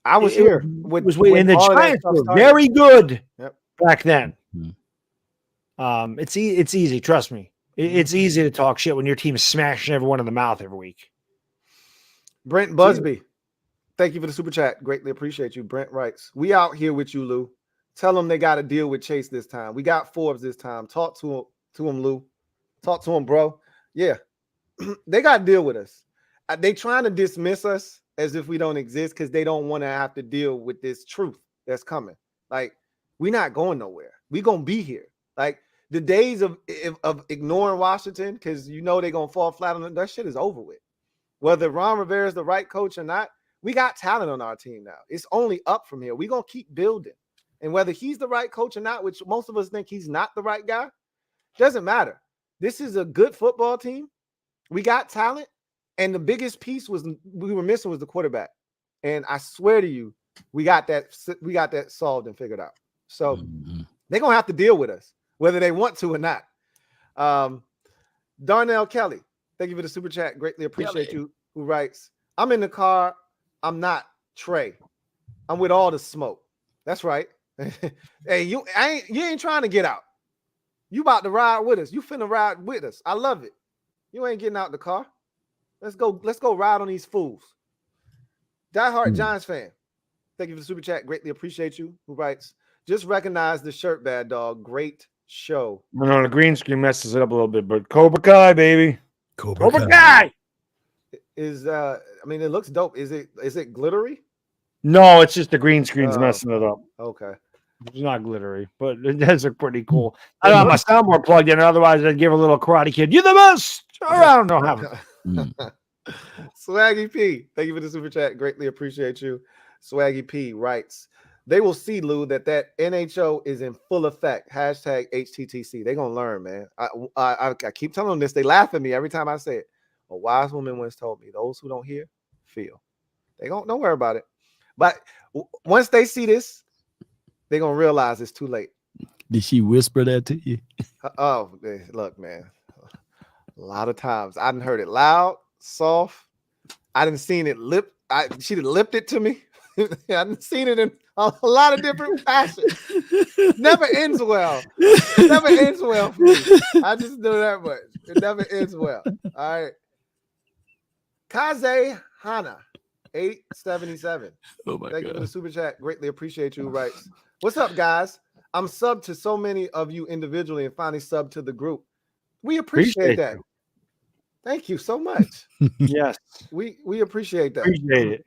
I was here. And the Giants were very good back then. It's easy. Trust me. It's easy to talk shit when your team is smashing everyone in the mouth every week. Brent Busby, thank you for the super chat. Greatly appreciate you. Brent writes, we out here with you, Lou. Tell them they got to deal with Chase this time. We got Forbes this time. Talk to him, Lou. Talk to him, bro. Yeah. They got to deal with us. They trying to dismiss us as if we don't exist because they don't want to have to deal with this truth that's coming. Like, we're not going nowhere. We're going to be here. Like, the days of ignoring Washington because they're going to fall flat on it, that shit is over with. Whether Ron Rivera is the right coach or not, we got talent on our team now. It's only up from here. We're going to keep building. And whether he's the right coach or not, which most of us think he's not the right guy, doesn't matter. This is a good football team. We got talent, and the biggest piece we were missing was the quarterback. And I swear to you, we got that solved and figured out. So they're gonna have to deal with us, whether they want to or not. Darnell Kelly, thank you for the super chat. Greatly appreciate you. Who writes, I'm in the car. I'm not Trey. I'm with all the smoke. That's right. Hey, you ain't trying to get out. You about to ride with us. You finna ride with us. I love it. You ain't getting out the car. Let's go ride on these fools. Diehard Giants fan. Thank you for the super chat. Greatly appreciate you. Who writes, just recognize the shirt, bad dog. Great show. No, the green screen messes it up a little bit, but Cobra Kai, baby. Cobra Kai. Is it looks dope. Is it glittery? No, it's just the green screen's messing it up. Okay. It's not glittery, but it does look pretty cool. I don't have my soundboard plugged in. Otherwise, I'd give a little Karate Kid. You're the best. I don't have it. Swaggy P, thank you for the super chat. Greatly appreciate you. Swaggy P writes, they will see, Lou, that NHO is in full effect. Hashtag HTTC. They're going to learn, man. I keep telling them this. They laugh at me every time I say it. A wise woman once told me, those who don't hear, feel. Don't worry about it. But once they see this, they're going to realize it's too late. Did she whisper that to you? Oh, look, man. A lot of times. I done heard it loud, soft. I done seen it she done lipped it to me. I done seen it in a lot of different fashions. Never ends well. It never ends well for me. I just know that much. It never ends well. All right. Kaze Hana, 877. Oh my Thank God. you for the super chat. Greatly appreciate you. Right. What's up, guys? I'm subbed to so many of you individually and finally subbed to the group. We appreciate that. Thank you so much. Yes. We appreciate that. Appreciate it.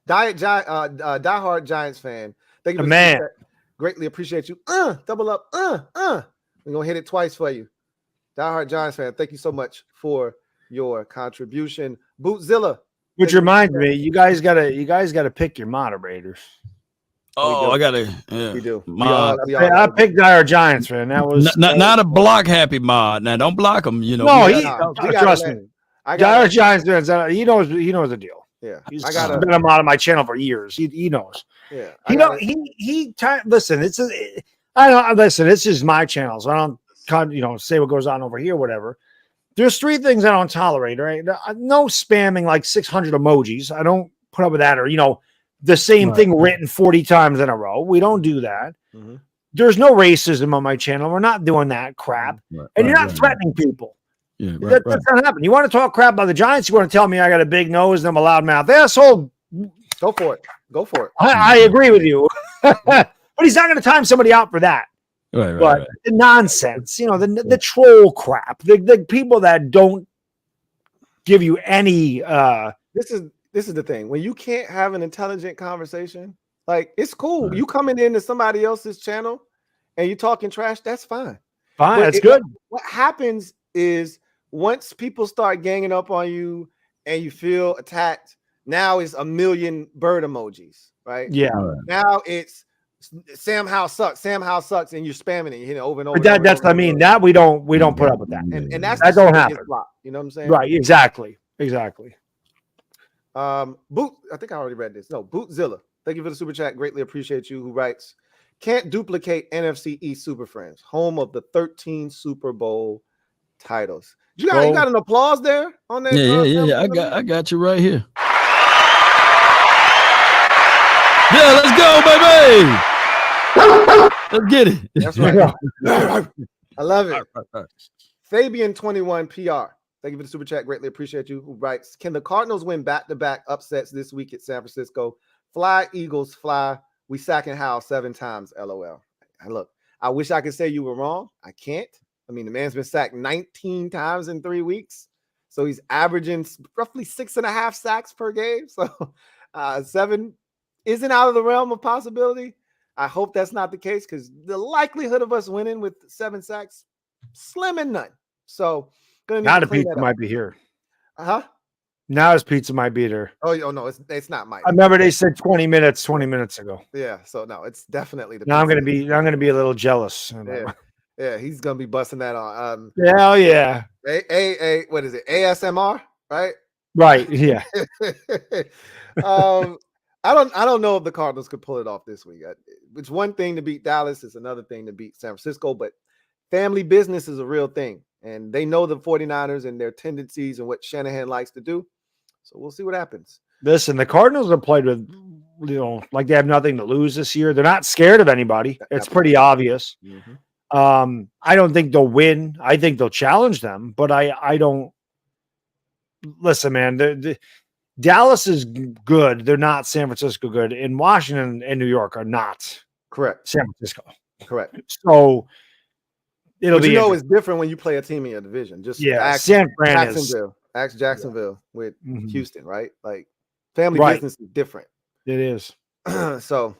Diehard Giants fan. Thank you for man. Greatly appreciate you. Double up. We're gonna hit it twice for you. Diehard Giants fan. Thank you so much for your contribution. Bootzilla. Which reminds me, you guys gotta pick your moderators. Oh, I gotta. Yeah. We do. I picked Dire Giants, man. That was not a block happy mod. Now don't block him. You know. No, trust me. Dire Giants fans. He knows the deal. Yeah, he's been a mod on my channel for years. He knows. Yeah, listen. Listen. It's just my channel, so I don't say what goes on over here, whatever. There's 3 things I don't tolerate. Right? No spamming like 600 emojis. I don't put up with that, or the same thing written 40 times in a row. We don't do that. Mm-hmm. There's no racism on my channel. We're not doing that crap. And you're not threatening people. Yeah, that's not happening. You want to talk crap about the Giants? You want to tell me I got a big nose and I'm a loudmouth asshole? Go for it. Go for it. I agree with you. But he's not going to time somebody out for that. But the nonsense, the troll crap, the people that don't give you any. This is the thing. When you can't have an intelligent conversation, like it's cool. You coming into somebody else's channel and you talking trash, that's fine. That's good. What happens is once people start ganging up on you and you feel attacked, now it's a million bird emojis, right? Yeah. Now it's Sam Howell sucks. Sam Howell sucks, and you're spamming it, over and over. But that's what I mean. That we don't put up with that, and that's that don't happen. You know what I'm saying? Right? Exactly. Boot. I think I already read this. No, Bootzilla. Thank you for the super chat. Greatly appreciate you. Who writes? Can't duplicate NFC East Super Friends, home of the 13 Super Bowl titles. You got an applause there on that? Yeah. I got you right here. Yeah, let's go, baby. Let's get it. That's right. I love it. Right. Fabian 21 PR. Thank you for the super chat. Greatly appreciate you. Who writes? Can the Cardinals win back-to-back upsets this week at San Francisco? Fly, Eagles, fly. We sacking Howell 7 times. LOL. And look, I wish I could say you were wrong. I can't. I mean, the man's been sacked 19 times in 3 weeks. So he's averaging roughly 6.5 sacks per game. So 7 isn't out of the realm of possibility. I hope that's not the case because the likelihood of us winning with 7 sacks, slim and none. So now the pizza might be here. Now his pizza might be there. Oh no, it's not Mike. I remember they said 20 minutes ago. Yeah, so no, it's definitely the. Now I'm gonna be a little jealous. Yeah, he's gonna be busting that on. Hell yeah. What is it? ASMR, right? Right. Yeah. I don't know if the Cardinals could pull it off this week. It's one thing to beat Dallas, it's another thing to beat San Francisco, but family business is a real thing. And they know the 49ers and their tendencies and what Shanahan likes to do. So we'll see what happens. Listen, the Cardinals have played with, like they have nothing to lose this year. They're not scared of anybody. It's pretty obvious. Mm-hmm. I don't think they'll win. I think they'll challenge them, but I don't. Listen, man, Dallas is good. They're not San Francisco good. And Washington and New York are not correct. San Francisco. Correct. So it'll be. It's different when you play a team in your division. Just San Fran Jacksonville. Ask Jacksonville with Houston, right? Like family business is different. It is. So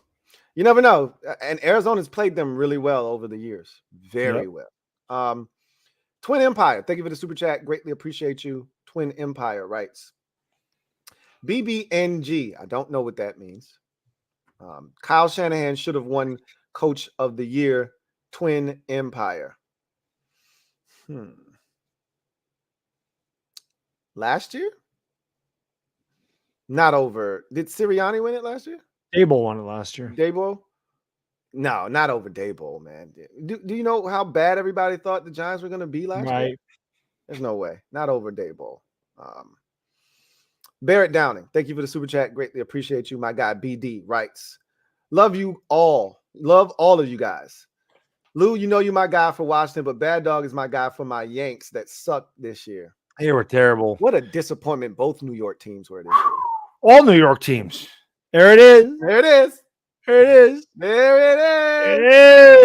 you never know. And Arizona's played them really well over the years. Very well. Twin Empire. Thank you for the super chat. Greatly appreciate you. Twin Empire writes. BBNG. I don't know what that means. Kyle Shanahan should have won Coach of the Year, Twin Empire. Last year? Not over. Did Sirianni win it last year? Dable won it last year. Dable? No, not over Dable, man. Do you know how bad everybody thought the Giants were going to be last year? There's no way. Not over Dable. Barrett Downing, thank you for the super chat. Greatly appreciate you. My guy BD writes, love you all. Love all of you guys. Lou, you know you're my guy for Washington, but Bad Dog is my guy for my Yanks that sucked this year. They were terrible. What a disappointment both New York teams were this year. All New York teams. There it is. There it is. There it is. There it is. It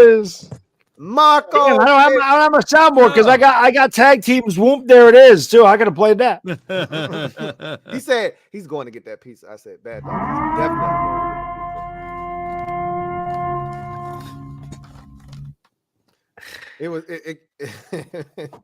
is. Marco. Damn, I don't have a soundboard because I got tag teams. Whoop, there it is too. I gotta play that. He said he's going to get that pizza. I said, Bad Dog. He's definitely going to get the pizza.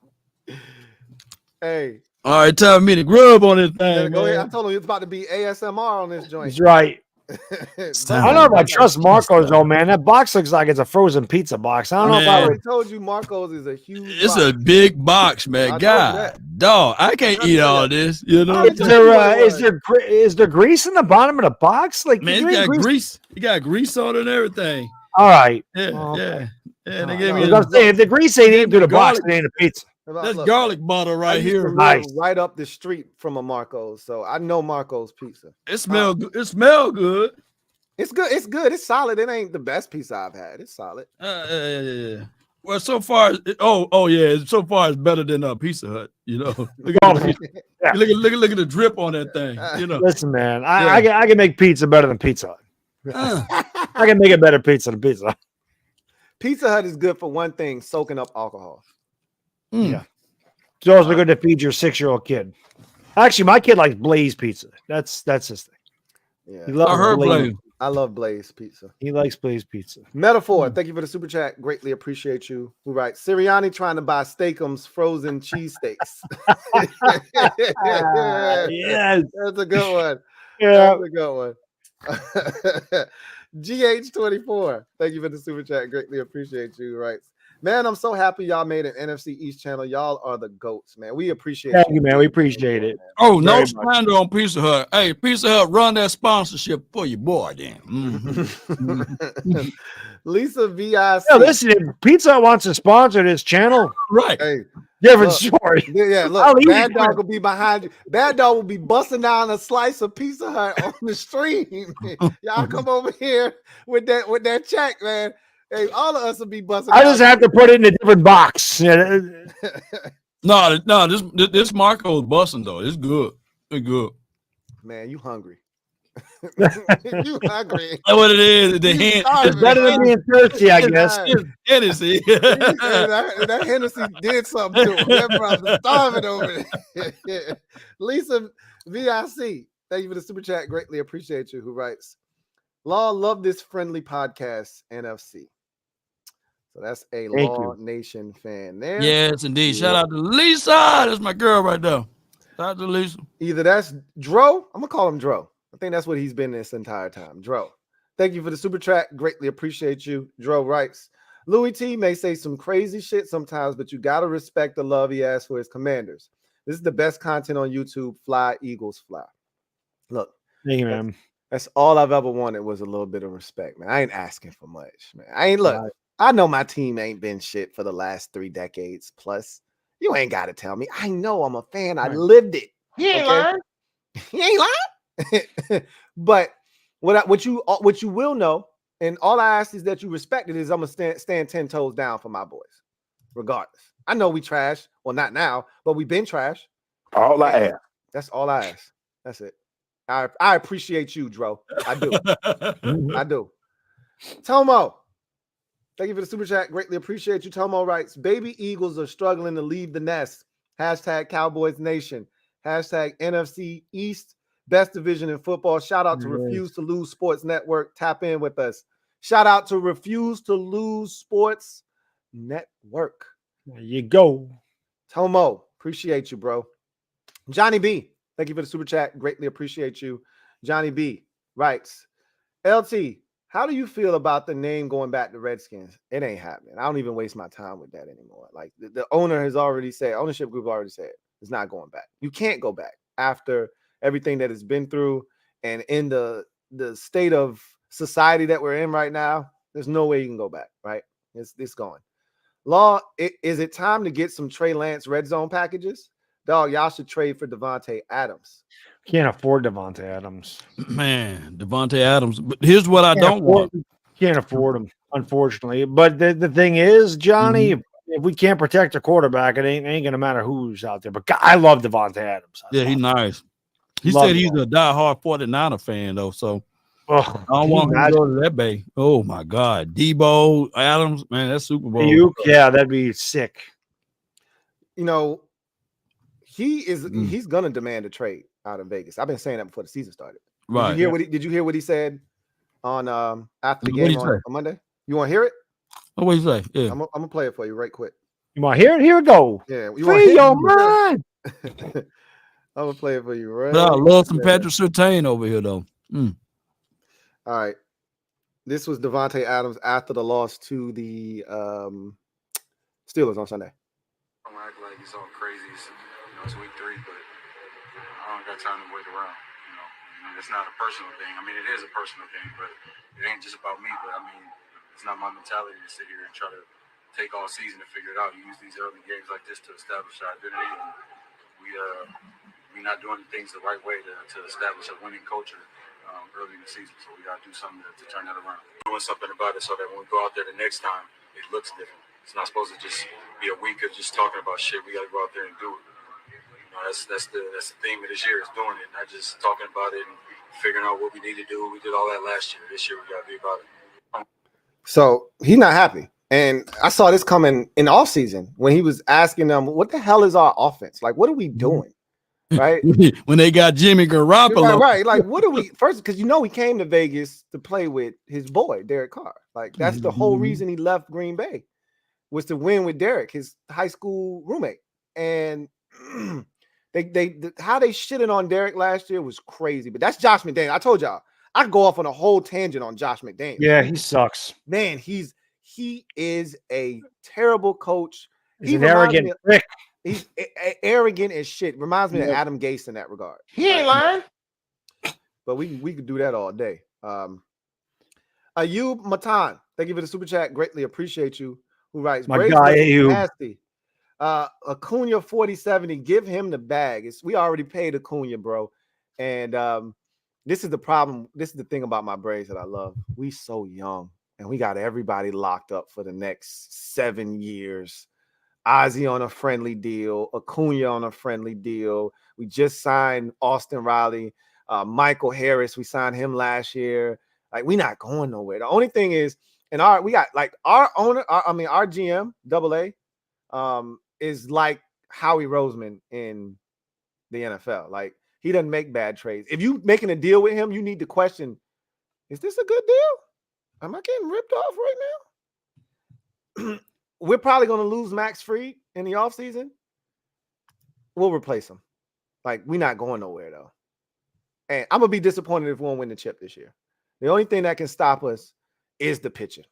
Hey. All right, time me to grub on this thing. Go ahead. I told him it's about to be ASMR on this joint. That's right. I don't know if I trust Marco's though, man. That box looks like it's a frozen pizza box. I don't know if I already told you Marco's is a huge It's box. a big box, man. God, dog, I can't eat all this. You know, is there grease in the bottom of the box? Like, man, it got grease. You got grease on it and everything. All right. Yeah. They gave me. If the grease ain't into the box, it ain't a pizza. That's garlic butter right here. Nice. Right up the street from a Marco's, so I know Marco's pizza. It smell good. It smell good. It's good. It's good. It's solid. It ain't the best pizza I've had. It's solid. Yeah. Well, so far, so far it's better than Pizza Hut. You know, look at the drip on that thing. You know, listen, man, I can make pizza better than Pizza Hut. I can make a better pizza than Pizza Hut. Pizza Hut is good for one thing: soaking up alcohol. Yeah, it's also good to feed your 6-year-old kid. Actually, my kid likes Blaze pizza. That's his thing. Yeah, he loves Blaze. I love Blaze pizza. He likes Blaze pizza. Metaphor, thank you for the super chat. Greatly appreciate you. Who writes, Sirianni trying to buy Steakums frozen cheesesteaks. Yes, that's a good one. Yeah, that's a good one. GH24, thank you for the super chat. Greatly appreciate you. Writes, man, I'm so happy y'all made an NFC East channel. Y'all are the GOATs, man. We appreciate Thank you, man. We appreciate it. Oh, no slander on Pizza Hut. Hey, Pizza Hut, run that sponsorship for your boy, then. Mm-hmm. Lisa VIC. Yeah, listen, if Pizza Hut wants to sponsor this channel, right? Hey, different story. Yeah, look, Bad Dog will be behind you. Bad Dog will be busting down a slice of Pizza Hut on the stream. Y'all come over here with that check, man. Hey, all of us will be busting. I just have to put it in a different box. No, this Marco's busting though. It's good. It's good. Man, you hungry? You hungry? That's what it is. The hand. It's better than being thirsty, I guess. Hennessy. that Hennessy did something to him. That brother starving over there. Lisa VIC, thank you for the super chat. Greatly appreciate you. Who writes, Law, love this friendly podcast, NFC. So that's a Law Nation fan there. Yes, indeed. Shout out to Lisa. That's my girl right there. Shout out to Lisa. Either that's Dro. I'm gonna call him Dro. I think that's what he's been this entire time. Dro. Thank you for the super chat. Greatly appreciate you. Dro writes, Louis T may say some crazy shit sometimes, but you gotta respect the love he has for his commanders. This is the best content on YouTube. Fly, Eagles, fly. Look. Thank you, man. That's all I've ever wanted was a little bit of respect, man. I ain't asking for much, man. I know my team ain't been shit for the last 3 decades plus. You ain't got to tell me. I know I'm a fan. I lived it. He ain't lying. He ain't lying. But what you will know, and all I ask is that you respect it, is I'm gonna stand 10 toes down for my boys, regardless. I know we trash. Well, not now, but we've been trash. All I ask. That's all I ask. That's it. I appreciate you, Dro. I do. I do. Tomo, thank you for the super chat. Greatly appreciate you. Tomo writes, baby Eagles are struggling to leave the nest. Hashtag Cowboys Nation. Hashtag NFC East. Best division in football. Shout out to Refuse to Lose Sports Network. Tap in with us. Shout out to Refuse to Lose Sports Network. There you go. Tomo, appreciate you, bro. Johnny B, thank you for the super chat. Greatly appreciate you. Johnny B writes, LT, how do you feel about the name going back to Redskins? It ain't happening. I don't even waste my time with that anymore. Like the owner has already said, ownership group already said it's not going back. You can't go back after everything that it's been through, and in the state of society that we're in right now. There's no way you can go back. Right? It's going. Law, is it time to get some Trey Lance red zone packages? Dog, y'all should trade for Devontae Adams. Can't afford Devontae Adams. Man, Devontae Adams. But here's what I don't want. Can't afford him, unfortunately. But the thing is, Johnny, if we can't protect a quarterback, it ain't going to matter who's out there. But God, I love Devontae Adams. He's nice. He said he's a diehard 49er fan, though. So I don't want him to go to that bay. Oh, my God. Debo, Adams, man, that's Super Bowl. Yeah, that'd be sick. You know, he's going to demand a trade out of Vegas. I've been saying that before the season started. Right. Did you hear what he said on after the game on Monday? You want to hear it? Oh, what did he say? Yeah. I'm going to play it for you right quick. You want to hear it? Here we go. Yeah. Free your mind. I'm going to play it for you right I love some Patrick Surtain over here, though. All right. This was Devontae Adams after the loss to the Steelers on Sunday. I'm act like it's all crazy. It's week 3, but I don't got time to wait around. It's not a personal thing. I mean, it is a personal thing, but it ain't just about me. But I mean, it's not my mentality to sit here and try to take all season to figure it out. You use these early games like this to establish our identity. And we're not doing things the right way to establish a winning culture early in the season. So we got to do something to turn that around. Doing something about it so that when we go out there the next time, it looks different. It's not supposed to just be a week of just talking about shit. We got to go out there and do it. That's the theme of this year is doing it, not just talking about it and figuring out what we need to do. We did all that last year. This year we got to be about it. So he's not happy. And I saw this coming in off season when he was asking them, what the hell is our offense? Like, what are we doing? Right? When they got Jimmy Garoppolo. Right. Like, what are we first? Because he came to Vegas to play with his boy, Derek Carr. Like, that's the whole reason he left Green Bay, was to win with Derek, his high school roommate. And how they shitted on Derek last year was crazy. But that's Josh McDaniels. I told y'all, I could go off on a whole tangent on Josh McDaniels. Yeah, he sucks. Man, he is a terrible coach. He's an arrogant prick. He's arrogant as shit. Reminds me of Adam Gase in that regard. He ain't lying. But we could do that all day. Ayub Matan, thank you for the super chat. Greatly appreciate you. Who writes? My guy, Ayub. Nasty. Acuna 4070, give him the bag. We already paid Acuna, bro. And this is the problem. This is the thing about my Braves that I love. We so young, and we got everybody locked up for the next 7 years. Ozzie on a friendly deal, Acuna on a friendly deal. We just signed Austin Riley, Michael Harris. We signed him last year. Like, we not going nowhere. The only thing is, we got like our owner. Our GM, AA, is like Howie Roseman in the NFL. Like, he doesn't make bad trades. If you making a deal with him, you need to question: is this a good deal? Am I getting ripped off right now? We're probably going to lose Max Fried in the offseason. We'll replace him. Like, we're not going nowhere, though. And I'm going to be disappointed if we won't win the chip this year. The only thing that can stop us is the pitching.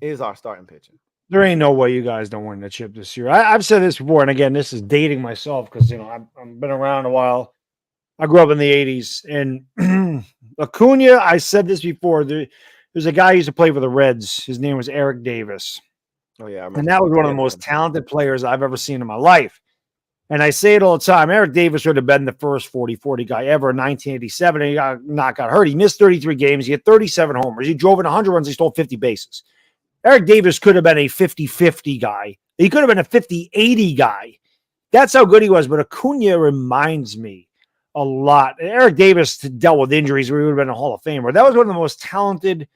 Is our starting pitching. There ain't no way you guys don't win the chip this year. I've said this before, and again, this is dating myself because, I've been around a while. I grew up in the 80s. And Acuna, I said this before, there's a guy who used to play for the Reds. His name was Eric Davis. Oh, yeah. And that was one of the most talented players I've ever seen in my life. And I say it all the time. Eric Davis would have been the first 40-40 guy ever in 1987, and he got hurt. He missed 33 games. He had 37 homers. He drove in 100 runs. He stole 50 bases. Eric Davis could have been a 50-50 guy. He could have been a 50-80 guy. That's how good he was. But Acuna reminds me a lot. Eric Davis dealt with injuries where he would have been a Hall of Famer. That was one of the most talented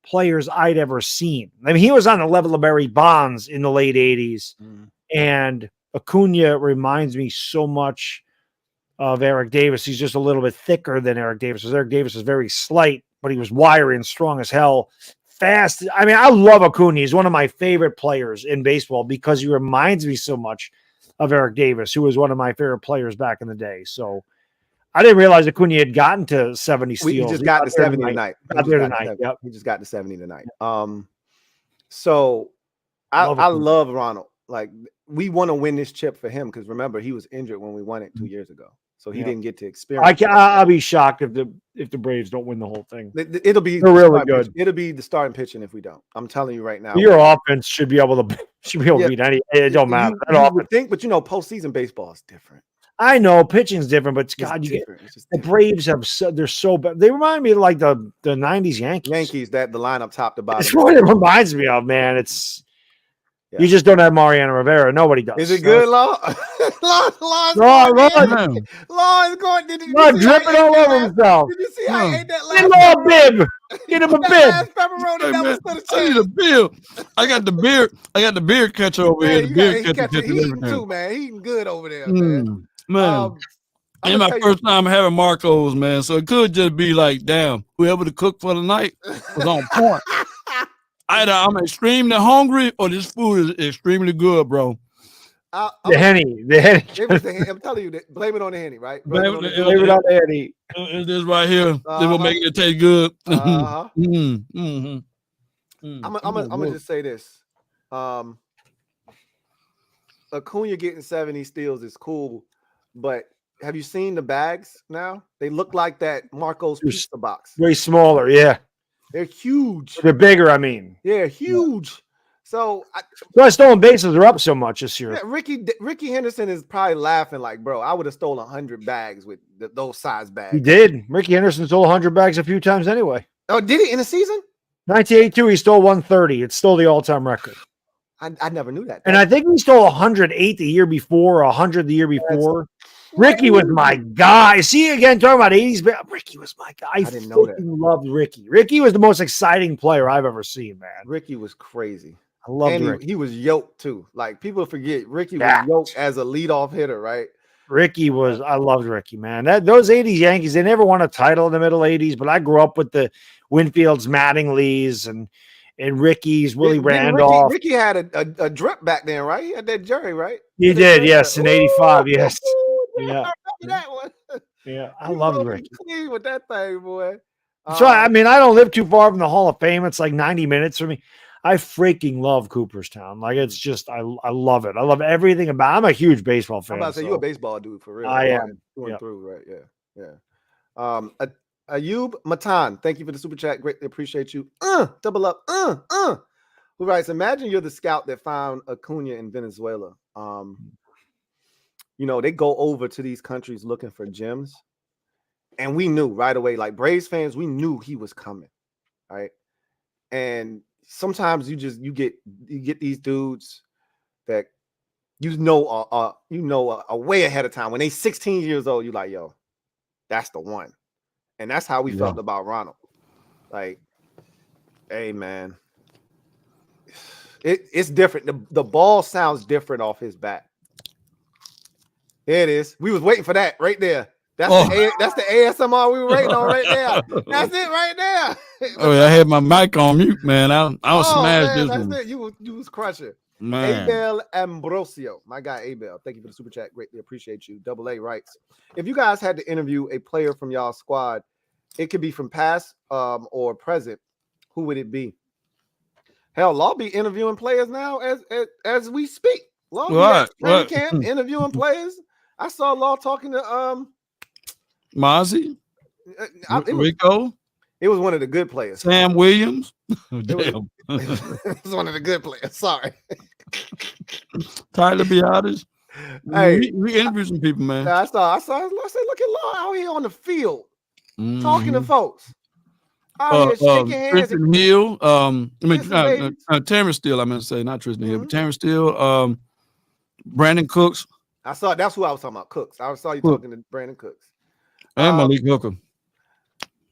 players I'd ever seen. I mean, he was on the level of Barry Bonds in the late 80s. And Acuna reminds me so much of Eric Davis. He's just a little bit thicker than Eric Davis. Eric Davis was very slight, but he was wiry and strong as hell. Fast. I mean, I love Acuna. He's one of my favorite players in baseball because he reminds me so much of Eric Davis, who was one of my favorite players back in the day. So I didn't realize Acuna had gotten to 70 steals. He just got to 70 tonight. Got there tonight. Yep. He just got to 70 tonight. So I love Ronald. Like, we want to win this chip for him because remember, he was injured when we won it 2 years ago. So he didn't get to experience. I'll be shocked if the Braves don't win the whole thing. It'll be really good. Pitch. It'll be the starting pitching if we don't. I'm telling you right now. Your offense should be able to beat any. It don't matter. You would think, but postseason baseball is different. I know pitching's different, but God, the Braves they're so bad. They remind me of like the 90s Yankees. That the lineup top to bottom. That's what it reminds me of, man. It's you just don't have Mariano Rivera. Nobody does. Is it good, Law? Law is going. Law dripping all over himself. Did you see how he ate that last bib? Get him a bib. I need a bib. I got the beer catcher over here. The beer catcher eating too, man. He eating good over there, man. And my first time having Marcos, man. So it could just be like, damn, whoever to cook for the night was on point. Either I'm extremely hungry or this food is extremely good, bro. The Henny. I'm telling you, blame it on the Henny, right? Blame it on the Henny. It's this right here. This will make it taste good. I'm gonna just say this. Acuna getting 70 steals is cool, but have you seen the bags now? They look like that Marcos pizza box. Way smaller, yeah. They're huge. They're bigger, I mean. Yeah, huge. So stolen bases are up so much this year. Yeah, Ricky Henderson is probably laughing like, bro, I would have stolen 100 bags with those size bags. He did. Ricky Henderson stole 100 bags a few times anyway. Oh, did he in a season? 1982, he stole 130. It's still the all-time record. I never knew that. And I think he stole 108 the year before, 100 the year before. Ricky was my guy. See, again, talking about 80s, but Ricky was my guy. I didn't know that. Loved Ricky. Ricky was the most exciting player I've ever seen, man. Ricky was crazy. I loved Ricky. He was yoked, too. Like, people forget, Ricky was yoked as a leadoff hitter, right? I loved Ricky, man. Those 80s Yankees, they never won a title in the middle 80s, but I grew up with the Winfields, Mattingleys, and Ricky's, Willie Randolph. Ricky had a drip back then, right? He had that Jerry, right? He did, yes, in 85, yes. Yeah. That one. Yeah, I love Ricky. Clean with that thing, boy. So I mean, I don't live too far from the Hall of Fame. It's like 90 minutes for me. I freaking love Cooperstown. Like, it's just I love it. I love everything about it. I'm a huge baseball fan. I'm about to say you're a baseball dude for real. I am. Going through, right? Yeah. Ayub Matan, thank you for the super chat. Greatly appreciate you. Double up. Who writes, imagine you're the scout that found Acuna in Venezuela. They go over to these countries looking for gems. And we knew right away, like Braves fans, we knew he was coming. Right. And sometimes you get these dudes that a way ahead of time. When they 16 years old, you're like, yo, that's the one. And that's how we felt about Ronald. Like, hey, man, it's different. The ball sounds different off his bat. There it is. We was waiting for that right there. That's the ASMR we were waiting on right there. That's it right there. I had my mic on mute, man. I was smashed this one. That's it. You was crushing. Man. Abel Ambrosio, my guy Abel. Thank you for the super chat. Greatly appreciate you. Double A writes, if you guys had to interview a player from y'all squad, it could be from past or present, who would it be? Hell, Law be interviewing players now as we speak. Law training camp interviewing players. I saw Law talking to Mozzie, Rico. It was one of the good players. Sam Williams. It was one of the good players. Sorry. Tyler Biadasz. Hey, we interviewed some people, man. I said, look at Law out here on the field talking to folks. Out here shaking hands. Tristan Hill. Terrence Steele, I meant to say, not Tristan Hill, but Terrence Steele. Brandon Cooks. That's who I was talking about. Cooks. I saw you talking to Brandon Cooks. And Malik Hooker.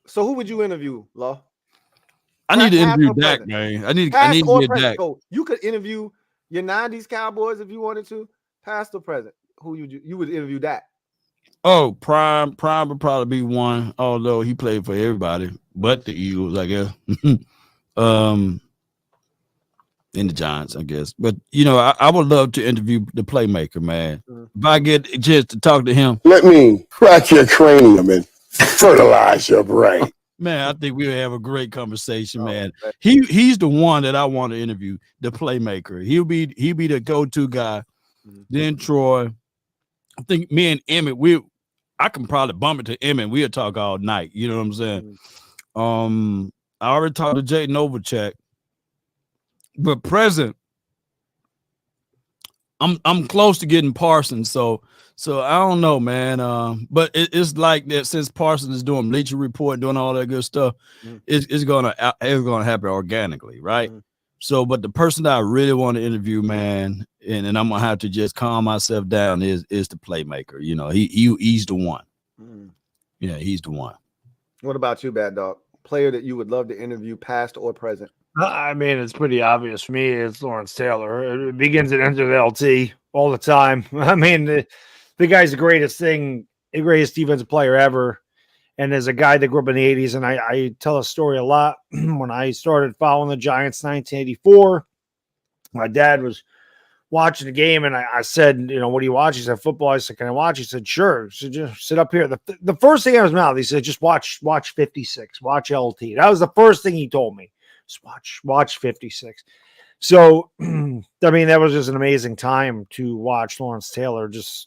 So who would you interview, Law? I need to interview Dak, man. I need to get Dak. So you could interview your 90s Cowboys if you wanted to, past or present. Who you would interview Dak? Oh, Prime would probably be one, although he played for everybody but the Eagles, I guess. in the Giants, I guess. But I would love to interview the playmaker, man. If I get a chance to talk to him, let me crack your cranium and fertilize your brain. Man, I think we'll have a great conversation, man. He's the one that I want to interview, the playmaker. He'll be the go-to guy. Then Troy. I think me and Emmett, I can probably bump it to Emmett. We'll talk all night. You know what I'm saying? I already talked to Jay Novacek. But present, I'm close to getting Parsons, so I don't know, man. But it's like that since Parsons is doing Bleacher Report, doing all that good stuff, it's gonna happen organically, right? So, but the person that I really want to interview, man, and I'm gonna have to just calm myself down is the playmaker. He's the one. Yeah, he's the one. What about you, Bad Dog? Player that you would love to interview, past or present? I mean, it's pretty obvious for me. It's Lawrence Taylor. It begins and ends with LT all the time. I mean, the guy's the greatest defensive player ever. And as a guy that grew up in the 80s, and I tell a story a lot. When I started following the Giants in 1984, my dad was watching the game, and I said, what do you watch? He said, football. I said, can I watch? He said, sure. So just sit up here. The first thing out of his mouth, he said, just watch 56, watch LT. That was the first thing he told me. Just watch 56. So, I mean, that was just an amazing time to watch Lawrence Taylor. Just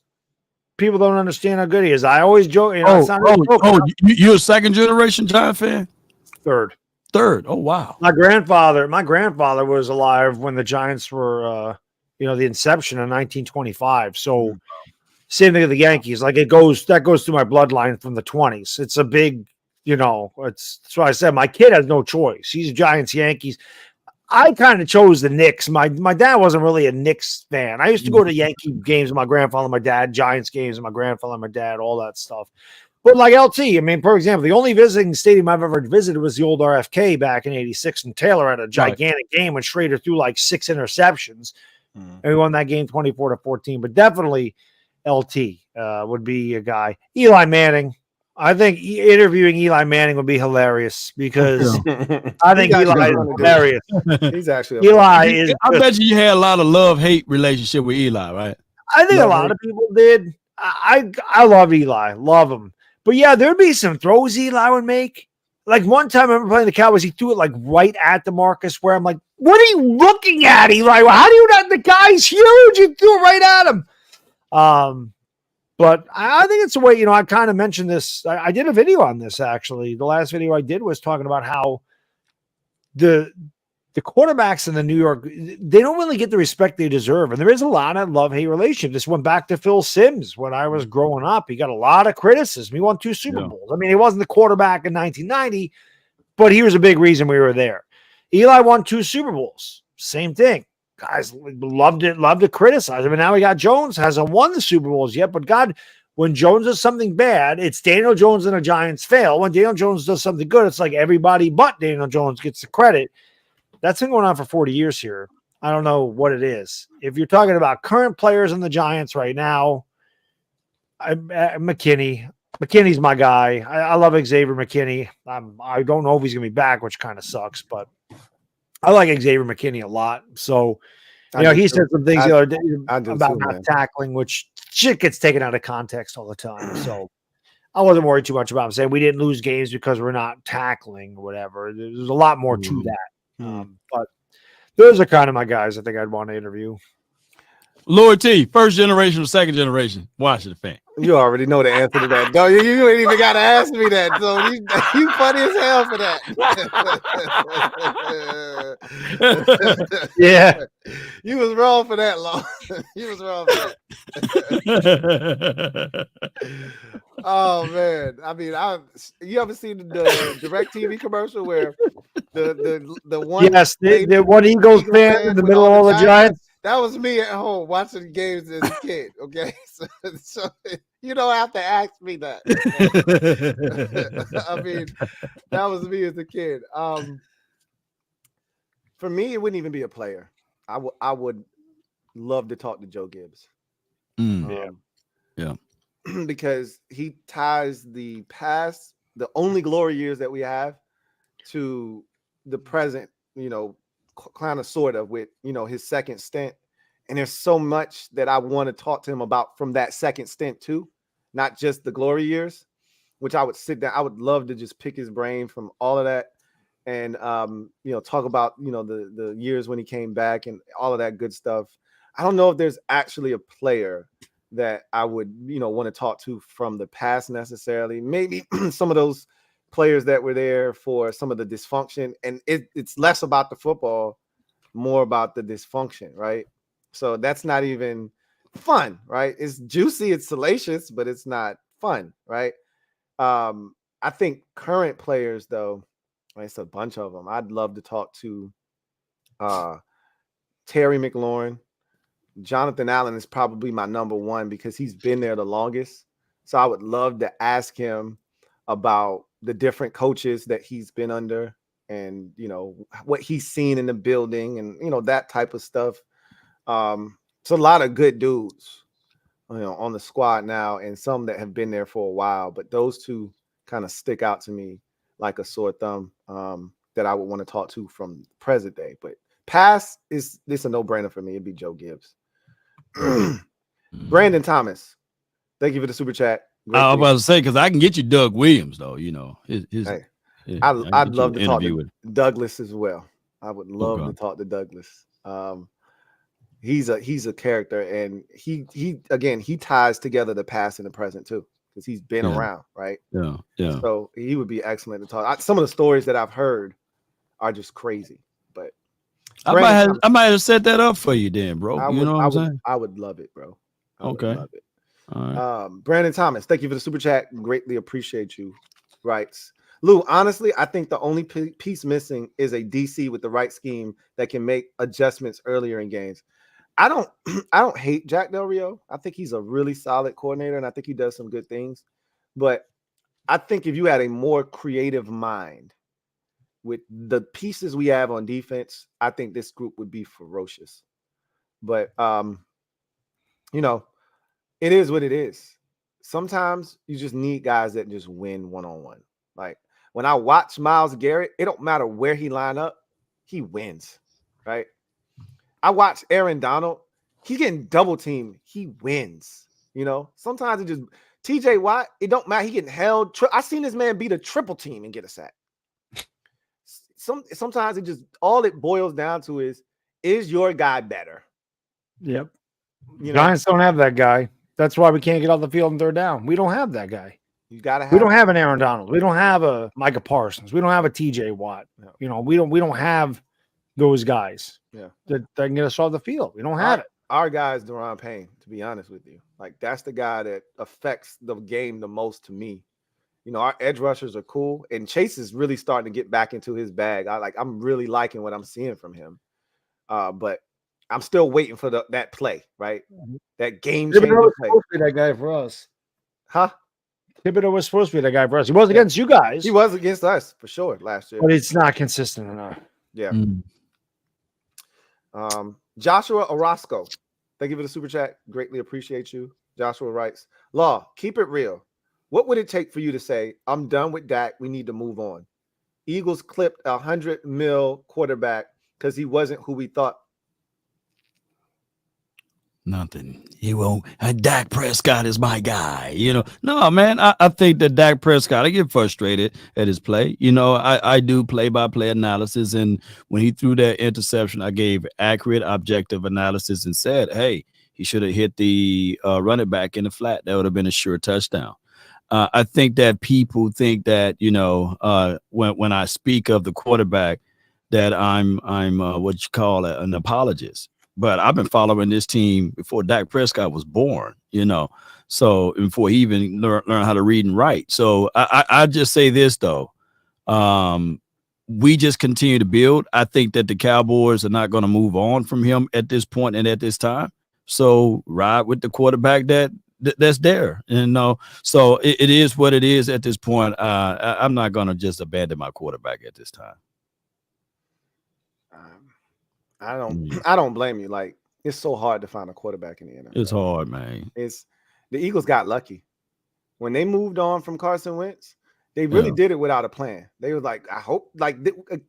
people don't understand how good he is. I always joke. You're a second generation Giant fan? Third. Oh, wow. My grandfather was alive when the Giants were, the inception in 1925. So, same thing with the Yankees. Like that goes through my bloodline from the 20s. It's a big. That's why I said my kid has no choice. He's Giants, Yankees. I kind of chose the Knicks. My dad wasn't really a Knicks fan. I used to go to Yankee games with my grandfather and my dad, Giants games with my grandfather and my dad, all that stuff. But like LT, I mean, for example, the only visiting stadium I've ever visited was the old RFK back in 86, and Taylor had a gigantic game when Schrader threw like 6 interceptions, and we won that game 24-14. But definitely LT would be a guy. Eli Manning. I think interviewing Eli Manning would be hilarious because I think Eli is hilarious. He's actually Eli is. I bet you had a lot of love-hate relationship with Eli, right? I think a lot of people did. I love Eli, love him. But yeah, there'd be some throws Eli would make. Like one time I remember playing the Cowboys, he threw it like right at DeMarcus, where I'm like, what are you looking at, Eli? How do you not? The guy's huge. You threw it right at him. But I think it's a way, I kind of mentioned this. I did a video on this, actually. The last video I did was talking about how the quarterbacks in the New York, they don't really get the respect they deserve. And there is a lot of love-hate relationship. This went back to Phil Simms when I was growing up. He got a lot of criticism. He won 2 Super Bowls. I mean, he wasn't the quarterback in 1990, but he was a big reason we were there. Eli won 2 Super Bowls. Same thing. Guys loved to criticize him. And now we got Jones, hasn't won the Super Bowls yet. But God, when Jones does something bad, it's Daniel Jones and the Giants fail. When Daniel Jones does something good, it's like everybody but Daniel Jones gets the credit. That's been going on for 40 years here. I don't know what it is. If you're talking about current players in the Giants right now, McKinney's my guy. I love Xavier McKinney. I don't know if he's going to be back, which kind of sucks, but I like Xavier McKinney a lot. So, he said some things the other day about not tackling, which shit gets taken out of context all the time. So I wasn't worried too much about him saying we didn't lose games because we're not tackling or whatever. There's a lot more to that. But those are kind of my guys I think I'd want to interview. Lloyd T, first generation or second generation Washington fan? You already know the answer to that. No, you ain't even got to ask me that. So you funny as hell for that. Yeah. You was wrong for that, Long. You was wrong for that. Oh, man. I mean, you ever seen the DirecTV commercial where the one... Yes, the one Eagles fan in the middle of all the Giants? That was me at home watching games as a kid, okay? So you don't have to ask me that. I mean, that was me as a kid. For me, it wouldn't even be a player. I would love to talk to Joe Gibbs. Yeah. Because he ties the past, the only glory years that we have, to the present, kind of sort of with, you know, his second stint. And there's so much that I want to talk to him about from that second stint too, not just the glory years, which I would sit down. I would love to just pick his brain from all of that and, you know, talk about, you know, the years when he came back and all of that good stuff. I don't know if there's actually a player that I would, you know, want to talk to from the past necessarily. Maybe some of those players that were there for some of the dysfunction, and it's less about the football, more about the dysfunction, right? So that's not even fun, right? It's juicy, it's salacious, but it's not fun, right? I think current players, though, it's a bunch of them. I'd love to talk to Terry McLaurin. Jonathan Allen is probably my number one because he's been there the longest. So I would love to ask him about the different coaches that he's been under and, you know, what he's seen in the building and, you know, that type of stuff. It's a lot of good dudes, you know, on the squad now and some that have been there for a while. But those two kind of stick out to me like a sore thumb that I would want to talk to from present day. But past is this a no-brainer for me. It'd be Joe Gibbs. Brandon Thomas, thank you for the super chat. I was about to say, because I can get you Doug Williams, though. You know, I'd love to talk to Douglas as well. I would love to talk to Douglas. He's a character, and he ties together the past and the present too, because he's been around, right? Yeah. So he would be excellent to talk. Some of the stories that I've heard are just crazy, but I might have set that up for you then, bro. You know what I'm saying? I would love it, bro. Okay. Love it. All right. Brandon Thomas, thank you for the super chat. Greatly appreciate you. Writes, Lou, honestly, I think the only piece missing is a DC with the right scheme that can make adjustments earlier in games. I don't hate Jack Del Rio. I think he's a really solid coordinator, and I think he does some good things. But I think if you had a more creative mind with the pieces we have on defense, I think this group would be ferocious. But you know, it is what it is. Sometimes you just need guys that just win one-on-one. Like when I watch Myles Garrett, it don't matter where he line up, he wins, right? I watch Aaron Donald, he's getting double teamed, he wins. You know, sometimes it just TJ Watt, it don't matter, he getting held. I seen this man beat a triple team and get a sack. Sometimes it just all it boils down to is your guy better? Yep. You know, Giants don't have that guy. That's why we can't get off the field on third down. We don't have that guy. You gotta have. We don't have an Aaron Donald. We don't have a Micah Parsons. We don't have a TJ Watt. No. You know, we don't have those guys. Yeah, that can get us off the field. We don't have it. Our guy is Daron Payne. To be honest with you, like that's the guy that affects the game the most to me. You know, our edge rushers are cool, and Chase is really starting to get back into his bag. I'm really liking what I'm seeing from him. But I'm still waiting for that play, right? That game changing play. Supposed to be that guy for us, huh? Thibodeau was supposed to be that guy for us. He was against you guys. He was against us for sure last year, but it's not consistent enough. Yeah. Joshua Orozco, thank you for the super chat. Greatly appreciate you. Joshua writes, Law, keep it real. What would it take for you to say, I'm done with Dak, we need to move on? Eagles clipped $100 million quarterback because he wasn't who we thought. Nothing. He won't. Dak Prescott is my guy. You know, no, man. I think that Dak Prescott, I get frustrated at his play. You know, I do play-by-play analysis. And when he threw that interception, I gave accurate, objective analysis and said, hey, he should have hit the running back in the flat. That would have been a sure touchdown. I think that people think that, you know, when I speak of the quarterback, that I'm what you call an apologist. But I've been following this team before Dak Prescott was born, you know, so before he even learn how to read and write. So I just say this, though. We just continue to build. I think that the Cowboys are not going to move on from him at this point and at this time. So ride with the quarterback that's there. And so it is what it is at this point. I'm not going to just abandon my quarterback at this time. I don't blame you. Like, it's so hard to find a quarterback in the NFL. It's hard, man. The Eagles got lucky when they moved on from Carson Wentz. They really did it without a plan. They were like, I hope, like,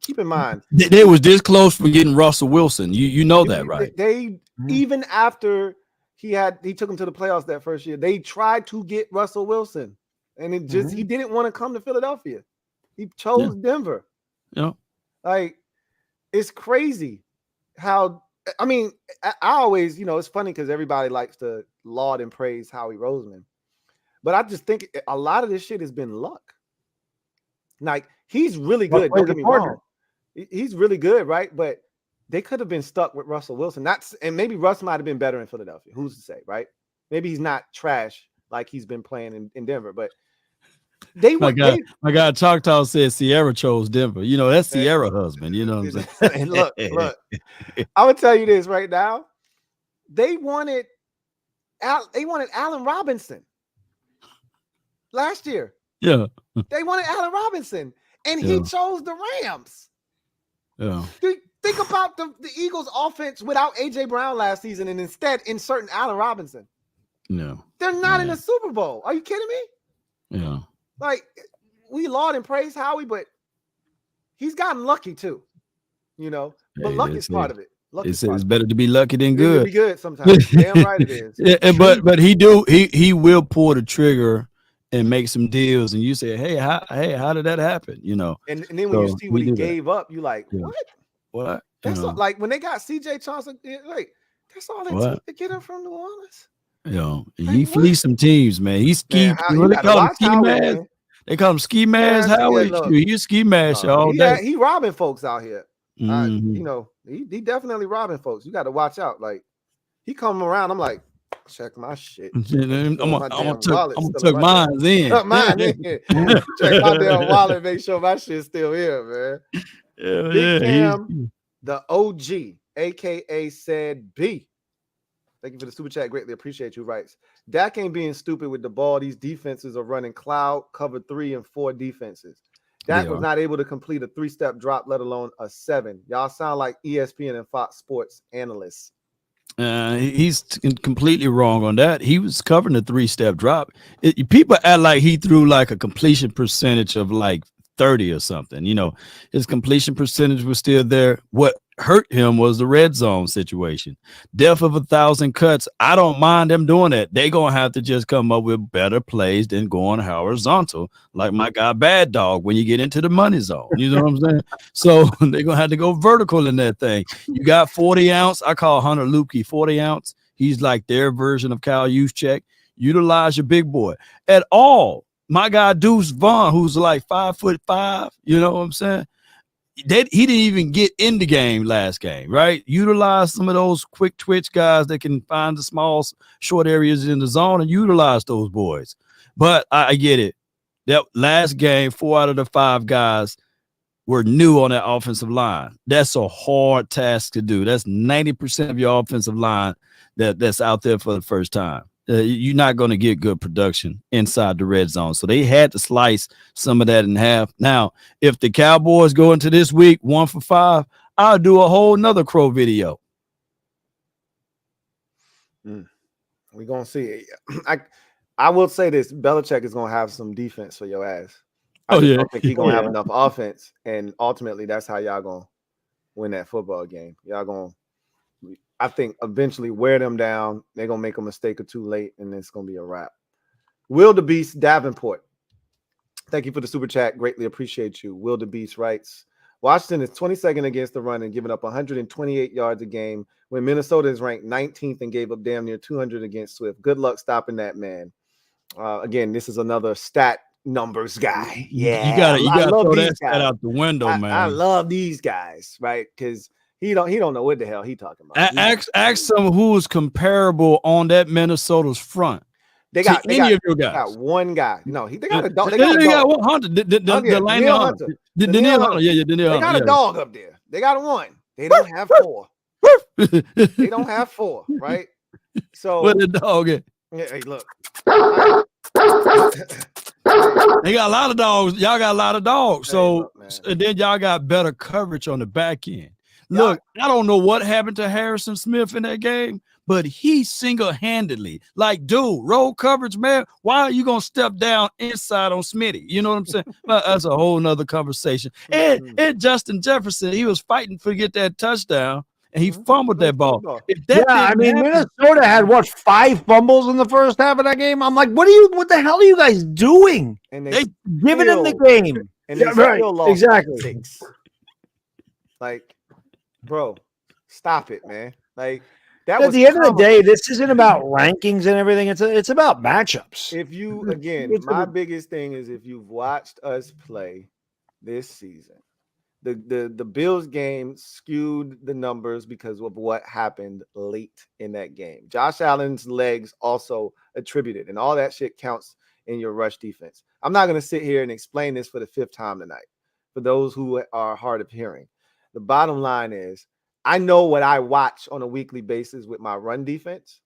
keep in mind. They was this close for getting Russell Wilson. You know that, right? They even after he took him to the playoffs that first year, they tried to get Russell Wilson. And it just he didn't want to come to Philadelphia. He chose Denver. Yeah. Like, it's crazy how, I mean, I always, it's funny because everybody likes to laud and praise Howie Roseman. But I just think a lot of this shit has been luck. Like, he's really good. Don't get me wrong. He's really good, right? But they could have been stuck with Russell Wilson. And maybe Russ might have been better in Philadelphia. Who's to say, right? Maybe he's not trash like he's been playing in Denver. But my guy Choctaw said Sierra chose Denver. That's Sierra husband. You know what I'm saying? And look, I'm gonna tell you this right now. They wanted Allen Robinson last year. Yeah. They wanted Allen Robinson, and he chose the Rams. Yeah. Think about the Eagles' offense without A.J. Brown last season, and instead inserting Allen Robinson. No. They're not in the Super Bowl. Are you kidding me? Yeah. Like, we laud and praise Howie, but he's gotten lucky too, But luck is part of it. It's better to be lucky than good. Be good sometimes. Damn right it is. But he will pull the trigger and make some deals, and you say, hey, how did that happen? And then when you see what he gave up, you like, what? What? That's like when they got CJ Johnson, like, that's all they took to get him from New Orleans. He fleeced some teams, man. He ski. They call him ski mask. They call him ski mask. Howard, he ski mask all day. He robbing folks out here. He definitely robbing folks. You got to watch out. Like, he come around, I'm like, check my shit. I'm gonna tuck mine in. Tuck mine in. Check my damn wallet, make sure my shit's still here, man. Big Cam, the OG, aka said B. Thank you for the super chat. Greatly appreciate you. Writes, Dak ain't being stupid with the ball. These defenses are running cloud, cover 3 and 4 defenses. Dak was not able to complete a 3-step drop, let alone a 7. Y'all sound like ESPN and Fox Sports analysts. He's completely wrong on that. He was covering the 3-step drop. People act like he threw like a completion percentage of like 30 or something. His completion percentage was still there. What hurt him was the red zone situation. Death of 1,000 cuts. I don't mind them doing that. They're gonna have to just come up with better plays than going horizontal, like my guy Bad Dog when you get into the money zone. You know what I'm saying? So they're gonna have to go vertical in that thing. You got 40 ounce. I call Hunter Lupke 40 ounce. He's like their version of Kyle Juszczyk. Utilize your big boy at all. My guy Deuce Vaughn, who's like 5'5", you know what I'm saying? He didn't even get in the game last game, right? Utilize some of those quick twitch guys that can find the small, short areas in the zone and utilize those boys. But I get it. That last game, 4 out of the 5 guys were new on that offensive line. That's a hard task to do. That's 90% of your offensive line that's out there for the first time. You're not going to get good production inside the red zone. So they had to slice some of that in half. Now, if the Cowboys go into this week 1 for 5, I'll do a whole nother Crow video. We're going to see. I will say this. Belichick is going to have some defense for your ass. I don't think he's going to have enough offense. And ultimately, that's how y'all going to win that football game. Y'all going to, I think, eventually wear them down. They're going to make a mistake or two late, and it's going to be a wrap. Will the Beast Davenport. Thank you for the super chat. Greatly appreciate you. Will the Beast writes, Washington is 22nd against the run and giving up 128 yards a game when Minnesota is ranked 19th and gave up damn near 200 against Swift. Good luck stopping that man. Again, this is another stat numbers guy. Yeah, you gotta throw that stat out the window, man. I love these guys, right? Because he don't know what the hell he talking about. Ask someone who is comparable on that Minnesota's front. They got one guy. No, they got a dog. They got one Hunter. Danielle Hunter. Yeah, they got a dog up there. They got one. They don't have 4. They don't have 4, right? So what the dog is? Hey, look. They got a lot of dogs. Y'all got a lot of dogs. So and then y'all got better coverage on the back end. Look, I don't know what happened to Harrison Smith in that game, but he single-handedly, like, dude, roll coverage, man. Why are you gonna step down inside on Smitty? You know what I'm saying? Well, that's a whole nother conversation. And Justin Jefferson, he was fighting to get that touchdown, and he fumbled that ball. If that Minnesota had what 5 fumbles in the first half of that game. I'm like, what the hell are you guys doing? And they giving him the game. And they still lost exactly. 6. Like, bro, stop it, man. Like, that at the end of the day, this isn't about rankings and everything. It's about matchups. If you again, my biggest thing is if you've watched us play this season, the Bills game skewed the numbers because of what happened late in that game. Josh Allen's legs also attributed, and all that shit counts in your rush defense. I'm not going to sit here and explain this for the 5th time tonight. For those who are hard of hearing, the bottom line is I know what I watch on a weekly basis with my run defense,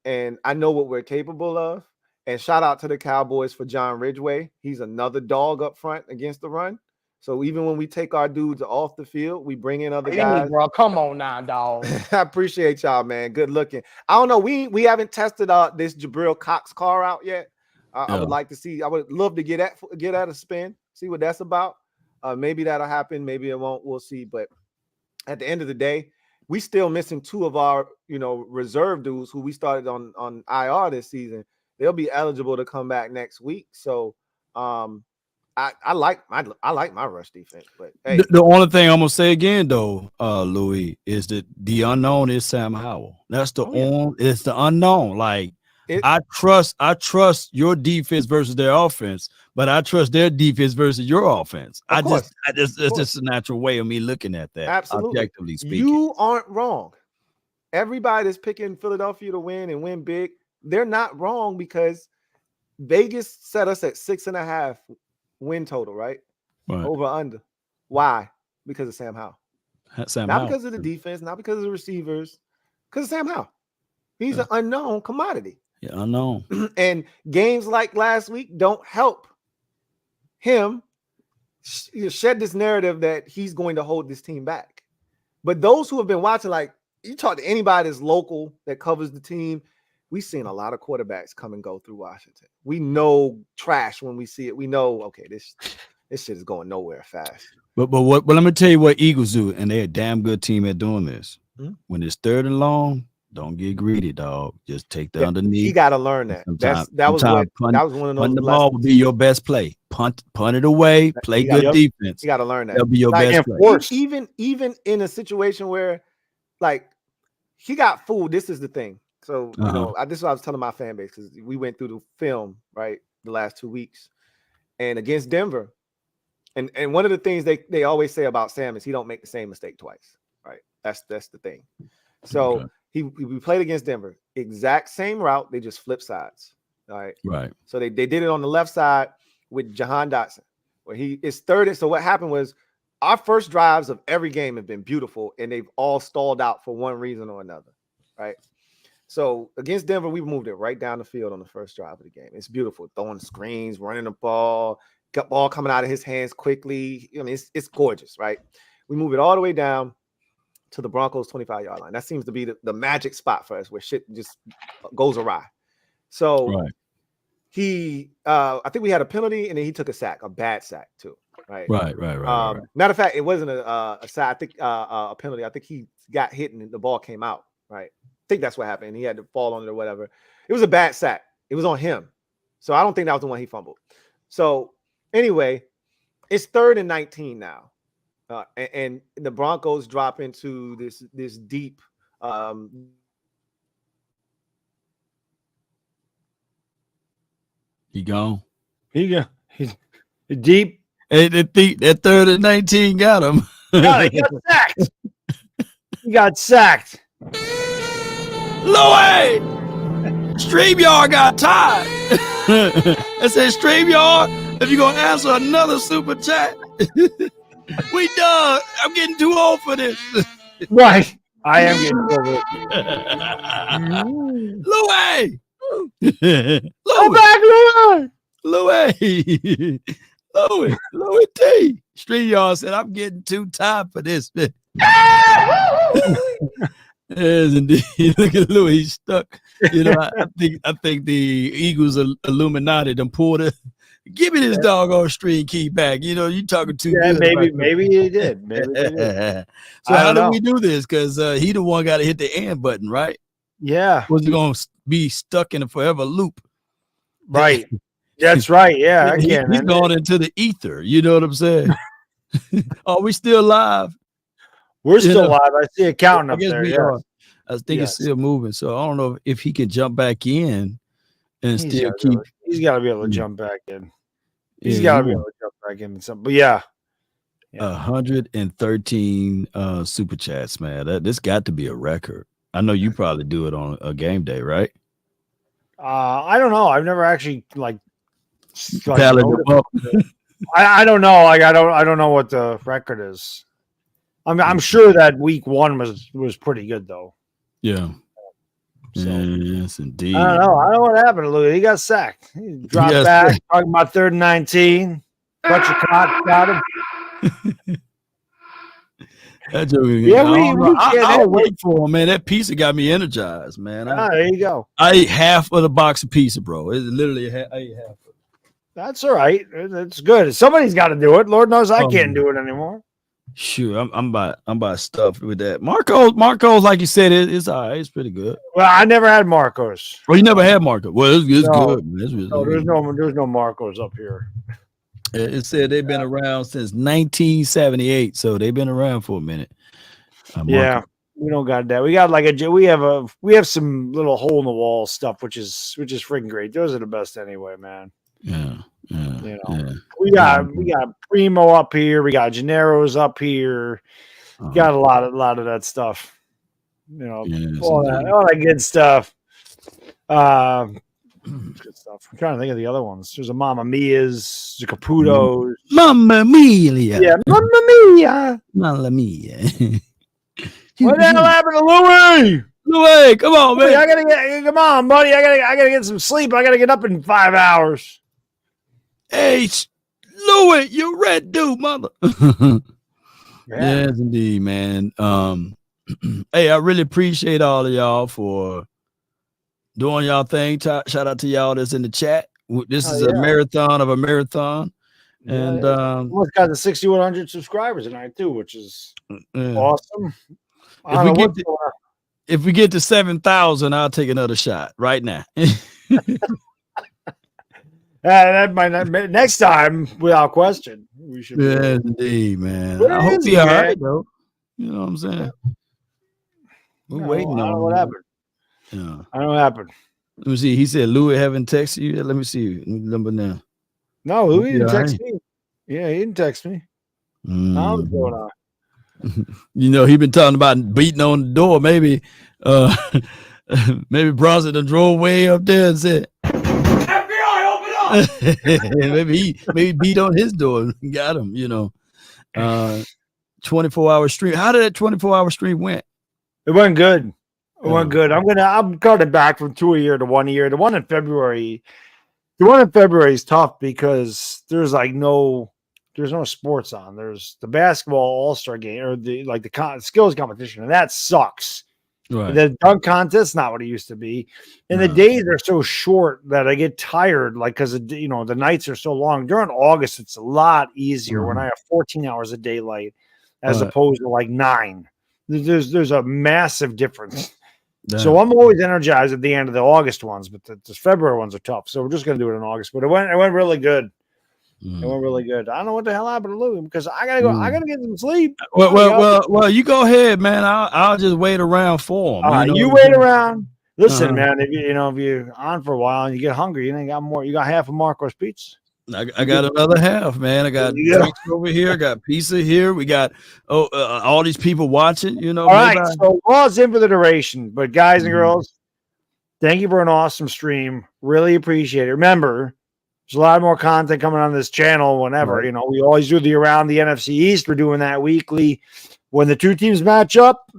and I know what we're capable of. And shout out to the Cowboys for John Ridgeway. He's another dog up front against the run. So even when we take our dudes off the field, we bring in other guys. Bro, come on now, dog. I appreciate y'all, man. Good looking. I don't know. We haven't tested this Jabril Cox car out yet. I would like to see. I would love to get at a spin, see what that's about. Maybe that'll happen. Maybe it won't. We'll see. But at the end of the day, we still missing 2 of our reserve dudes who we started on IR this season. They'll be eligible to come back next week. So I like my rush defense. But hey, the only thing I'm gonna say again though, Louis, is that the unknown is Sam Howell. That's it's the unknown. Like I trust your defense versus their offense, but I trust their defense versus your offense. It's just a natural way of me looking at that. Absolutely. Objectively speaking. You aren't wrong. Everybody that's picking Philadelphia to win and win big, they're not wrong because Vegas set us at 6.5 win total, right? Over under. Why? Because of Sam Howell. Not because of the defense, not because of the receivers, because of Sam Howell. He's an unknown commodity. Yeah, unknown. And games like last week don't help him shed this narrative that he's going to hold this team back. But those who have been watching, like you talk to anybody that's local that covers the team, we've seen a lot of quarterbacks come and go through Washington. We know trash when we see it. We know, okay, this shit is going nowhere fast. But let me tell you what Eagles do, and they're a damn good team at doing this. When it's 3rd and long, don't get greedy, dog. Just take the underneath. You got to learn that. That was one of those. The ball will be your best play. Punt it away. Play good defense. You got to learn that. That'll be your best play. Even in a situation where, like, he got fooled. This is the thing. So this is what I was telling my fan base because we went through the film right the last 2 weeks, and against Denver, and one of the things they always say about Sam is he don't make the same mistake twice. Right. That's the thing. So. We played against Denver, exact same route. They just flip sides. All right. Right. So they did it on the left side with Jahan Dotson, where he is 3rd. And so what happened was our first drives of every game have been beautiful, and they've all stalled out for one reason or another. Right. So against Denver, we moved it right down the field on the first drive of the game. It's beautiful. Throwing screens, running the ball, got ball coming out of his hands quickly. I mean, it's gorgeous, right? We move it all the way down to the Broncos 25-yard line. That seems to be the magic spot for us where shit just goes awry. So I think we had a penalty and then he took a sack, a bad sack too. Right. Matter of fact, it wasn't a sack. I think a penalty. I think he got hit and the ball came out. Right. I think that's what happened. He had to fall on it or whatever. It was a bad sack. It was on him. So I don't think that was the one he fumbled. So anyway, it's 3rd and 19 now. And the Broncos drop into this deep He gone. He's deep. That 3rd and 19 got him. He got sacked. He got sacked. Louis! StreamYard got tied. I said, StreamYard, if you're going to answer another super chat, we done. I'm getting too old for this. Right. I am getting too old for it. Louis! Come back, Louis! Louis T. StreamYard said, I'm getting too tired for this. Yes, indeed. Look at Louis, he's stuck. You know, I think the Eagles Illuminati done pulled it. Give me this doggone string key back. You know, you talking too good. Maybe he did. Maybe they did. So how do we do this? Because he the one got to hit the end button, right? Yeah. Was he going to be stuck in a forever loop? Right. That's right. Yeah, I can't. He's going into the ether. You know what I'm saying? Are we still live? We're still live. I see a counting up there. Yeah. I think it's still moving. So I don't know if he can jump back in and still keep. He's got to be able to jump back in. He's got to be able to jump back in. But yeah. 113 super chats, man. This got to be a record. I know you probably do it on a game day, right? I don't know. I've never actually tallied them up. I don't know. Like I don't know what the record is. I'm sure that week 1 was pretty good though. Yeah. So, yes, indeed. I don't know. I don't know what happened to Louis. He got sacked. He dropped back. Talking about 3rd and 19. Bunch of cops got him. That joke, I'll wait for him, man. That pizza got me energized, man. There you go. I ate half of the box of pizza, bro. It's literally I ate half of it. That's all right. That's good. Somebody's got to do it. Lord knows I can't do it anymore. Sure, I'm about stuffed with that. Marco's, like you said, it's all right. It's pretty good. Well, I never had Marcos. Well, you never had Marco. Well, it's good. Man. It's really good. There's no Marcos up here. It said they've been around since 1978, so they've been around for a minute. Yeah, we don't got that. We got we have some little hole in the wall stuff, which is freaking great. Those are the best anyway, man. Yeah. We got Primo up here. We got Gennaro's up here. Got a lot of that stuff. You know, all that good stuff. Good stuff. I'm trying to think of the other ones. There's a Mamma Mia's, there's a Caputo's. Mamma Mia. Yeah, Mamma Mia. Mamma Mia. What the hell happened to Louis? Louis, come on, man. Come on, buddy. I gotta get some sleep. I gotta get up in 5 hours. Hey, Louis, you red dude, mother. Yes, indeed, man. Hey, I really appreciate all of y'all for doing y'all thing. Shout out to y'all that's in the chat. This is a marathon of a marathon. And almost got the 6,100 subscribers tonight too, which is awesome. If we get to 7,000, I'll take another shot right now. That might not, next time, without question, we should. Yeah, indeed, man. I hope he's all right, though. You know what I'm saying? We're waiting on. I don't know what happened. Yeah, I don't know what happened. Let me see. He said Louis haven't texted you. Let me see. Number now. No, Louis didn't text me. Yeah, he didn't text me. What's going on? You know, he been talking about beating on the door. Maybe Bronson done drove way up there and said, FBI, open up. maybe beat on his door and got him, you know. 24-hour stream. How did that 24-hour stream went? It went good. It went good. I'm cutting back from 2 a year to 1 a year. The one in February is tough because there's no sports on. There's the basketball all-star game or the skills competition, and that sucks. Right. The dunk contest not what it used to be, and the days are so short that I get tired. Because the nights are so long. During August, it's a lot easier when I have 14 hours of daylight as opposed to 9. There's a massive difference. Damn. So I'm always energized at the end of the August ones, but the February ones are tough. So we're just gonna do it in August. But it went really good. It went really good. I don't know what the hell happened to Louis because I gotta go. I gotta get some sleep. Well, you go ahead, man. I'll just wait around for him. You wait around. Listen, man. If you're on for a while and you get hungry, you ain't got more. You got half of Marco's pizza. I got another half, man. I got drinks over here. I got pizza here. We got all these people watching. All right. So Raw's in for the duration, but guys and girls, thank you for an awesome stream. Really appreciate it. Remember, there's a lot more content coming on this channel whenever. Right. We always do the Around the NFC East. We're doing that weekly. When the two teams match up,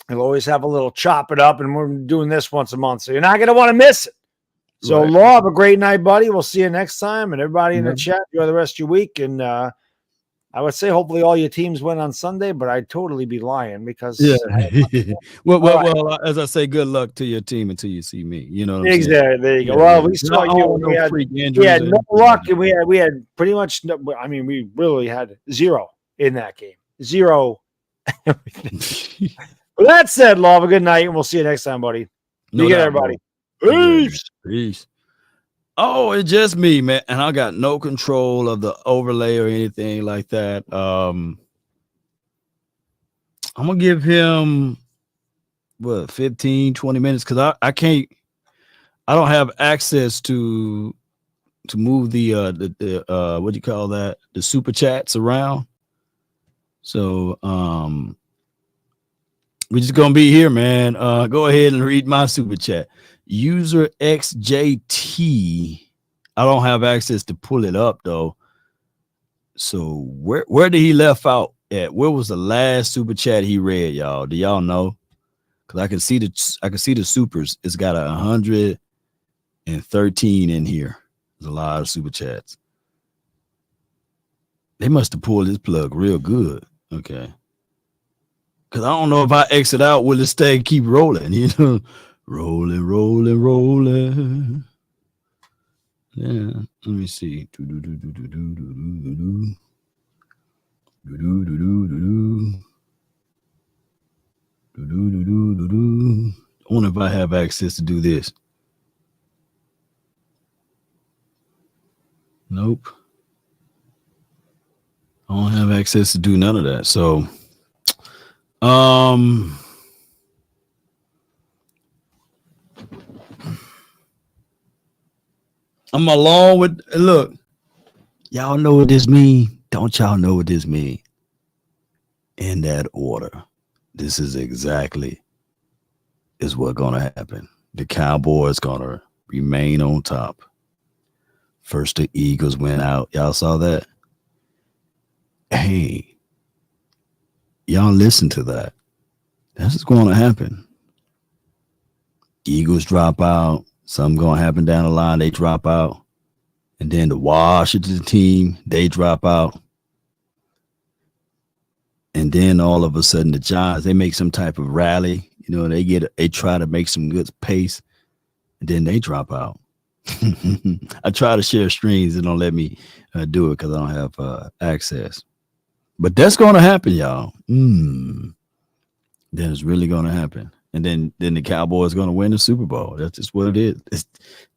we'll always have a little chop it up, and we're doing this once a month. So you're not going to want to miss it. So, Law, have a great night, buddy. We'll see you next time. And everybody in the chat, enjoy the rest of your week. And I would say hopefully all your teams win on Sunday, but I'd totally be lying because well, as I say, good luck to your team until you see me. You know what I'm exactly. saying? There you go. Well, we saw you. We had no luck, and we had pretty much no, I mean, we really had zero in that game. Zero. With that said, love, a good night, and we'll see you next time, buddy. No Be good, doubt, everybody. Peace. Peace. Oh, it's just me, man, and I got no control of the overlay or anything like that. I'm gonna give him 15, 20 minutes because I don't have access to move the what do you call that, the super chats around. So we're just gonna be here, man. Go ahead and read my super chat. User XJT. I don't have access to pull it up though. So where did he left out at? Where was the last super chat he read, y'all? Do y'all know? Because I can see the supers. It's got 113 in here. There's a lot of super chats. They must have pulled this plug real good. Okay. Because I don't know if I exit out, will it stay and keep rolling? You know, rolling. Yeah, let me see. I wonder if I have access to do this. Nope. I don't have access to do none of that. So, I'm along with, look, y'all know what this mean? Don't y'all know what this mean? In that order, this is exactly is what's gonna happen. The Cowboys gonna remain on top. First the Eagles went out. Y'all saw that? Hey, y'all listen to that. This is gonna happen. Eagles drop out. Something gonna happen down the line. They drop out, and then the Washington team, they drop out, and then all of a sudden the Giants, they make some type of rally. You know, they try to make some good pace, and then they drop out. I try to share streams. They don't let me do it because I don't have access. But that's gonna happen, y'all. Then it's really gonna happen. And then the Cowboys going to win the Super Bowl. That's just what it is.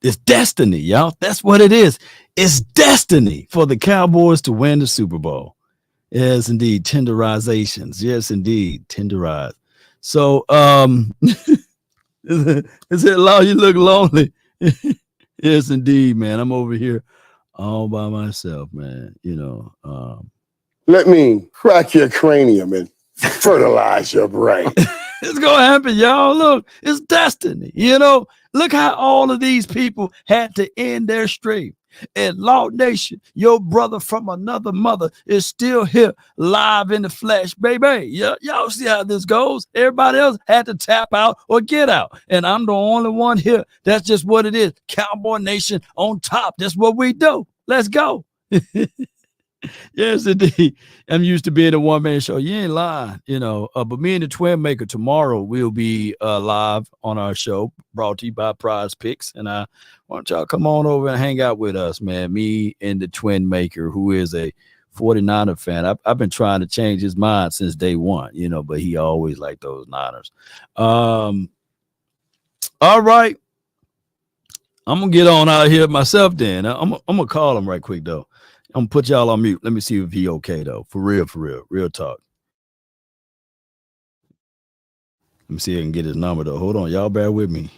It's destiny, y'all. That's what it is. It's destiny for the Cowboys to win the Super Bowl. Yes, indeed. Tenderizations. Yes, indeed. Tenderize. So, is it law? You look lonely. Yes, indeed, man. I'm over here all by myself, man. You know. Let me crack your cranium and fertilize your brain. It's gonna happen, y'all. Look, it's destiny. You know, look how all of these people had to end their stream. And Law Nation, your brother from another mother is still here live in the flesh, baby. Y'all see how this goes. Everybody else had to tap out or get out. And I'm the only one here. That's just what it is. Cowboy Nation on top. That's what we do. Let's go. Yes, indeed. I'm used to being a one-man show. You ain't lying, you know. But me and the Twin Maker tomorrow will be live on our show, brought to you by Prize Picks. And why don't y'all come on over and hang out with us, man? Me and the Twin Maker, who is a 49er fan. I've been trying to change his mind since day one, you know, but he always liked those Niners. All right. I'm going to get on out of here myself then. I'm going to call him right quick, though. I'm gonna put y'all on mute. Let me see if he okay though. For real, real talk. Let me see if I can get his number though. Hold on, y'all bear with me.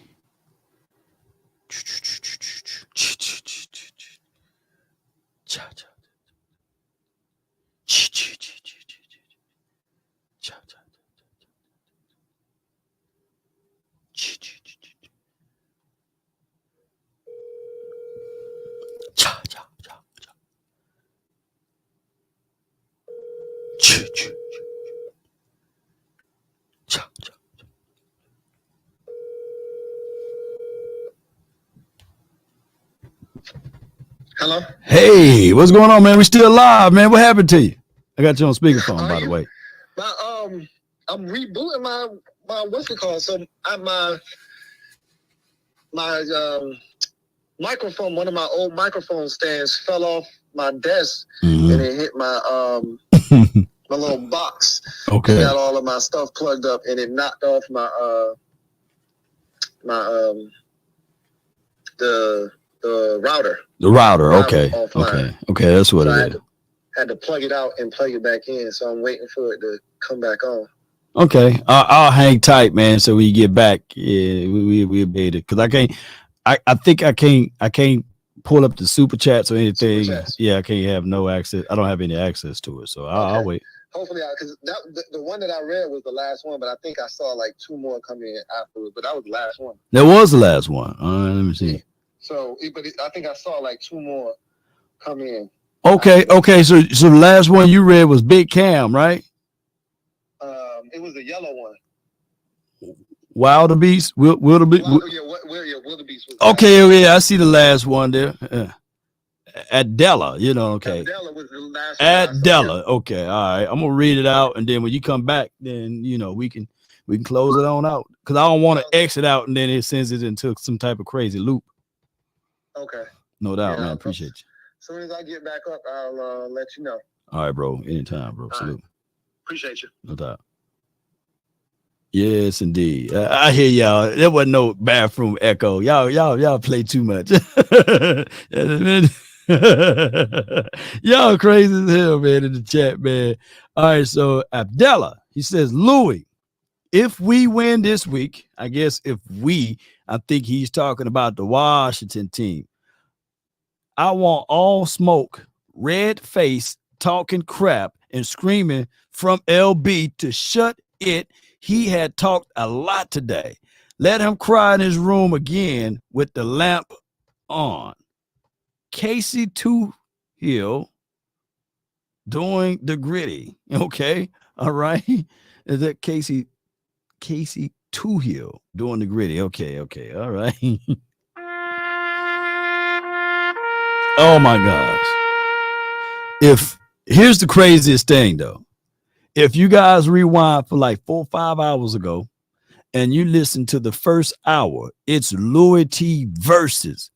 Hello? Hey, what's going on, man? We still live, man. What happened to you? I got you on speakerphone, by the way. I'm rebooting my what's it called? So my microphone, one of my old microphone stands fell off my desk and it hit my my little box. Okay. It got all of my stuff plugged up and it knocked off my the router. The router, okay. Okay, that's what it is. Had to plug it out and plug it back in, so I'm waiting for it to come back on. Okay, I'll hang tight, man. So we get back, yeah, we'll be able to, because I think I can't pull up the super chats or anything. Yeah, I can't have no access. I don't have any access to it, so I'll wait. Hopefully, because the one that I read was the last one, but I think I saw like 2 more come in afterwards. But that was the last one. That was the last one. Let me see. So, I think I saw like 2 more come in. Okay. So the last one you read was Big Cam, right? It was the yellow one. Wildebeest. Wildebeest. Wildebeest. Okay, yeah, I see the last one there. At Della, you know, okay. Della was the last At Della, okay, all right. I'm gonna read it out, and then when you come back, then you know we can close it on out, because I don't want to exit out and then it sends it into some type of crazy loop. Okay. No doubt, man. Appreciate you. As soon as I get back up, I'll let you know. All right, bro. Anytime, bro. Salute. Right. Appreciate you. No doubt. Yes, indeed. I hear y'all. There wasn't no bathroom echo. Y'all play too much. Y'all crazy as hell, man, in the chat, man. All right, so Abdallah, he says, Louis, if we win this week, I guess I think he's talking about the Washington team. I want all smoke, red face, talking crap and screaming from LB to shut it. He had talked a lot today. Let him cry in his room again with the lamp on. Casey Hill doing the gritty. Okay. All right. Is that Casey Hill doing the gritty? Okay. All right. Oh my gosh. Here's the craziest thing though. If you guys rewind for like 4 or 5 hours ago and you listen to the first hour, it's Louis T versus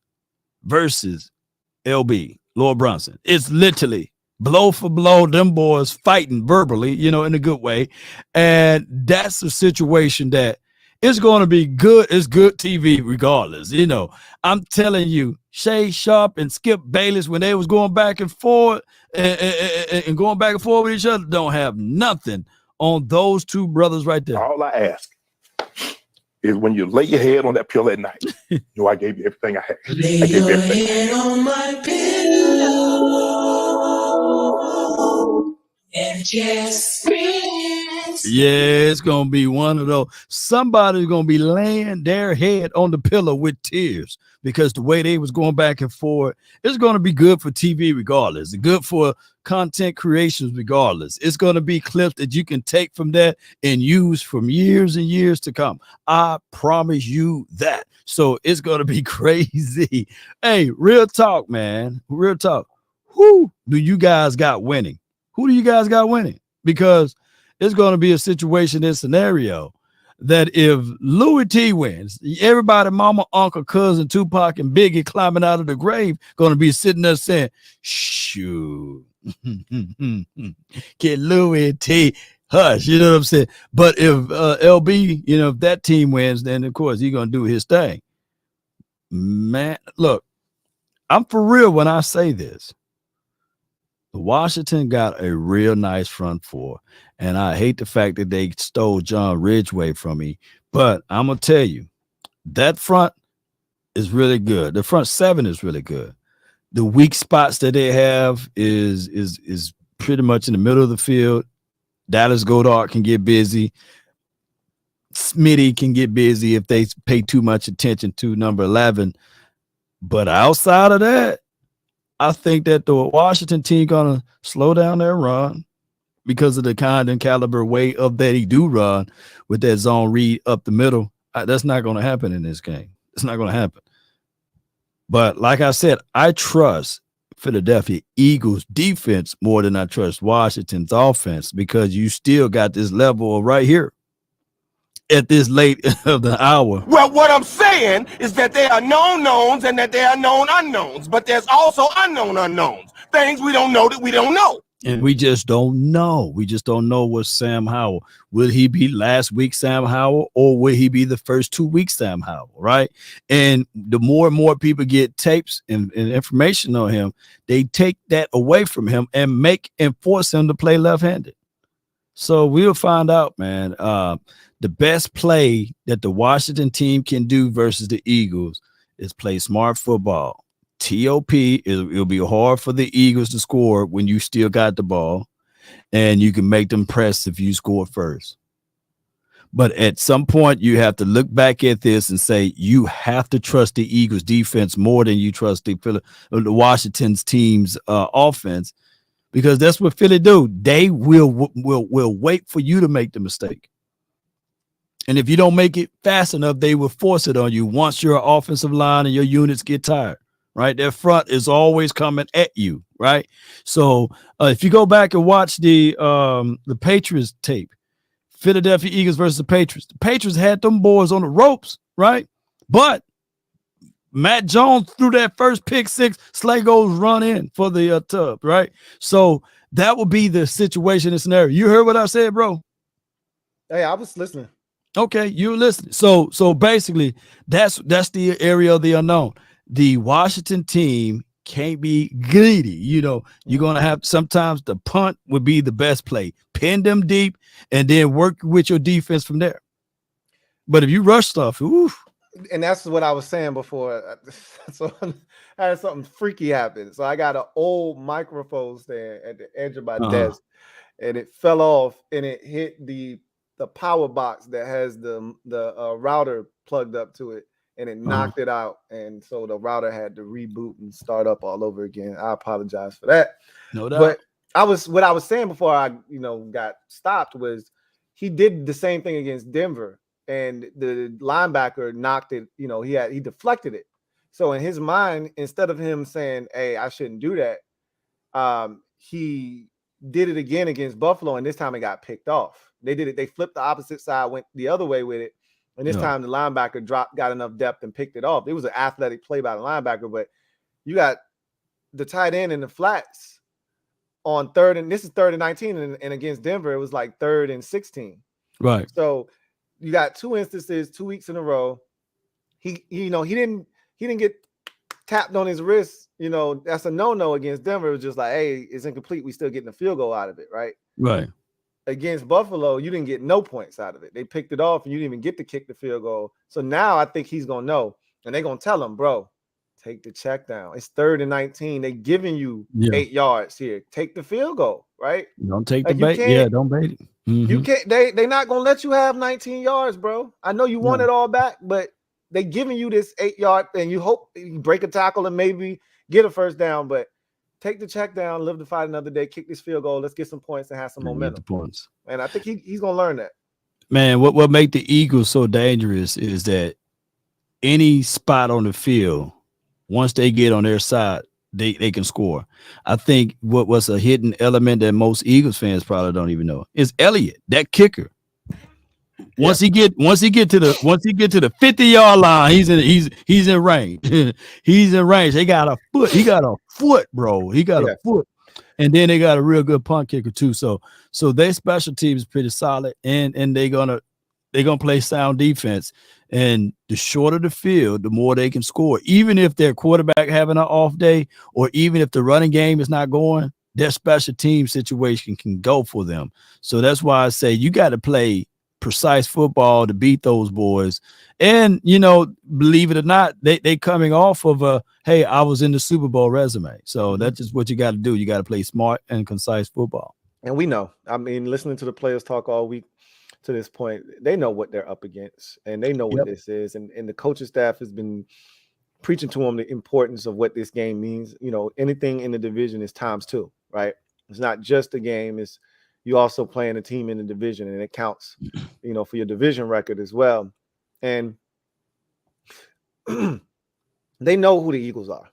LB, Lord Brunson. It's literally blow for blow, them boys fighting verbally, you know, in a good way. And that's a situation that is going to be good. It's good TV regardless. You know, I'm telling you, Shay Sharp and Skip Bayless, when they was going back and forth and going back and forth with each other, don't have nothing on those two brothers right there. All I ask is when you lay your head on that pillow at night, you know, I gave you everything I had. I gave you everything. Head on my pillow and just yeah, it's gonna be one of those. Somebody's gonna be laying their head on the pillow with tears because the way they was going back and forth. It's gonna be good for TV regardless. It's good for content creations regardless. It's gonna be clips that you can take from that and use from years and years to come. I promise you that. So it's gonna be crazy. Hey, real talk, man. Real talk. Who do you guys got winning? Who do you guys got winning? Because it's going to be a situation and scenario that if Louis T wins, everybody, mama, uncle, cousin, Tupac, and Biggie climbing out of the grave going to be sitting there saying, shoot, get Louis T, hush, you know what I'm saying? But if LB, you know, if that team wins, then of course he's going to do his thing. Man, look, I'm for real when I say this. Washington got a real nice front four, and I hate the fact that they stole John Ridgway from me, but I'm gonna tell you that front is really good. The front seven is really good. The weak spots that they have is pretty much in the middle of the field. Dallas Goedert can get busy. Smitty can get busy if they pay too much attention to number 11. But outside of that, I think that the Washington team gonna slow down their run because of the kind and caliber way of that he do run with that zone read up the middle. That's not going to happen in this game. It's not going to happen. But like I said, I trust Philadelphia Eagles defense more than I trust Washington's offense, because you still got this level of right here at this late of the hour. Well, what I'm saying is that there are known knowns and that there are known unknowns, but there's also unknown unknowns, things we don't know that we don't know. And we just don't know. We just don't know what Sam Howell. Will he be last week Sam Howell, or will he be the first 2 weeks Sam Howell, right? And the more and more people get tapes and information on him, they take that away from him and force him to play left-handed. So we'll find out, man. The best play that the Washington team can do versus the Eagles is play smart football. TOP, it'll be hard for the Eagles to score when you still got the ball, and you can make them press if you score first. But at some point, you have to look back at this and say you have to trust the Eagles defense more than you trust the Washington's team's offense, because that's what Philly do. They will wait for you to make the mistake. And if you don't make it fast enough, they will force it on you once your offensive line and your units get tired. Right, their front is always coming at you, right? So if you go back and watch the Patriots tape, Philadelphia Eagles versus the Patriots had them boys on the ropes, right? But Matt Jones threw that first pick six, Slay goes run in for the tub, right? So that would be the situation and scenario. You heard what I said, bro? Hey, I was listening. Okay, you were listening. So basically, that's the area of the unknown. The Washington team can't be greedy. You're going to have sometimes the punt would be the best play. Pin them deep and then work with your defense from there. But if you rush stuff, oof. And that's what I was saying before. So I had something freaky happen. So I got an old microphone stand at the edge of my desk, and it fell off and it hit the power box that has the router plugged up to it. And it knocked it out, and so the router had to reboot and start up all over again. I apologize for that. No doubt. But what I was saying before I got stopped was he did the same thing against Denver, and the linebacker knocked it. He deflected it. So in his mind, instead of him saying, "Hey, I shouldn't do that," he did it again against Buffalo, and this time it got picked off. They did it. They flipped the opposite side, went the other way with it. And this time the linebacker got enough depth and picked it off. It was an athletic play by the linebacker, but you got the tight end in the flats on third, and this is 3rd and 19, and against Denver, it was like 3rd and 16. Right. So you got 2 instances, 2 weeks in a row. He didn't get tapped on his wrist. That's a no-no against Denver. It was just like, hey, it's incomplete. We still getting a field goal out of it, right? Right. Against Buffalo, you didn't get no points out of it. They picked it off, and you didn't even get to kick the field goal. So now I think he's going to know, and they're going to tell him, bro, take the check down. It's 3rd and 19. They're giving you 8 yards here. Take the field goal, right? Don't take the bait. Yeah, don't bait it. Mm-hmm. You can't. They're not going to let you have 19 yards, bro. I know you want it all back, but they giving you this 8 yard, and you hope you break a tackle and maybe get a first down, but take the check down, live to fight another day, kick this field goal. Let's get some points and have some momentum. Points. And I think he's going to learn that. Man, what make the Eagles so dangerous is that any spot on the field, once they get on their side, they can score. I think what was a hidden element that most Eagles fans probably don't even know is Elliott, that kicker. Once he get to the 50-yard line, he's in range. He's in range. They got a foot. He got a foot, bro. He got a foot. And then they got a real good punt kicker too. So their special team is pretty solid, and they're gonna play sound defense. And the shorter the field, the more they can score. Even if their quarterback having an off day, or even if the running game is not going, their special team situation can go for them. So that's why I say you got to play precise football to beat those boys. And believe it or not, they coming off of a hey, I was in the Super Bowl resume. So that's just what you got to do. You got to play smart and concise football. And we know. I mean, listening to the players talk all week to this point, they know what they're up against, and they know what this is. And the coaching staff has been preaching to them the importance of what this game means. Anything in the division is ×2, right? It's not just a game. It's you also playing a team in the division, and it counts, for your division record as well. And they know who the Eagles are.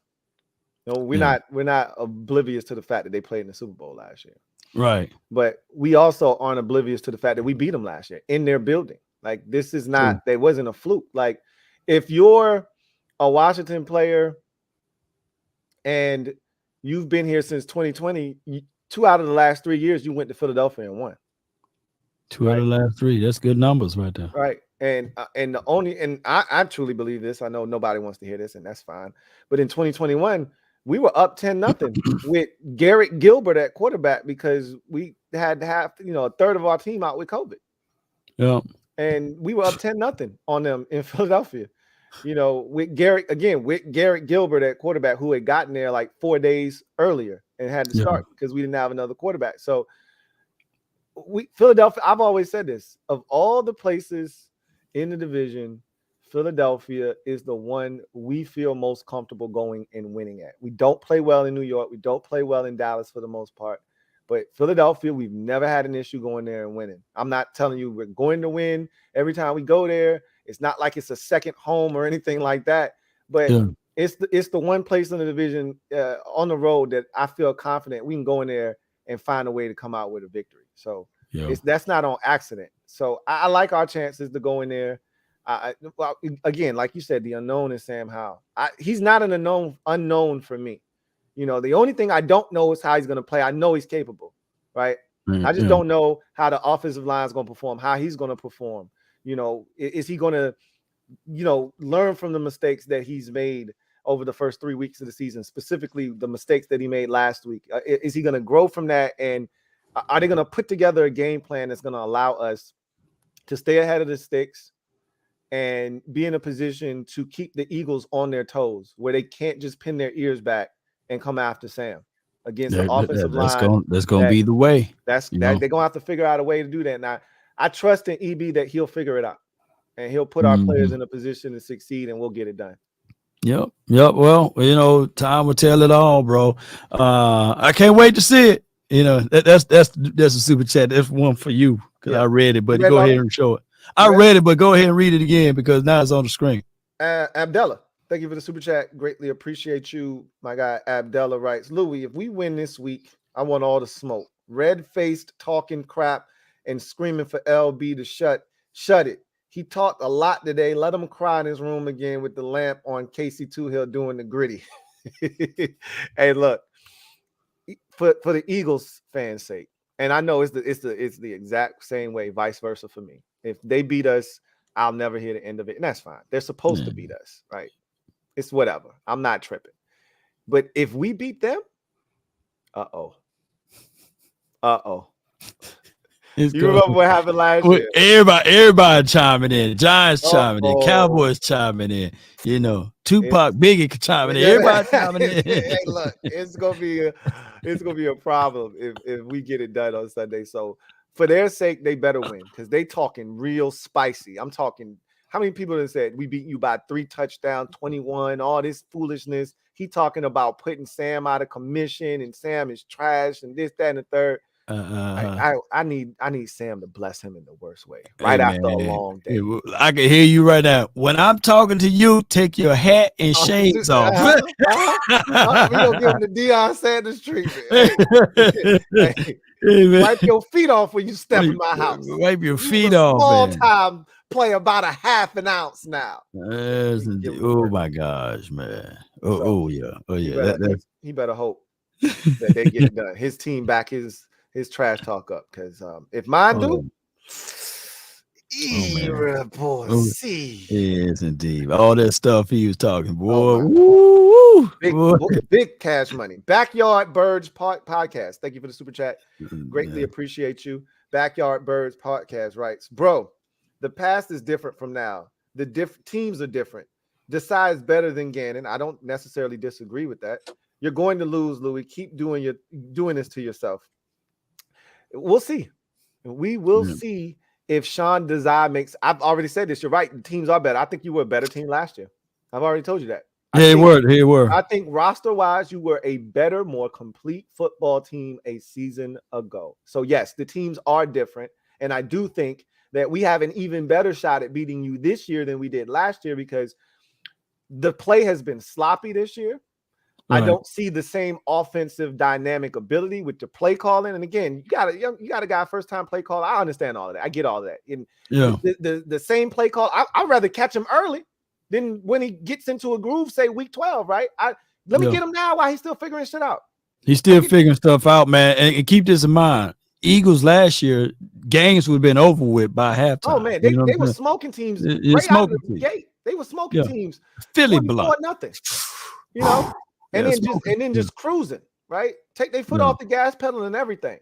No, we're not oblivious to the fact that they played in the Super Bowl last year. Right. But we also aren't oblivious to the fact that we beat them last year in their building. Like, this is not, they wasn't a fluke. Like, if you're a Washington player and you've been here since 2020, 2 out of the last 3 years, you went to Philadelphia and won. 2 out of the last 3. That's good numbers right there. Right. And I truly believe this. I know nobody wants to hear this, and that's fine. But in 2021, we were up 10-0 with Garrett Gilbert at quarterback because we had to have, a third of our team out with COVID. Yeah. And we were up 10-0 on them in Philadelphia. With Garrett Gilbert at quarterback, who had gotten there like 4 days earlier and had to start because we didn't have another quarterback. So Philadelphia, I've always said this, of all the places in the division, Philadelphia is the one we feel most comfortable going and winning at. We don't play well in New York. We don't play well in Dallas for the most part. But Philadelphia, we've never had an issue going there and winning. I'm not telling you we're going to win every time we go there. It's not like it's a second home or anything like that. But it's the one place in the division on the road that I feel confident we can go in there and find a way to come out with a victory. So that's not on accident. So I like our chances to go in there. Well, again, like you said, the unknown is Sam Howell. He's not an unknown for me. The only thing I don't know is how he's going to play. I know he's capable, right? I just don't know how the offensive line is going to perform, how he's going to perform. Is he going to, learn from the mistakes that he's made over the first 3 weeks of the season, specifically the mistakes that he made last week? Is he going to grow from that? And are they going to put together a game plan that's going to allow us to stay ahead of the sticks and be in a position to keep the Eagles on their toes, where they can't just pin their ears back and come after Sam against the offensive line? That's going to be the way. They're going to have to figure out a way to do that. Now, I trust in EB that he'll figure it out and he'll put our players in a position to succeed, and we'll get it done. Yep. Well, time will tell it all, bro. I can't wait to see it. That's a super chat. That's one for you because I read it, but go ahead and show it. I read it, but go ahead and read it again because now it's on the screen. Abdullah, thank you for the super chat. Greatly appreciate you. My guy Abdullah writes, Louis, if we win this week, I want all the smoke. Red-faced, talking crap, and screaming for LB to shut it. He talked a lot today. Let him cry in his room again with the lamp on Casey Toohill doing the gritty. Hey, look, for the Eagles fans' sake, and I know it's the exact same way, vice versa for me. If they beat us, I'll never hear the end of it, and that's fine. They're supposed to beat us, right? It's whatever. I'm not tripping. But if we beat them, uh-oh. You remember what happened last year? Everybody chiming in. Giants chiming in. Cowboys chiming in. Tupac, Biggie chiming in. Everybody chiming in. Hey, look, it's gonna be a problem if we get it done on Sunday. So for their sake, they better win because they talking real spicy. I'm talking. How many people have said we beat you by 3 touchdowns, 21, all this foolishness? He talking about putting Sam out of commission and Sam is trash and this, that, and the third. I need Sam to bless him in the worst way after a long day. I can hear you right now. When I'm talking to you, take your hat and shades off. We gonna give him the Deion Sanders treatment. Hey, wipe your feet off when you step in my house. Wipe your feet off. Small time play about a half an ounce now. Oh my gosh, man. Yeah. He better hope that they get it done. His team back his trash talk up, because if mine do, yes, indeed. All that stuff he was talking, boy. Big cash money. Backyard Birds podcast. Thank you for the super chat. Greatly appreciate you. Backyard Birds podcast writes, bro, the past is different from now. The teams are different. Decide's better than Gannon. I don't necessarily disagree with that. You're going to lose, Louis. Keep doing this to yourself. We'll see. We will see if Sean Desai makes. I've already said this. You're right. The teams are better. I think you were a better team last year. I've already told you that. They were. I think roster-wise, you were a better, more complete football team a season ago. So, yes, the teams are different. And I do think that we have an even better shot at beating you this year than we did last year because the play has been sloppy this year. I don't see the same offensive dynamic ability with the play calling. And again, you got a guy first time play call. I understand all of that. I get all of that. And the same play call. I'd rather catch him early than when he gets into a groove, say week 12, right? Let me get him now while he's still figuring shit out. He's still figuring stuff out, man. And keep this in mind. Eagles last year, games would have been over with by halftime. Oh man, they were smoking teams. They were smoking teams. Philly block nothing. You know, and then just cruising, right? Take their foot off the gas pedal and everything.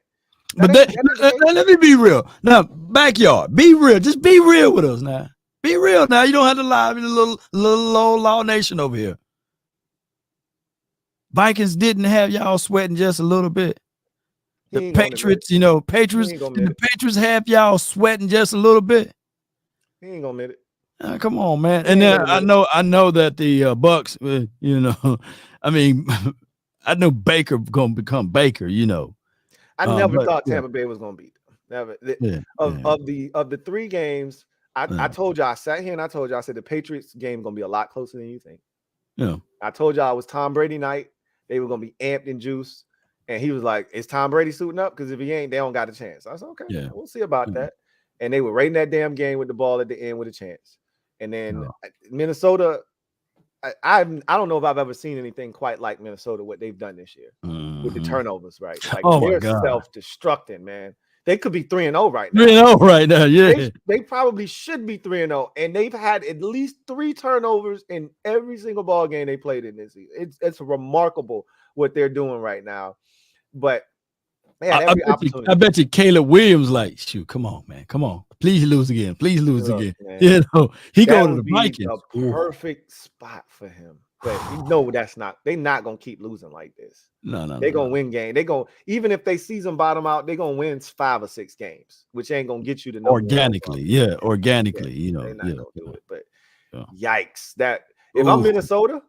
But let me be real. Now, backyard, be real. Just be real with us now. Be real now. You don't have to lie to the little old law nation over here. Vikings didn't have y'all sweating just a little bit. The Patriots, the Patriots have y'all sweating just a little bit. He ain't gonna admit it. Come on, man. And then I know that the Bucks, I mean, I know Baker gonna become Baker. I never thought Tampa Bay was gonna beat them. Never. Of the 3 games, I told y'all, I sat here and I told y'all, I said the Patriots game gonna be a lot closer than you think. Yeah. I told y'all it was Tom Brady night. They were gonna be amped and juiced. And he was like, is Tom Brady suiting up? Because if he ain't, they don't got a chance. I said, okay, we'll see about that. And they were right in that damn game with the ball at the end with a chance. And then Minnesota, I don't know if I've ever seen anything quite like Minnesota, what they've done this year with the turnovers, right? Like they're self-destructing, man. They could be 3-0 right now. 3-0 right now, yeah. They probably should be 3-0. And they've had at least 3 turnovers in every single ball game they played in this season. It's remarkable what they're doing right now. But man, I bet you Caleb Williams like, shoot, come on, man. Come on. Please lose again. Please lose again. Man. He go to the Vikings. A perfect spot for him. But they're not gonna keep losing like this. No. They're gonna win game. Even if they season bottom out, they're gonna win 5 or 6 games, which ain't gonna get you to know organically. Organically, they're not gonna do it. But yikes. If I'm Minnesota,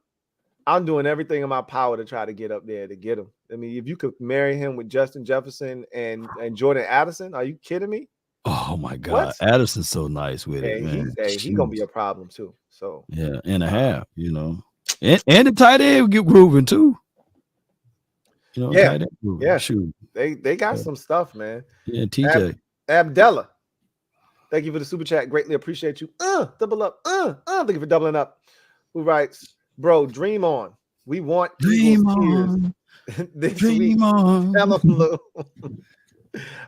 I'm doing everything in my power to try to get up there to get him. I mean, if you could marry him with Justin Jefferson and Jordan Addison, are you kidding me? Oh my God, Addison's so nice with it, man. He's gonna be a problem too. So and a half, and the tight end get grooving too. Shoot, they got some stuff, man. Yeah, TJ Abdella, thank you for the super chat. Greatly appreciate you. Double up. Thank you for doubling up. Who writes, bro? Dream on. We want dream on. Dream on.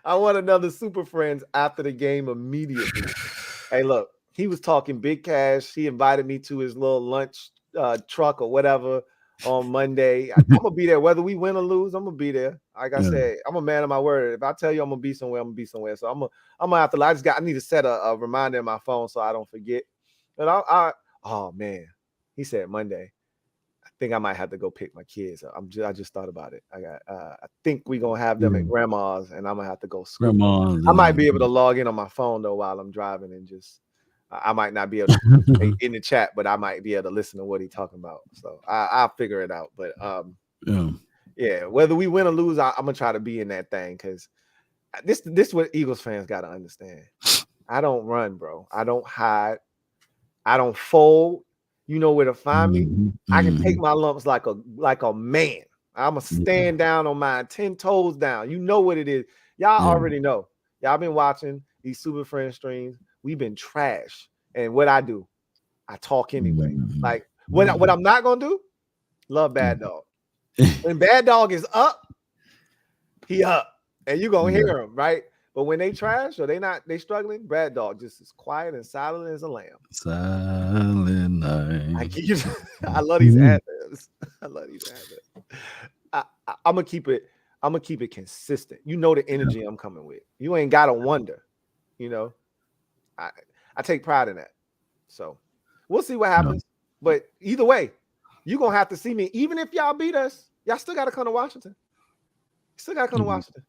I want another Super Friends after the game immediately. Hey, look, he was talking big cash. He invited me to his little lunch truck or whatever on Monday. I'm gonna be there whether we win or lose. I'm gonna be there. Like I said, I'm a man of my word. If I tell you I'm gonna be somewhere, I'm gonna be somewhere. So I'm gonna have to. I need to set a reminder in my phone so I don't forget. But oh man, he said Monday. I think I might have to go pick my kids up. I just thought about it. I think we're gonna have them at grandma's, and I'm gonna have to go school. I might be able to log in on my phone though while I'm driving, and just I might not be able to in the chat, but I might be able to listen to what he's talking about. So I'll figure it out. But whether we win or lose, I'm gonna try to be in that thing because this is what Eagles fans gotta understand. I don't run, bro. I don't hide. I don't fold. You know where to find me. I can take my lumps like a man. I'm gonna stand down on mine, 10 toes down. You know what it is. Y'all already know. Y'all been watching these Super Friend streams. We've been trash. And what I do, I talk anyway. Like what I'm not gonna do, love Bad Dog. When Bad Dog is up, he up. And you gonna hear him, right? But when they trash or they struggling, Bad Dog just as quiet and silent as a lamb. Silent night. I love these ad-libs. I'm gonna keep it consistent. You know the energy I'm coming with. You ain't gotta wonder. I take pride in that. So we'll see what happens. But either way, you're gonna have to see me. Even if y'all beat us, y'all still gotta come to Washington. Washington.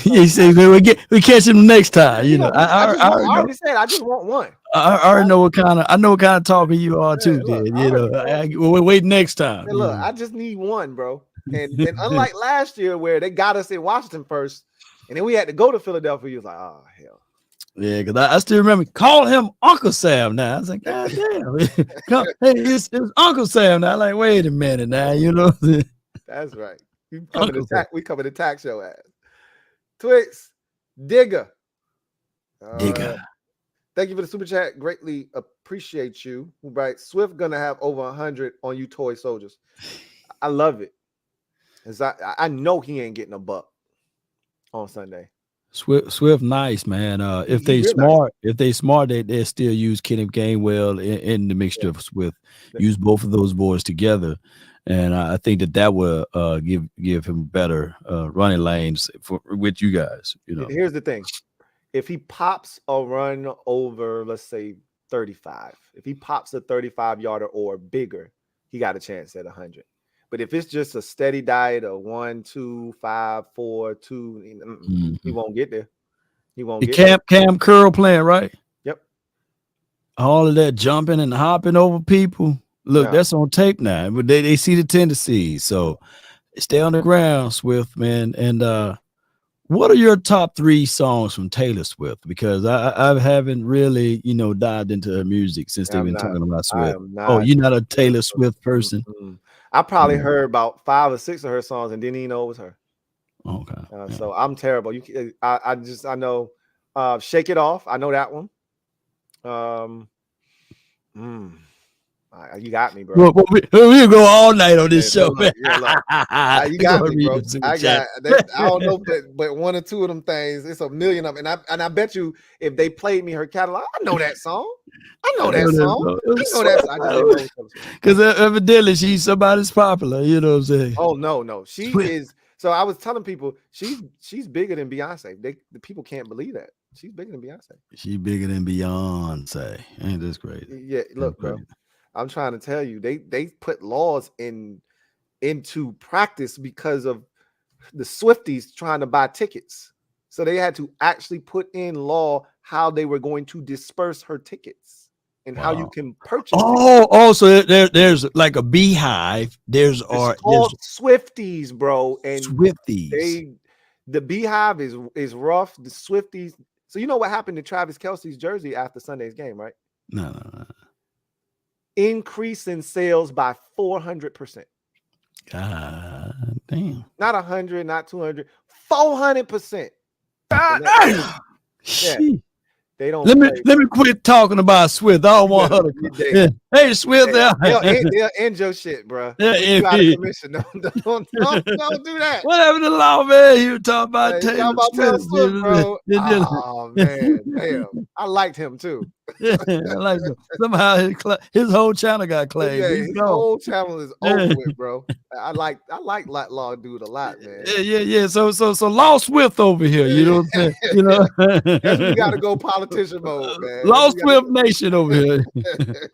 You say we catch him next time. I already said I just want one. I already know what kind of talking you are too. We'll wait next time. Hey, look, I just need one, bro. And unlike last year where they got us in Washington first, and then we had to go to Philadelphia, you was like, oh hell. Yeah, because I still remember calling him Uncle Sam now. I was like, God damn. Hey, it's Uncle Sam now. I'm like, wait a minute now, you know. That's right. We coming to tax your ass. Twix, Digger. Digger. Thank you for the super chat. Greatly appreciate you. Right. Swift gonna have over 100 on you toy soldiers. I love it. Cause I know he ain't getting a buck on Sunday. Swift nice, man. If they smart, they still use Kenneth Gainwell in the mixture of Swift. Use both of those boys together. And I think that will give him better running lanes with you guys. You know, here's the thing: if he pops a run over, let's say 35, if he pops a 35-yarder or bigger, he got a chance at 100. But if it's just a steady diet of 1, 2, 5, 4, 2, he won't get there. He won't get there. Cam Curl playing, right? Yep. All of that jumping and hopping over people. Look, that's on tape now. But they see the tendencies. So stay on the ground, Swift, man. And what are your top 3 songs from Taylor Swift? Because I haven't really, dived into her music since they've been talking about Swift. Oh, you're not a Taylor Swift person? I probably heard about 5 or 6 of her songs and didn't even know it was her. Okay. So I'm terrible. I know Shake It Off. I know that one. You got me, bro. Well, we go all night on this show, man. You got me, bro. I don't know, but 1 or 2 of them things, it's a million of them. And I bet you if they played me her catalog, I know that song. I know that song. Because evidently she's somebody's popular. You know what I'm saying? Oh no, she is. So I was telling people she's bigger than Beyonce. The people can't believe that she's bigger than Beyonce. She's bigger than Beyonce. Ain't this crazy? Yeah, look, bro. I'm trying to tell you, they put laws into practice because of the Swifties trying to buy tickets. So they had to actually put in law how they were going to disperse her tickets and how you can purchase. So there's like a beehive. There's called Swifties, bro. And Swifties. The beehive is rough. The Swifties. So you know what happened to Travis Kelce's jersey after Sunday's game, right? No. Increase in sales by 400%. God damn. Not 100, not 200, 400%. Yeah. They don't. Let me quit talking about Swift. I don't want her to. Hey, Swift, they'll end your shit, bro. You out of commission. Don't do that. What happened to the law, man? You talking about Taylor Swift, bro? Oh man, damn. I liked him too. Yeah, I like him. Somehow his whole channel got claimed. Yeah, his whole channel is over with, bro. I like Law Dude a lot, man. Yeah. So Law Swift over here. You know what I'm saying? You know, we gotta go politician mode, man. Law Swift Nation over here.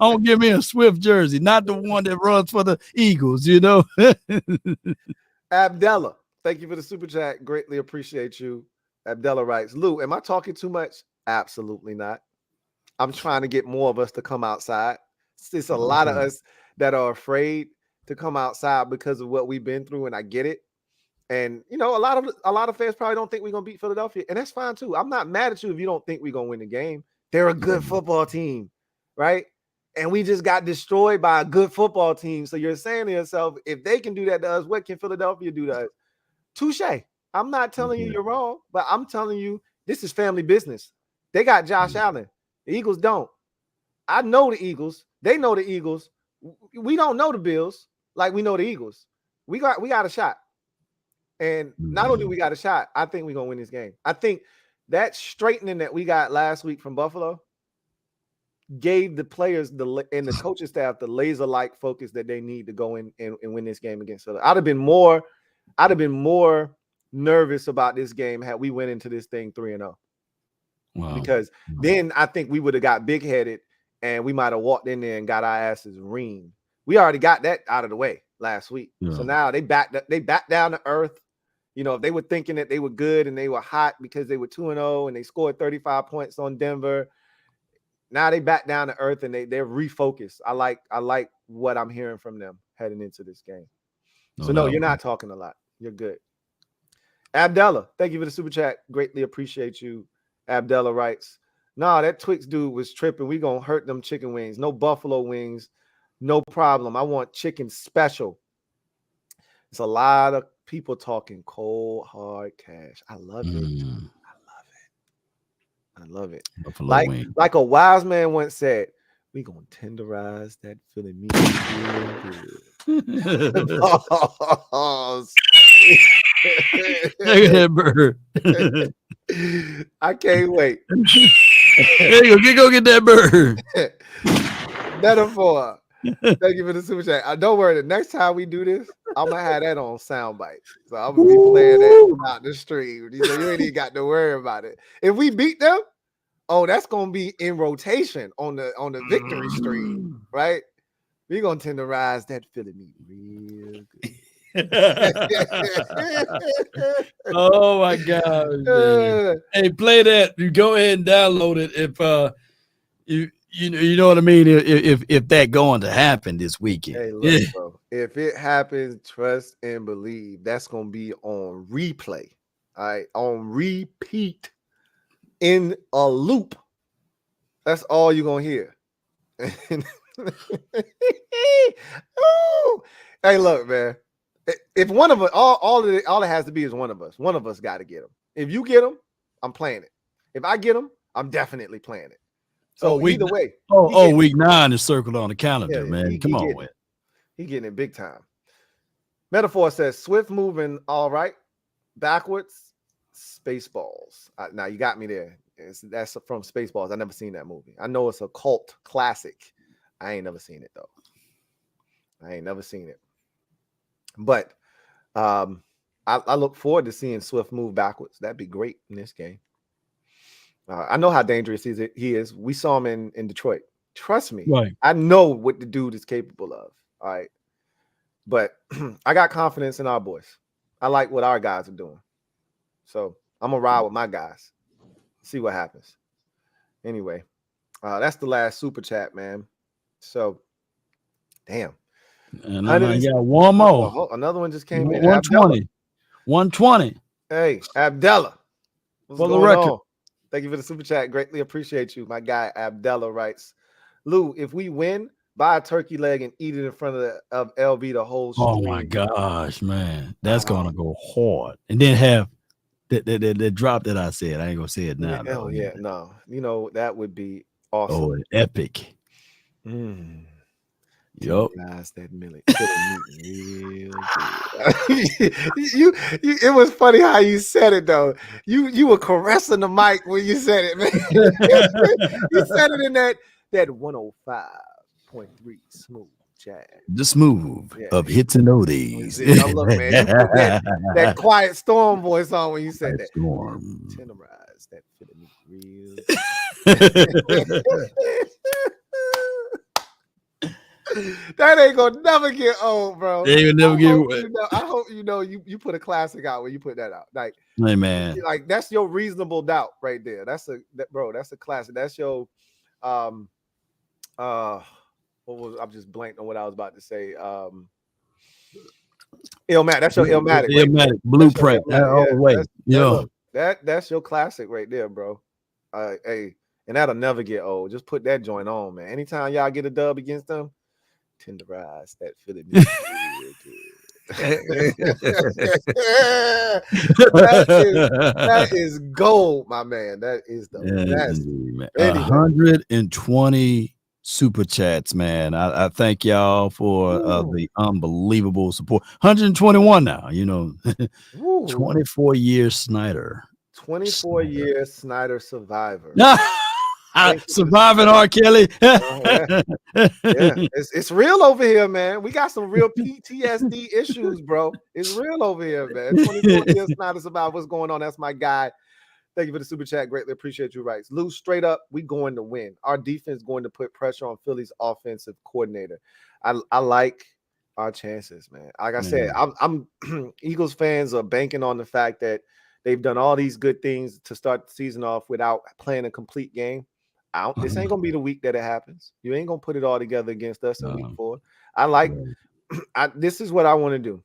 Don't give me a Swift jersey, not the one that runs for the Eagles. You know. Abdella, thank you for the super chat. Greatly appreciate you. Abdella writes, Lou, am I talking too much? Absolutely not. I'm trying to get more of us to come outside. It's a lot of us that are afraid to come outside because of what we've been through, and I get it. And a lot of fans probably don't think we're gonna beat Philadelphia, and that's fine too. I'm not mad at you if you don't think we're gonna win the game. They're a good football team, right? And we just got destroyed by a good football team. So you're saying to yourself, if they can do that to us, what can Philadelphia do to us? Touche. I'm not telling you you're wrong, but I'm telling you this is family business. They got Josh Allen. The Eagles don't. I know the Eagles. They know the Eagles. We don't know the Bills like we know the Eagles. We got a shot. And not only do we got a shot, I think we're going to win this game. I think that straightening that we got last week from Buffalo gave the players and the coaching staff the laser-like focus that they need to go in and win this game against Philly. I'd have been more nervous about this game had we went into this thing 3-0. Wow. Because then I think we would have got big-headed and we might have walked in there and got our asses reamed. We already got that out of the way last week. Yeah. So now they back down to earth. If they were thinking that they were good and they were hot because they were 2-0 and they scored 35 points on Denver, now they back down to earth and they're refocused. I like what I'm hearing from them heading into this game. No, you're not talking a lot. You're good. Abdella, thank you for the super chat. Greatly appreciate you. Abdella writes, Nah, that Twix dude was tripping. We gonna hurt them chicken wings. No buffalo wings, no problem. I want chicken special. It's a lot of people talking cold hard cash. I love it. I love it. Buffalo Like wing. like a wise man once said, we gonna tenderize that Philly meat real good. Look at that bird. I can't wait. There you go. Go get that bird. Metaphor. Thank you for the super chat. Don't worry. The next time we do this, I'm gonna have that on sound bites. So I'm gonna be playing that out the stream. You ain't even got to worry about it. If we beat them, that's gonna be in rotation on the victory stream, right? We're gonna tenderize that Philly meat real good. Oh my gosh, man. Hey, play that. You go ahead and download it if you know what I mean. If that going to happen this weekend. Hey, look, bro. If it happens, trust and believe. That's gonna be on replay. All right, on repeat in a loop. That's all you're gonna hear. Hey, look, man. If one of us, all it has to be is one of us. One of us got to get them. If you get them, I'm playing it. If I get them, I'm definitely playing it. So either way. Week 9 is circled on the calendar, man. Come on, man. He getting it big time. Metaphor says Swift moving all right, backwards, Spaceballs. Now you got me there. That's from Spaceballs. I never seen that movie. I know it's a cult classic. I ain't never seen it though. But I look forward to seeing Swift move backwards. That'd be great in this game. I know how dangerous he is. We saw him in Detroit. Trust me. Right. I know what the dude is capable of. All right. But I got confidence in our boys. I like what our guys are doing. So I'm going to ride with my guys. See what happens. Anyway, that's the last super chat, man. So, damn. And I got one more. Another one just came in. 120. 120. Hey, Abdallah. What's for going the record. on? Thank you for the super chat. Greatly appreciate you. My guy Abdallah writes, Lou, if we win, buy a turkey leg and eat it in front of LB the whole stream. Oh my gosh, man. That's gonna go hard. And then have the drop that I said. I ain't gonna say it now. Hell yeah, no. You know, that would be awesome. Oh, epic. Yup. Guys, that millet real good. It was funny how you said it though. You were caressing the mic when you said it, man. You said it in that 105.3 smooth jazz. The smooth of hits and oldies. Look, man, you put that quiet storm voice on when you said that. Storm. Tenderize that real. That ain't gonna never get old, bro. They ain't gonna never get old. I hope you know you put a classic out when you put that out. Like, hey man, like that's your reasonable doubt right there. That's a classic. That's your what was I'm just blanked on what I was about to say. Illmatic. That's your Illmatic. Illmatic blueprint. That's your classic right there, bro. Hey, and that'll never get old. Just put that joint on, man. Anytime y'all get a dub against them, tenderize that Philly meat. that is gold, my man. That is the best. 120 super chats, man. I thank y'all for the unbelievable support. 121 now, 24-year Snyder. 24-year Snyder survivor. Surviving R. Kelly. It's real over here, man. We got some real PTSD issues, bro. It's real over here, man. 24 years Snyder survivor. What's going on? That's my guy. Thank you for the super chat. Greatly appreciate you. Right, Lou, straight up, we going to win. Our defense going to put pressure on Philly's offensive coordinator. I like our chances, man. Like I said, I'm Eagles fans are banking on the fact that they've done all these good things to start the season off without playing a complete game. This ain't gonna be the week that it happens. You ain't gonna put it all together against us in week 4. This is what I want to do.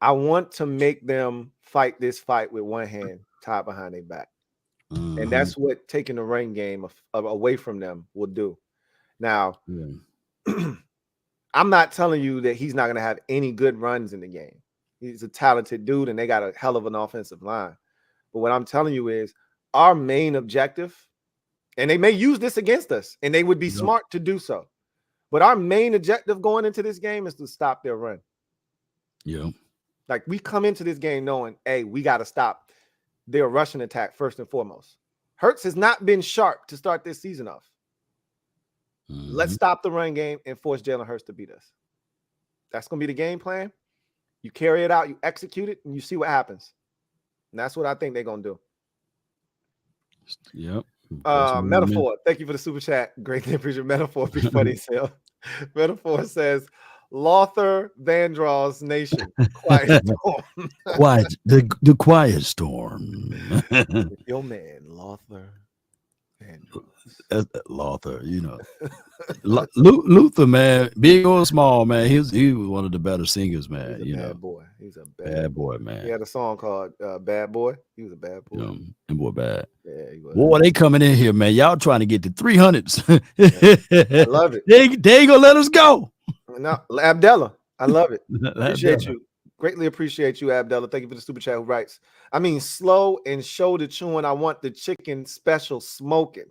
I want to make them fight this fight with one hand tied behind their back. And that's what taking the run game away from them will do. Now, I'm not telling you that he's not going to have any good runs in the game. He's a talented dude, and they got a hell of an offensive line. But what I'm telling you is our main objective, and they may use this against us, and they would be smart to do so. But our main objective going into this game is to stop their run. Yeah. Like, we come into this game knowing, hey, we got to stop their rushing attack first and foremost. Hurts has not been sharp to start this season off. Let's stop the run game and force Jalen Hurts to beat us. That's going to be the game plan. You carry it out, you execute it, and you see what happens. And that's what I think they're going to do. Yep. Metaphor, thank you for the super chat. Greatly appreciate Metaphor. Be funny, sale. Metaphor says, Lothar Vandross Nation. Quiet storm. Quiet, the quiet storm. Your man, Lothar. Lothar, you know. Luther, man, big or small, man. He was one of the better singers, man. He's a bad boy. He's a bad boy, man. He had a song called Bad Boy. He was a bad boy. And boy, bad. Yeah, he was. Boy, they coming in here, man. Y'all trying to get to 300s. I love it. They ain't gonna let us go. No, Abdallah. I love it. Appreciate you. Greatly appreciate you, Abdallah. Thank you for the super chat. Who writes, I mean, slow and shoulder chewing. I want the chicken special smoking.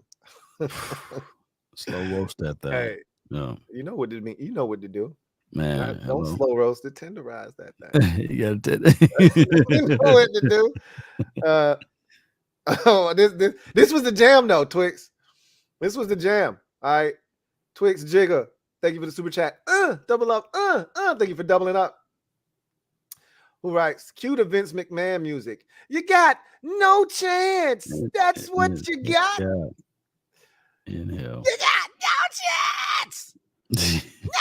Slow roast that thing. Hey, yeah. You know what it mean. You know what to do, man. Don't slow roast it. Tenderize that thing. You gotta you know what to do. This was the jam, though, Twix. This was the jam. All right, Twix Jigger. Thank you for the super chat. Double up. Thank you for doubling up. Who writes? Cue the Vince McMahon music. You got no chance. That's what you got. Inhale. You got no chance.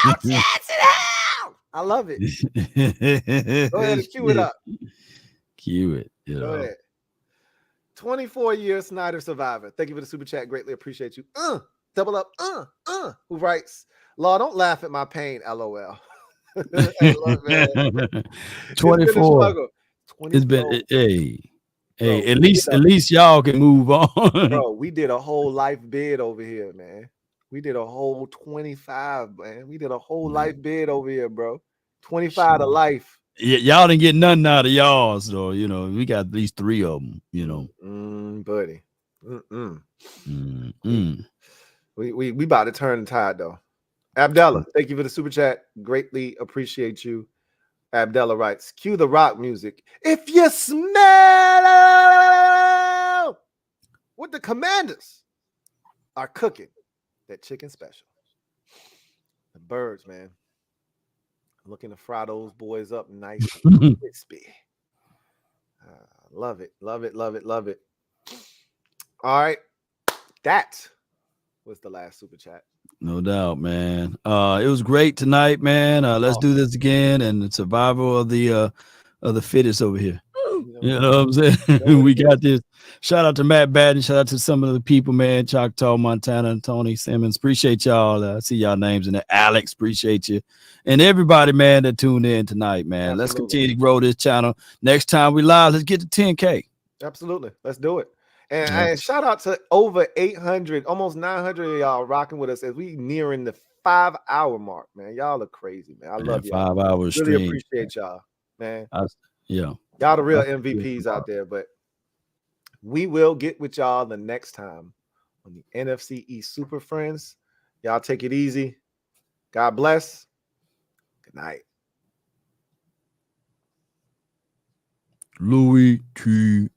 No chance in hell. I love it. Go ahead and cue it up. Cue it. Go ahead. 24-year Snyder survivor. Thank you for the super chat. Greatly appreciate you. Double up. Who writes? Law, don't laugh at my pain. LOL. Hey, look, man. 24. It's been Hey, at least y'all can move on. Bro, we did a whole life bid over here, man. We did a whole 25, man. We did a whole life bid over here, bro. 25 to life. Yeah, y'all didn't get nothing out of y'all, so you know we got at least 3 of them. You know, buddy. We about to turn the tide though. Abdallah, thank you for the super chat. Greatly appreciate you. Abdallah writes, cue the rock music. If you smell what the Commanders are cooking, that chicken special. The birds, man. Looking to fry those boys up nice and crispy. Love it. Love it. Love it. Love it. All right. That was the last super chat. No doubt, man. It was great tonight, man. Let's do this again, and the survival of the fittest over here. You know what I'm saying? We got this. Shout out to Matt Batten. Shout out to some of the people, man. Choctaw, Montana, and Tony Simmons. Appreciate y'all. I see y'all names in there. Alex, appreciate you. And everybody, man, that tuned in tonight, man. Absolutely. Let's continue to grow this channel. Next time we live, let's get to 10K. Absolutely. Let's do it. And shout out to over 800, almost 900 of y'all rocking with us as we nearing the 5-hour mark, man. Y'all are crazy, man. I love y'all. 5 hours really stream. Appreciate y'all, man. Y'all the real MVPs out there, but we will get with y'all the next time on the NFC East Super Friends. Y'all take it easy. God bless. Good night. Louis T.